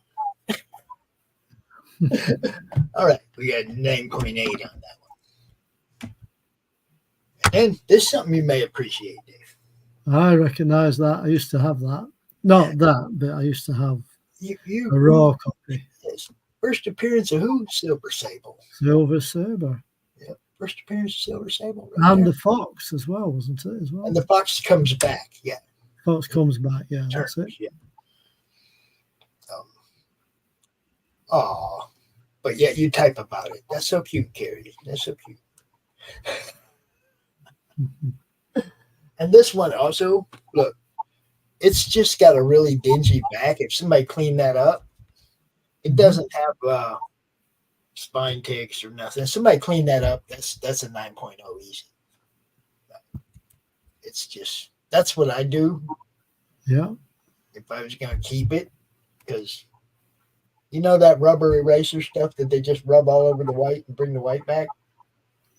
All right, we got 9.8 on that one. And then there's something you may appreciate, Dave. I recognize that. I used to have that. Not that, but I used to have you a raw copy. Yes. First appearance of who? Silver Sable. Silver Saber. Yep. First appearance of Silver Sable. Right and there. The Fox as well, wasn't it? As well. And the Fox comes back. Yeah. Fox comes back. Yeah, that's it. Yeah. But yet you type about it. That's so cute, Carrie. That's so cute. And this one also, look, it's just got a really dingy back. If somebody cleaned that up, it doesn't have spine ticks or nothing. If somebody cleaned that up, that's a 9.0 easy. It's just, that's what I do. Yeah. If I was going to keep it, because you know that rubber eraser stuff that they just rub all over the white and bring the white back?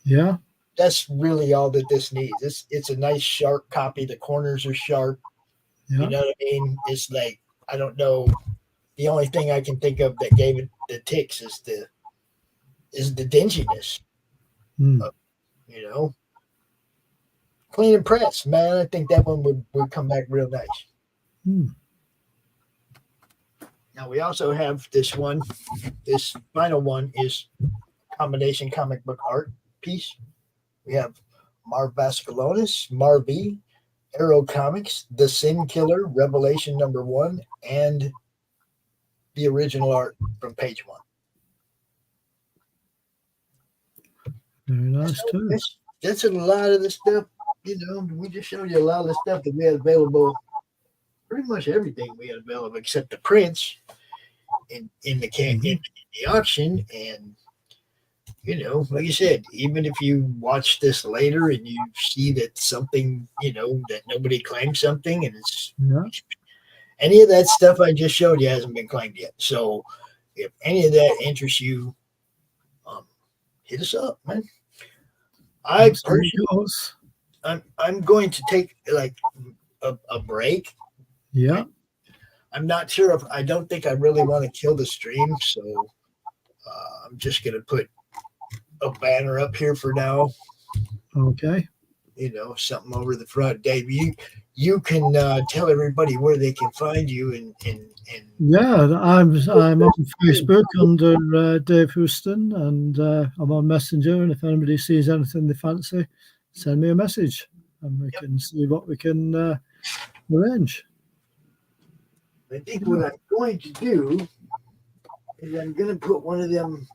Yeah. That's really all that this needs. It's a nice sharp copy. The corners are sharp. Yeah. You know what I mean? It's like, I don't know. The only thing I can think of that gave it the ticks is the dinginess. You know? Clean and press, man. I think that one would come back real nice. Now we also have this one. This final one is combination comic book art piece. We have Marv Vasculonis, Marv-V, Arrow Comics, The Sin Killer, Revelation number 1, and the original art from page 1. Very nice too. That's a lot of the stuff. We just showed you a lot of the stuff that we had available. Pretty much everything we had available except the prints in the auction. And like you said, even if you watch this later and you see that something, that nobody claimed something, and it's any of that stuff I just showed you hasn't been claimed yet. So if any of that interests you, hit us up, man. I'm going to take like a break. Yeah. I'm not sure I don't think I really want to kill the stream, so I'm just going to put a banner up here for now. Okay. Something over the front. Dave, you can tell everybody where they can find you and Yeah, I'm on Facebook under Dave Houston, and I'm on Messenger. And if anybody sees anything they fancy, send me a message, and we can see what we can arrange. I think what I'm going to do is I'm going to put one of them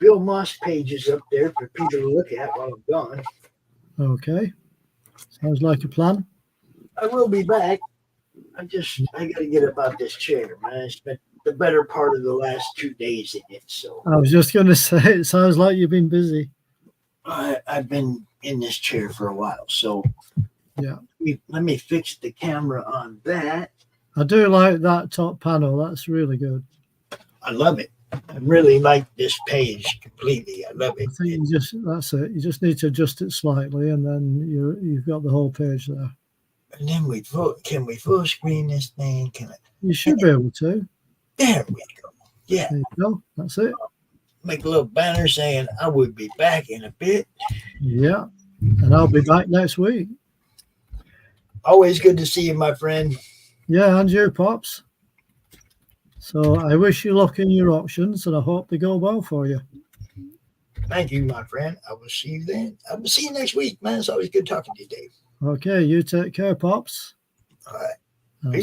Bill Moss pages up there for people to look at while I'm gone. Okay, sounds like a plan. I will be back. I got to get up out this chair, man. I spent the better part of the last 2 days in it, so I was just going to say, it sounds like you've been busy. I've been in this chair for a while, so yeah. Let me fix the camera on that. I do like that top panel. That's really good. I love it. I really like this page completely. I love it. I think that's it. You just need to adjust it slightly, and then you've got the whole page there. And then can we full screen this thing? You should be able to. There we go. Yeah. There you go. That's it. Make a little banner saying I will be back in a bit. Yeah. And I'll be back next week. Always good to see you, my friend. Yeah, and you, Pops. So I wish you luck in your auctions, and I hope they go well for you. Thank you, my friend. I will see you then. I will see you next week, man. It's always good talking to you, Dave. Okay, you take care, Pops. All right. I'll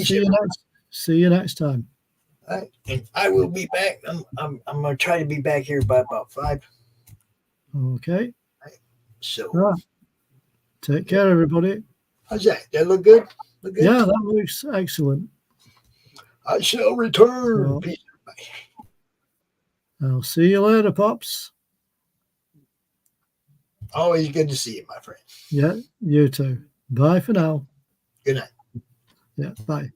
see you next time. All right. And I will be back. I'm gonna try to be back here by about 5. Okay. Right. So take care, everybody. How's that? That look good? Look good? Yeah, that looks excellent. I shall return. Well, I'll see you later, Pops. Always good to see you, my friend. Yeah, you too. Bye for now. Good night. Yeah, bye.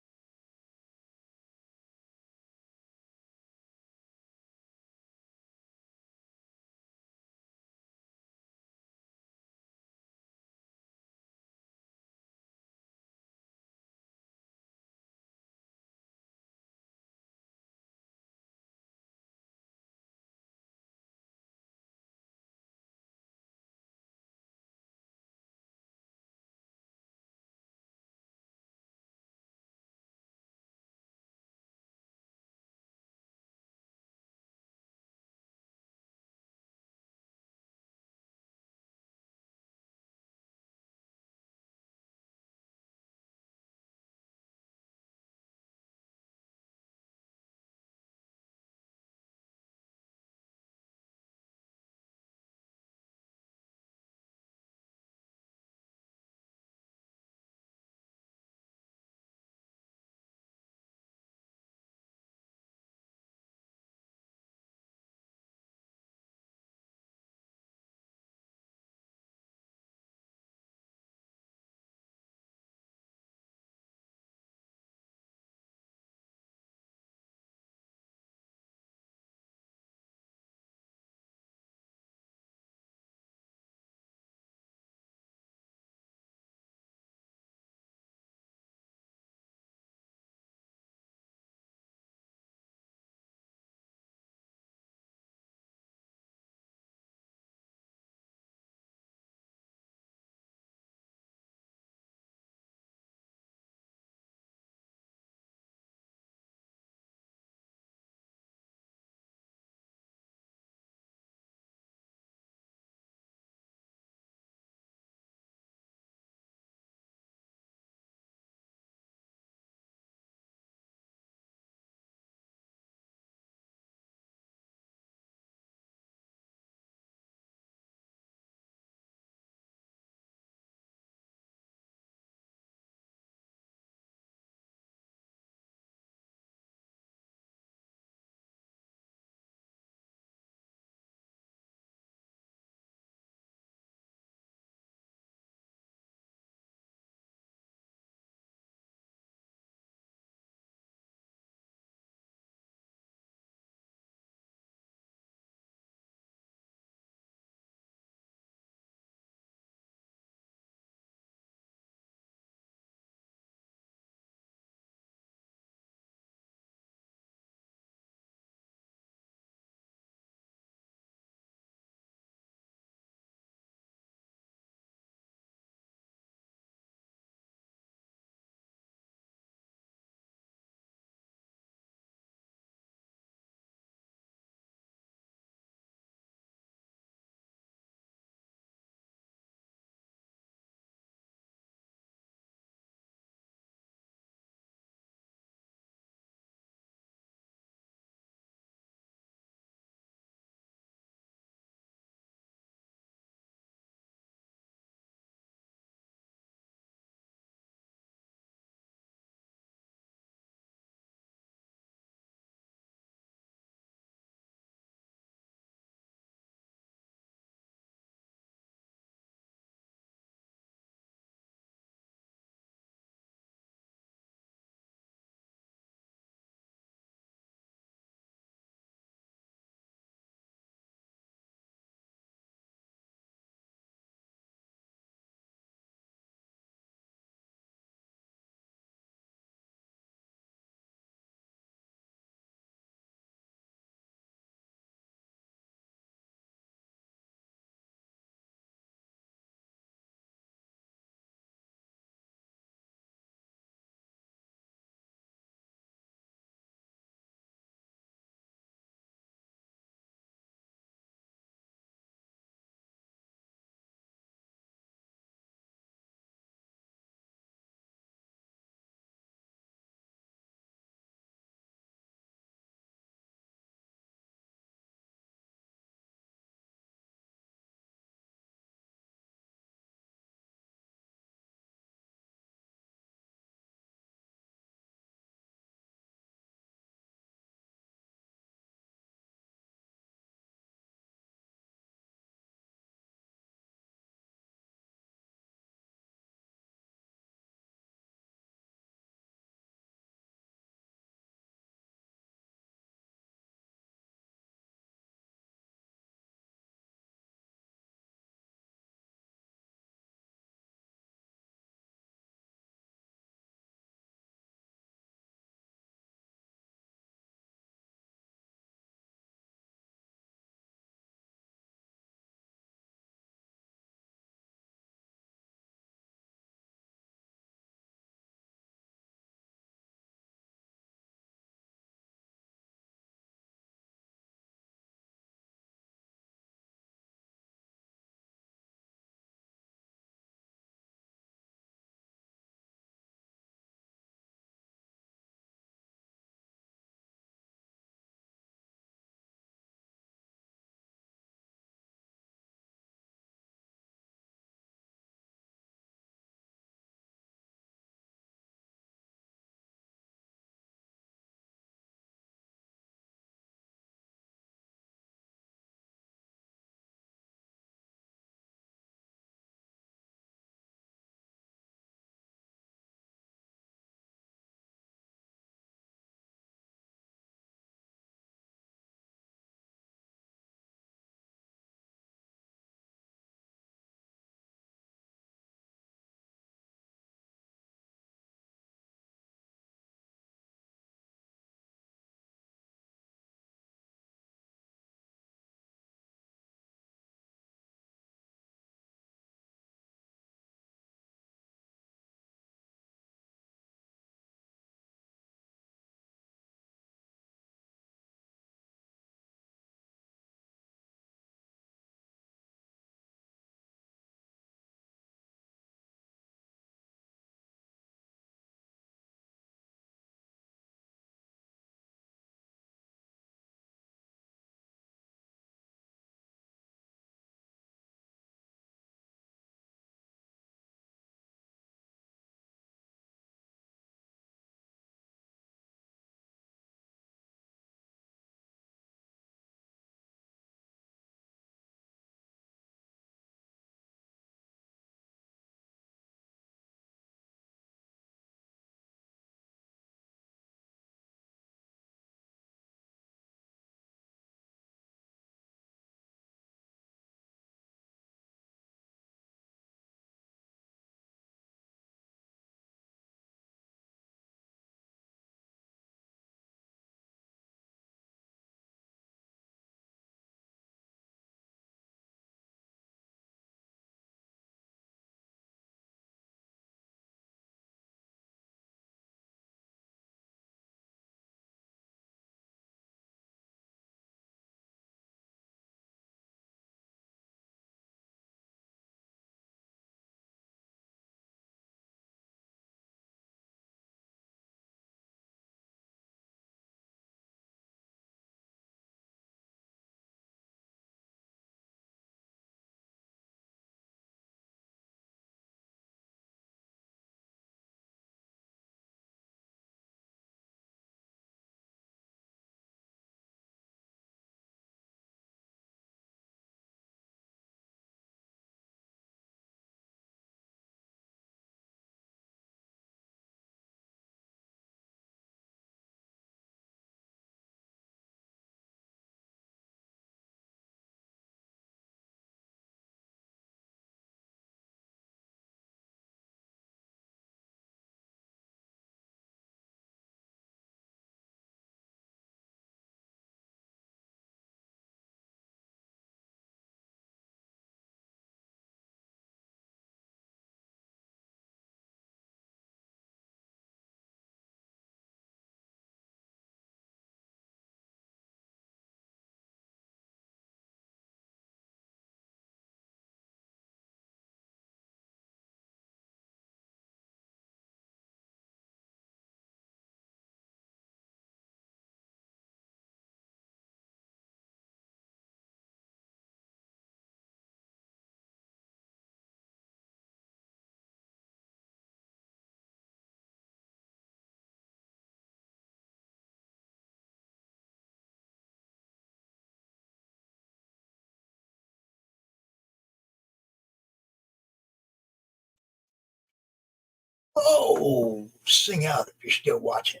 Oh, sing out if you're still watching.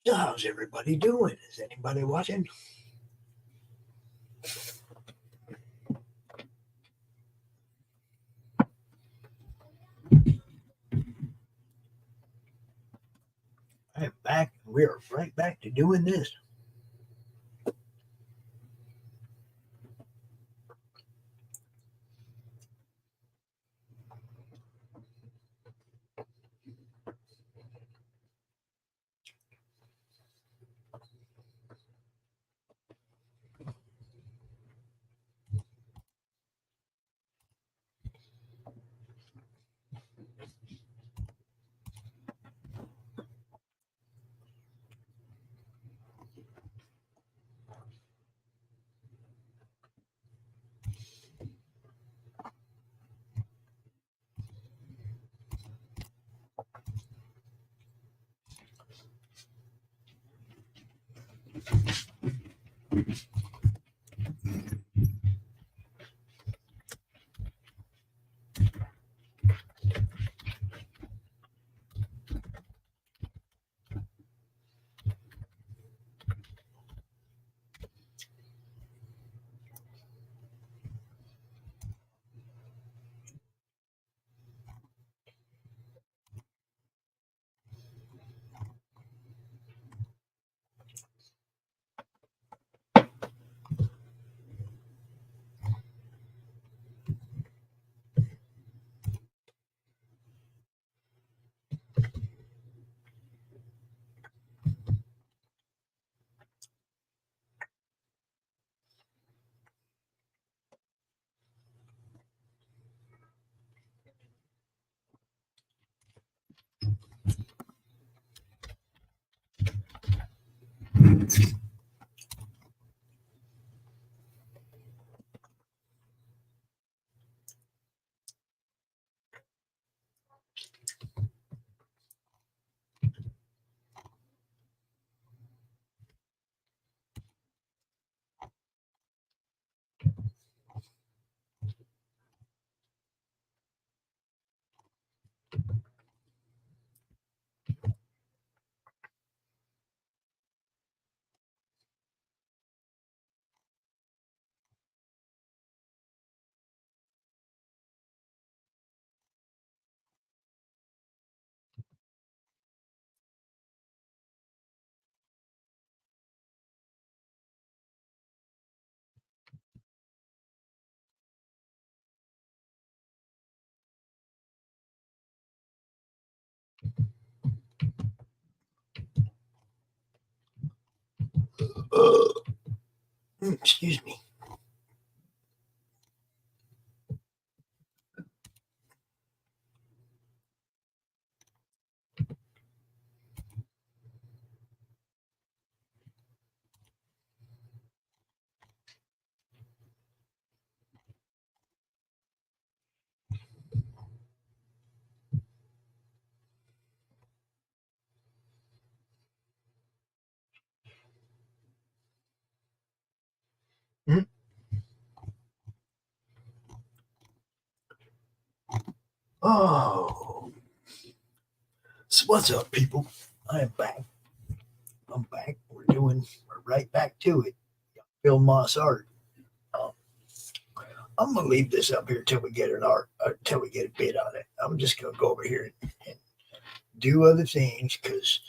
So how's everybody doing? Is anybody watching? I'm back. We are right back to doing this. Excuse me. Oh, so what's up, people? I am back. I'm back. We're right back to it. Bill Moss art. I'm gonna leave this up here till we get till we get a bid on it. I'm just gonna go over here and do other things, because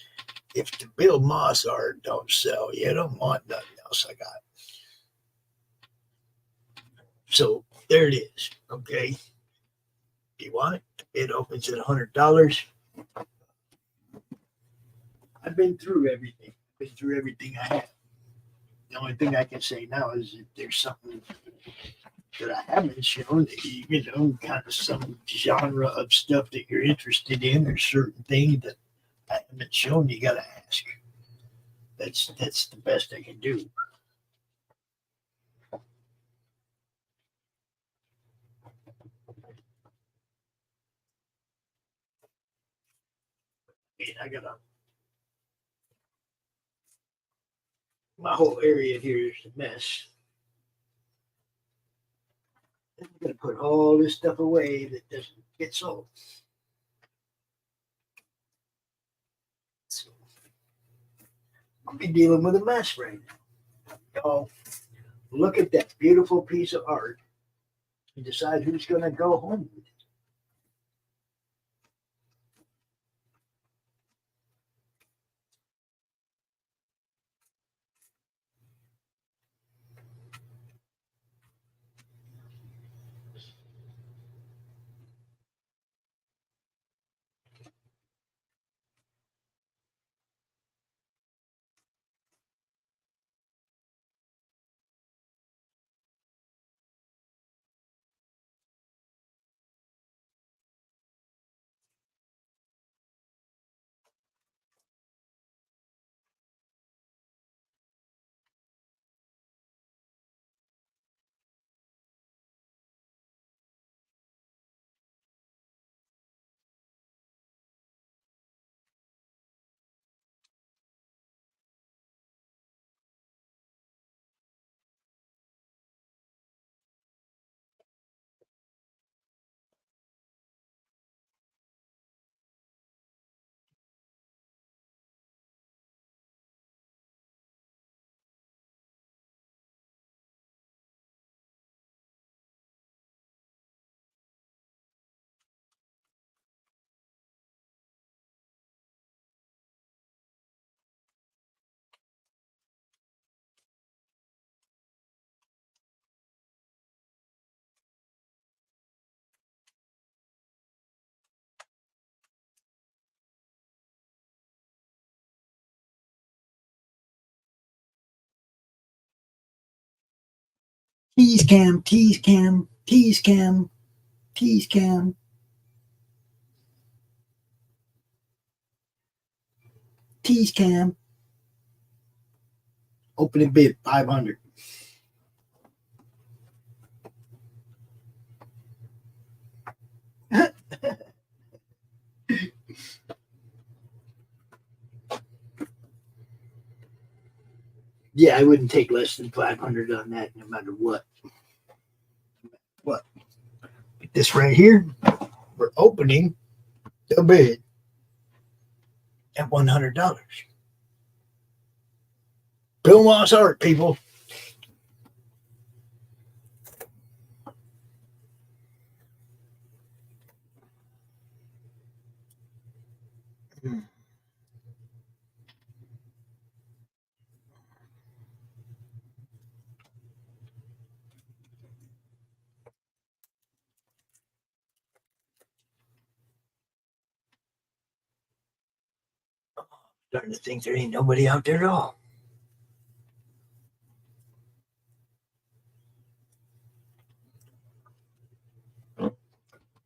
if the Bill Moss art don't sell, you don't want nothing else I got. So there it is. Okay. If you want it, the bid opens at $100. I've been through everything. I have. The only thing I can say now is if there's something that I haven't shown, kind of some genre of stuff that you're interested in, or certain things that I haven't shown, you got to ask. That's the best I can do. My whole area here is a mess. I'm going to put all this stuff away that doesn't get sold. So, I'll be dealing with a mess right now. Y'all, look at that beautiful piece of art and decide who's going to go home with it. Tease cam, tease cam, tease cam, tease cam. Tease cam. Opening bid 500. Yeah, I wouldn't take less than 500 on that, no matter what. What? This right here, we're opening the bid at $100. Bill Moss art, people. Starting to think there ain't nobody out there at all.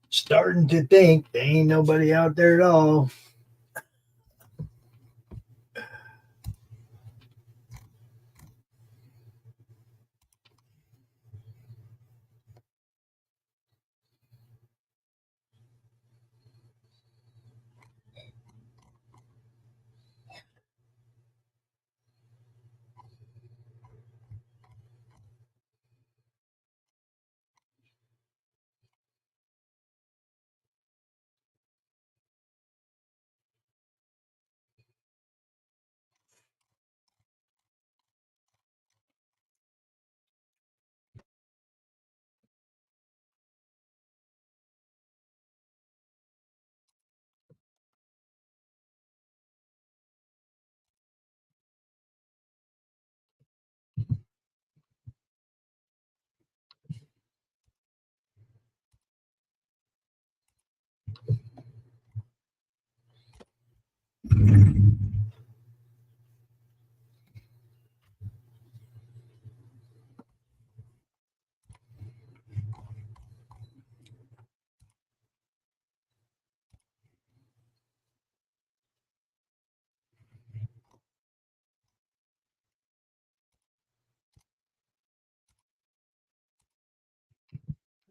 Starting to think there ain't nobody out there at all.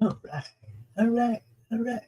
All right. All right. All right.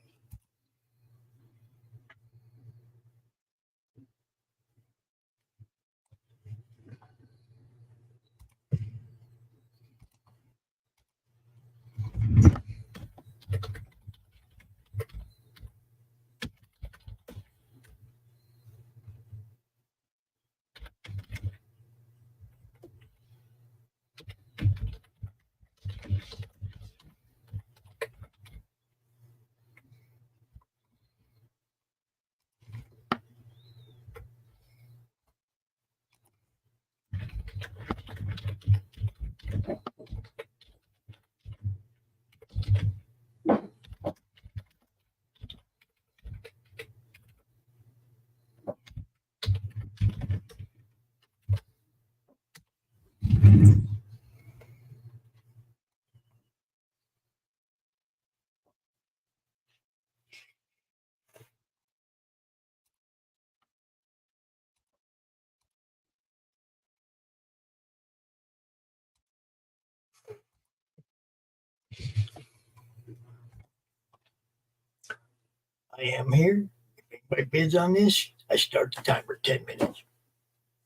I am here. If anybody bids on this, I start the timer 10 minutes.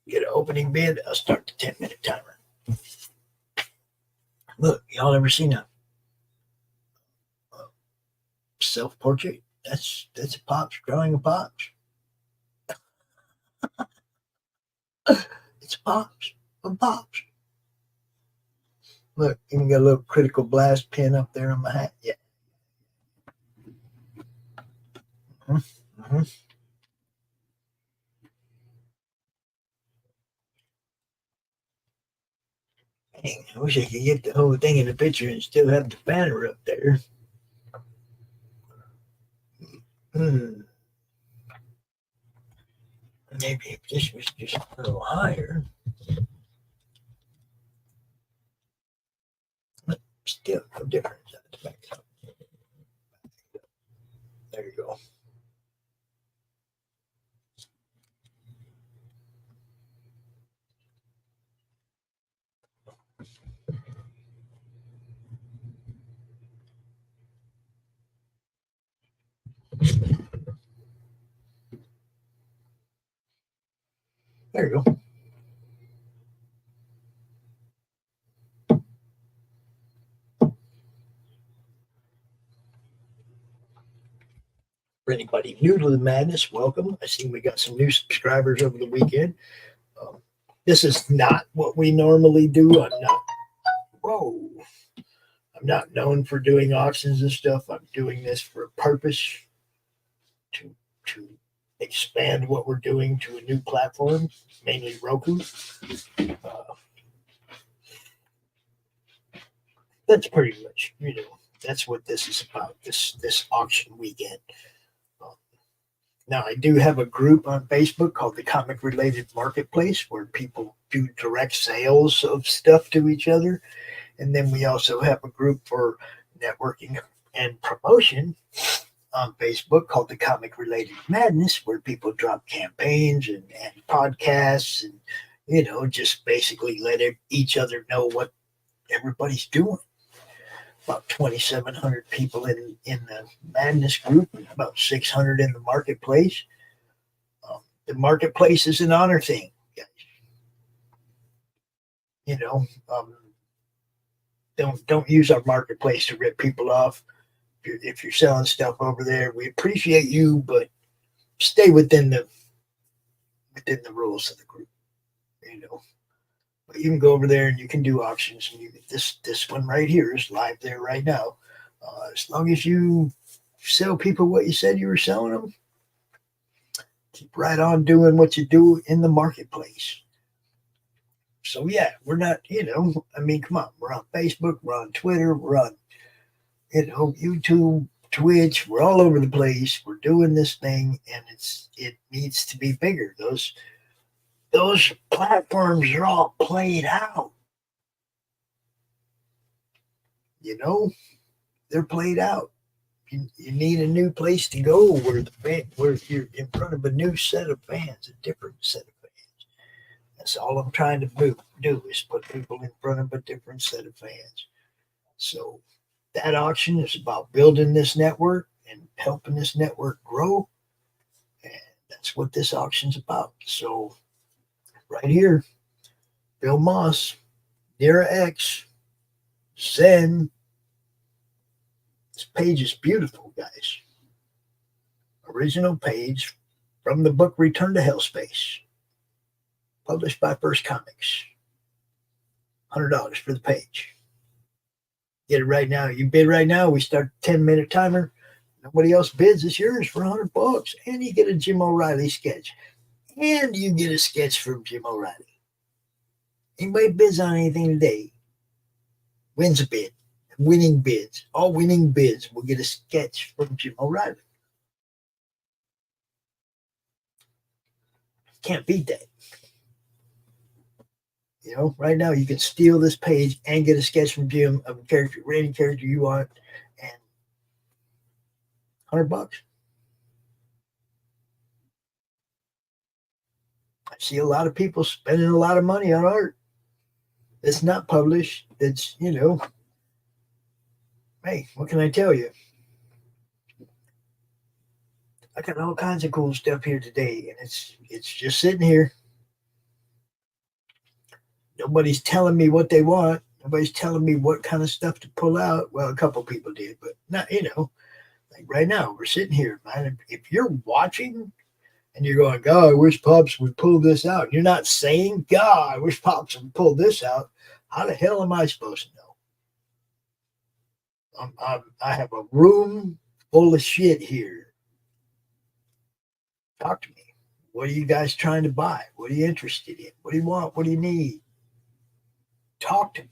Get an opening bid, I'll start the 10-minute timer. Look, y'all ever seen a self-portrait? That's a Pops drawing of Pops. It's Pops of Pops. Look, even got a little critical blast pin up there on my hat. Yeah. Mm-hmm. Dang, I wish I could get the whole thing in the picture and still have the banner up there. Maybe if this was just a little higher. But still no difference. There you go. There you go. For anybody new to the madness, welcome. I see we got some new subscribers over the weekend. This is not what we normally do. I'm not known for doing auctions and stuff. I'm doing this for a purpose to expand what we're doing to a new platform, mainly Roku. That's pretty much, that's what this is about, this auction weekend. Now, I do have a group on Facebook called the Comic Related Marketplace where people do direct sales of stuff to each other. And then we also have a group for networking and promotion on Facebook called the Comic Related Madness, where people drop campaigns and podcasts and, just basically let each other know what everybody's doing. About 2,700 people in the Madness group, and about 600 in the marketplace. The marketplace is an honor thing, guys. Don't use our marketplace to rip people off. If you're selling stuff over there, we appreciate you, but stay within the rules of the group. But you can go over there and you can do auctions. And this one right here is live there right now. As long as you sell people what you said you were selling them, keep right on doing what you do in the marketplace. So yeah, we're not, come on, we're on Facebook, we're on Twitter, we're on, YouTube, Twitch, we're all over the place. We're doing this thing, and it needs to be bigger. Those platforms are all played out. They're played out. You need a new place to go where you're in front of a new set of fans, a different set of fans. That's all I'm trying to do is put people in front of a different set of fans. So That auction is about building this network and helping this network grow. And that's what this auction's about. So right here, Bill Moss, Nira X, Zen. This page is beautiful, guys. Original page from the book Return to Hellspace, published by First Comics. $100 for the page. Get it right now. You bid right now. We start a 10-minute timer. Nobody else bids. It's yours for $100. And you get a Jim O'Reilly sketch. And you get a sketch from Jim O'Reilly. Anybody bids on anything today wins a bid. Winning bids. All winning bids will get a sketch from Jim O'Reilly. Can't beat that. You know, right now you can steal this page and get a sketch from Jim of a character, any character you want, and $100. I see a lot of people spending a lot of money on art. It's not published. It's, you know, hey, what can I tell you? I got all kinds of cool stuff here today, and it's just sitting here. Nobody's telling me what they want. Nobody's telling me what kind of stuff to pull out. Well, a couple people did, but not, you know, like right now, we're sitting here, man. If you're watching and you're going, God, I wish Pops would pull this out. You're not saying, God, I wish Pops would pull this out. How the hell am I supposed to know? I have a room full of shit here. Talk to me. What are you guys trying to buy? What are you interested in? What do you want? What do you need? Talk to me.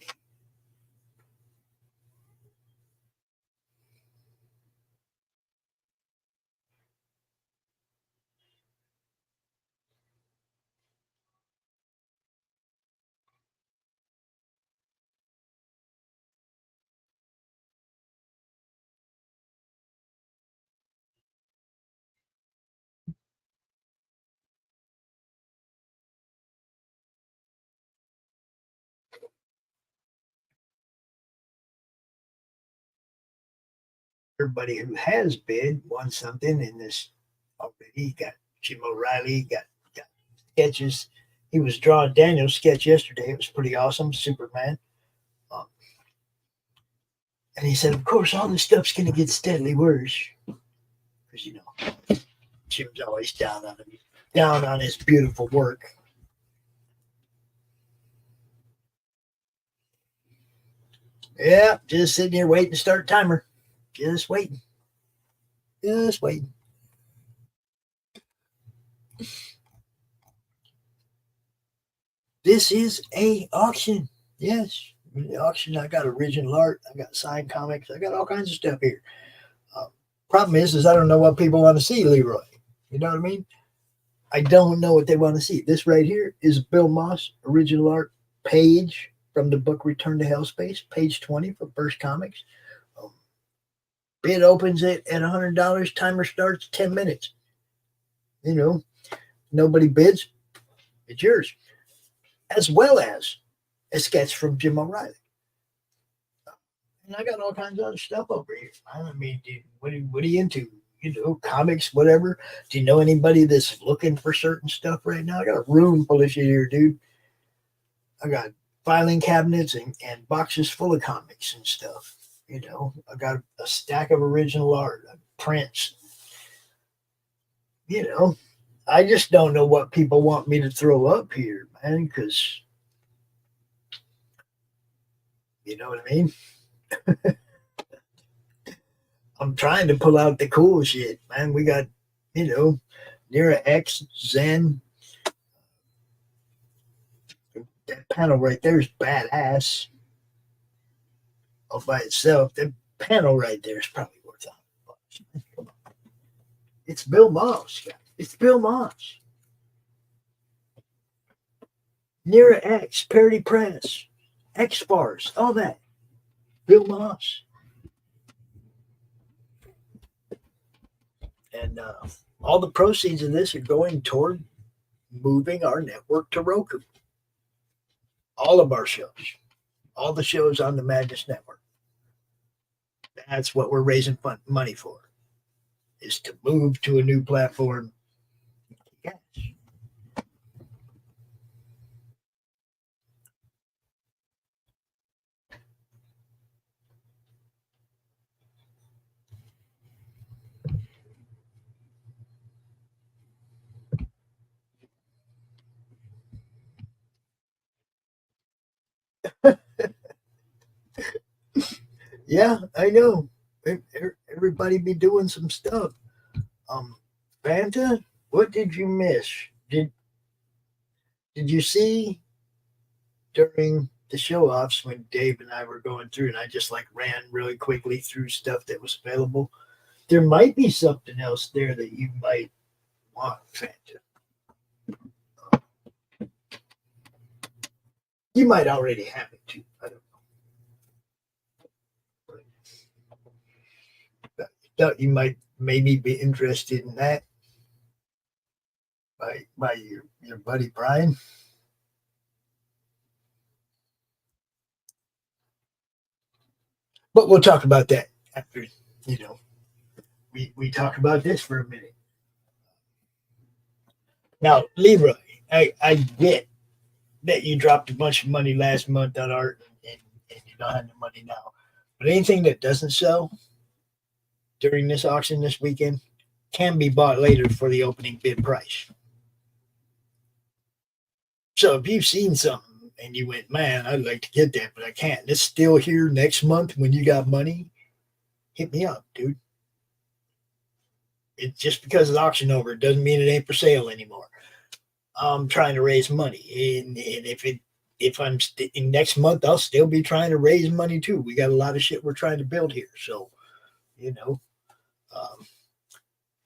Everybody who has bid won something in this already. Got Jim O'Reilly, got sketches. He was drawing Daniel's sketch yesterday. It was pretty awesome, Superman. And he said, of course, all this stuff's going to get steadily worse. Because, you know, Jim's always down on his beautiful work. Yeah, just sitting here waiting to start timer. Just waiting. Just waiting. This is a auction. Yes. The auction. I got original art. I got signed comics. I got all kinds of stuff here. Problem is I don't know what people want to see, Leroy. You know what I mean? I don't know what they want to see. This right here is Bill Moss original art page from the book Return to Hellspace, page 20 for Burke Comics. Bid opens it at $100. Timer starts 10 minutes. You know, nobody bids. It's yours. As well as a sketch from Jim O'Reilly. And I got all kinds of other stuff over here. I mean, what are you into? You know, comics, whatever. Do you know anybody that's looking for certain stuff right now? I got a room full of shit here, dude. I got filing cabinets and boxes full of comics and stuff. You know, I got a stack of original art, prints. You know, I just don't know what people want me to throw up here, man, because, you know what I mean? I'm trying to pull out the cool shit, man. We got, you know, Nira X, Zen. That panel right there is badass. All by itself. The panel right there is probably worth $100. Come on. It's Bill Moss, guys. It's Bill Moss. Nira X, Parody Press, X-Bars, all that. Bill Moss. And all the proceeds of this are going toward moving our network to Roku. All of our shows. All the shows on the Madness Network. That's what we're raising money for, is to move to a new platform. Yes. Yeah, I know. Everybody be doing some stuff. Fanta, what did you miss? Did you see during the show offs when Dave and I were going through, and I just like ran really quickly through stuff that was available? There might be something else there that you might want, Fanta. You might already have it too. I don't know. But I thought you might maybe be interested in that by your buddy Brian. But we'll talk about that after, we talk about this for a minute. Now, Leroy, I get that you dropped a bunch of money last month on art and you don't have the money now. But anything that doesn't sell during this auction this weekend can be bought later for the opening bid price. So if you've seen something and you went, man, I'd like to get that, but I can't. It's still here next month when you got money. Hit me up, dude. It just because it's auction over, it doesn't mean it ain't for sale anymore. I'm trying to raise money, and if I'm next month, I'll still be trying to raise money too. We got a lot of shit we're trying to build here, so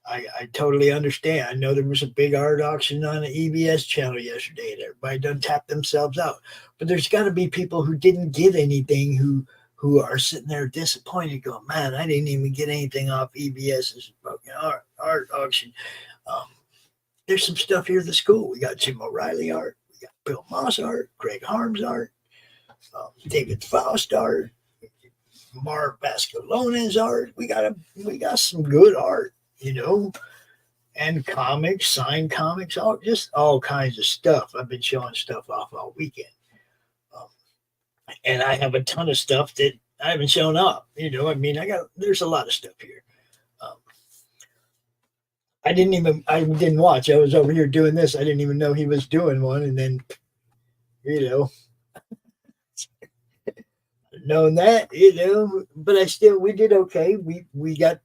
I totally understand. I know there was a big art auction on the EBS channel yesterday, and everybody done tapped themselves out. But there's got to be people who didn't get anything who are sitting there disappointed, going, man, I didn't even get anything off EBS's art auction. There's some stuff here at the school. We got Jim O'Reilly art. We got Bill Moss art, Greg Harms art, David Faust art, Mark Bascalone's art. We got some good art, and comics, signed comics, all kinds of stuff. I've been showing stuff off all weekend. And I have a ton of stuff that I haven't shown up. There's a lot of stuff here. I didn't watch. I was over here doing this. I didn't even know he was doing one. And then, knowing that, but we did okay. We got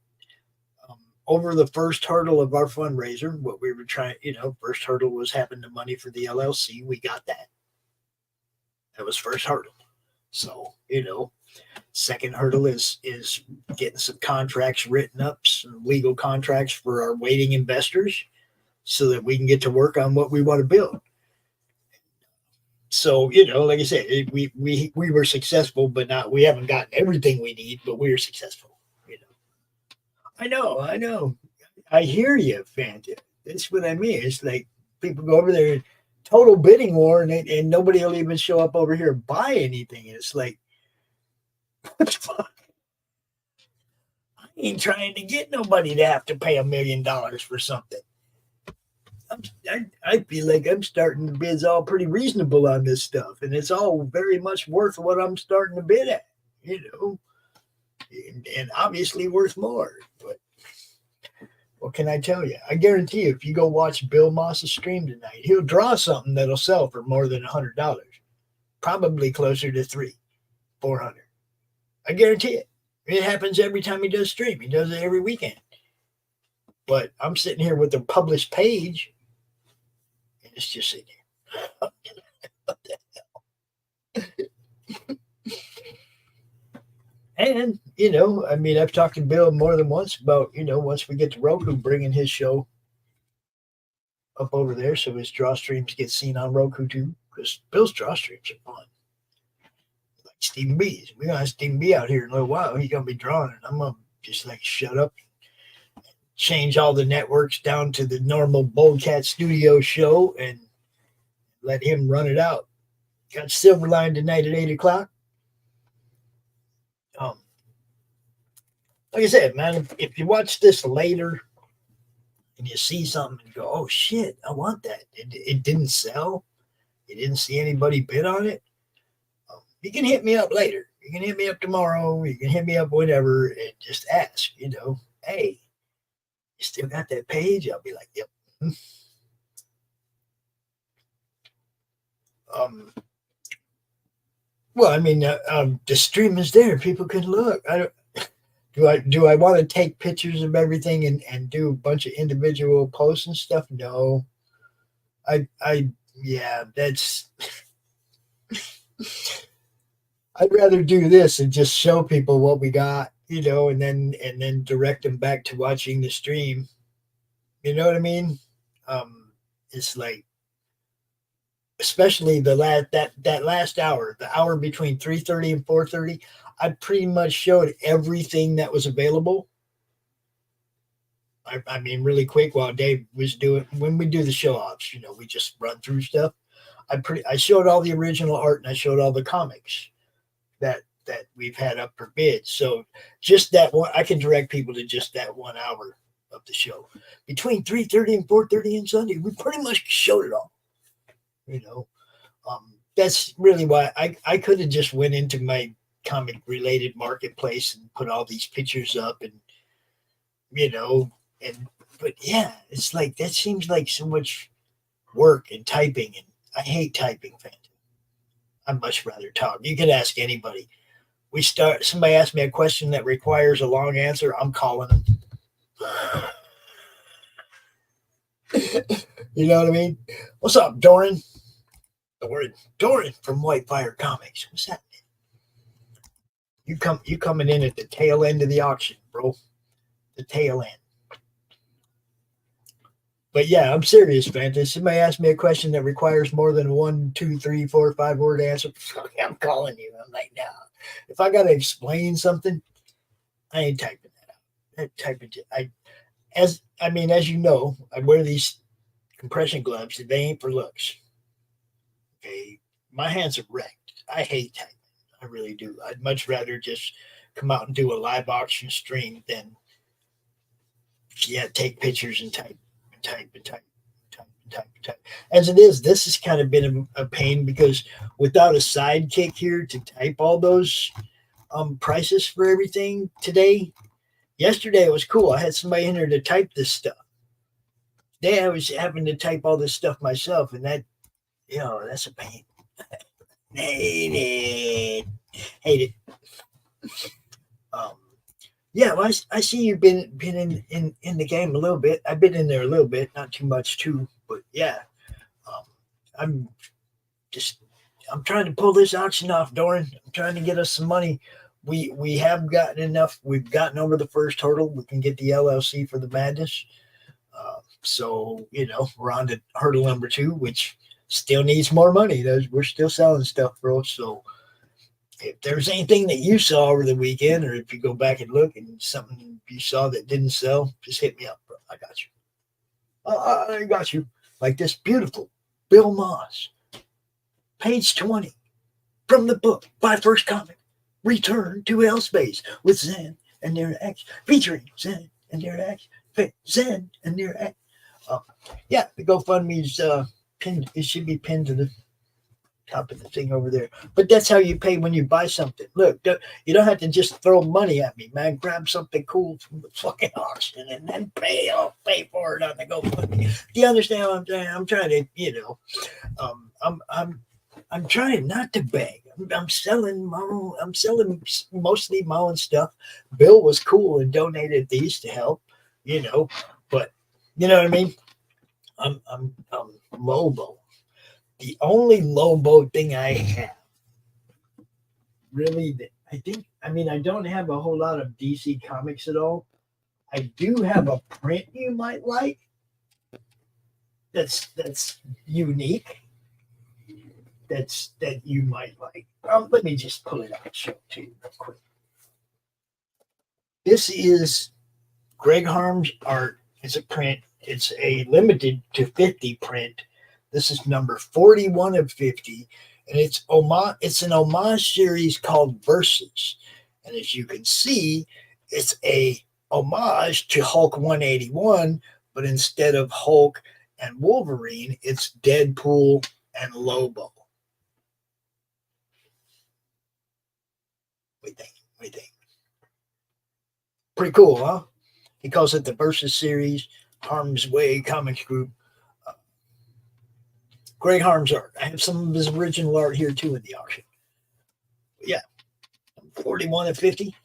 over the first hurdle of our fundraiser. What we were trying, first hurdle was having the money for the LLC. We got that. That was first hurdle. So, second hurdle is getting some contracts written up, some legal contracts for our waiting investors so that we can get to work on what we want to build. So, like I said, we were successful, but we haven't gotten everything we need, but we were successful. I know. I hear you, Fanta. That's what I mean. It's like people go over there, total bidding war, and nobody will even show up over here and buy anything. It's like, what the fuck? I ain't trying to get nobody to have to pay $1 million for something. I feel like I'm starting to bid all pretty reasonable on this stuff, and it's all very much worth what I'm starting to bid at, and obviously worth more. But what can I tell you? I guarantee you, if you go watch Bill Moss's stream tonight, he'll draw something that'll sell for more than $100, probably closer to $300-400. I guarantee it. It happens every time he does stream. He does it every weekend. But I'm sitting here with the published page, and it's just sitting here. What the hell? And, I've talked to Bill more than once about, once we get to Roku, bringing his show up over there so his draw streams get seen on Roku too, because Bill's draw streams are fun. Like Stephen B's. We're going to have Stephen B out here in a little while. He's going to be drawing, and I'm going to just shut up and change all the networks down to the normal boldcatstudios show and let him run it out. Got Silverline tonight at 8 o'clock. like I said, man, if you watch this later and you see something and go, oh shit, I want that. It didn't sell. You didn't see anybody bid on it. You can hit me up later. You can hit me up tomorrow. You can hit me up whenever and just ask, hey, you still got that page? I'll be like, yep. Well, I mean, the stream is there. People can look. Do I want to take pictures of everything and do a bunch of individual posts and stuff? No. Yeah, that's. I'd rather do this and just show people what we got, and then direct them back to watching the stream. You know what I mean? It's like, especially that last hour, the hour between 3:30 and 4:30, I pretty much showed everything that was available. I mean, really quick while Dave was doing, when we do the show offs, we just run through stuff. I showed all the original art and I showed all the comics that we've had up for bid. So just that one, I can direct people to just that 1 hour of the show. Between 3:30 and 4:30 on Sunday, we pretty much showed it all. That's really why I could have just went into my comic related marketplace and put all these pictures up and but yeah, it's like that seems like so much work and typing, and I hate typing, Phantom. I'd much rather talk. You could ask anybody. Somebody asked me a question that requires a long answer, I'm calling them. You know what I mean? What's up, Doran? Doran from White Fire Comics. What's happening? You coming in at the tail end of the auction, bro. The tail end. But yeah, I'm serious, Phantom. Somebody asked me a question that requires more than 1, 2, 3, 4, 5 word answer. I'm calling you. I'm like, no. If I gotta explain something, I ain't typing that out. As you know, I wear these compression gloves. They ain't for looks. Okay, my hands are wrecked. I hate typing. I really do. I'd much rather just come out and do a live auction stream than take pictures and type. As it is, this has kind of been a pain because without a sidekick here to type all those prices for everything today. Yesterday it was cool. I had somebody in there to type this stuff. Today I was having to type all this stuff myself, and that, that's a pain. Hate it. Yeah, well, I see you've been in the game a little bit. I've been in there a little bit, not too much too, but yeah. I'm trying to pull this auction off, Doran. I'm trying to get us some money. We have gotten enough. We've gotten over the first hurdle. We can get the LLC for the madness. So we're on to hurdle number 2, which still needs more money. We're still selling stuff, bro. So if there's anything that you saw over the weekend, or if you go back and look and something you saw that didn't sell, just hit me up, bro. I got you. I got you. Like this beautiful Bill Moss, page 20 from the book by First Comic, Return to L Space with Zen and their X, featuring Zen and their X, Zen and their X. Yeah, the GoFundMe's pinned. It should be pinned to the top of the thing over there. But that's how you pay when you buy something. Look, you don't have to just throw money at me, man. Grab something cool from the fucking auction and then pay for it on the GoFundMe. Do you understand what I'm saying? I'm trying to, I'm trying not to beg. I'm selling mostly my own stuff. Bill was cool and donated these to help, but you know what I mean? I'm Lobo. The only Lobo thing I have, really, I don't have a whole lot of DC comics at all. I do have a print you might like. That's unique. That you might like. Let me just pull it out and show it to you real quick. This is Greg Harm's art. It's a print. It's a limited to 50 print. This is number 41 of 50, and it's an homage series called Verses. And as you can see, It's a homage to Hulk 181, but instead of Hulk and Wolverine, it's Deadpool and Lobo. What do you think? Pretty cool, huh? He calls it the Versus Series, Harm's Way Comics Group. Great Harm's art. I have some of his original art here too in the auction. But yeah, 41 and 50.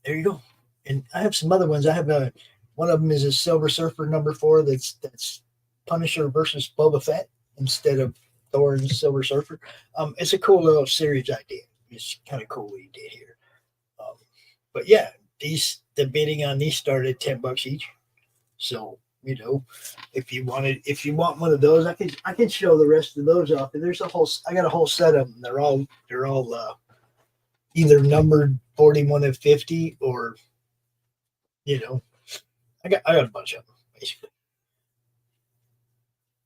There you go. And I have some other ones. I have one of them is a Silver Surfer #4. That's Punisher versus Boba Fett instead of Thor and Silver Surfer. It's a cool little series idea. It's kind of cool what he did here. But yeah, the bidding on these started $10 each. So, you know, if you want one of those, I can show the rest of those off. And I got a whole set of them. They're all either numbered 41 and 50 or, you know, I got a bunch of them basically.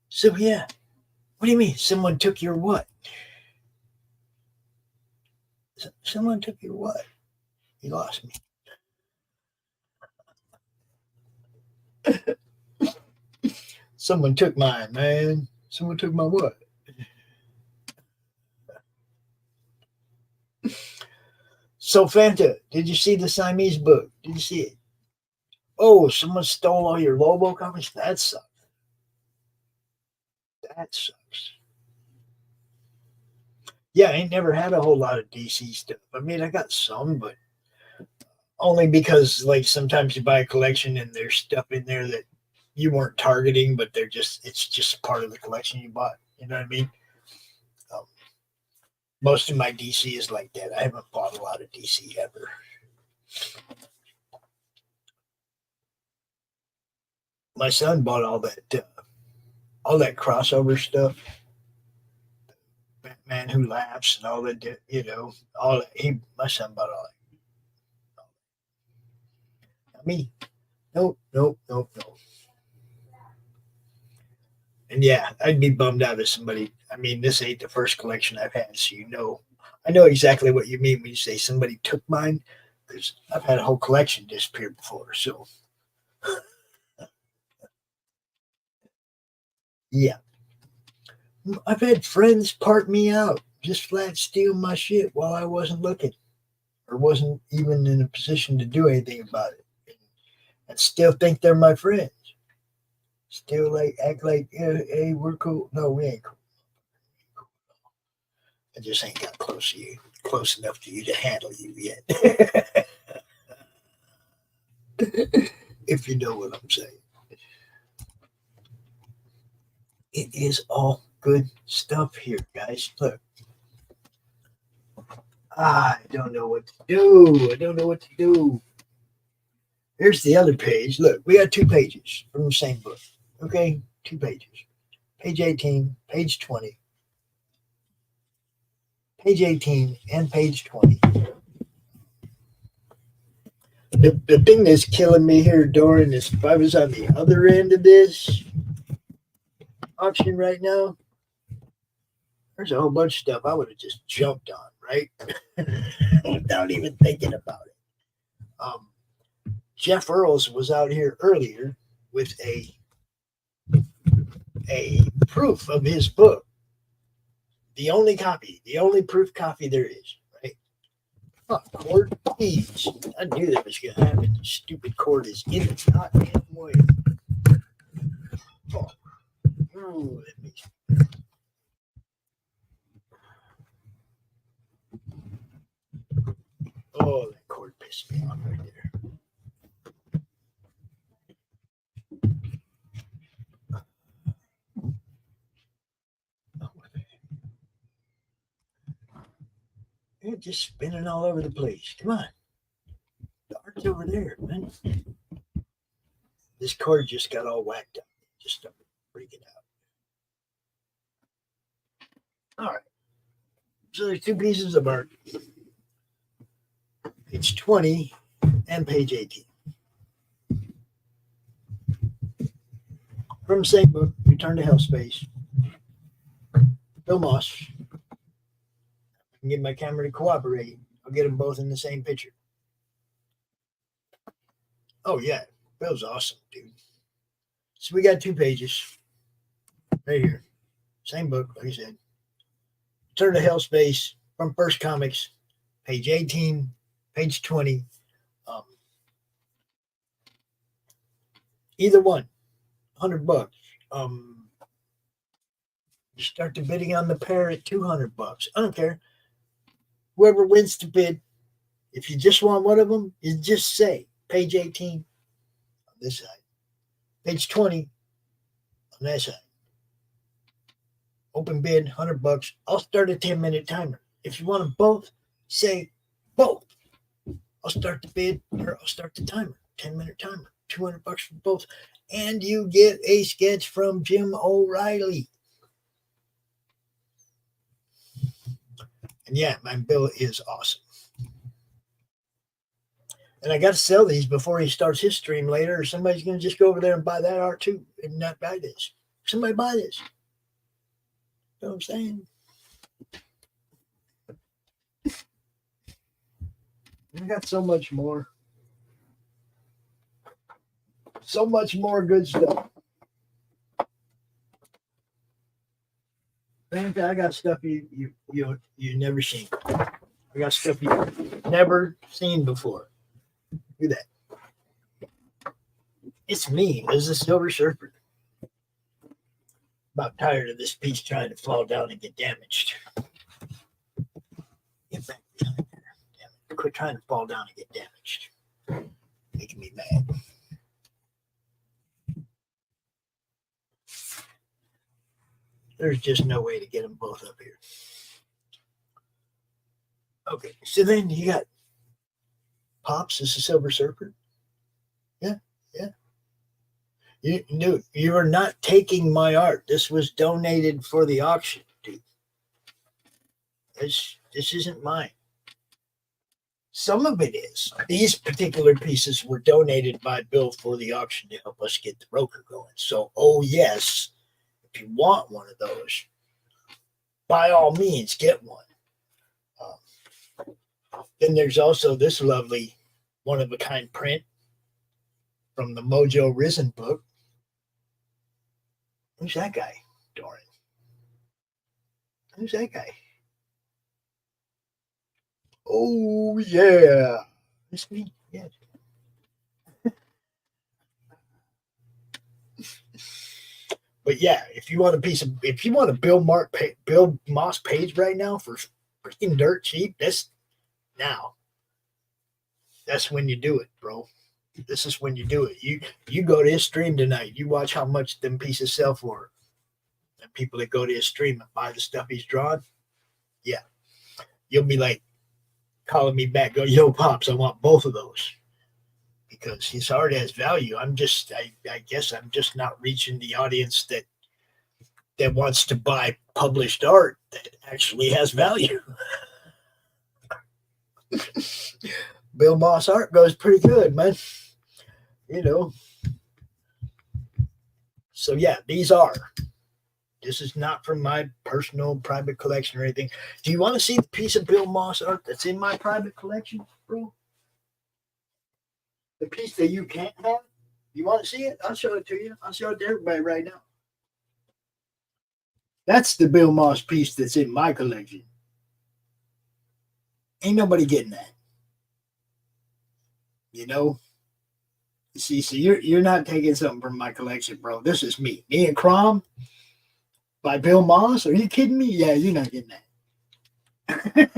So yeah, what do you mean? Someone took your what? Someone took your what? You lost me. Someone took mine, man. Someone took my what? So Fanta, did you see the Siamese book? Did you see it? Oh, someone stole all your Lobo comics? That sucks. That sucks. Yeah, I ain't never had a whole lot of DC stuff. I mean, I got some, but only because like sometimes you buy a collection and there's stuff in there that you weren't targeting, but it's just part of the collection you bought. You know what I mean? Most of my DC is like that. I haven't bought a lot of DC ever. My son bought all that crossover stuff. Batman Who Laughs and all that, you know, all that. My son bought all that. Not me. Nope. And yeah, I'd be bummed out if somebody, I mean, this ain't the first collection I've had, so I know exactly what you mean when you say somebody took mine, because I've had a whole collection disappear before, so. Yeah. I've had friends part me out, just flat steal my shit while I wasn't looking, or wasn't even in a position to do anything about it, and still think they're my friends. Still like act like, hey, we're cool. No, we ain't cool. I just ain't got close enough to you to handle you yet. If you know what I'm saying. It is all good stuff here, guys. Look. I don't know what to do. Here's the other page. Look, we got 2 pages from the same book. Okay, 2 pages. Page 18, page 20. Page 18 and page 20. The thing that's killing me here, Doran, is if I was on the other end of this auction right now, there's a whole bunch of stuff I would have just jumped on, right? Without even thinking about it. Jeff Earls was out here earlier with a proof of his book. The only proof copy there is, right? Oh, cord, please. I knew that was going to happen. The stupid cord is in the goddamn way. Oh, that makes me. Oh, that cord pissed me off right there. It's just spinning all over the place. Come on. The art's over there, man. This cord just got all whacked up. Just started freaking out. All right. So there's 2 pieces of art. Page 20 and page 18. From the same book, Return to Hellspace. Bill Moss. I can get my camera to cooperate. I'll get them both in the same picture. Oh, yeah. Bill's awesome, dude. So we got 2 pages right here. Same book, like I said. Turn to Hell Space from First Comics, page 18, page 20. Either one, $100. You start the bidding on the pair at $200. I don't care. Whoever wins the bid, if you just want one of them, you just say page 18 on this side, page 20 on that side. Open bid, $100. I'll start a 10-minute timer. If you want them both, say both. I'll start the bid, or I'll start the timer, 10-minute timer, $200 for both. And you get a sketch from Jim O'Reilly. And yeah, my Bill is awesome. And I got to sell these before he starts his stream later, or somebody's going to just go over there and buy that art too and not buy this. Somebody buy this. You know what I'm saying? We got so much more. So much more good stuff. Man, I got stuff you never seen. I got stuff you've never seen before. Look at that. It's me as the Silver Surfer. About tired of this piece trying to fall down and get damaged. Get back behind there. Damn it. Quit trying to fall down and get damaged. Making me mad. There's just no way to get them both up here. Okay, so then you got Pops as a Silver Surfer. Yeah. You are not taking my art. This was donated for the auction, dude. This isn't mine. Some of it is. These particular pieces were donated by Bill for the auction to help us get the broker going. So, oh yes, if you want one of those, by all means, get one. Then there's also this lovely one-of-a-kind print from the Mojo Risen book. Who's that guy, Doran? Who's that guy? Oh, yeah. It's me, yes. But yeah, if you want a Bill Moss page right now for freaking dirt cheap, that's when you do it, bro. This is when you do it. You go to his stream tonight. You watch how much them pieces sell for. And people that go to his stream and buy the stuff he's drawn, yeah, you'll be like calling me back, go, yo, Pops, I want both of those. Because his art has value. I guess I'm just not reaching the audience that wants to buy published art that actually has value. Bill Moss art goes pretty good, man. You know. So yeah, this is not from my personal private collection or anything. Do you want to see the piece of Bill Moss art that's in my private collection, bro? The piece that you can't have? You want to see it? I'll show it to you. I'll show it to everybody right now. That's the Bill Moss piece that's in my collection. Ain't nobody getting that. You know? See, so you're not taking something from my collection, bro. This is me. Me and Crom by Bill Moss. Are you kidding me? Yeah, you're not getting that.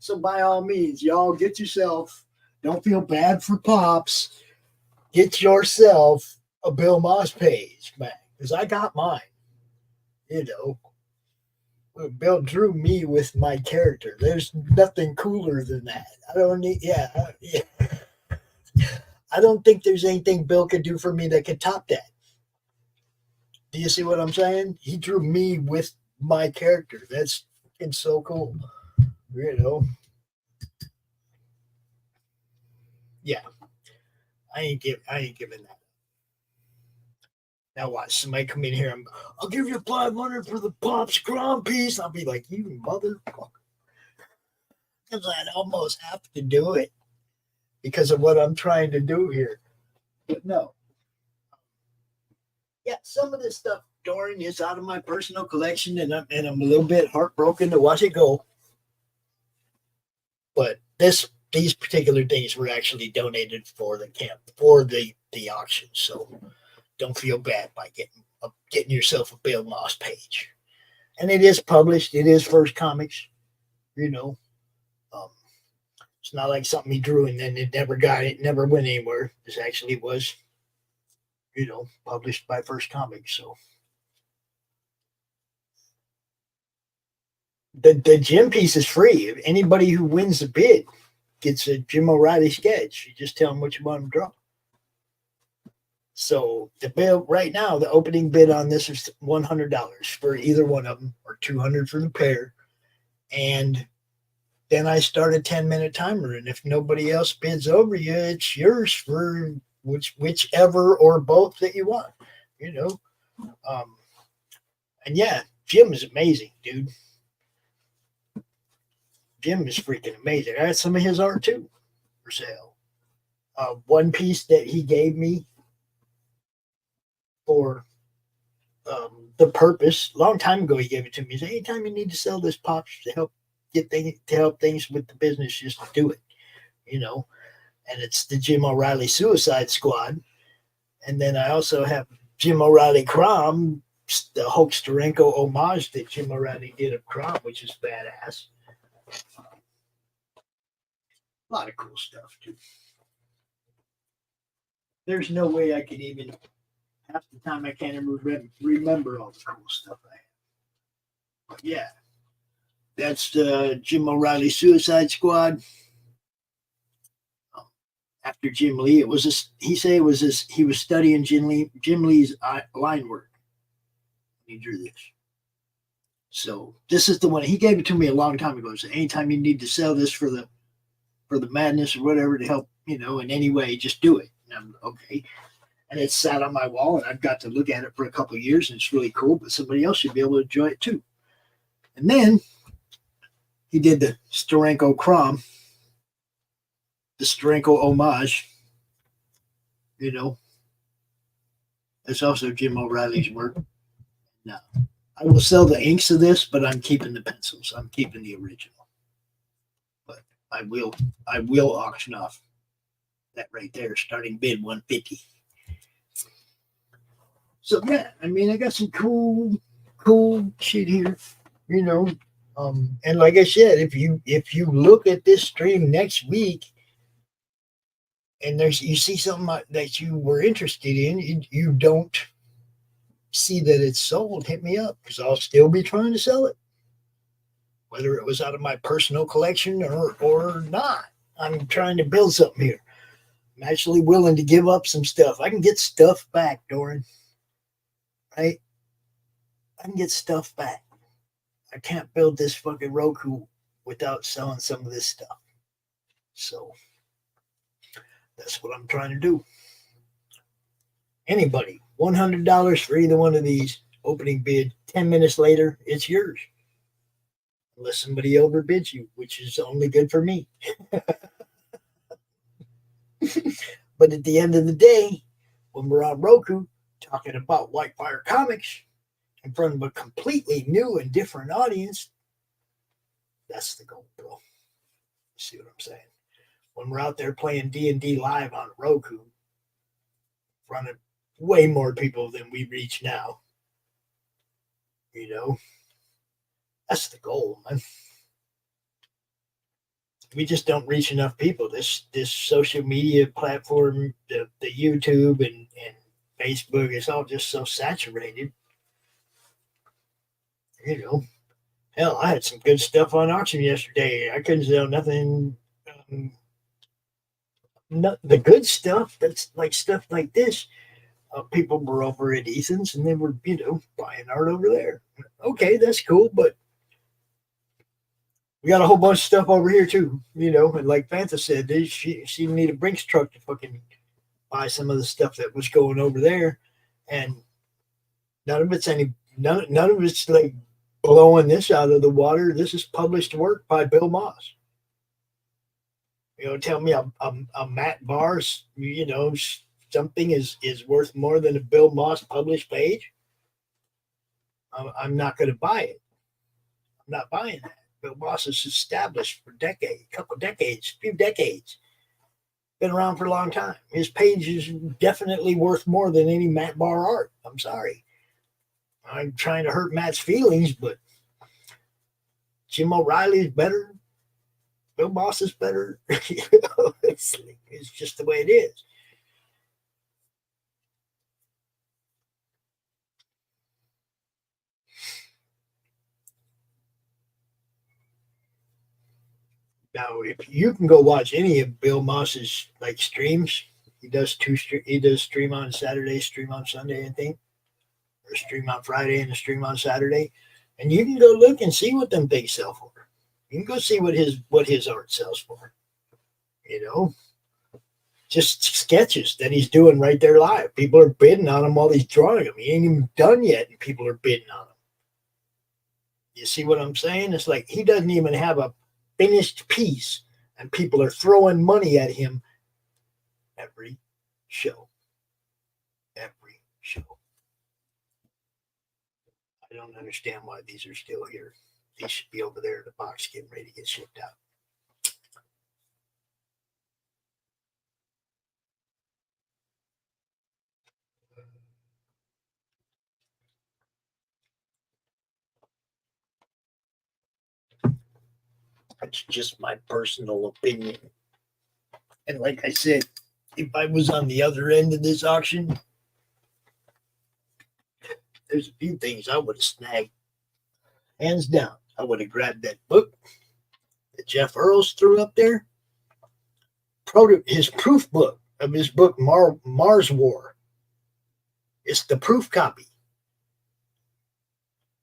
So by all means, y'all get yourself, don't feel bad for Pops, get yourself a Bill Moss page, man, because I got mine. You know, Bill drew me with my character. There's nothing cooler than that. I don't need, I don't think there's anything Bill could do for me that could top that. Do you see what I'm saying? He drew me with my character. It's so cool. You know. Yeah. I ain't giving that. Now watch somebody come in here and I'll give you $500 for the Pops Grand piece. I'll be like, you motherfucker. Because I'd almost have to do it because of what I'm trying to do here. But no. Yeah, some of this stuff, Doran, is out of my personal collection, and I'm a little bit heartbroken to watch it go. But these particular things were actually donated for the camp, for the auction. So don't feel bad by getting yourself a Bill Moss page. And it is published. It is First Comics. You know, it's not like something he drew and then it never went anywhere. This actually was, you know, published by First Comics. So the Jim piece is free. Anybody who wins the bid gets a Jim O'Reilly sketch. You just tell them what you want them to draw. So the bill right now, the opening bid on this is $100 for either one of them, or $200 for the pair. And then I start a 10-minute timer, and if nobody else bids over you, it's yours for whichever or both that you want. You know, and yeah, Jim is amazing, dude. Jim is freaking amazing. I got some of his art too for sale. One piece that he gave me for the purpose, long time ago he gave it to me. He said, anytime you need to sell this Pops to help things with the business, just do it. You know, and it's the Jim O'Reilly Suicide Squad. And then I also have Jim O'Reilly Crom, the Hulk Steranko homage that Jim O'Reilly did of Crom, which is badass. A lot of cool stuff, too. There's no way I could even, half the time I can't even remember all the cool stuff I have. But yeah, that's the Jim O'Reilly Suicide Squad. After Jim Lee, he was studying Jim Lee's line work. He drew this. So this is the one he gave it to me a long time ago. So anytime you need to sell this for the madness or whatever to help, you know, in any way, just do it. And I'm okay. And it's sat on my wall, and I've got to look at it for a couple of years, and it's really cool. But somebody else should be able to enjoy it too. And then he did the Steranko Crom, the Steranko homage. You know, it's also Jim O'Reilly's work. Now, I will sell the inks of this, but I'm keeping the pencils. I'm keeping the original. But I will auction off that right there. Starting bid $150. So yeah, I mean, I got some cool shit here, you know. And like I said, if you look at this stream next week, and you see something that you were interested in, you don't see that it's sold, hit me up, because I'll still be trying to sell it, whether it was out of my personal collection or not. I'm trying to build something here. I'm actually willing to give up some stuff. I can get stuff back, Doran. Right? I can get stuff back. I can't build this fucking Roku without selling some of this stuff. So that's what I'm trying to do. Anybody, $100 for either one of these. Opening bid, 10 minutes later, it's yours. Unless somebody overbids you, which is only good for me. But at the end of the day, when we're on Roku talking about Whitefire Comics in front of a completely new and different audience, that's the goal, bro. See what I'm saying? When we're out there playing D&D live on Roku in front of way more people than we reach now, you know, that's the goal, man. We just don't reach enough people. This social media platform, the YouTube and Facebook, it's all just so saturated. You know, hell, I had some good stuff on auction yesterday. I couldn't sell nothing. The good stuff, that's like stuff like this. People were over at Ethan's and they were, you know, buying art over there. Okay, that's cool, but we got a whole bunch of stuff over here too, you know. And like Fantha said, she need a Brinks truck to fucking buy some of the stuff that was going over there. And None of it's like blowing this out of the water. This is published work by Bill Moss. Tell me a Matt Barr's, something is worth more than a Bill Moss published page. I'm not going to buy it. I'm not buying that. Bill Moss is established for few decades. Been around for a long time. His page is definitely worth more than any Matt Barr art. I'm sorry. I'm trying to hurt Matt's feelings, but Jim O'Reilly's better. Bill Moss is better. It's just the way it is. Now, if you can go watch any of Bill Moss's streams, he does stream on Saturday, stream on Sunday, I think, or stream on Friday and a stream on Saturday, and you can go look and see what them things sell for. You can go see what his art sells for. Just sketches that he's doing right there live. People are bidding on him while he's drawing them. He ain't even done yet, and people are bidding on him. You see what I'm saying? It's like he doesn't even have a finished piece, and people are throwing money at him every show. Every show. I don't understand why these are still here. They should be over there in the box getting ready to get shipped out. That's just my personal opinion. And like I said, if I was on the other end of this auction, there's a few things I would have snagged. Hands down, I would have grabbed that book that Jeff Earls threw up there. His proof book of his book, Mars War. It's the proof copy.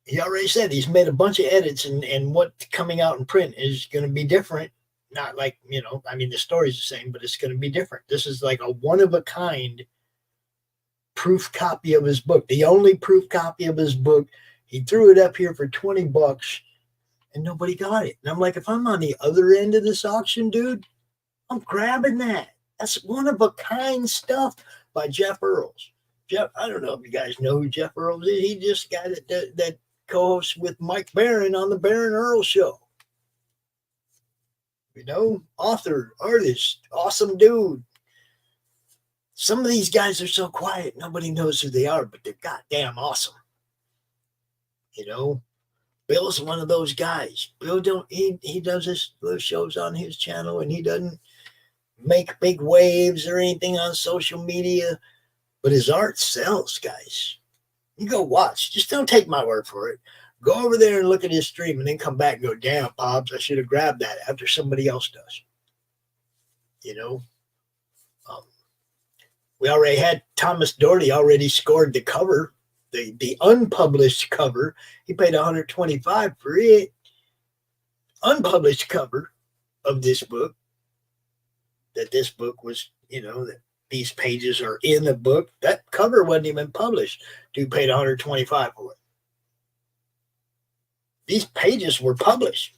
He already said he's made a bunch of edits, and what's coming out in print is going to be different. Not like, the story's the same, but it's going to be different. This is like a one-of-a-kind proof copy of his book. The only proof copy of his book. He threw it up here for $20, and nobody got it. And I'm like, if I'm on the other end of this auction, dude, I'm grabbing that. That's one-of-a-kind stuff by Jeff Earls. Jeff, I don't know if you guys know who Jeff Earls is. He just got it that co-host with Mike Baron on the TheBaronEarlsShow. Author, artist, awesome dude. Some of these guys are so quiet, nobody knows who they are, but they're goddamn awesome. Bill's one of those guys. Bill he does his little shows on his channel, and he doesn't make big waves or anything on social media, but his art sells, guys. You go watch. Just don't take my word for it. Go over there and look at his stream, and then come back and go, damn, Pops, I should have grabbed that after somebody else does. We already had Thomas Doherty already scored the cover, the unpublished cover. He paid $125 for it. Unpublished cover of this book. That this book was, that these pages are in the book. That cover wasn't even published. Dude paid $125 for it. These pages were published.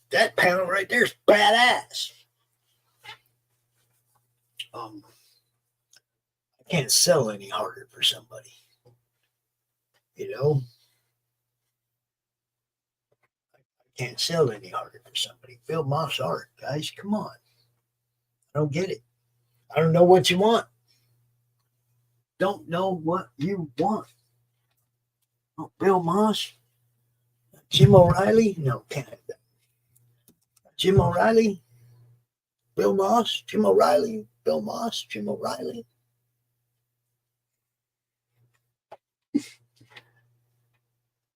That panel right there is badass. I can't sell any harder for somebody. I can't sell any harder for somebody. Bill Moss art, guys, come on. I don't get it. I don't know what you want. Don't know what you want. Oh, Bill Moss? Jim O'Reilly? No, can't have that. Jim O'Reilly? Bill Moss? Jim O'Reilly? Bill Moss? Jim O'Reilly?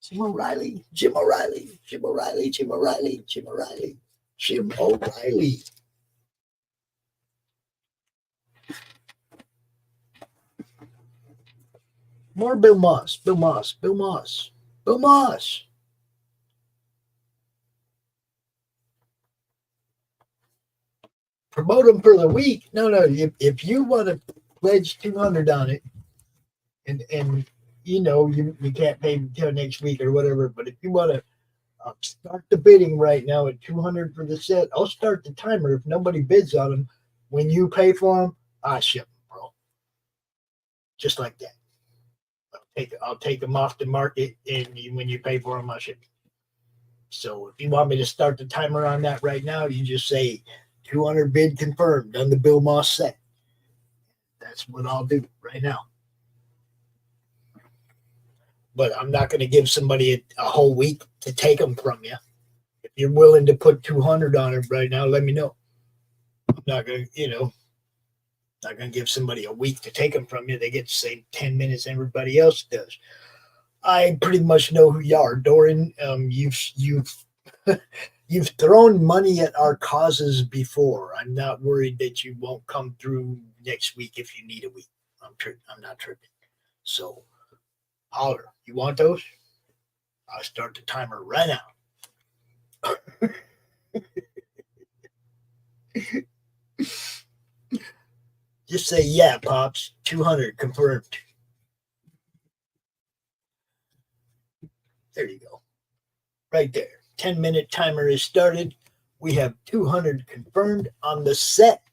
Jim O'Reilly? Jim O'Reilly? Jim O'Reilly? Jim O'Reilly? Jim O'Reilly? Jim O'Reilly? More Bill Moss. Bill Moss. Bill Moss. Bill Moss. Promote them for the week. No. If you want to pledge $200 on it, and you know, you can't pay until next week or whatever. But if you want to start the bidding right now at $200 for the set, I'll start the timer. If nobody bids on them, when you pay for them, I ship them, bro. Just like that. I'll take them off the market, and when you pay for them, I ship them. So if you want me to start the timer on that right now, you just say 200 bid confirmed on the Bill Moss set. That's what I'll do right now. But I'm not going to give somebody a whole week to take them from you. If you're willing to put 200 on it right now, let me know. I'm not going to, not going to give somebody a week to take them from you. They get the same 10 minutes everybody else does. I pretty much know who you are, Doran. You've thrown money at our causes before. I'm not worried that you won't come through next week if you need a week. I'm not tripping. So holler. You want those? I'll start the timer right now. Just say, yeah, Pops, 200 confirmed. There you go. Right there. 10-minute timer is started. We have 200 confirmed on the set,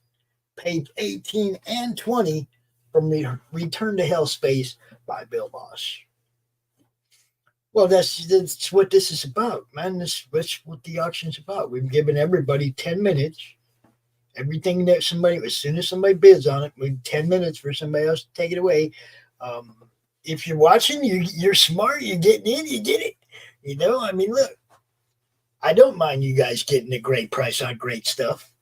page 18 and 20 from Return to Hell Space by Bill Moss. Well, that's what this is about, man. That's what the auction's about. We've given everybody 10 minutes. Everything that as soon as somebody bids on it, we 10 minutes for somebody else to take it away. If you're watching, you're smart, you're getting in, you get it. I mean, look, I don't mind you guys getting a great price on great stuff.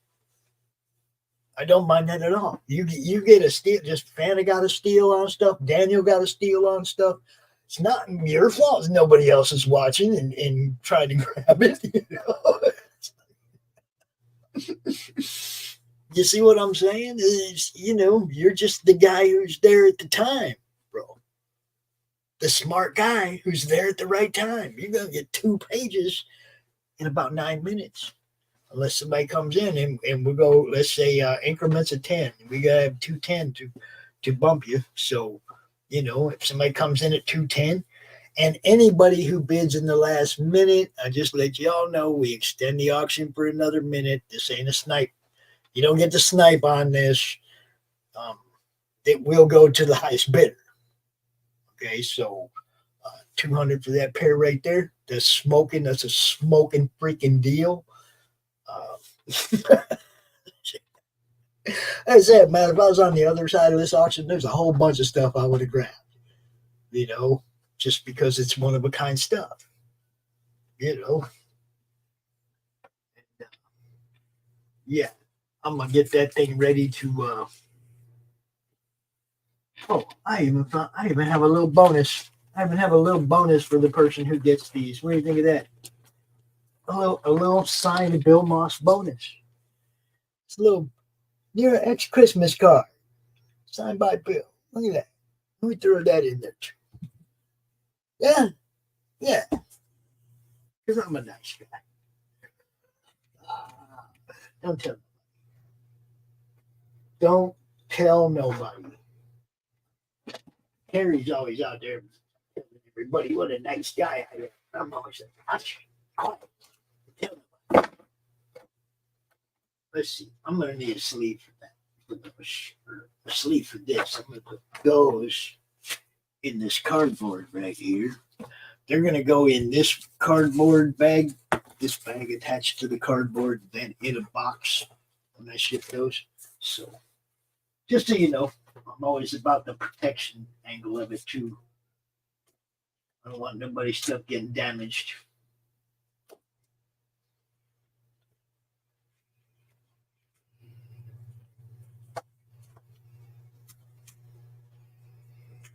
I don't mind that at all. You get a steal, just Fanta got a steal on stuff, Daniel got a steal on stuff. It's not your fault nobody else is watching and trying to grab it. You see what I'm saying? You're just the guy who's there at the time, bro. The smart guy who's there at the right time. You're going to get 2 pages in about 9 minutes. Unless somebody comes in and we'll go, let's say, increments of 10. We got to have 210 to bump you. So, if somebody comes in at 210, and anybody who bids in the last minute, I just let you all know we extend the auction for another minute. This ain't a snipe. You don't get to snipe on this. It will go to the highest bidder. Okay, so 200 for that pair right there. That's a smoking freaking deal. As I said, man, if I was on the other side of this auction, there's a whole bunch of stuff I would have grabbed. Just because it's one of a kind stuff. Yeah, I'm gonna get that thing ready to. I even have a little bonus. I even have a little bonus for the person who gets these. What do you think of that? A little signed Bill Moss bonus. It's a little near an ex-Christmas card signed by Bill. Look at that. Let me throw that in there too. Yeah. Because I'm a nice guy. Don't tell nobody. Harry's always out there telling everybody what a nice guy I am. I'm always like, hush, quiet. Tell nobody. Let's see. I'm going to need a sleeve for that. A sleeve for this. I'm going to put those in this cardboard right here. They're going to go in this cardboard bag, this bag attached to the cardboard, then in a box when I ship those. So, just so you know, I'm always about the protection angle of it too. I don't want nobody's stuff getting damaged.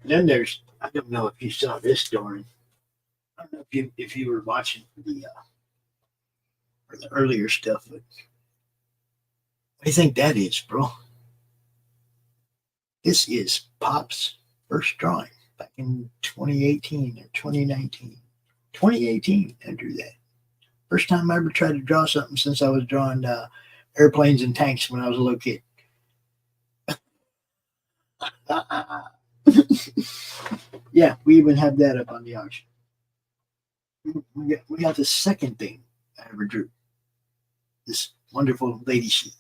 Then there's, I don't know if you saw this, Doran. I don't know if you were watching the earlier stuff, but what do you think that is, bro? This is Pop's first drawing back in 2018 or 2019. 2018, I drew that. First time I ever tried to draw something since I was drawing airplanes and tanks when I was a little kid. Yeah, we even have that up on the auction. We got the second thing I ever drew. This wonderful lady sheep.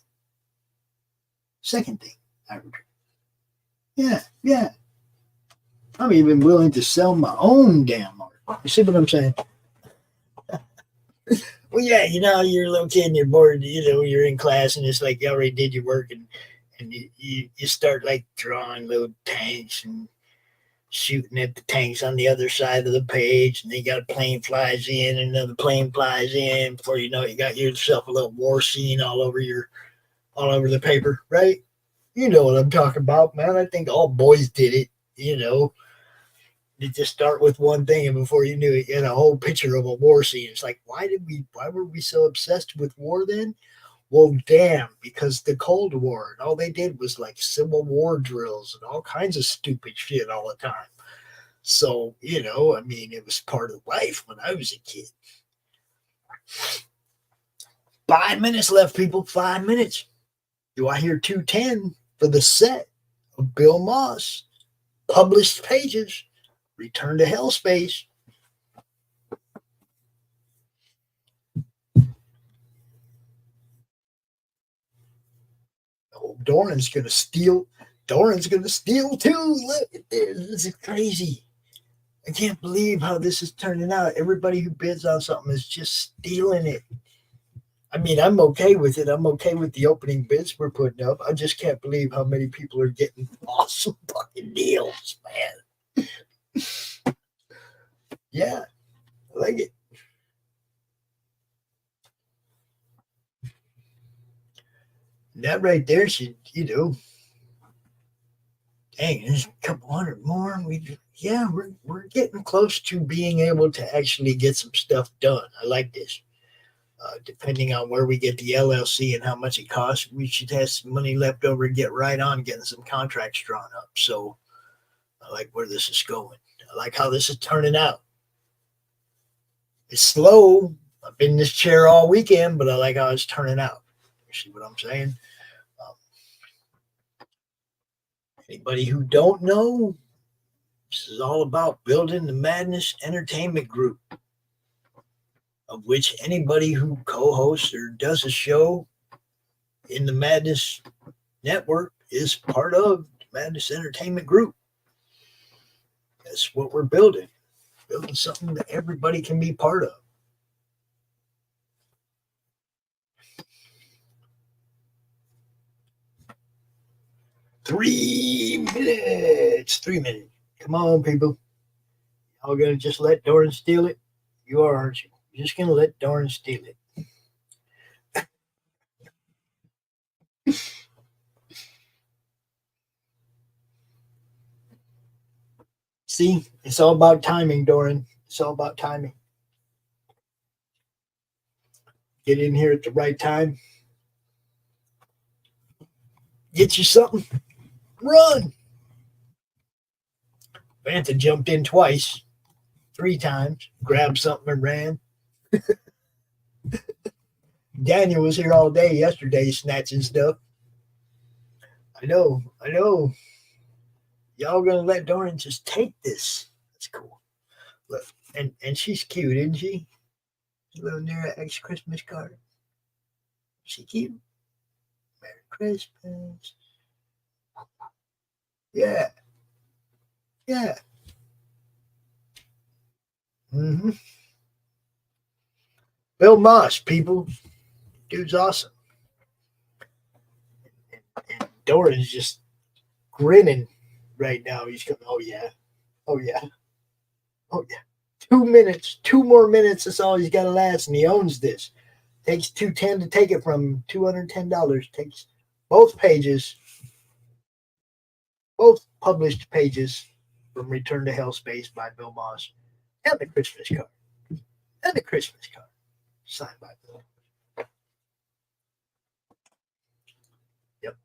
Second thing I ever drew. Yeah. I'm even willing to sell my own damn art. You see what I'm saying? Well, yeah, you're a little kid and you're bored, you're in class and it's like you already did your work and you start like drawing little tanks and shooting at the tanks on the other side of the page, and then you got a plane flies in and another plane flies in. Before you know it, you got yourself a little war scene all over the paper, right? You know what I'm talking about, man. I think all boys did it, You just start with one thing, and before you knew it, you had a whole picture of a war scene. It's like, why were we so obsessed with war then? Well, damn, because the Cold War, and all they did was like Civil War drills and all kinds of stupid shit all the time. So, it was part of life when I was a kid. 5 minutes left, people. 5 minutes. Do I hear 210 for the set of Bill Moss? Published pages. Return to Hell Space. Oh, Doran's gonna steal too. Look at this. This is crazy. I can't believe how this is turning out. Everybody who bids on something is just stealing it. I mean, I'm okay with it. I'm okay with the opening bids we're putting up. I just can't believe how many people are getting awesome fucking deals, man. Yeah, I like it. That right there should, dang, there's a couple hundred more. We're getting close to being able to actually get some stuff done. I like this. Depending on where we get the LLC and how much it costs, we should have some money left over and get right on getting some contracts drawn up. So I like where this is going. I like how this is turning out. It's slow. I've been in this chair all weekend, but I like how it's turning out. You see what I'm saying? Anybody who don't know, this is all about building the Madness Entertainment Group, of which anybody who co-hosts or does a show in the Madness Network is part of the Madness Entertainment Group. That's what we're building. Building something that everybody can be part of. Three minutes. Come on, people. Y'all gonna just let Doran steal it? You are, aren't you? You're just gonna let Doran steal it. See, it's all about timing, Doran. It's all about timing. Get in here at the right time. Get you something. Run. Vanta jumped in twice, 3 times, grabbed something and ran. Daniel was here all day yesterday snatching stuff. I know. Y'all gonna let Doran just take this. That's cool. Look, and she's cute, isn't she? A little near ex Christmas card. She cute. Merry Christmas. Yeah. Bill Moss, people. Dude's awesome. And Doran's just grinning right now. He's going, oh yeah. 2 minutes. 2 more minutes. That's all he's got to last. And he owns this. Takes $210 to take it from him. $210. Takes both pages. Both published pages from Return to Hell Space by Bill Moss. And the Christmas card. Signed by Bill. Yep.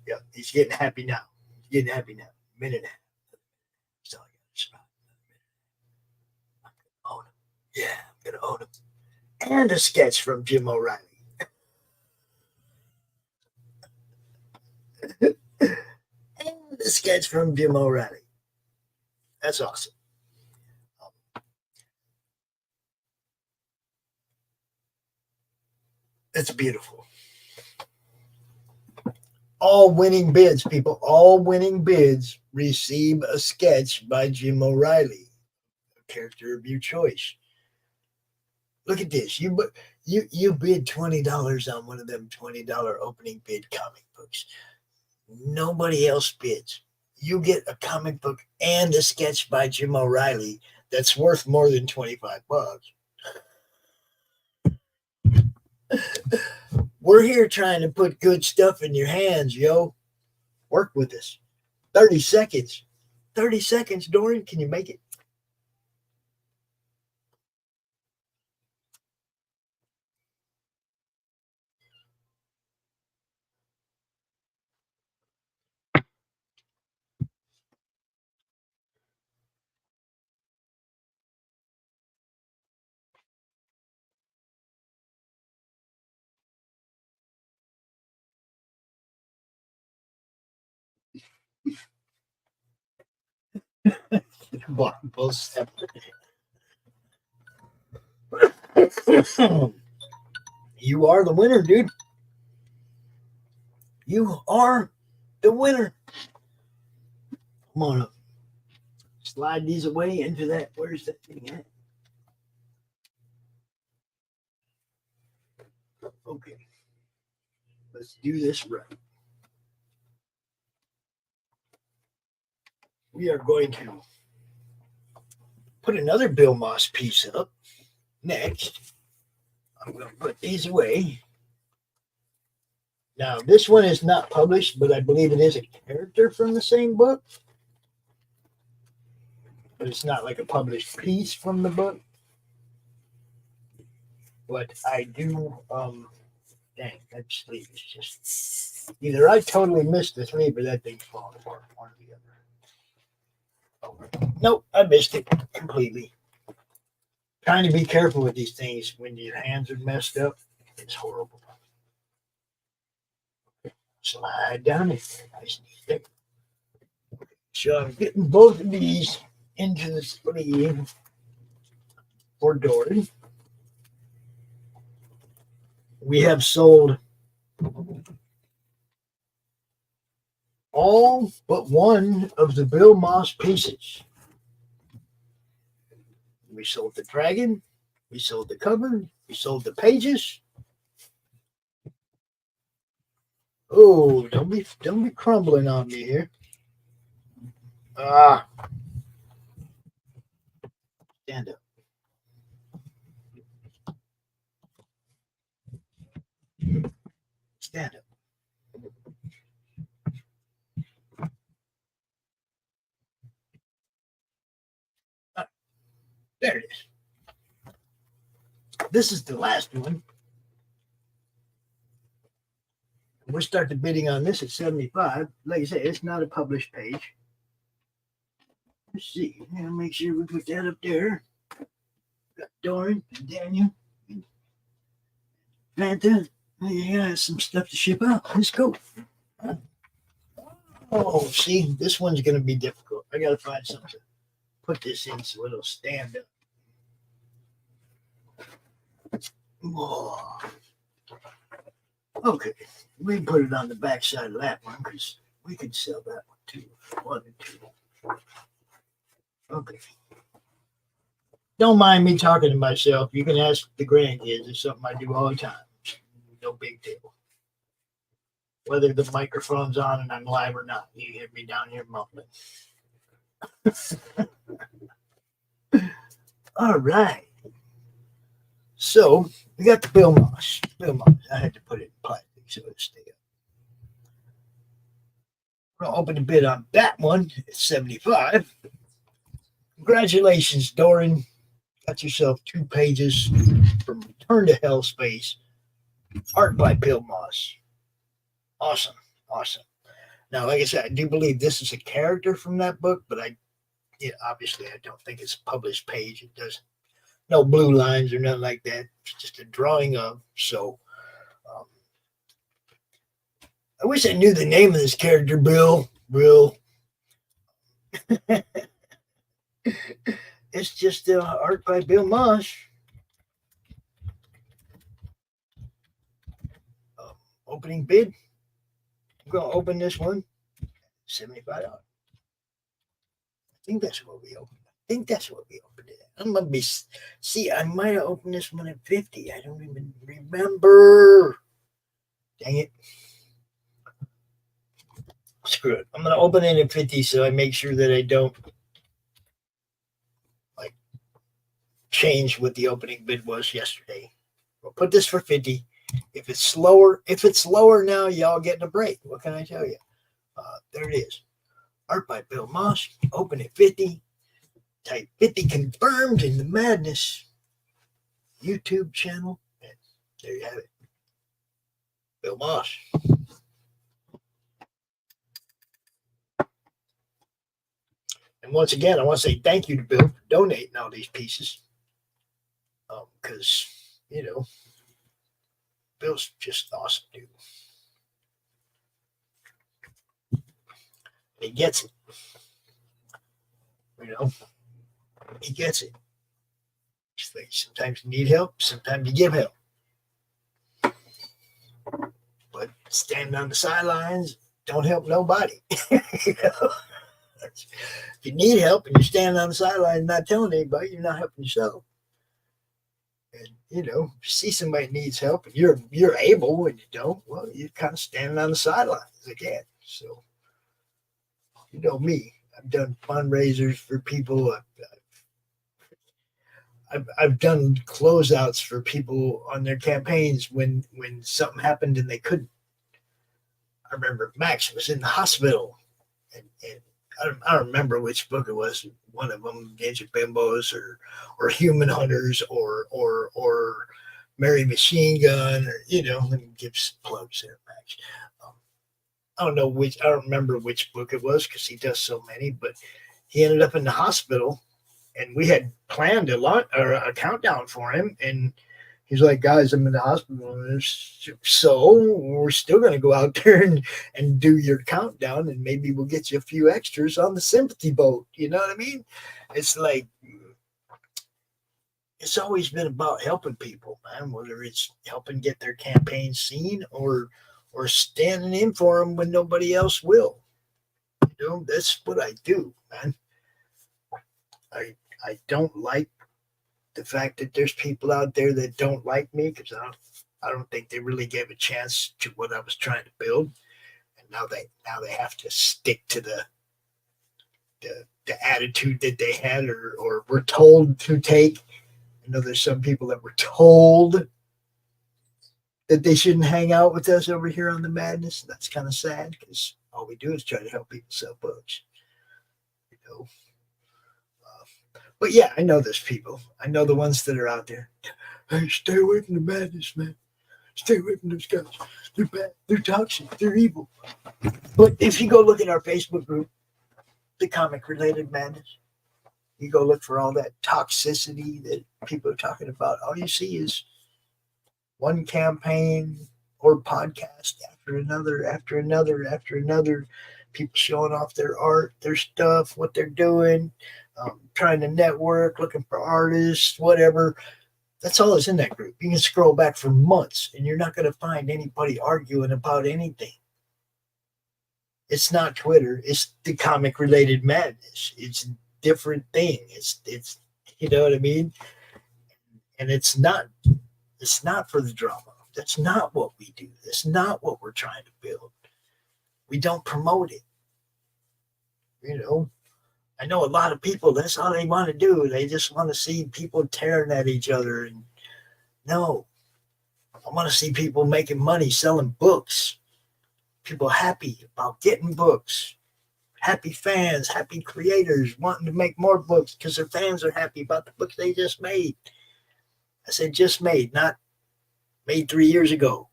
Yep, he's getting happy now. Minute and a half. So I got to survive another minute. I'm going to own him. Yeah, I'm going to own him. And a sketch from Jim O'Reilly. And the sketch from Jim O'Reilly. That's awesome. It's beautiful. All winning bids, people, all winning bids receive a sketch by Jim O'Reilly, a character of your choice. Look at this. You bid $20 on one of them $20 opening bid comic books. Nobody else bids. You get a comic book and a sketch by Jim O'Reilly that's worth more than $25. We're here trying to put good stuff in your hands, yo. Work with us. 30 seconds. 30 seconds, Dorian. Can you make it? You are the winner, dude. You are the winner. I'm gonna slide these away into that. Where's that thing at? Okay. Let's do this right. We are going to put another Bill Moss piece up next. I'm going to put these away. Now, this one is not published, but I believe it is a character from the same book. But it's not like a published piece from the book. But I do, dang, that sleeve is just, either I totally missed the sleeve or that thing's falling apart, one or the other. Nope, I missed it completely. Trying to be careful with these things when your hands are messed up. It's horrible. Slide down it. Nice and easy. So I'm getting both of these into the sleeve for Dory. We have sold all but one of the Bill Moss pieces. We sold the dragon, we sold the cover, we sold the pages. Oh, don't be crumbling on me here. Stand up. Stand up. There it is. This is the last one. We'll start the bidding on this at 75. Like I say, it's not a published page. Let's see. Now make sure we put that up there. Got Doran and Daniel and Fanta. Yeah, some stuff to ship out. Let's go. Oh, see, this one's going to be difficult. I got to find something to put this in so it'll stand up. Oh. Okay, we can put it on the back side of that one because we could sell that one too. 1 and 2. Okay. Don't mind me talking to myself. You can ask the grandkids. It's something I do all the time. No big deal. Whether the microphone's on and I'm live or not, you hear me down here mumbling. All right. So we got the Bill Moss. I had to put it in plastic so it'll stay up. We're gonna open the bid on that one at 75. Congratulations, Doran. Got yourself 2 pages from Return to Hell Space. Art by Bill Moss. Awesome. Now, like I said, I do believe this is a character from that book, but obviously I don't think it's a published page. It doesn't. No blue lines or nothing like that. It's just a drawing of. So I wish I knew the name of this character, Bill. It's just art by Bill Moss. Opening bid. I'm going to open this one. $75. I think that's what we opened. It. I'm going to be. See, I might have opened this one at 50. I don't even remember. Dang it. Screw it. I'm going to open it at 50 so I make sure that I don't change what the opening bid was yesterday. We'll put this for 50. If it's slower now, y'all getting a break. What can I tell you? There it is. Art by Bill Moss. Open at 50. Type 50 confirmed in the Madness YouTube channel. And there you have it. Bill Moss. And once again, I want to say thank you to Bill for donating all these pieces. Because, Bill's just awesome, dude. He gets it. He gets it. Sometimes you need help, sometimes you give help. But standing on the sidelines don't help nobody. If you need help and you're standing on the sidelines not telling anybody, you're not helping yourself. And if you see somebody needs help and you're able and you don't, well, you're kind of standing on the sidelines again. So you know me. I've done fundraisers for people. I've done closeouts for people on their campaigns when something happened and they couldn't. I remember Max was in the hospital, and I don't remember which book it was. One of them, Ninja Bimbos or Human Hunters or Mary Machine Gun, let me give some plugs there, Max. I don't remember which book it was because he does so many, but he ended up in the hospital and we had planned a countdown for him. And he's like, guys, I'm in the hospital. So we're still going to go out there and do your countdown and maybe we'll get you a few extras on the sympathy boat. You know what I mean? It's like, it's always been about helping people, man, whether it's helping get their campaign seen or standing in for them when nobody else will. That's what I do, man. I don't like the fact that there's people out there that don't like me because I don't think they really gave a chance to what I was trying to build, and now they have to stick to the attitude that they had or were told to take. I know there's some people that were told that they shouldn't hang out with us over here on the Madness. That's kind of sad because all we do is try to help people sell books. But yeah, I know there's people. I know the ones that are out there. Hey, stay away from the Madness, man. Stay away from those guys. They're bad. They're toxic. They're evil. But if you go look at our Facebook group, the Comic Related Madness, you go look for all that toxicity that people are talking about. All you see is one campaign or podcast after another, people showing off their art, their stuff, what they're doing, trying to network, looking for artists, whatever. That's all that's in that group. You can scroll back for months and you're not going to find anybody arguing about anything. It's not Twitter. It's the Comic Related Madness. It's a different thing. It's you know what I mean? And it's not for the drama. That's not what we do. That's not what we're trying to build. We don't promote it. I know a lot of people, that's all they want to do. They just want to see people tearing at each other. And no, I want to see people making money selling books. People happy about getting books. Happy fans, happy creators wanting to make more books because their fans are happy about the books they just made. I said just made, not made 3 years ago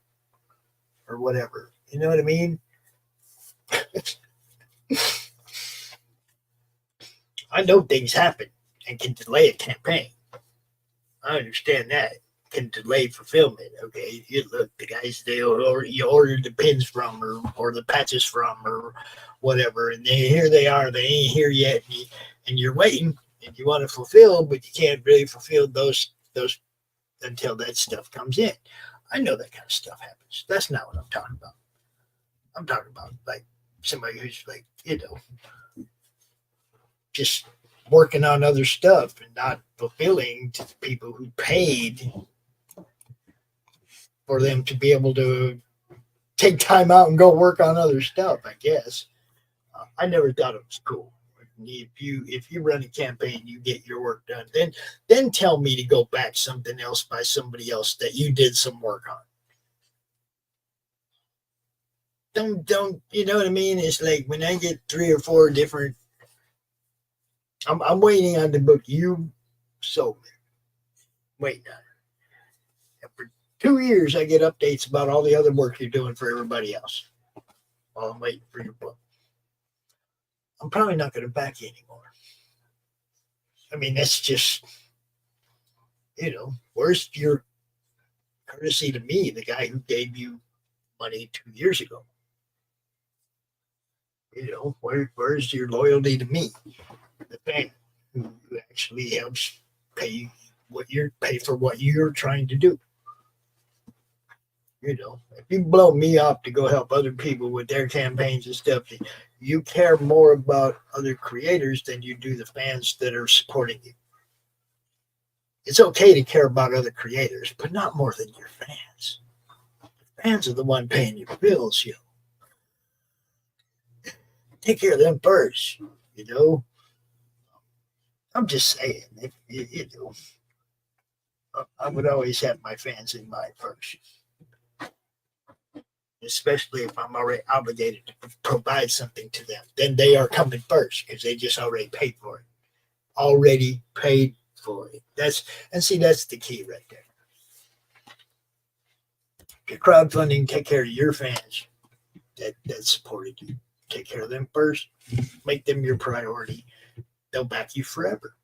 or whatever. You know what I mean? I know things happen and can delay a campaign. I understand that. can delay fulfillment. Okay, you look, the guys you ordered the pins from or the patches from or whatever, and here they are, they ain't here yet, and you're waiting, and you want to fulfill, but you can't really fulfill those until that stuff comes in. I know that kind of stuff happens. That's not what I'm talking about. I'm talking about like somebody who's like, just working on other stuff and not fulfilling to the people who paid for them to be able to take time out and go work on other stuff, I guess. I never thought it was cool. If you run a campaign, you get your work done, then tell me to go back something else by somebody else that you did some work on. Don't you know what I mean? It's like when I get 3 or 4 different. I'm waiting on the book you sold me. Waiting on it. And for 2 years, I get updates about all the other work you're doing for everybody else while I'm waiting for your book. I'm probably not going to back you anymore. I mean, that's just, where's your courtesy to me, the guy who gave you money 2 years ago? Where's your loyalty to me, the fan who actually helps pay for what you're trying to do? If you blow me off to go help other people with their campaigns and stuff, you care more about other creators than you do the fans that are supporting you. It's okay to care about other creators, but not more than your fans. The fans are the one paying your bills, Take care of them first, I'm just saying, I would always have my fans in mind first. Especially if I'm already obligated to provide something to them. Then they are coming first because they just already paid for it. Already paid for it. That's the key right there. Your crowdfunding, take care of your fans that supported you. Take care of them first. Make them your priority. They'll back you forever.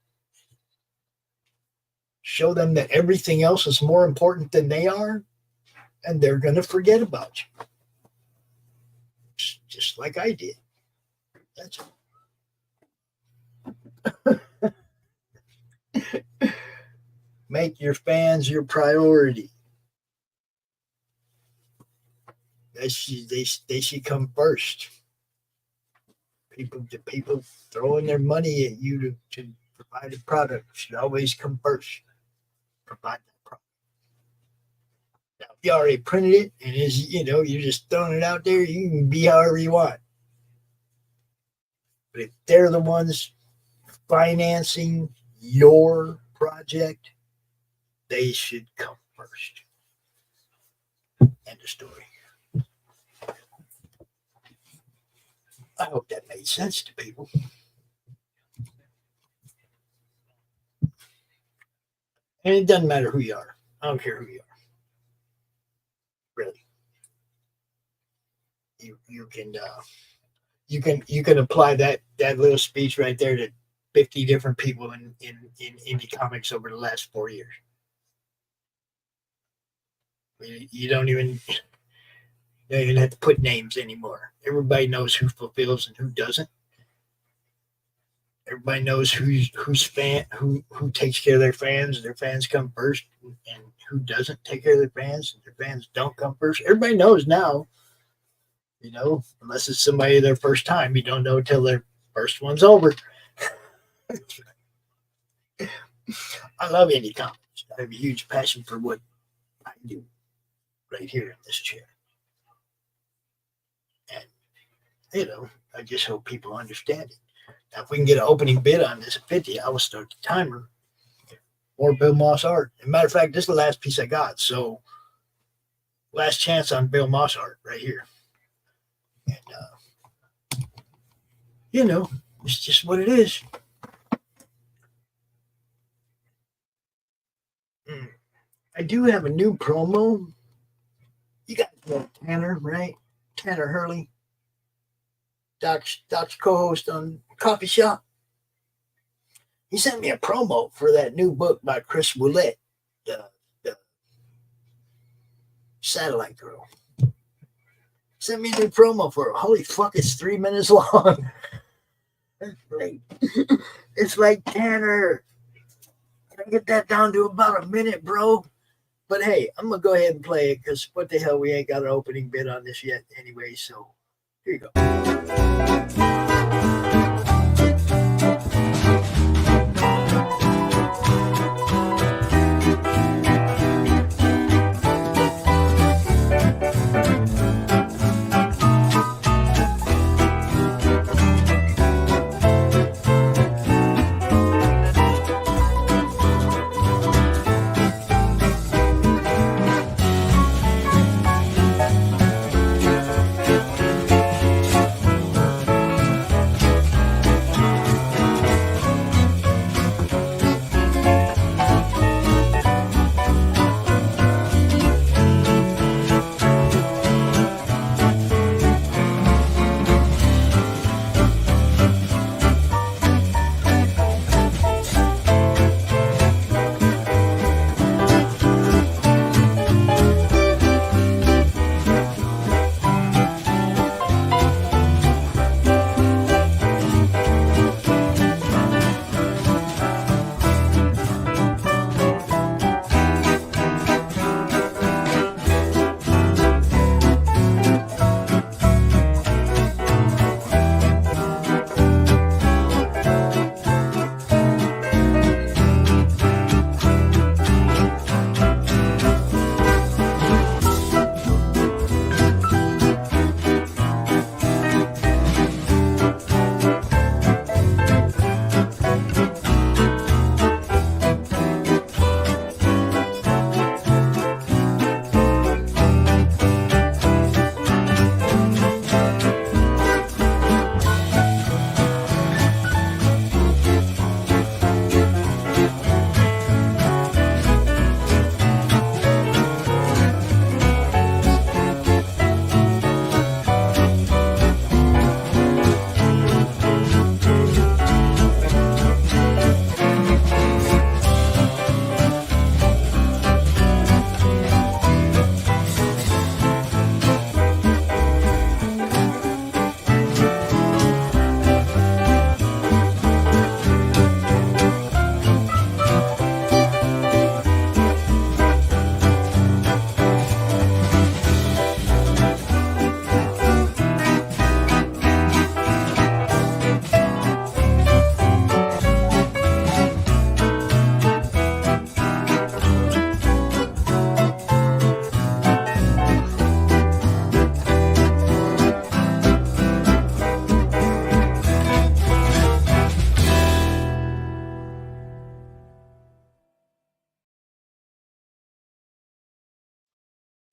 Show them that everything else is more important than they are, and they're going to forget about you. Just like I did. That's all. Make your fans your priority. They should come first. The people throwing their money at you to provide a product should always come first. Provide that product. Now, if you already printed it and you're just throwing it out there, you can be however you want. But if they're the ones financing your project, they should come first. End of story. I hope that made sense to people. And it doesn't matter who you are. I don't care who you are. Really. You can apply that little speech right there to 50 different people in indie comics over the last 4 years. I mean, you don't even have to put names anymore. Everybody knows who fulfills and who doesn't. Everybody knows who takes care of their fans come first, and who doesn't take care of their fans, and their fans don't come first. Everybody knows now, unless it's somebody their first time, you don't know until their first one's over. I love indie comics. I have a huge passion for what I do right here in this chair. And, I just hope people understand it. Now, if we can get an opening bid on this at 50, I will start the timer. More Bill Moss art. As a matter of fact, this is the last piece I got. So, last chance on Bill Moss art right here. And, it's just what it is. I do have a new promo. You got Tanner, right? Tanner Hurley. Doc's co-host on Coffee Shop. He sent me a promo for that new book by Chris Willett, the Satellite Girl. Send me a new promo for it. Holy fuck, it's 3 minutes long. It's like Tanner. Can I get that down to about a minute, bro? But hey, I'm going to go ahead and play it because what the hell, we ain't got an opening bid on this yet anyway. So here you go.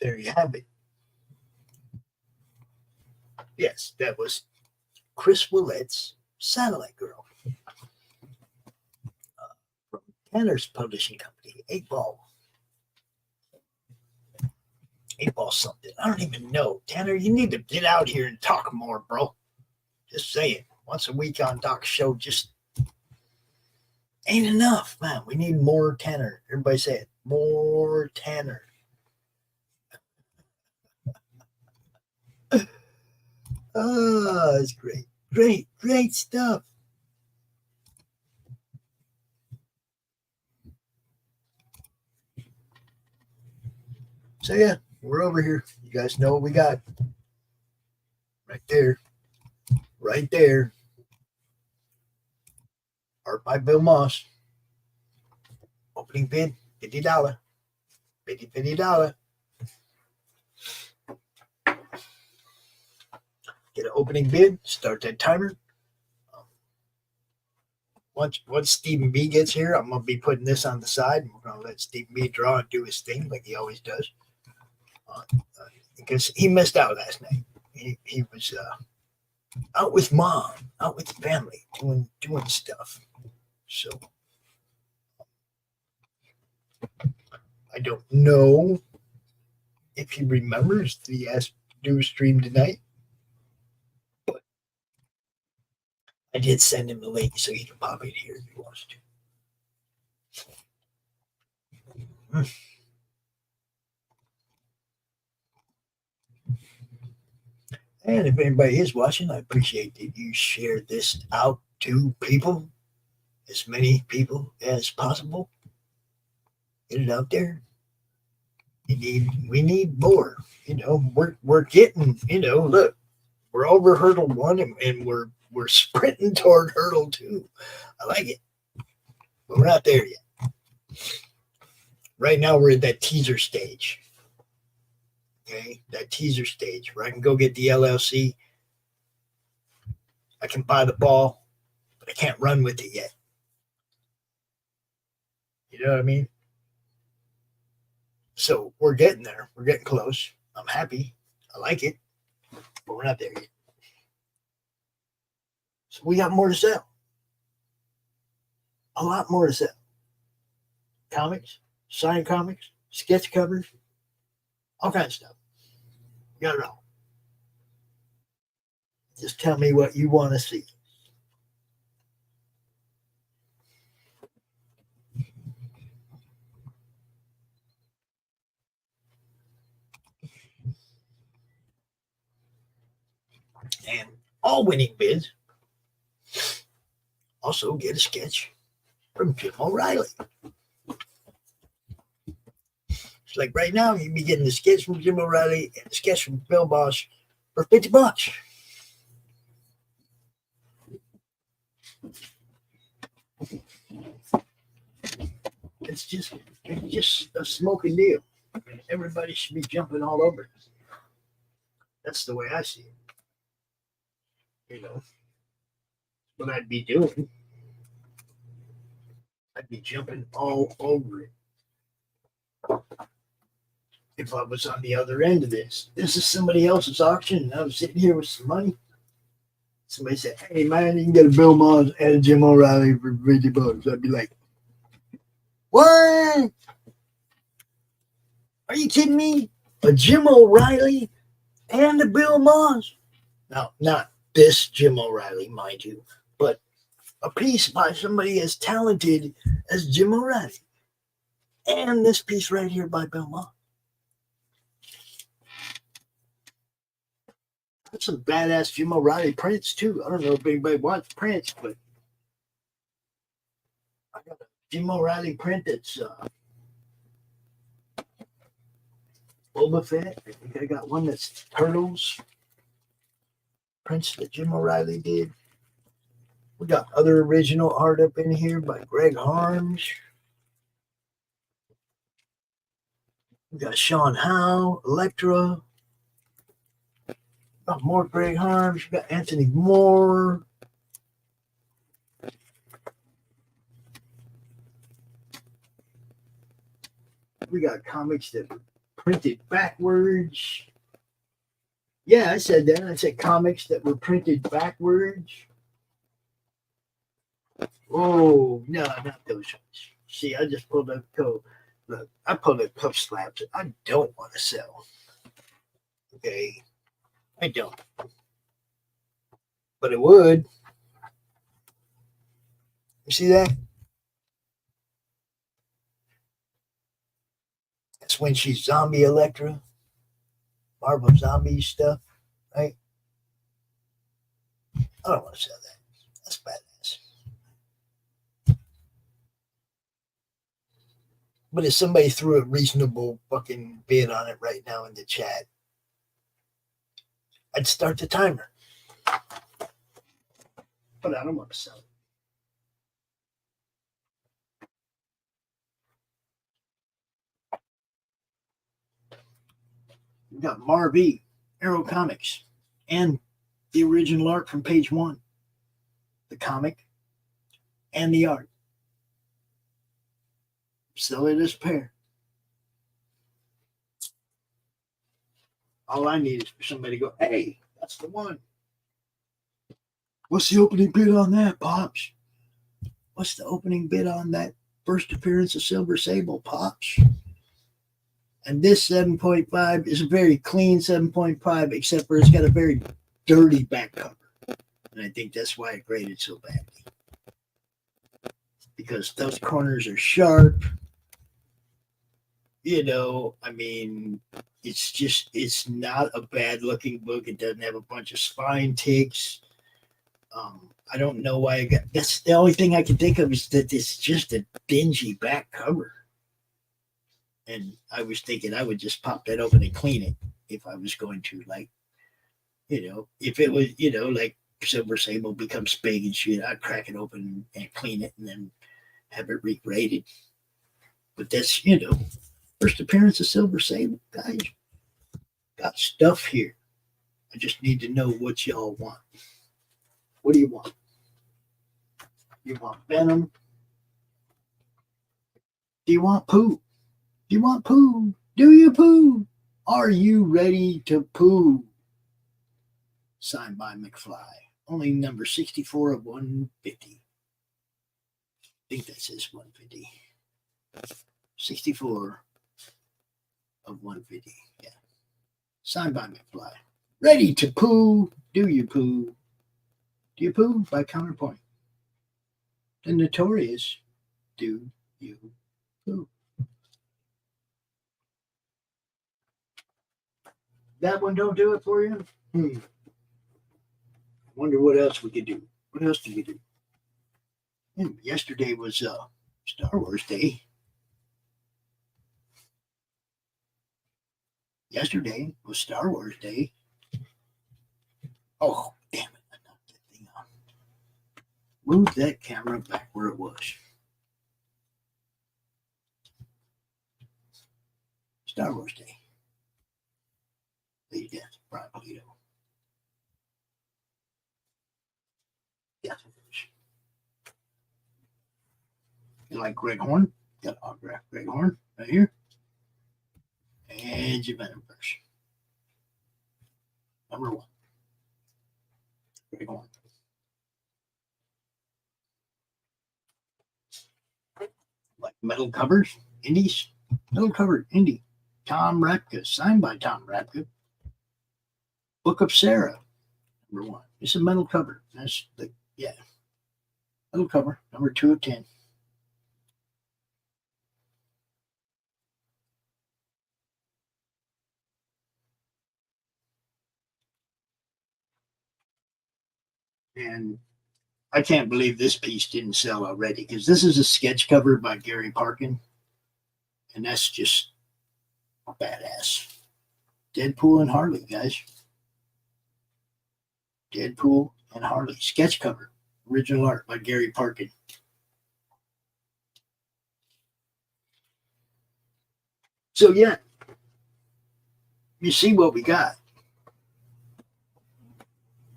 There you have it. Yes, that was Chris Willette's Satellite Girl from Tanner's Publishing Company, 8-Ball. 8-Ball something. I don't even know. Tanner, you need to get out here and talk more, bro. Just saying. Once a week on Doc's show just ain't enough, man. We need more Tanner. Everybody say it. More Tanner. Oh, it's great. Great stuff. So yeah, we're over here. You guys know what we got. Right there. Right there. Art by Bill Moss. Opening bid, $50. $50. Get an opening bid, start that timer. Once Stephen B gets here, I'm going to be putting this on the side. And we're going to let Stephen B draw and do his thing like he always does. Because he missed out last night. He was out with mom, out with the family, doing stuff. So I don't know if he remembers the do stream tonight. I did send him the link so he can pop in here if he wants to. And if anybody is watching, I appreciate that you share this out to people, as many people as possible. Get it out there. We need more. You know, we're getting, you know, look, we're over hurdle 1 and we're sprinting toward hurdle 2. I like it. But we're not there yet. Right now we're at that teaser stage. Okay, that teaser stage where I can go get the LLC. I can buy the ball, but I can't run with it yet. You know what I mean? So we're getting there. We're getting close. I'm happy. I like it, but we're not there yet. So we got more to sell. A lot more to sell. Comics, signed comics, sketch covers, all kinds of stuff. You got it all. Just tell me what you want to see. And all winning bids also get a sketch from Jim O'Reilly. It's like right now, you'd be getting the sketch from Jim O'Reilly and the sketch from Bill Bosch for $50. It's just a smoking deal. I mean, everybody should be jumping all over it. That's the way I see it. You know, what I'd be doing. I'd be jumping all over it. If I was on the other end of this. This is somebody else's auction, and I was sitting here with some money. Somebody said, hey, man, you can get a Bill Maher and a Jim O'Reilly for $50. I'd be like, what? Are you kidding me? A Jim O'Reilly and a Bill Maher? Now, not this Jim O'Reilly, mind you, but a piece by somebody as talented as Jim O'Reilly. And this piece right here by Bill Maher. That's some badass Jim O'Reilly prints, too. I don't know if anybody wants prints, but I got a Jim O'Reilly print that's Boba Fett. I think I got one that's Turtles. Prints that Jim O'Reilly did. We got other original art up in here by Greg Harms. We got Sean Howe, Elektra. Got more Greg Harms. We got Anthony Moore. We got comics that were printed backwards. Yeah, I said that. I said comics that were printed backwards. Oh, no, not those ones. See, I just pulled up Look, I pulled up cuff slabs that I don't want to sell. Okay. I don't. But it would. You see that? That's when she's zombie Elektra. Marvel zombie stuff, right? I don't want to sell that. That's badass. But if somebody threw a reasonable fucking bid on it right now in the chat, I'd start the timer. But I don't want to sell it. We got Marv, Arrow Comics, and the original art from page 1. The comic and the art. Sell it as a pair. All I need is for somebody to go, hey, that's the one. What's the opening bid on that, Pops? What's the opening bid on that first appearance of Silver Sable, Pops? And this 7.5 is a very clean 7.5, except for it's got a very dirty back cover. And I think that's why it graded so badly. Because those corners are sharp. You know, I mean, it's not a bad looking book. It doesn't have a bunch of spine ticks. I don't know why I got, that's the only thing I can think of is that it's just a dingy back cover. And I was thinking I would just pop that open and clean it if I was going to, like, if it was, like Silver Sable becomes big and shit, I'd crack it open and clean it and then have it regraded. But that's, first appearance of Silver Sable, guys. Got stuff here. I just need to know what y'all want. What do you want? You want Venom? Do you want poo? Do you want poo? Do you poo? Are you ready to poo? Signed by McFly. Only number 64 of 150. I think that says 150. 64 of 150. Yeah. Signed by McFly. Ready to poo? Do you poo? Do you poo? By Counterpoint. The Notorious. Do you poo? That one don't do it for you? Wonder what else we could do. What else did we do? Yesterday was Star Wars Day. Yesterday was Star Wars Day. Oh, damn it. I knocked that thing off. Move that camera back where it was. Star Wars Day. Lady Death, Brian Polito. Yes, it is. You like Greg Horn? Got autograph Greg Horn right here. And your Venom version. Number 1. Greg Horn. Like metal covers, indies, metal cover, indie. Tom Rapka, signed by Tom Rapka. Book of Sarah, number 1. It's a metal cover. That's the, metal cover, number 2 of 10. And I can't believe this piece didn't sell already, because this is a sketch cover by Gary Parkin, and that's just badass. Deadpool and Harley, guys. Deadpool and Harley. Sketch cover. Original art by Gary Parkin. So, yeah. You see what we got.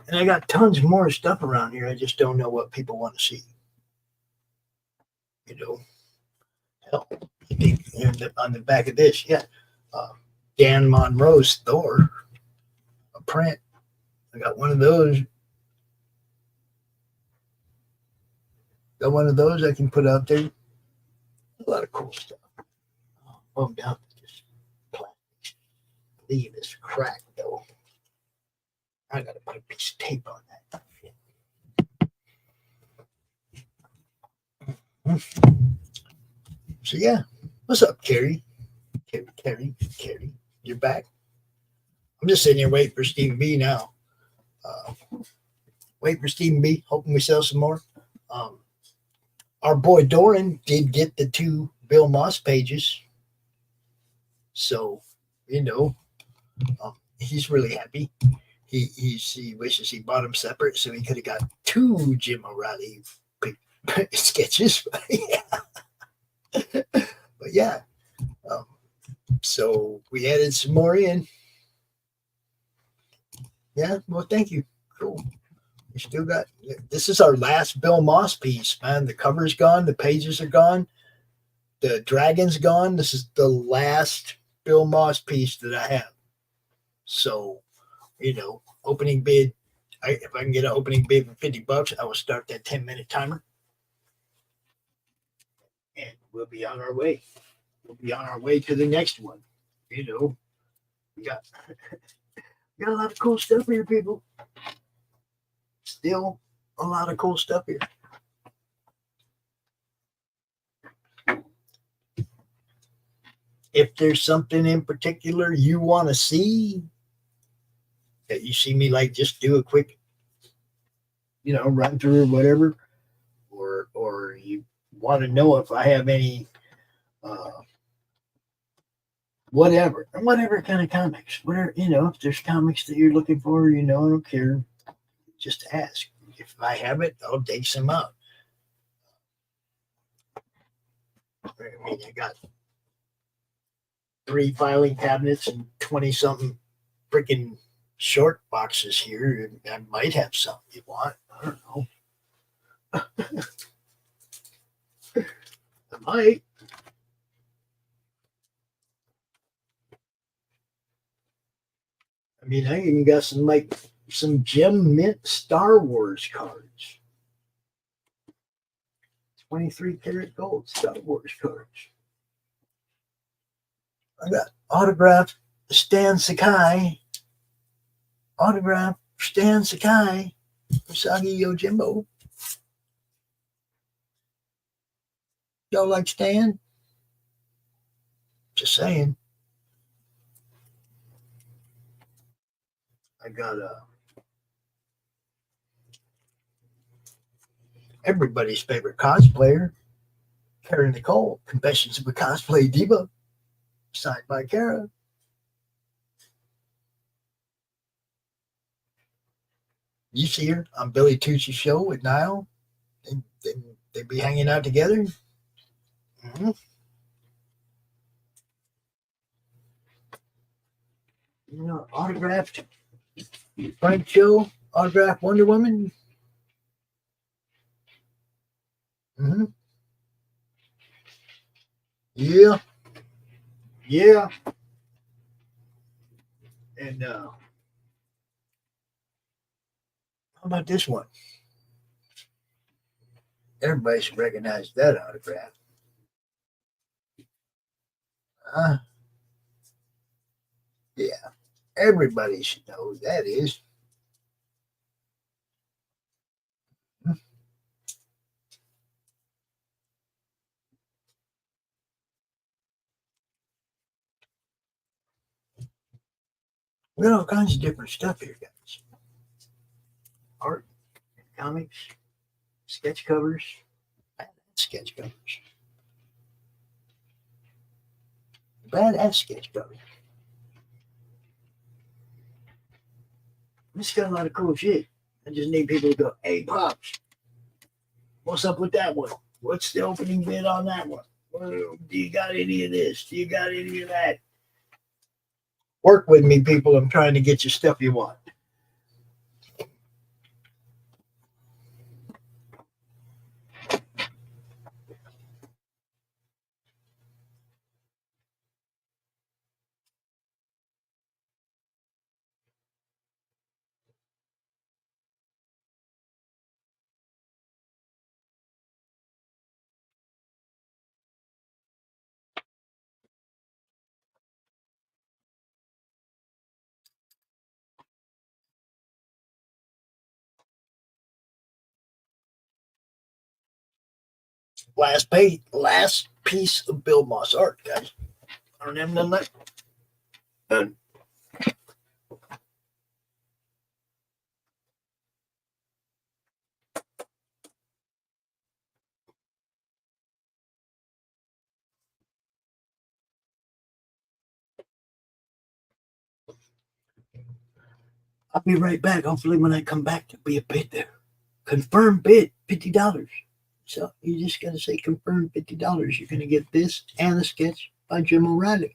And I got tons more stuff around here. I just don't know what people want to see. Hell, on the back of this, Dan Monroe's Thor, a print. I got one of those. Got one of those I can put out there. A lot of cool stuff. Bummed out that this plastic sleeve is cracked, though. I gotta put a piece of tape on that. So yeah, what's up, Carrie? Carrie, you're back. I'm just sitting here waiting for Stephen B now. Wait for Stephen B. Hoping we sell some more. Our boy Doran did get the 2 Bill Moss pages, so he's really happy. He wishes he bought them separate so he could have got 2 Jim O'Reilly sketches. But yeah, so we added some more in. Yeah, well, thank you. Cool. We still got, this is our last Bill Moss piece, man. The cover's gone, the pages are gone, the dragon's gone. This is the last Bill Moss piece that I have. So, opening bid, if I can get an opening bid for $50, I will start that 10-minute timer. And we'll be on our way. We'll be on our way to the next one. We got a lot of cool stuff here, people. Still a lot of cool stuff here. if there's something in particular you want to see, that you see me like just do a quick, run through or whatever, or you want to know if I have any, whatever kind of comics, whatever, if there's comics that you're looking for, I don't care, just ask. If I have it, I'll dig some up. I mean, I got 3 filing cabinets and 20 something freaking short boxes here. I might have something you want. I don't know. I might. I mean, I even got some gem mint Star Wars cards. 23 karat gold Star Wars cards. I got autographed Stan Sakai. Usagi Yojimbo. Y'all like Stan? Just saying. I got everybody's favorite cosplayer, Kara Nicole, Confessions of a Cosplay Diva, signed by Kara. You see her on Billy Tucci's show with Niall. They be hanging out together. Mm-hmm. Autographed Frank Show, autographed Wonder Woman. Mm-hmm. Yeah. And how about this one? Everybody should recognize that autograph. Yeah. Everybody should know who that is. We got all kinds of different stuff here, guys. Art, comics, sketch covers, badass sketch covers. This got a lot of cool shit. I just need people to go, hey, Pops, what's up with that one? What's the opening bid on that one? Do you got any of this? Do you got any of that? Work with me, people. I'm trying to get you stuff you want. Last piece of Bill Moss art, guys. I don't have none left. Done. I'll be right back. Hopefully, when I come back, there'll be a bid there. Confirm bid, $50. So you just got to say confirm $50. You're going to get this and a sketch by Jim O'Reilly.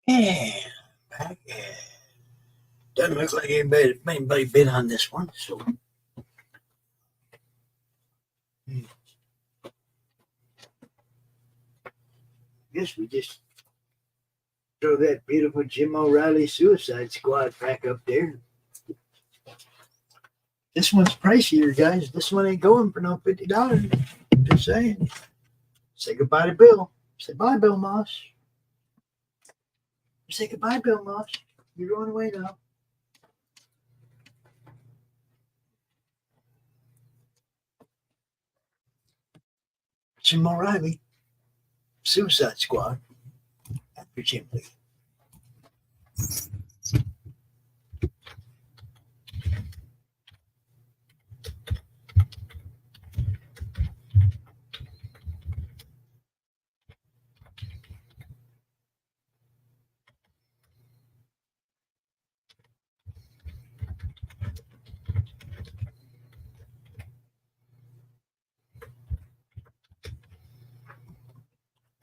And back. Doesn't look like anybody bid on this one, so. Guess we just throw that beautiful Jim O'Reilly Suicide Squad back up there. This one's pricier, guys. This one ain't going for no $50. Just saying. Say goodbye to Bill. Say bye, Bill Moss. Say goodbye, Bill Moss. You're going away now. Jim O'Reilly, Suicide Squad, after Jim Lee.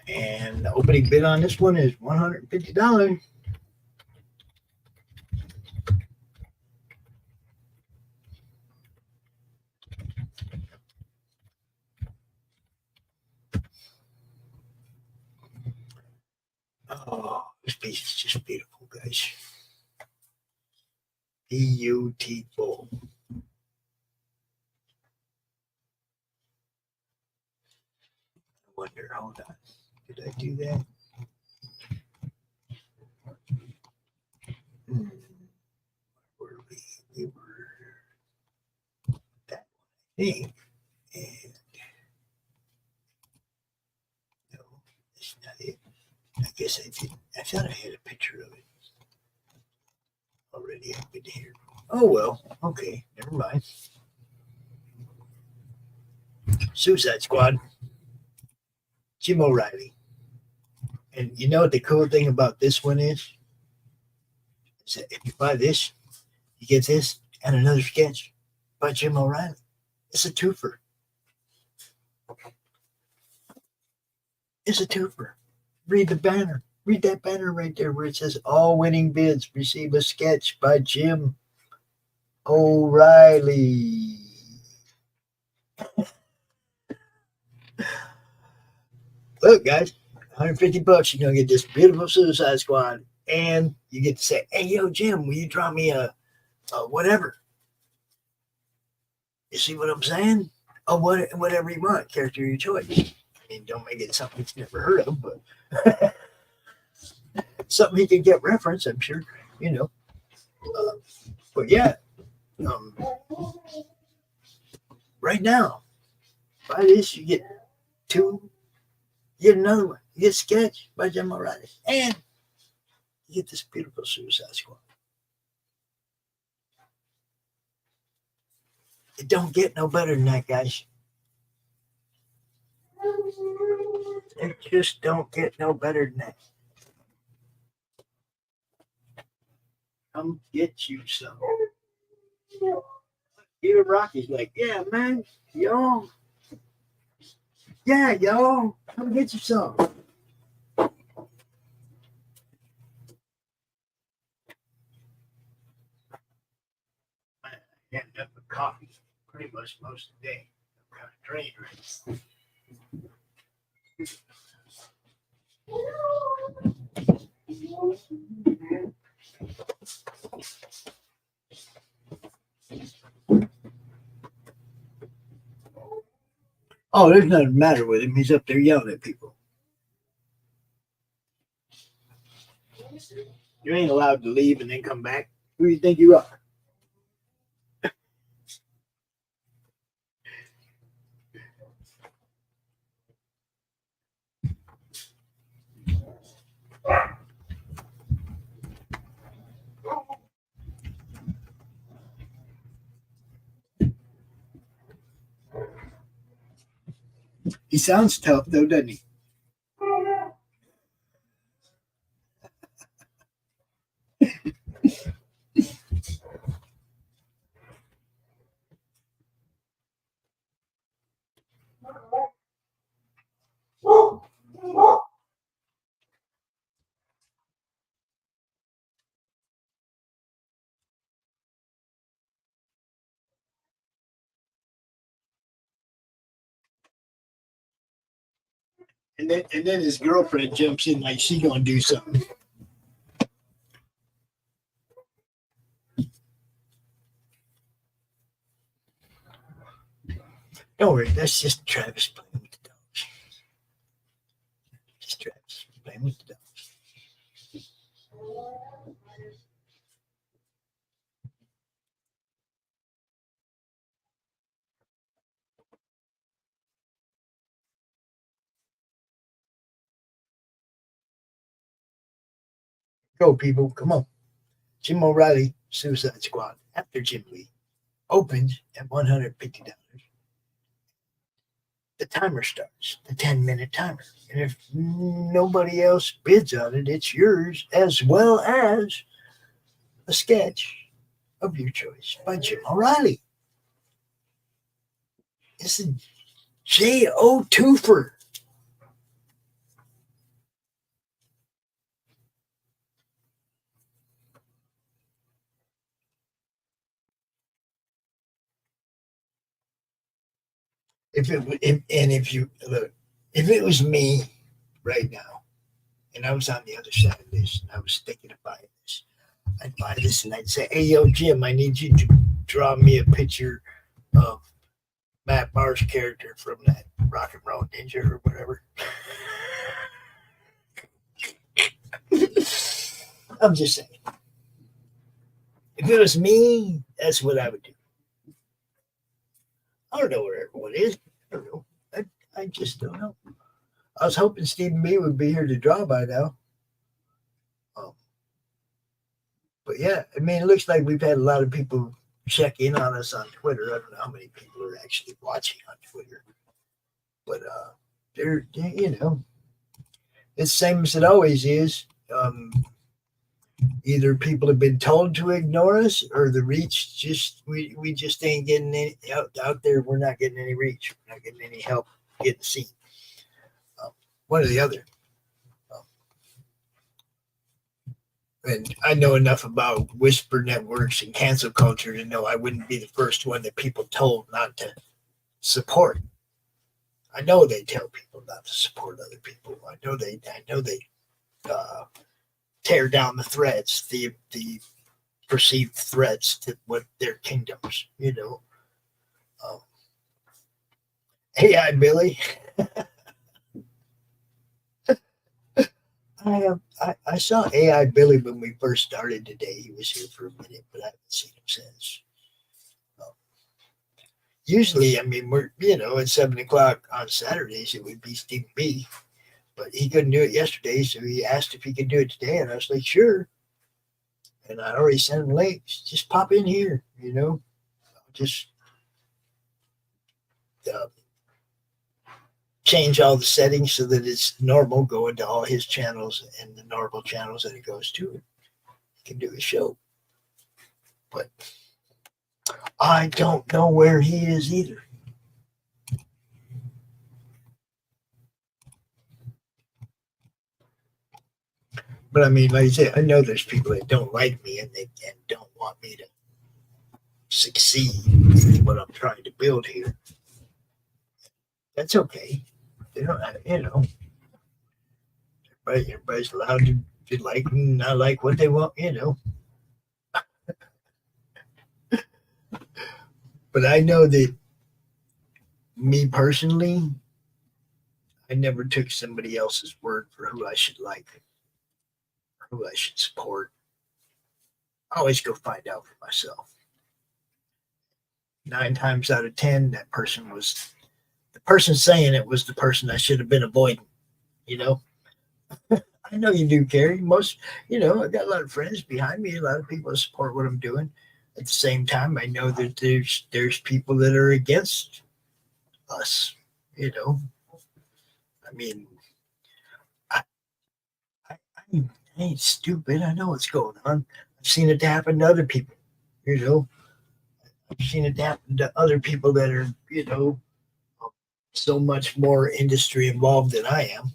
And the opening bid on this one is $150. Oh, this piece is just beautiful, guys. Beautiful. I wonder, hold on. Did I do that? Where were we? We were that one, I think. And no, that's not it. I guess I didn't. I thought I had a picture of it already up in here. Oh well, okay, never mind. Suicide Squad, Jim O'Reilly. And you know what the cool thing about this one is? Is that if you buy this, you get this and another sketch by Jim O'Reilly. It's a twofer. It's a twofer. Read the banner. Read that banner right there where it says all winning bids receive a sketch by Jim O'Reilly. Look, guys, $150, you're going to get this beautiful Suicide Squad. And you get to say, hey, yo, Jim, will you draw me a whatever? You see what I'm saying? Oh, whatever you want, character of your choice. I mean, don't make it something he's never heard of, but something he can get reference, I'm sure, you know. But yeah, right now, by this, you get two, you get another one. You get sketch by Jim O'Reilly, and you get this beautiful Suicide Squad. It don't get no better than that, guys. It just don't get no better than that. Come get you some. Even Rocky's like, yeah, man, y'all. Yeah, y'all. Come get you some. I had enough of coffee pretty much most of the day. I'm kind of drained right Oh, there's nothing the matter with him. He's up there yelling at people. You ain't allowed to leave and then come back. Who do you think you are? He sounds tough, though, doesn't he? And then his girlfriend jumps in like she gonna do something. Don't worry, that's just Travis playing with the dogs. Just Travis playing with the dogs. Go, people, come on. Jim O'Reilly Suicide Squad after Jim Lee opens at $150. The timer starts, the 10-minute timer. And if nobody else bids on it, it's yours, as well as a sketch of your choice by Jim O'Reilly. It's a J.O. twofer. If it was me right now, and I was on the other side of this, and I was thinking of buying this, I'd buy this and I'd say, "Hey, yo, Jim, I need you to draw me a picture of Matt Barr's character from that Rock and Roll Ninja or whatever." I'm just saying. If it was me, that's what I would do. I don't know where everyone is. I don't know. I just don't know. I was hoping Stephen B would be here to draw by now. But yeah, I mean, it looks like we've had a lot of people check in on us on Twitter. I don't know how many people are actually watching on Twitter. But they're, you know, it's the same as it always is. Either people have been told to ignore us, or the reach just we just ain't getting any out there. We're not getting any reach. We're not getting any help getting seen. One or the other. And I know enough about whisper networks and cancel culture to know I wouldn't be the first one that people told not to support. I know they tell people not to support other people. I know they tear down the threats, the perceived threats to what their kingdoms, you know. AI Billy. I saw AI Billy when we first started today. He was here for a minute, but I haven't seen him since. Usually, I mean, we're, you know, at 7 o'clock on Saturdays, it would be Steve B. But he couldn't do it yesterday, so he asked if he could do it today, and I was like, sure. And I already sent him links. Just pop in here, you know. Just change all the settings so that it's normal going to all his channels and the normal channels that it goes to. He can do a show. But I don't know where he is either. But I mean, like I said, I know there's people that don't like me and don't want me to succeed in what I'm trying to build here. That's okay. They don't, you know. Everybody's allowed to like and not like what they want, you know. But I know that me personally, I never took somebody else's word for who I should like, who I should support. I always go find out for myself. 9 times out of 10, that person was the person saying it was the person I should have been avoiding, you know. I know you do, Gary. Most, you know, I got a lot of friends behind me, a lot of people that support what I'm doing. At the same time, I know that there's people that are against us, you know. I mean, I ain't stupid. I know what's going on. I've seen it happen to other people, you know. I've seen it happen to other people that are, you know, so much more industry involved than I am.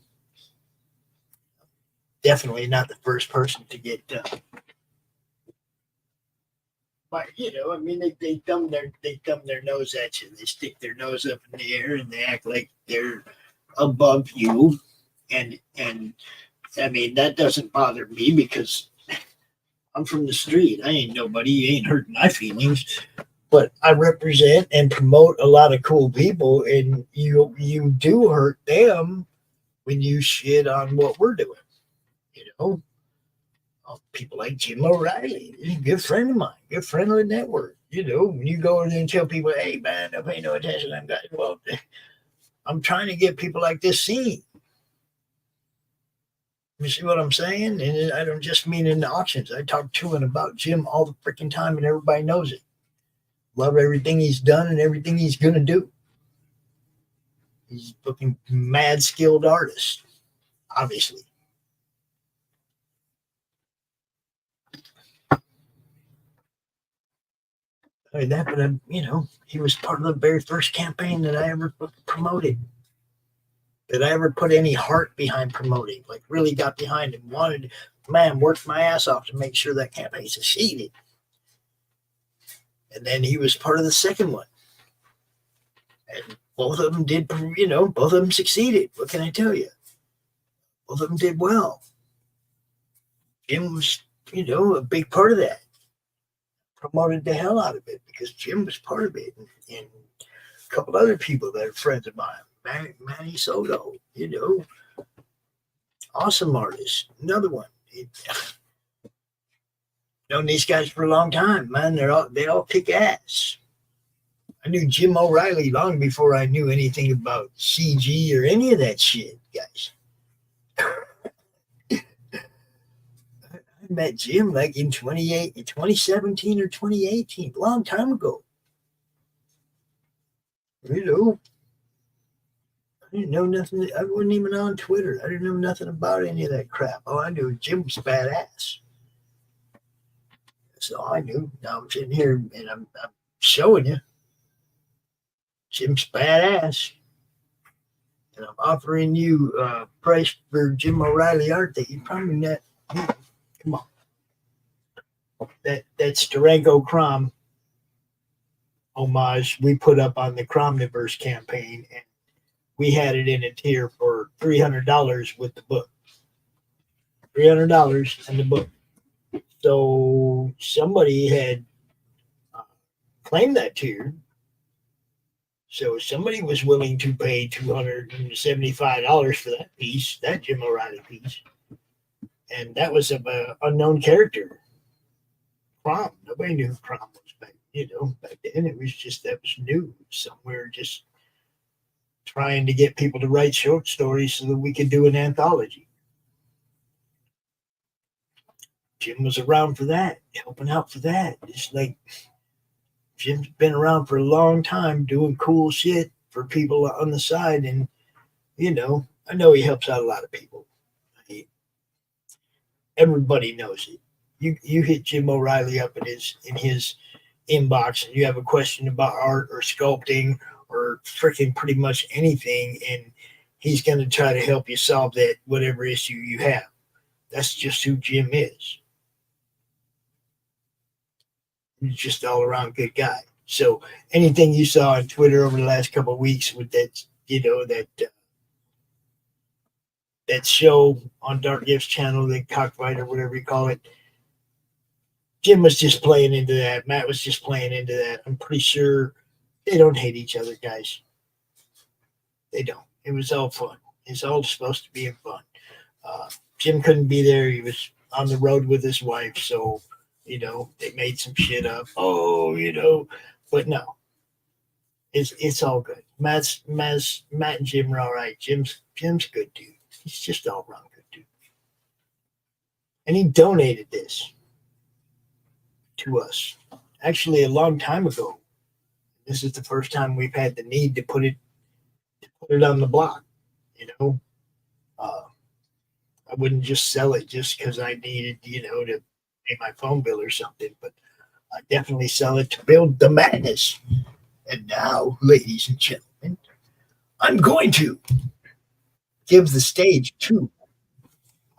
Definitely not the first person to get but you know, I mean, they thumb their nose at you. They stick their nose up in the air and they act like they're above you. And I mean, that doesn't bother me because I'm from the street. I ain't nobody. You ain't hurting my feelings. But I represent and promote a lot of cool people, and you do hurt them when you shit on what we're doing. You know, people like Jim O'Reilly, he's a good friend of mine, good friend of the network. You know, when you go in there and tell people, hey man, don't pay no attention, I'm trying to get people like this seen. You see what I'm saying? And I don't just mean in the auctions. I talk to and about Jim all the freaking time, and everybody knows it. Love everything he's done and everything he's going to do. He's a fucking mad skilled artist, obviously. That, but you know, he was part of the very first campaign that I ever promoted. That I ever put any heart behind promoting, like really got behind and wanted, man, worked my ass off to make sure that campaign succeeded. And then he was part of the second one. And both of them did, you know, both of them succeeded. What can I tell you? Both of them did well. Jim was, you know, a big part of that. Promoted the hell out of it because Jim was part of it. And a couple other people that are friends of mine. Manny Soto, you know. Awesome artist. Another one. Known these guys for a long time, man. They all kick ass. I knew Jim O'Reilly long before I knew anything about CG or any of that shit, guys. I met Jim like in 2017 or 2018, a long time ago. You know, I didn't know nothing. I wasn't even on Twitter. I didn't know nothing about any of that crap. All I knew Jim was badass. So I knew. Now I'm sitting here and I'm showing you. Jim's badass. And I'm offering you a price for Jim O'Reilly art that you probably not. Come on. That's Durango Crom homage we put up on the Cromniverse campaign. And we had it in a tier for $300 with the book. $300 and the book. So somebody had claimed that tier. So somebody was willing to pay $275 for that piece, that Jim O'Reilly piece. And that was of an unknown character. Crom. Nobody knew who Crom was back then. It was just, that was new. Somewhere just trying to get people to write short stories so that we could do an anthology. Jim was around for that, helping out for that. It's like Jim's been around for a long time doing cool shit for people on the side. And, you know, I know he helps out a lot of people. Everybody knows it. You hit Jim O'Reilly up in his inbox and you have a question about art or sculpting or freaking pretty much anything, and he's going to try to help you solve that whatever issue you have. That's just who Jim is. He's just all around good guy. So anything you saw on Twitter over the last couple of weeks with that, you know, that show on Dark Gifts channel, the Cockfight or whatever you call it, Jim was just playing into that. Matt was just playing into that. I'm pretty sure they don't hate each other, guys. They don't. It was all fun. It's all supposed to be fun. Jim couldn't be there. He was on the road with his wife, so, you know, they made some shit up. Oh, you know, but no. It's all good. Matt and Jim are all right. Jim's a good dude. He's just all around good dude. And he donated this to us. Actually, a long time ago. This is the first time we've had the need to put it on the block. You know, I wouldn't just sell it just because I needed, you know, to pay my phone bill or something, but I definitely sell it to build the madness. And now, ladies and gentlemen, I'm going to give the stage to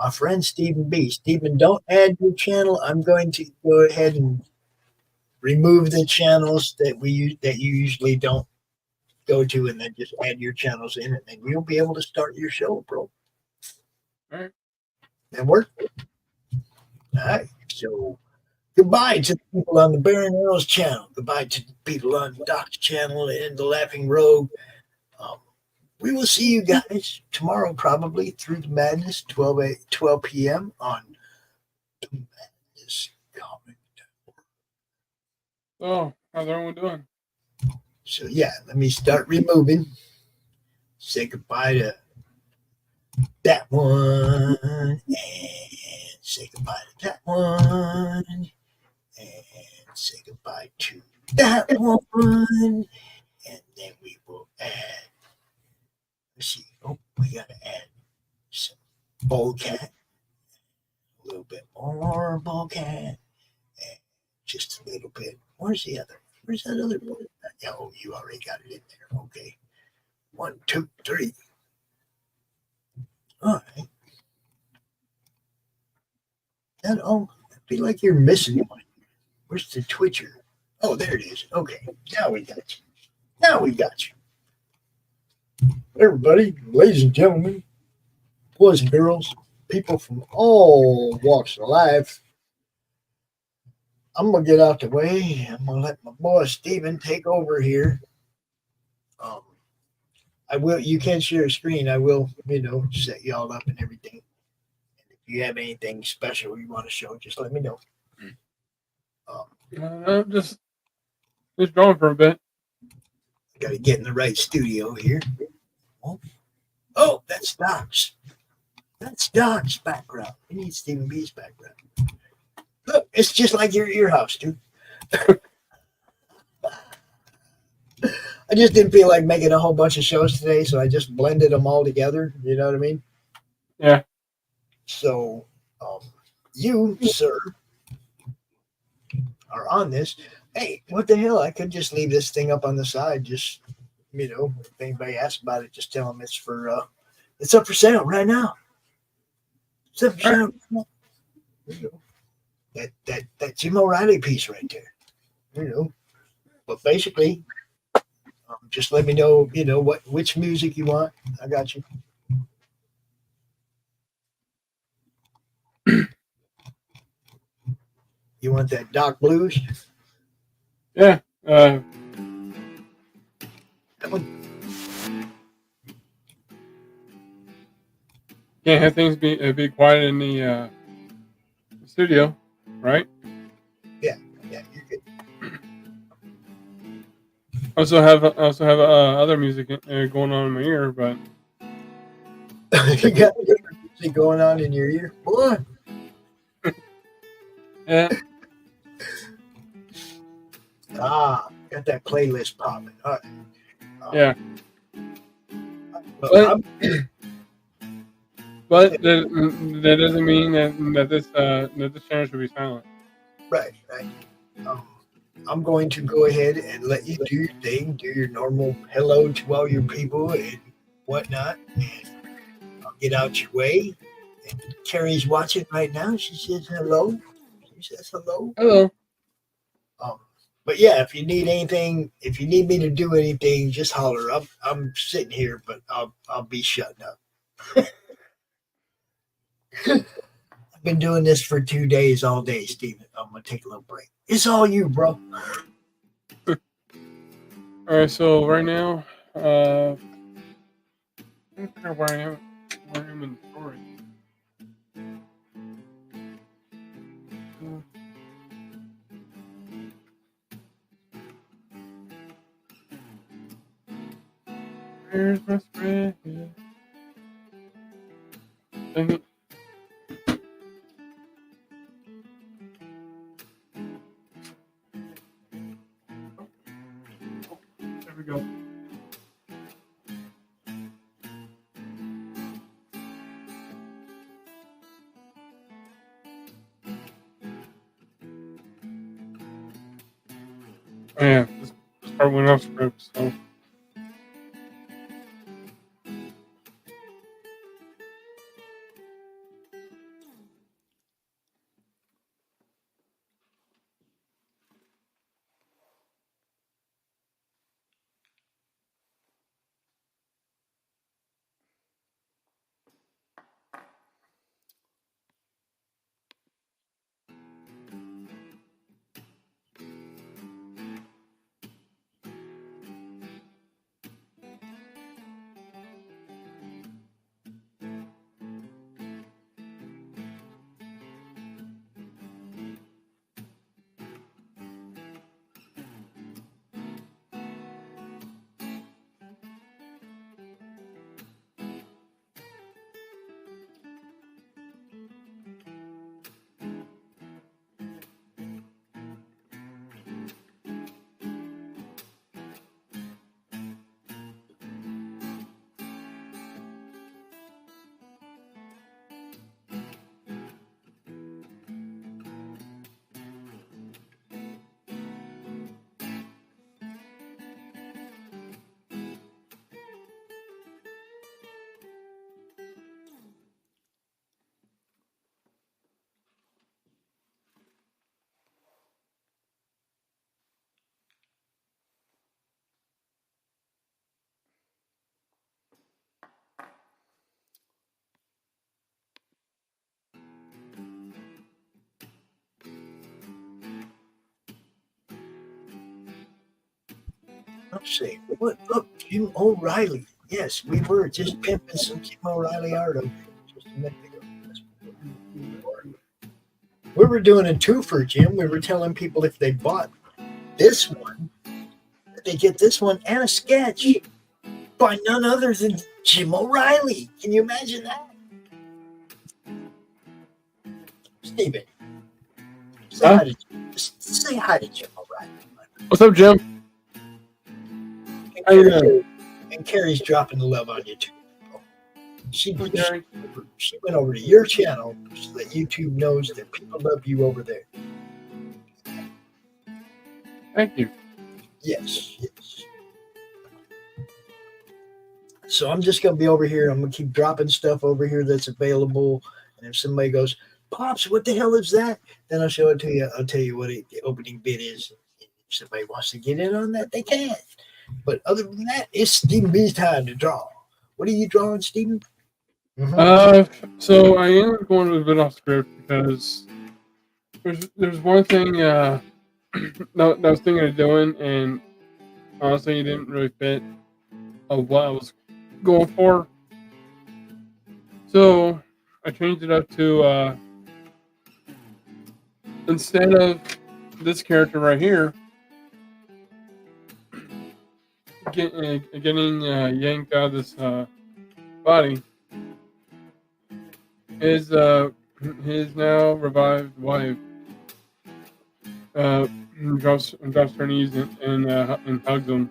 my friend Stephen B. Stephen, don't add your channel. I'm going to go ahead and remove the channels that you usually don't go to, and then just add your channels in, and then you'll be able to start your show, bro. All right. That work? All right. So goodbye to the people on the Baron Earls channel. Goodbye to the people on Doc's channel and the Laughing Rogue. We will see you guys tomorrow, probably through the madness, 12 p.m. on the Madness Comic. So, how's everyone doing? So yeah, let me start removing. Say goodbye to that one, and say goodbye to that one, and say goodbye to that one, and then we will add. Let's see. Oh, we gotta add some Boldcat, a little bit more Boldcat, and just a little bit. Where's the other? Where's that other one? Oh, you already got it in there. Okay. 1, 2, 3. All right. That all. I feel like you're missing one. Where's the Twitcher? Oh, there it is. Okay. Now we got you. Now we got you. Everybody, ladies and gentlemen, boys and girls, people from all walks of life. I'm gonna get out the way. I'm gonna let my boy Steven take over here. I will. You can share a screen. I will, set you all up and everything. And if you have anything special you want to show, just let me know. Just drawing for a bit. Got to get in the right studio here. Oh, that's Doc's. That's Doc's background. We need Stephen B's background. Look, it's just like your house, dude. I just didn't feel like making a whole bunch of shows today, so I just blended them all together. You know what I mean? Yeah. So, you, sir, are on this. Hey, what the hell? I could just leave this thing up on the side. Just, if anybody asks about it, just tell them it's for, it's up for sale right now. It's up for sale. That Jim O'Reilly piece right there. But basically, just let me know, which music you want. I got you. You want that Doc Blues? Yeah. That one. Can't have things be quiet in the studio, right? Yeah, you're good. I also have other music going on in my ear, but you got music going on in your ear, boy. Yeah. Got that playlist popping. All right. Yeah. But that doesn't mean that this channel should be silent. Right. I'm going to go ahead and let you do your thing, do your normal hello to all your people and whatnot, and I'll get out your way. And Carrie's watching right now. She says hello. She says hello. Hello. But yeah, if you need anything, if you need me to do anything, just holler. I'm sitting here, but I'll be shutting up. I've been doing this for 2 days, all day, Steven. I'm gonna take a little break. It's all you, bro. All right, so right now, I don't care where I am in the story. Where's my spread? Dang it. There we go. Oh yeah, this part went off script, so. Let's see. What? Look, Jim O'Reilly. Yes, we were just pimping some Jim O'Reilly art over here just a minute ago. We were doing a twofer, Jim. We were telling people if they bought this one, that they get this one and a sketch by none other than Jim O'Reilly. Can you imagine that? Steven, say hi to Jim. Just say hi to Jim O'Reilly. What's up, Jim? And Carrie's dropping the love on you too. She went over to your channel so that YouTube knows that people love you over there. Thank you. Yes, yes. So I'm just going to be over here. I'm going to keep dropping stuff over here that's available. And if somebody goes, Pops, what the hell is that? Then I'll show it to you. I'll tell you what the opening bid is. If somebody wants to get in on that, they can. But other than that, it's Stephen B's time to draw. What are you drawing, Stephen? So I am going a bit off script because there's one thing that I was thinking of doing, and honestly, it didn't really fit of what I was going for. So I changed it up to instead of this character right here getting yanked out of this body, his now revived wife drops her knees and hugs him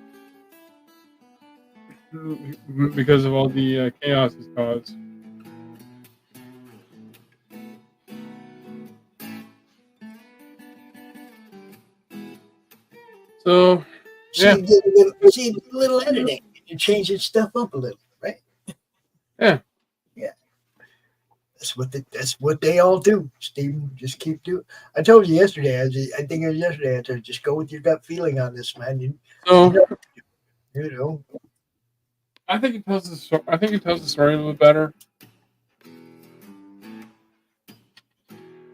because of all the chaos it's caused. So, yeah. See a little editing. You change your stuff up a little, right? Yeah. Yeah. That's what they all do, Stephen. Just keep doing. I told you yesterday. I think it was yesterday. I told you, just go with your gut feeling on this, man. You know. I think it tells the story. I think it tells the story a little better.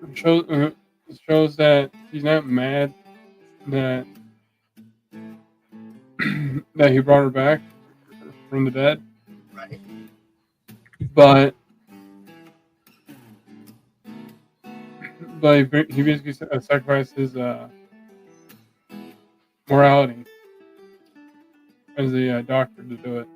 It shows that he's not mad that that he brought her back from the dead. Right. But he basically sacrificed his morality as a doctor to do it.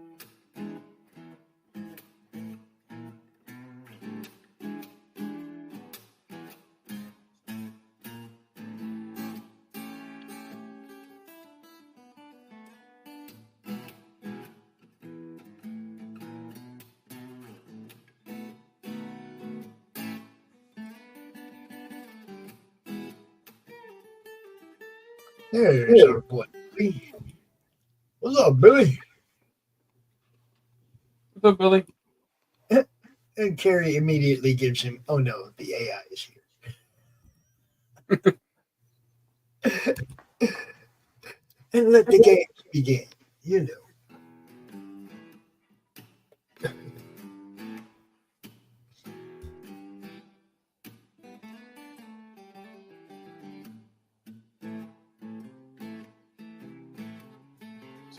There's our boy. What's up, Billy? What's up, Billy? And Carrie immediately gives him, oh no, the AI is here. And let the game begin, you know.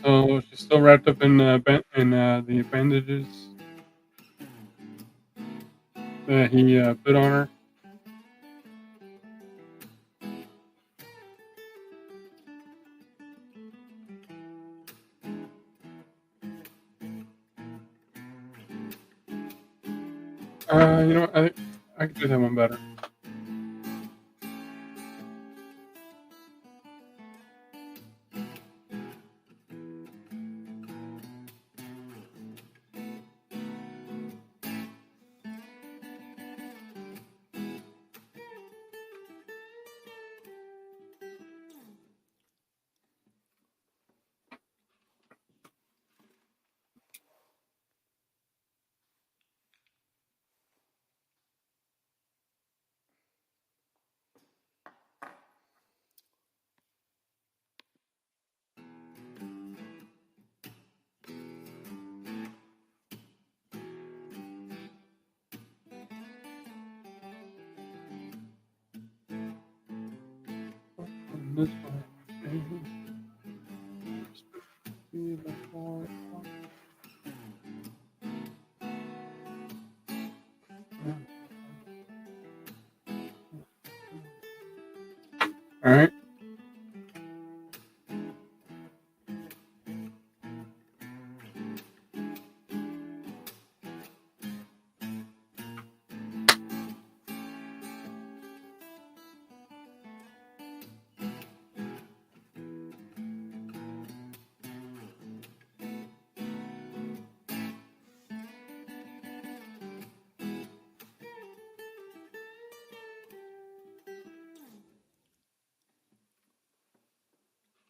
So she's still wrapped up in the bandages that he put on her. You know what? I could do that one better. This one. All right.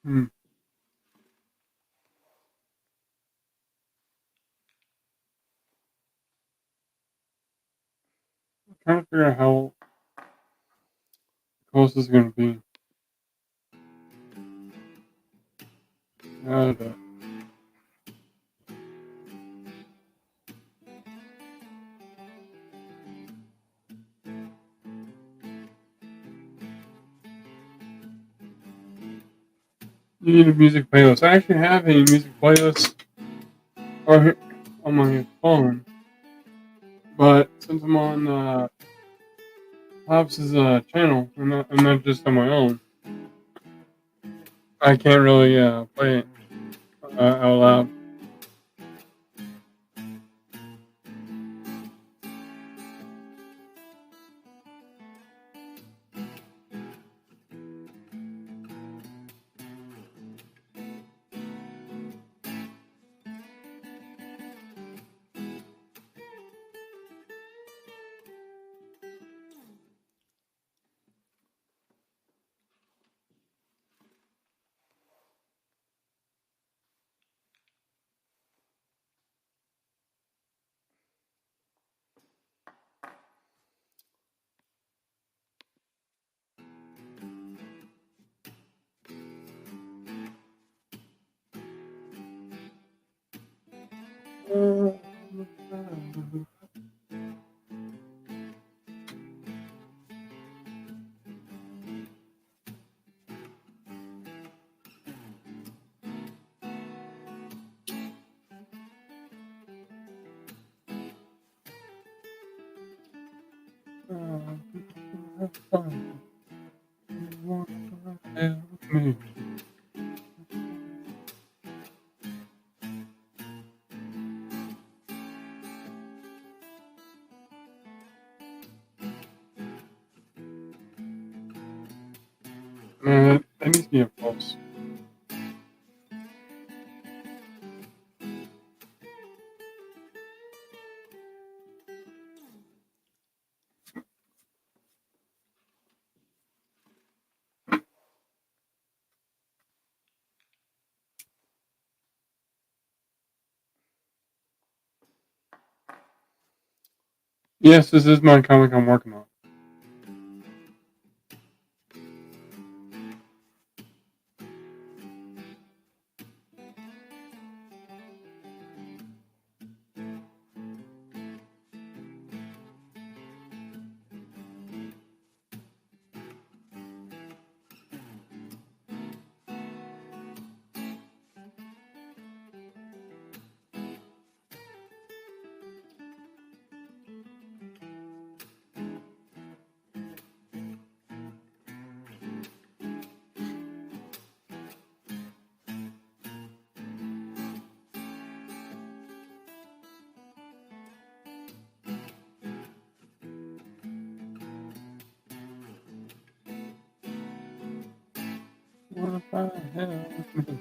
Hmm. I'm trying to figure out how close this is going to be. You need a music playlist. I actually have a music playlist on my phone, but since I'm on Pops' channel, I'm not just on my own, I can't really play it out loud. Man, that needs to be a pulse. Yes, this is my comic I'm working on. What if I have me?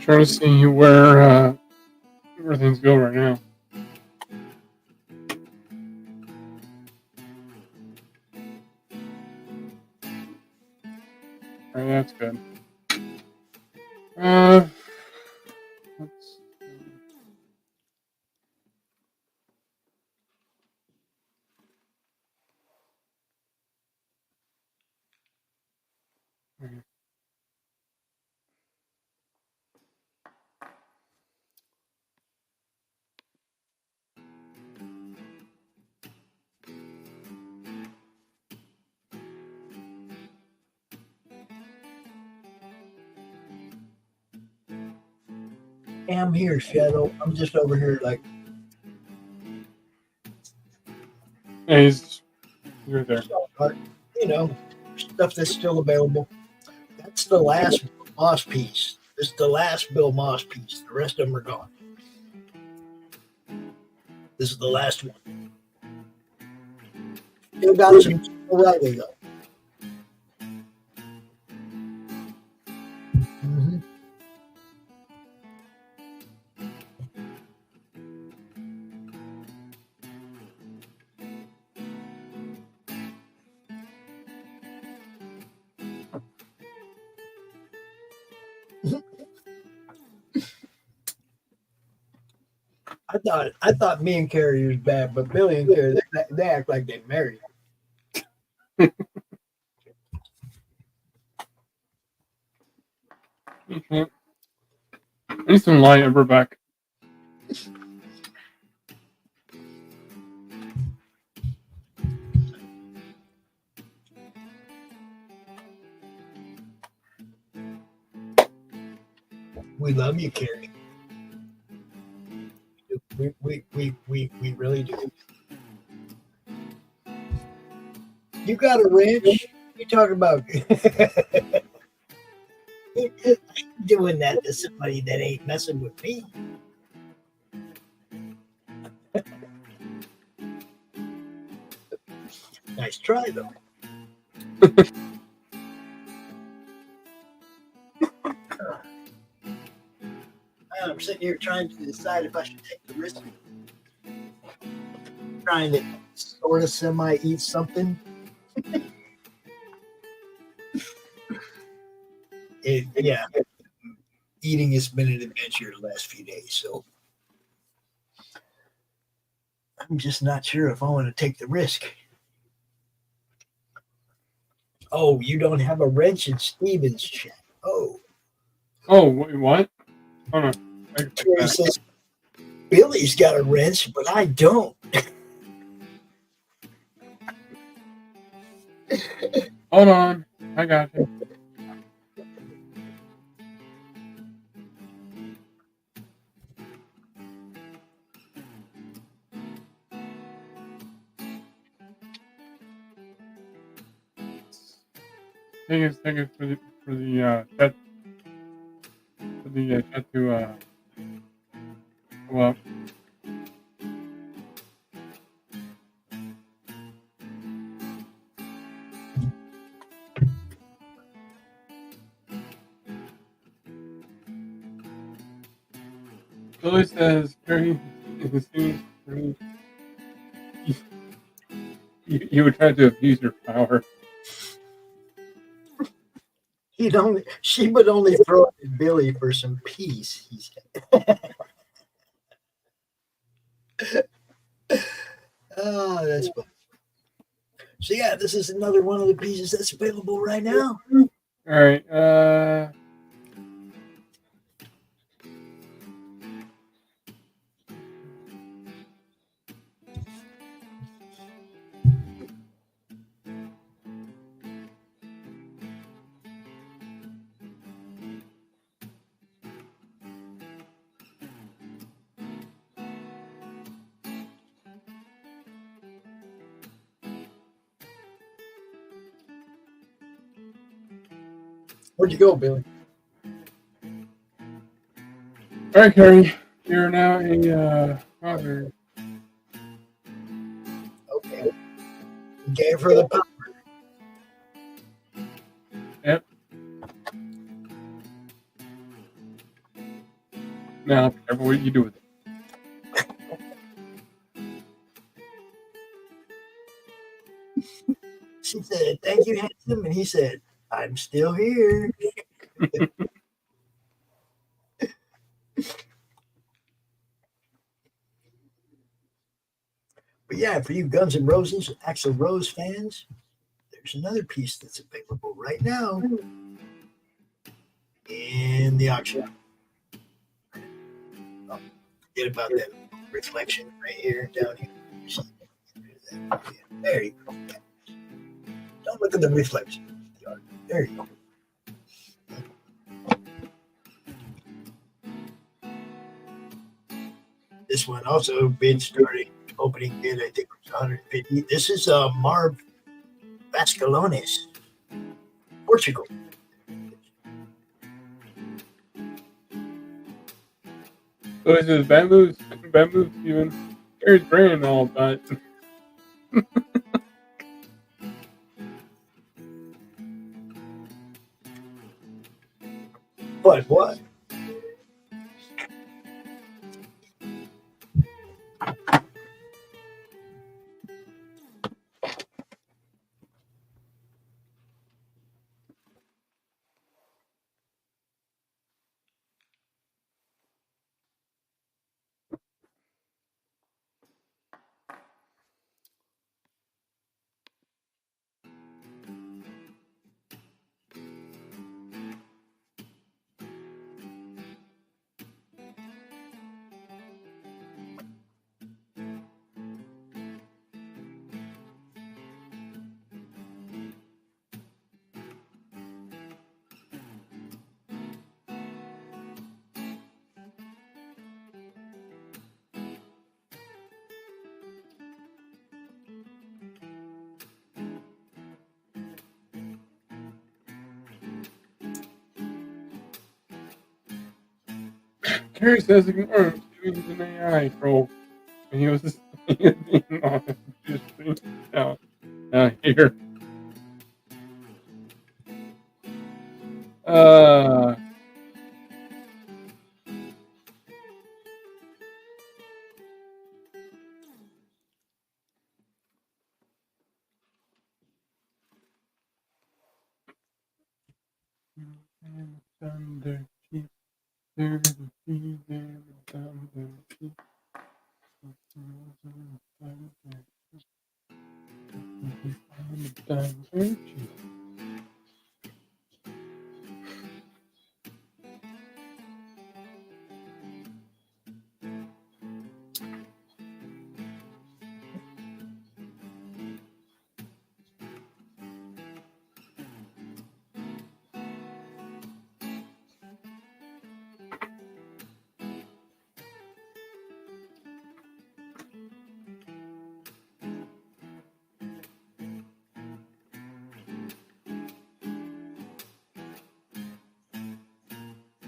trying to see where things go right now. Alright, that's good. Let's Hey, I'm here, Shadow. I'm just over here, like, yeah, he's right there. you know, stuff that's still available. That's the last Bill Moss piece. This is the last Bill Moss piece. The rest of them are gone. This is the last one. Still got some O'Reilly though. Mhm. I thought me and Carrie was bad, but Billy and Carrie, they act like they married. Okay. I need some light. We're back. We love you, Carrie. We really do. You got a wrench? You talking about doing that to somebody that ain't messing with me? Nice try, though. I'm sitting here trying to decide if I should take the risk. Trying to sort of semi-eat something. Yeah. Eating has been an adventure the last few days, so I'm just not sure if I want to take the risk. Oh, you don't have a wrench in Steven's chat. Oh. Oh, wait, what? Hold on. Terry says, Billy's got a wrench, but I don't. Hold on. I got you. Thing is for the chat to go up. Billy says, Carrie, you would try to abuse your power. She would only throw it at Billy for some peace, he said. Oh, that's fun. So yeah, this is another one of the pieces that's available right now. All right. Where'd you go, Billy? All right, Carrie, you're now a father. Okay. Gave her the power. Yep. Now, be careful what you do with it. She said, "Thank you, handsome," and he said, "I'm still here." But yeah, for you Guns N' Roses, Axl Rose fans, there's another piece that's available right now in the auction. Oh, forget about that reflection right here, down here. There you go. Don't look at the reflection. There you go. This one also bid starting opening bid, I think it was 150. This is Marv Vascalones, Portugal. So it says Bamboo's even Gary's brand and all, but but what? Gary says ignore him. He was an AI troll. And he was just out here. Thunder,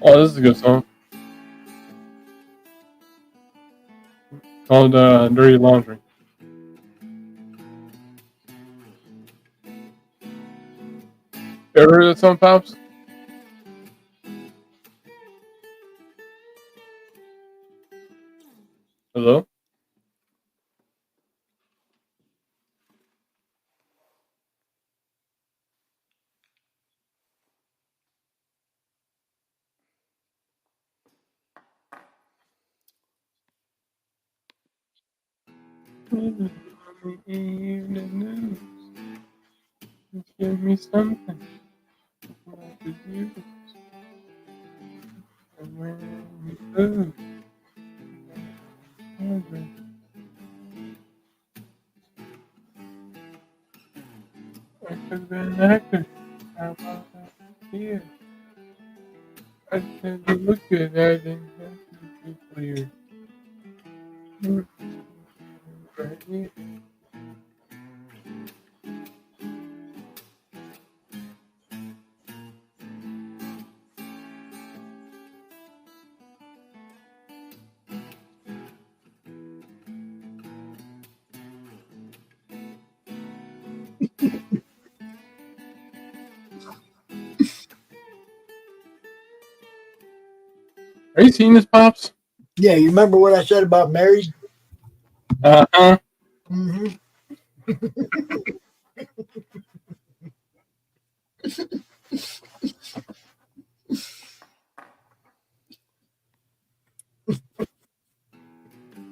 Oh, this is a good song. Called Dirty Laundry. You ever heard that song, Pops? Hello? Evening news. Just give me something I could use. And when you do, I could have been an actor. How about that? Yeah. I said you look good. I didn't have to be clear. Right here. Are you seeing this, Pops? Yeah, you remember what I said about Mary? Uh-huh. Mm-hmm.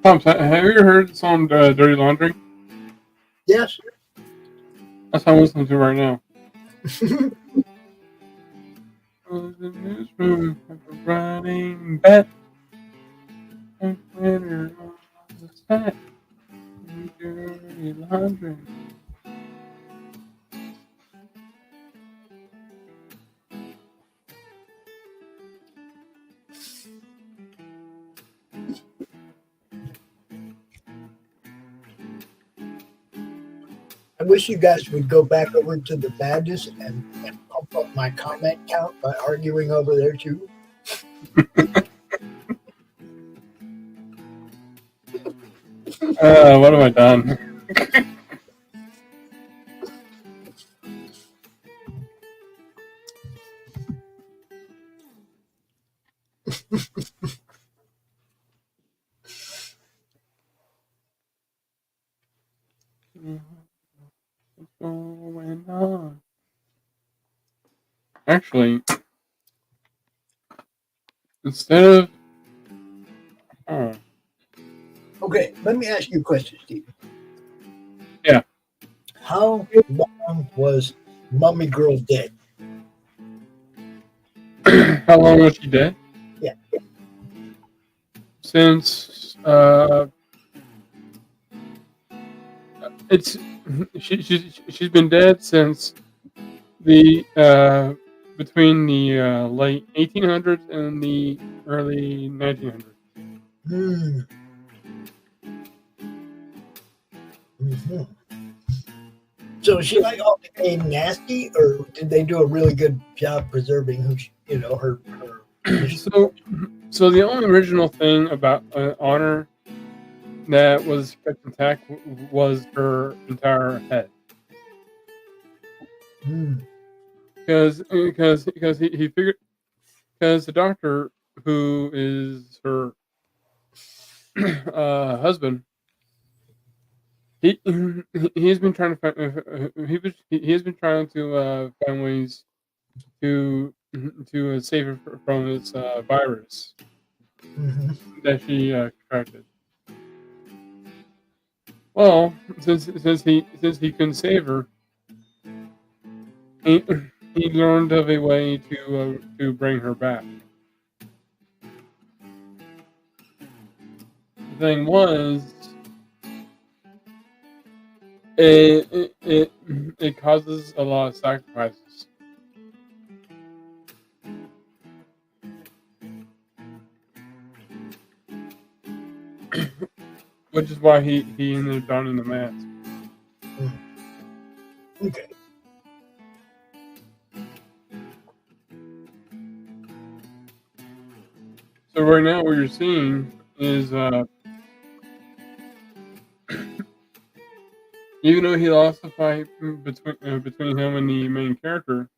Pops, have you ever heard the song Dirty Laundry? Yes. That's what I'm listening to right now. Was in this room, riding back, and winter on the side, dirty laundry. I wish you guys would go back over to the madness and pump up my comment count by arguing over there too. What have I done? What's going on? Actually, instead of Okay, let me ask you a question, Steve. Yeah. How long was Mummy Girl dead? How long was she dead? Yeah. Since she's been dead since the between the late 1800s and the early 1900s. Hmm. Mm-hmm. So is she like all became nasty, or did they do a really good job preserving who she, her? So the only original thing about Honor that was kept intact was her entire head. Because he figured, because the doctor who is her husband, he's been trying to find he has been trying to find ways to save her from this virus that she contracted. Well, since he couldn't save her, he learned of a way to bring her back. The thing was, it causes a lot of sacrifices. Which is why he ended up donning the mask. Okay. So right now, what you're seeing is, even though he lost the fight between him and the main character,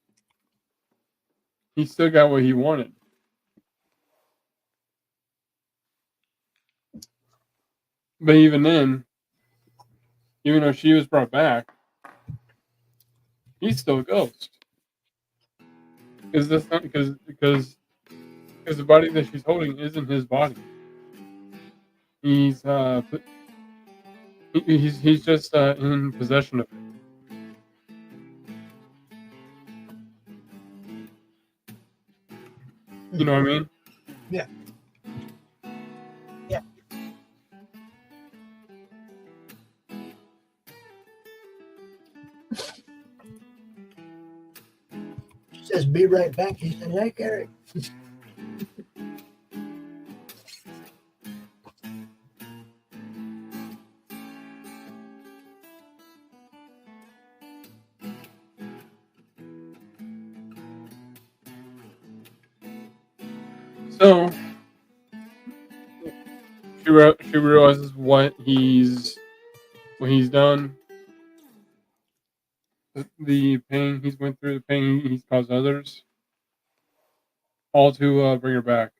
he still got what he wanted. But even then, even though she was brought back, he's still a ghost. Because that's not because the body that she's holding isn't his body. He's he's just in possession of it. You know what I mean? Yeah. Yeah. She says, "Be right back." He said, "Hey, Gary." So she realizes what he's done, the pain he's went through, the pain he's caused others, all to bring her back.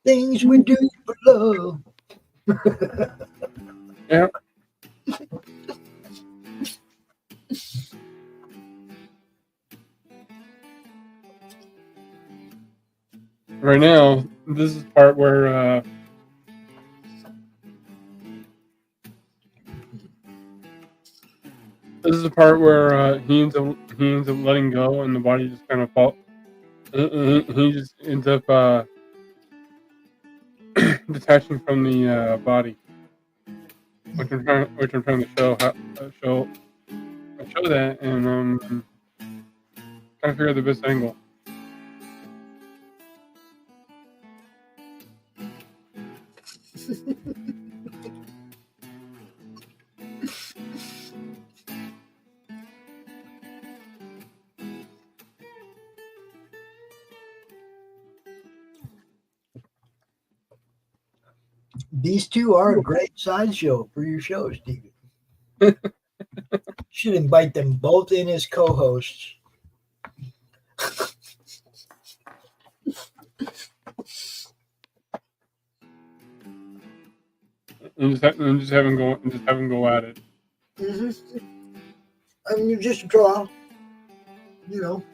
Things we do for love. Yeah. Right now, this is the part where he ends up letting go, and the body just kind of falls. He just ends up detaching from the body, which I'm trying to show that, and trying to figure out the best angle. These two are a great sideshow for your show, Stephen. Should invite them both in as co-hosts. And just have him go at it. I mean, you just draw, you know.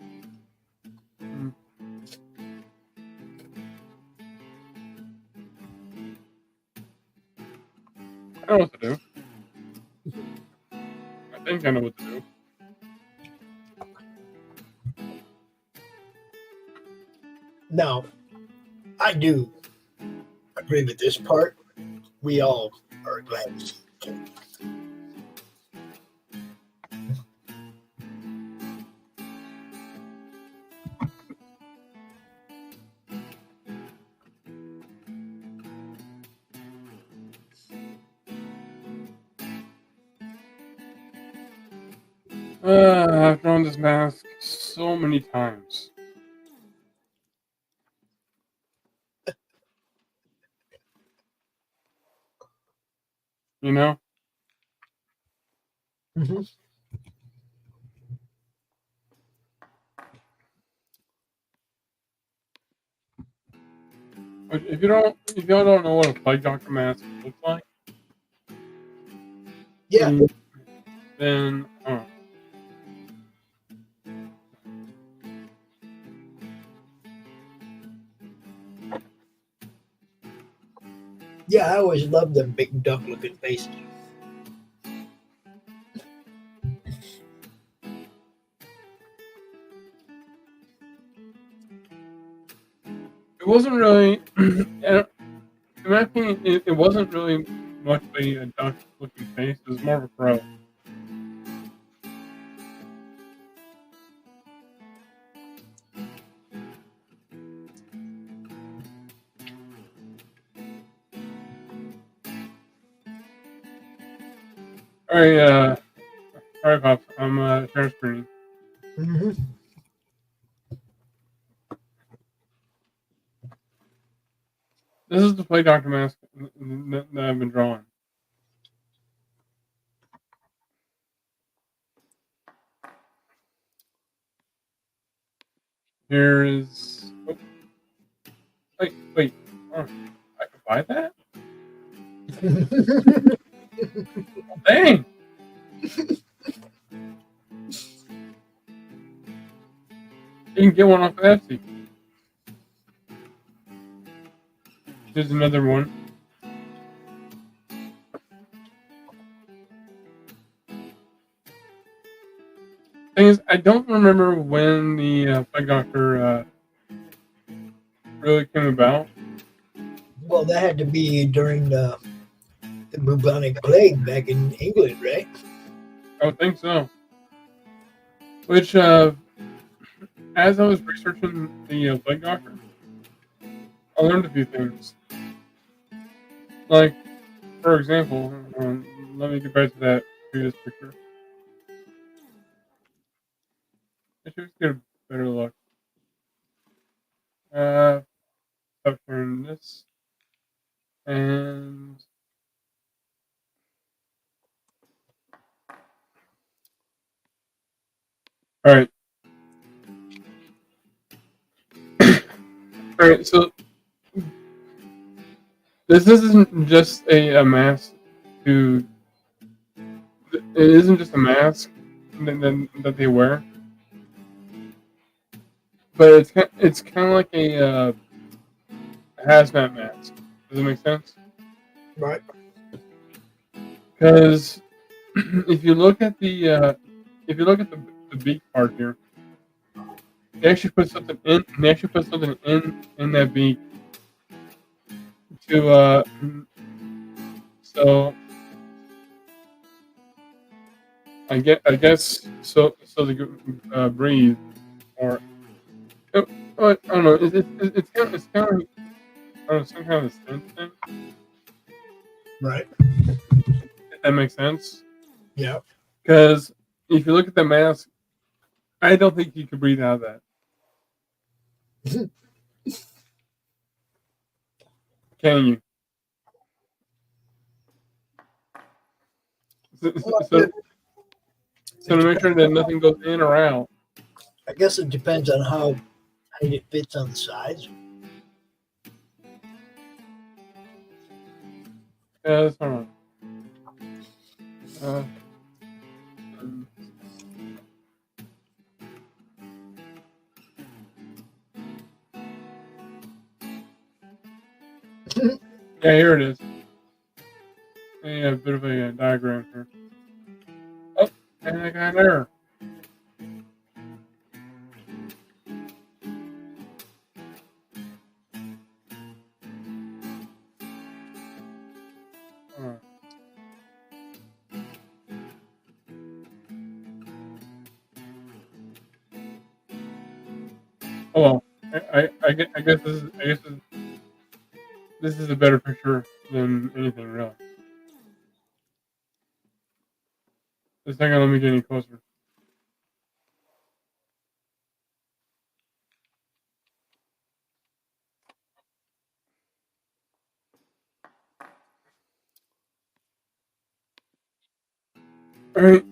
I know what to do. I think I know what to do. Now, I do agree with this part. We all are glad to see it. I've drawn this mask so many times. You know? Mm-hmm. If y'all don't know what a plague doctor mask looks like, yeah, then yeah, I always loved them big duck-looking faces. it wasn't really. In my opinion, it wasn't really much of a duck-looking face. It was more of a crow. All right, Pops. I'm share screen. Mm-hmm. This is the plague doctor mask that I've been drawing. Here is. Oh. Wait. Oh, I can buy that? Oh, dang! You can get one off of Etsy. Here's another one. Thing is, I don't remember when the plague doctor really came about. Well, that had to be during the bubonic plague back in England, right? I would think so. Which, as I was researching the plague doctor, I learned a few things. Like, for example, let me get back to that previous picture. I should get a better look. Stop sharing this. And alright. Alright, so This isn't just a mask to. It isn't just a mask that they wear, but it's kind of like a hazmat mask. Does it make sense? Right. Because if you look at the beak part here, they actually put something in. They actually put something in that beak to so I guess so they could breathe or I don't know. It's kind of like I don't know, some kind of scent thing. Right. If that makes sense. Yeah. Because if you look at the mask, I don't think you could breathe out of that. Can you? So to make sure that nothing goes in or out. I guess it depends on how tight it fits on the sides. Yeah, that's all right. Yeah, here it is. Yeah, a bit of a diagram here. Oh, and I got an error. Alright. Oh well, I guess this is a better picture than anything really. It's not gonna let me get any closer. All right.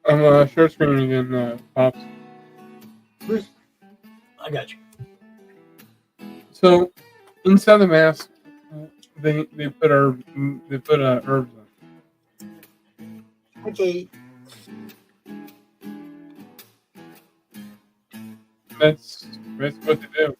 I'm share screening again, Pops. I got you. So inside the mask, they put herbs in. Okay. That's what they do.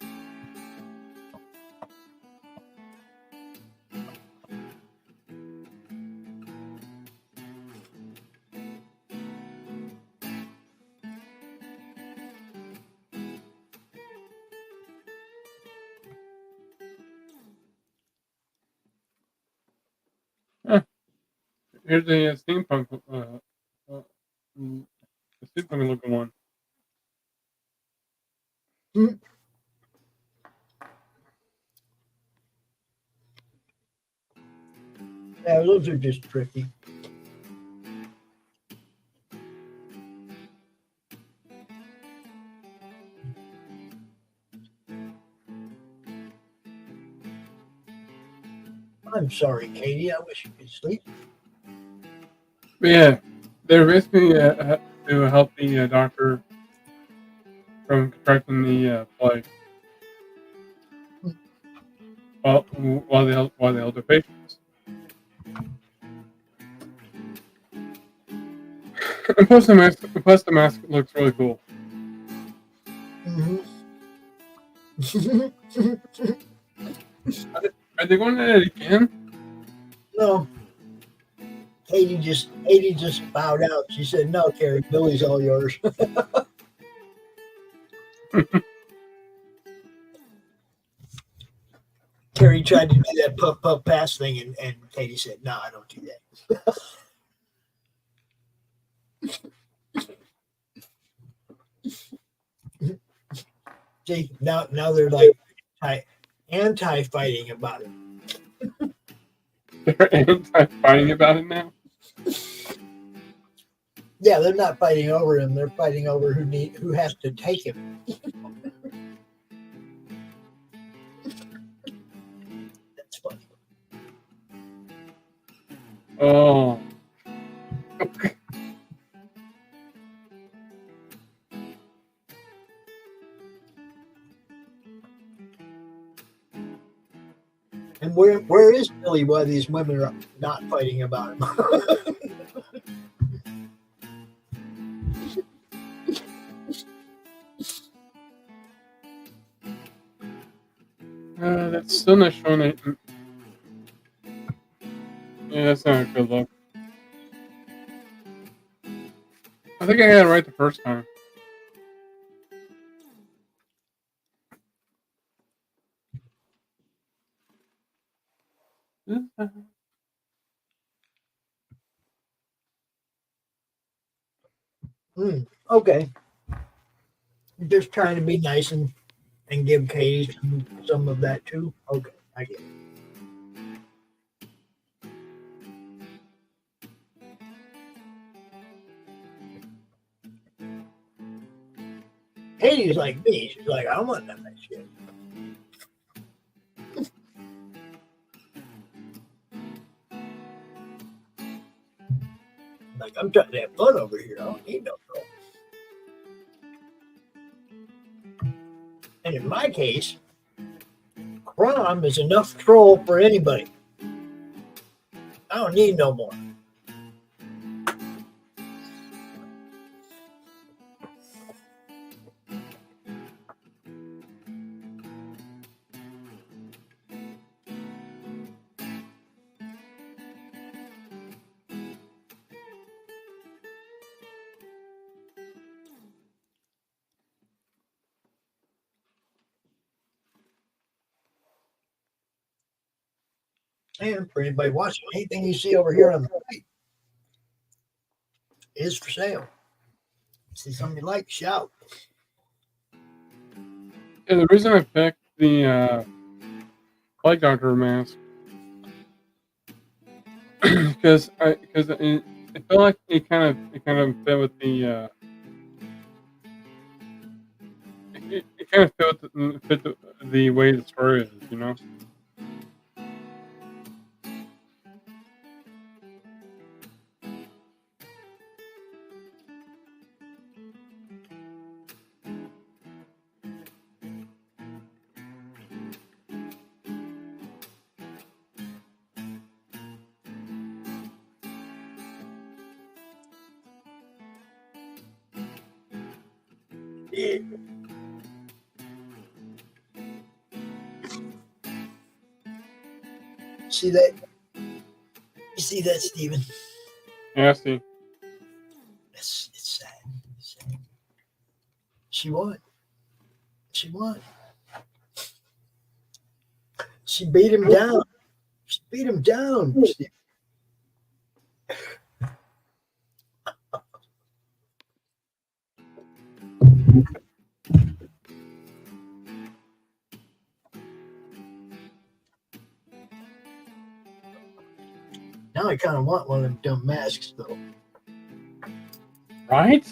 Here's a steampunk, a steampunk looking one. Yeah, those are just tricky. I'm sorry, Katie. I wish you could sleep. But yeah, they're basically to help the doctor from contracting the plague while they help their patients. And plus the mask looks really cool. Are they going at it again? No. Katie just bowed out. She said, "No, Carrie, Billy's all yours." Carrie tried to do that puff pass thing, and Katie said, "No, I don't do that." See, now they're like anti-fighting about it. They're anti-fighting about it now? Yeah, they're not fighting over him. They're fighting over who has to take him. Oh. And where is Billy while these women are not fighting about him? That's still not showing it. Yeah, that's not a good look. I think I got it right the first time. Okay. Just trying to be nice and give Katie some of that too. Okay, I get it. Katie's like me. She's like, I don't want none of that shit. Like, I'm trying to have fun over here. I don't need no troll. And in my case, crime is enough troll for anybody. I don't need no more. And for anybody watching, anything you see over here on the right is for sale. See something you like, shout. Yeah, the reason I picked the Plague Doctor mask because it felt like it kind of fit with the it kind of fit the way the story is, you know. Yeah. See that? You see that, Steven? Yeah, I see. It's sad. It's sad. She won. She won. She beat him down. She beat him down, Steven. Now I kind of want one of them dumb masks, though. Right?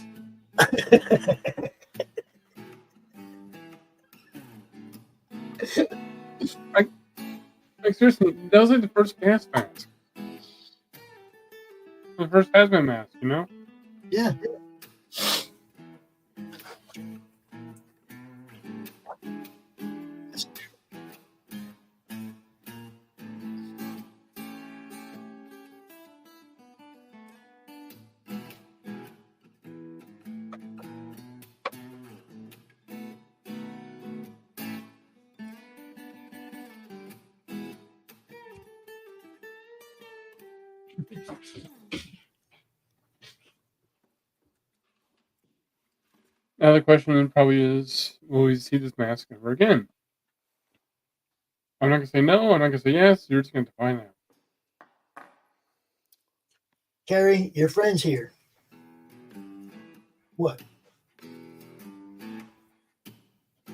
Like seriously, that was like the first gas mask. The first hazmat mask, you know? Yeah. Now the question then probably is, will we see this mask ever again? I'm not gonna say no, I'm not gonna say yes, you're just gonna find out. Carrie, your friend's here. What?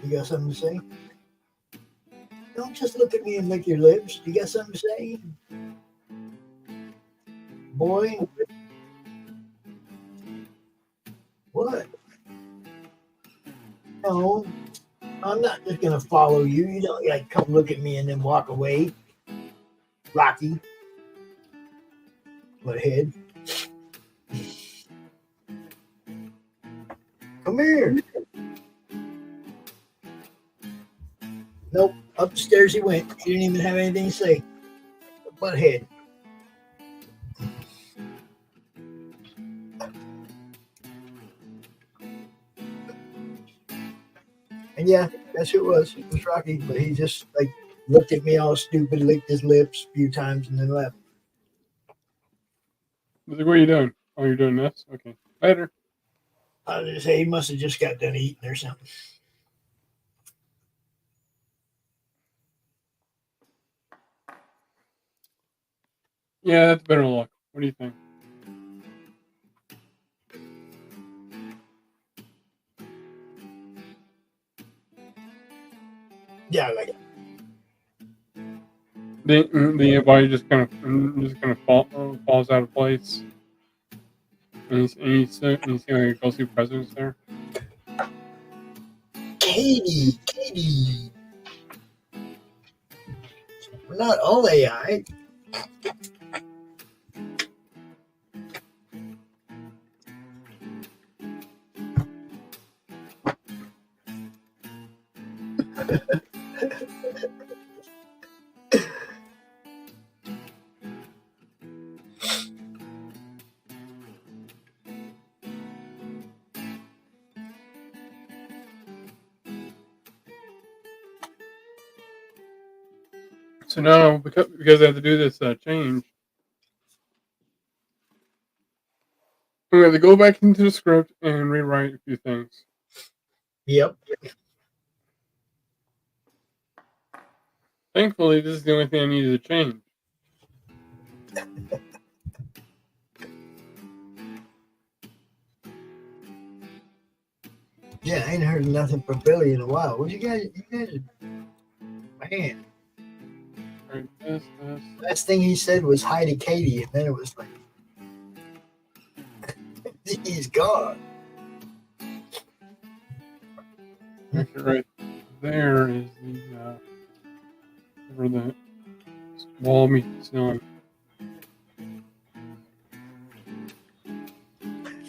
You got something to say? Don't just look at me and lick your lips. You got something to say? Boy? What? No, I'm not just going to follow you. You don't like come look at me and then walk away. Rocky. butthead. Come here. Nope. Up the stairs he went. He didn't even have anything to say. Butthead. And yeah, that's who it was. It was Rocky, but he just like looked at me all stupid, licked his lips a few times, and then left. I was like, what are you doing? Oh, you're doing this? Okay. Later. I was gonna say he must have just got done eating or something. Yeah, that's better luck. What do you think? Yeah, I like it. The body just kind of falls out of place, and you see like a ghostly presence there. Katie. We're not all AI. So now, because I have to do this change, I'm going to go back into the script and rewrite a few things. Yep. Thankfully, this is the only thing I needed to change. Yeah, I ain't heard nothing from Billy in a while. What you guys, man. Last thing he said was hi to Katie, and then it was like, he's gone. Actually, right there is the where the wall meets the ceiling.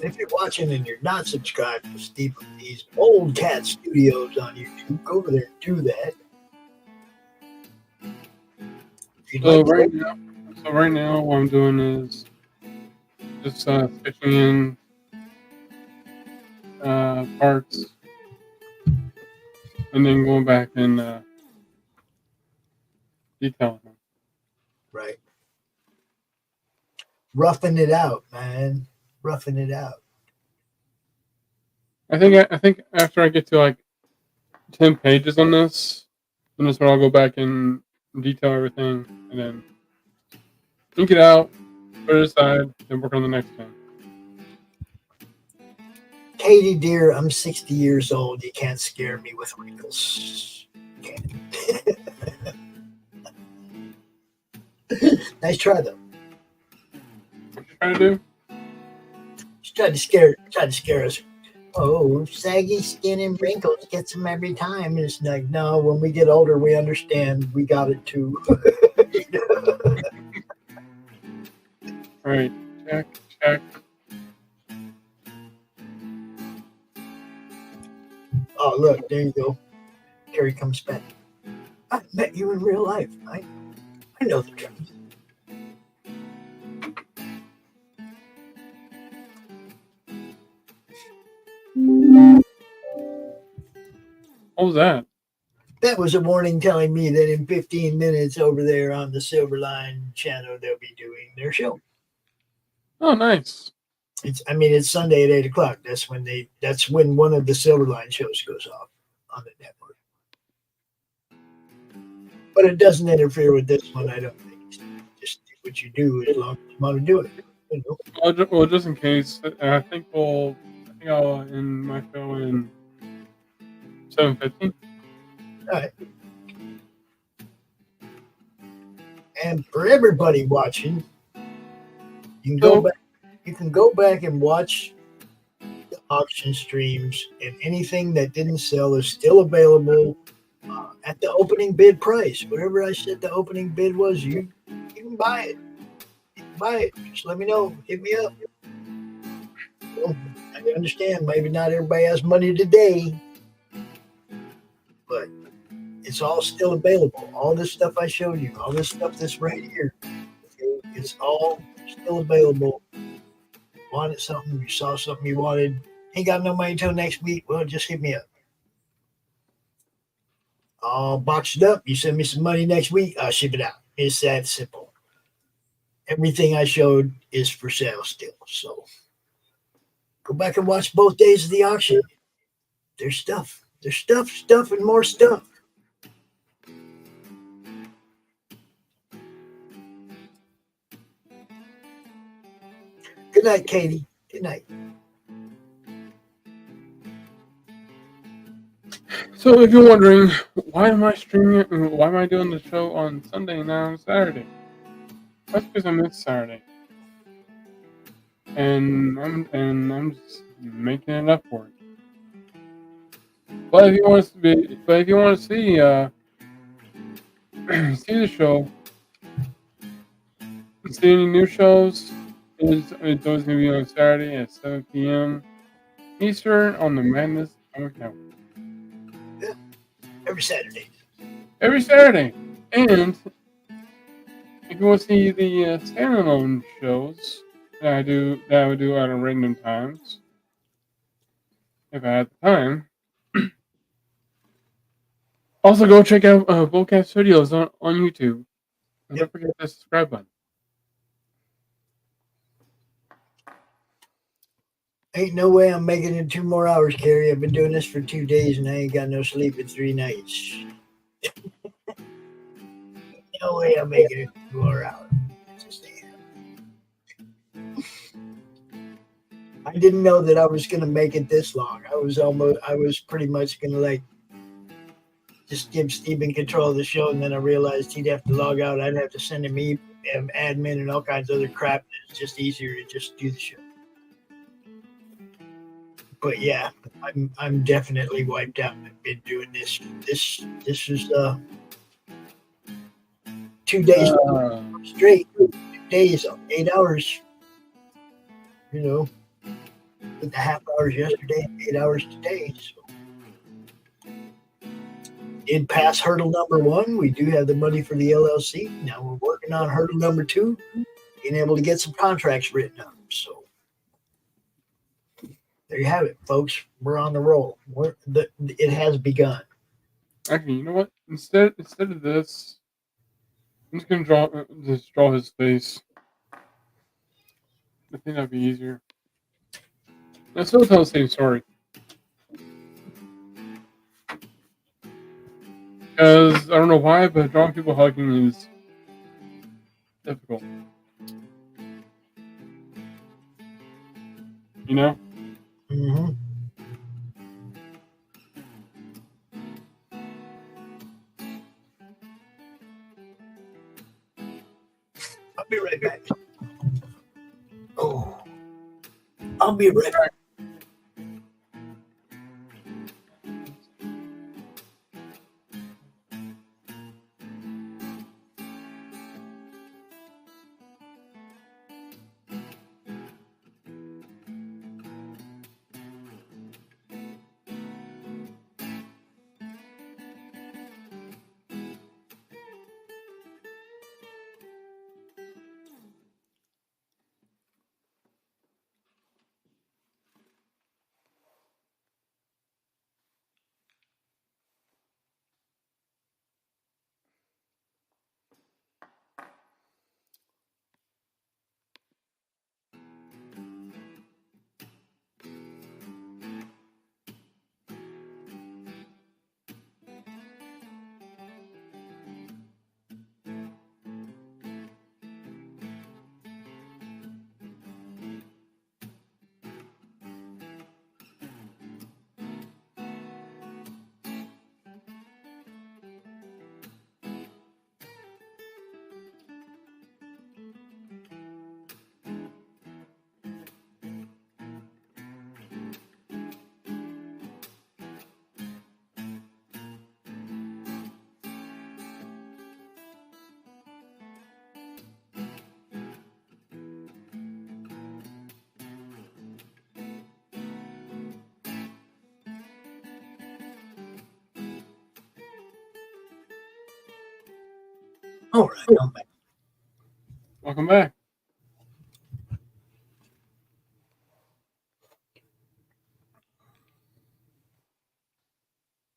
If you're watching and you're not subscribed to Steve D's Old Cat Studios on YouTube, go over there and do that. So right now, what I'm doing is just sketching in parts, and then going back and detailing them. Right. Roughing it out, man. Roughing it out. I think after I get to like 10 pages on this, then that's when I'll go back and detail everything, and then ink it out, put it aside, then work on the next thing. Katie, dear, I'm 60 years old. You can't scare me with wrinkles. You can't. Nice try, though. What you trying to do? She tried to scare us. Oh, saggy skin and wrinkles gets them every time. And it's like, no, when we get older, we understand we got it too. All right, check. Oh, look, there you go. Carrie comes back. I met you in real life. I know the truth. What was that? That was a warning telling me that in 15 minutes over there on the Silverline channel, they'll be doing their show. Oh, nice. It's Sunday at 8 o'clock. That's when one of the Silverline shows goes off on the network. But it doesn't interfere with this one, I don't think. Just do what you do as long as you want to do it. You know? Well, just in case, I think I'll end my show in 7:15. All right. And for everybody watching, you can go back and watch the auction streams, and anything that didn't sell is still available at the opening bid price. Whatever I said the opening bid was, you can buy it. buy it, just let me know. Hit me up. Well, I understand maybe not everybody has money today, but it's all still available. All this stuff I showed you, all this stuff that's right here, it's all still available. Wanted something, you saw something you wanted, ain't got no money until next week, well, just hit me up. I'll box it up. You send me some money next week, I'll ship it out. It's that simple. Everything I showed is for sale still. So go back and watch both days of the auction. There's stuff. There's stuff, and more stuff. Good night, Katie. Good night. So if you're wondering, why am I streaming it? Why am I doing the show on Sunday and not on Saturday? That's because I missed Saturday. And I'm just making it up for it. But if you want to see see the show, see any new shows, it's always going to be on Saturday at 7 p.m. Eastern on the Madness Comic Network. Yeah, every Saturday. Every Saturday. And if you want to see the standalone shows that I would do at random times, if I had the time. Also, go check out boldcatstudios on YouTube. And don't forget the subscribe button. Ain't no way I'm making it 2 more hours, Carrie. I've been doing this for 2 days and I ain't got no sleep in 3 nights. No way I'm making it 2 more hours. I didn't know that I was going to make it this long. I was pretty much going to like just give Steven control of the show, and then I realized he'd have to log out. I'd have to send him admin and all kinds of other crap. It's just easier to just do the show. But yeah, I'm definitely wiped out. I've been doing this. This is 2 days straight. 2 days, 8 hours. You know, with the half hours yesterday, 8 hours today. So. Did pass hurdle number 1. We do have the money for the LLC. Now we're working on hurdle number 2, being able to get some contracts written up. So there you have it, folks. We're on the roll. It has begun. Actually, you know what? Instead of this, I'm just gonna draw his face. I think that'd be easier. I still tell the same story. Because I don't know why, but drawing people hugging is difficult. You know? Mm-hmm. I'll be right back. Oh, I'll be right back. All right, I'm back. Welcome back.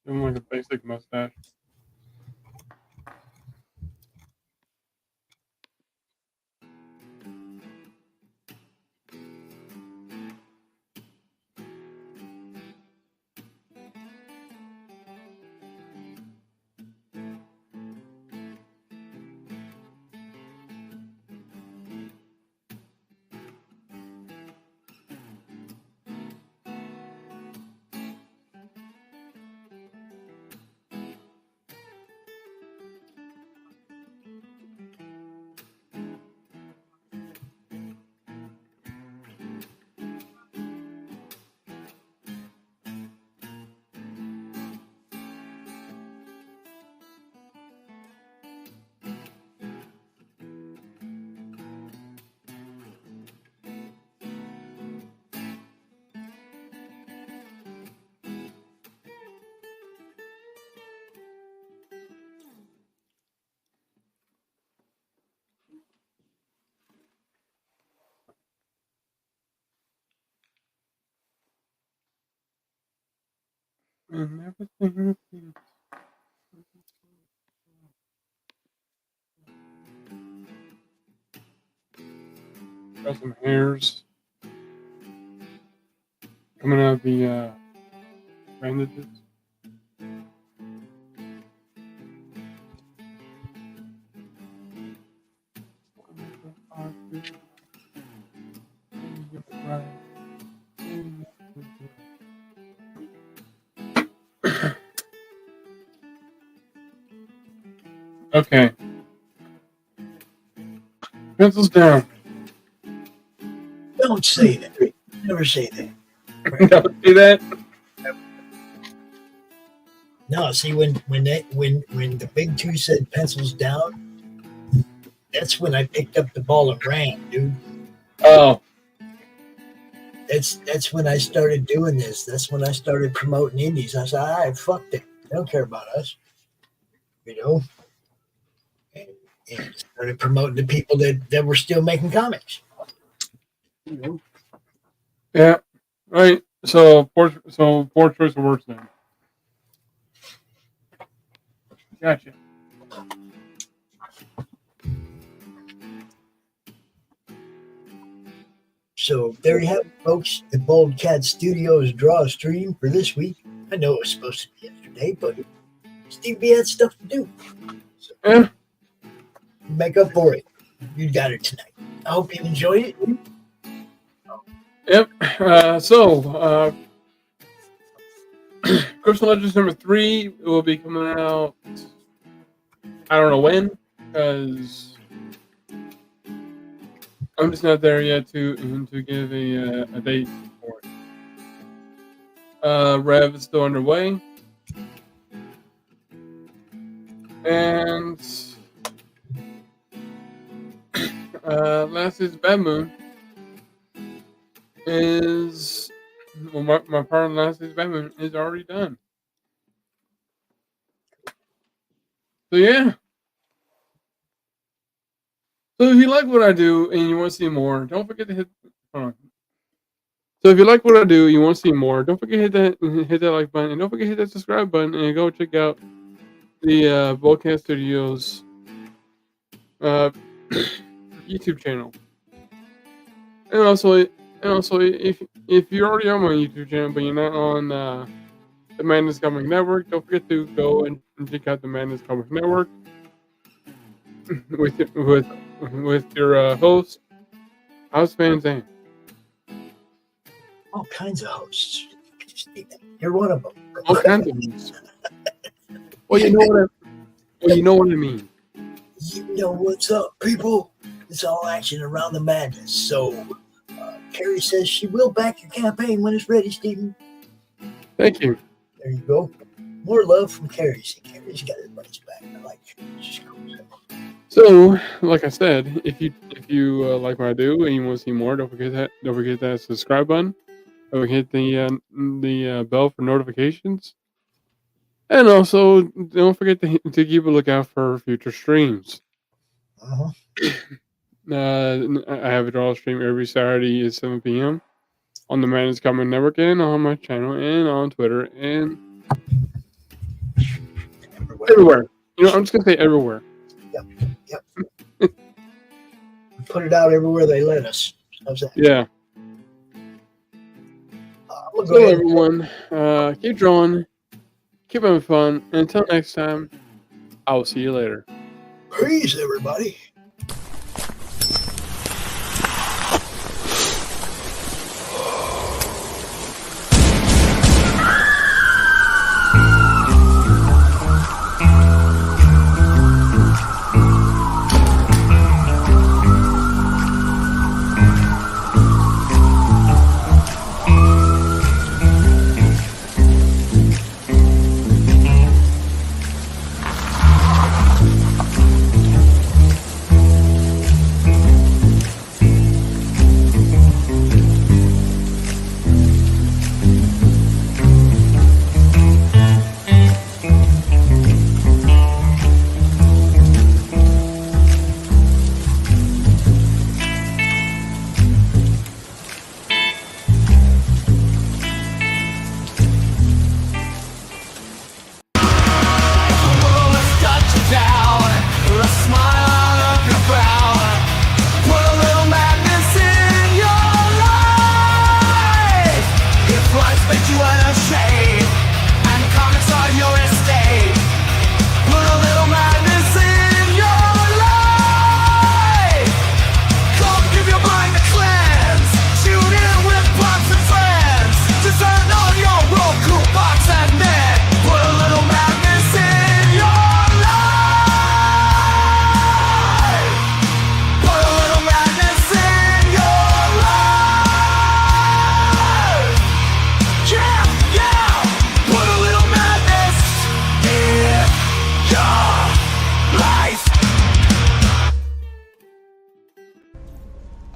Give him like a basic mustache. And everything repeats. Got some hairs coming out of the bandages. Okay. Pencils down. Don't say that. Never say that. Don't do that. No, see when the big two said pencils down, that's when I picked up the ball and ran, dude. Oh. That's when I started doing this. That's when I started promoting indies. I said, all right, fuck them. They don't care about us. You know? And started promoting the people that were still making comics. You know? Yeah. Right. So poor choice of words then. Gotcha. So there you have it, folks. The Bold Cat Studios draw stream for this week. I know it was supposed to be yesterday, but Steve B had stuff to do. So make up for it. You got it tonight. I hope you enjoyed it. Yep. Crystal Legends number 3 will be coming out. I don't know when, because I'm just not there yet to give a date for it. Rev is still underway, and Last Season's Bad Moon is my part of Last Season's Bad Moon is already done. So yeah. So if you like what I do and you want to see more, don't forget to hit. Hold on. So if you like what I do, and you want to see more, don't forget to hit that like button, and don't forget to hit that subscribe button, and go check out the boldcatstudios YouTube channel. And also, if you're already on my YouTube channel but you're not on the Madness Comic Network, don't forget to go and check out the Madness Comic Network with your host, House Van Zandt. All kinds of hosts. You're one of them. All kinds of hosts. Well, you know what I mean. You know what's up, people. It's all action around the madness. So, Carrie says she will back your campaign when it's ready, Stephen. Thank you. There you go. More love from Carrie. See, Carrie's got everybody's back. I like it. She's cool. So, like I said, if you like what I do and you want to see more, don't forget that subscribe button. Don't forget the bell for notifications, and also don't forget to keep a lookout for future streams. I have it all streamed every Saturday at 7 p.m. on the Madness Comic Network and on my channel and on Twitter and everywhere. You know, I'm just gonna say everywhere. Yep. Put it out everywhere they let us. How's that? Yeah. So everyone, keep drawing, keep having fun, and until next time, I'll see you later. Peace, everybody.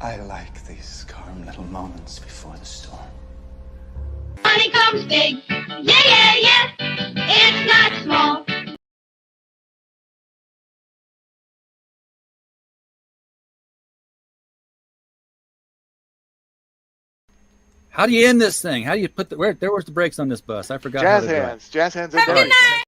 I like these calm little moments before the storm. Money comes big. Yeah, yeah, yeah. It's not small. How do you end this thing? How do you put the where's the brakes on this bus? I forgot. Jazz how to drive. hands. Jazz hands. Have a good night.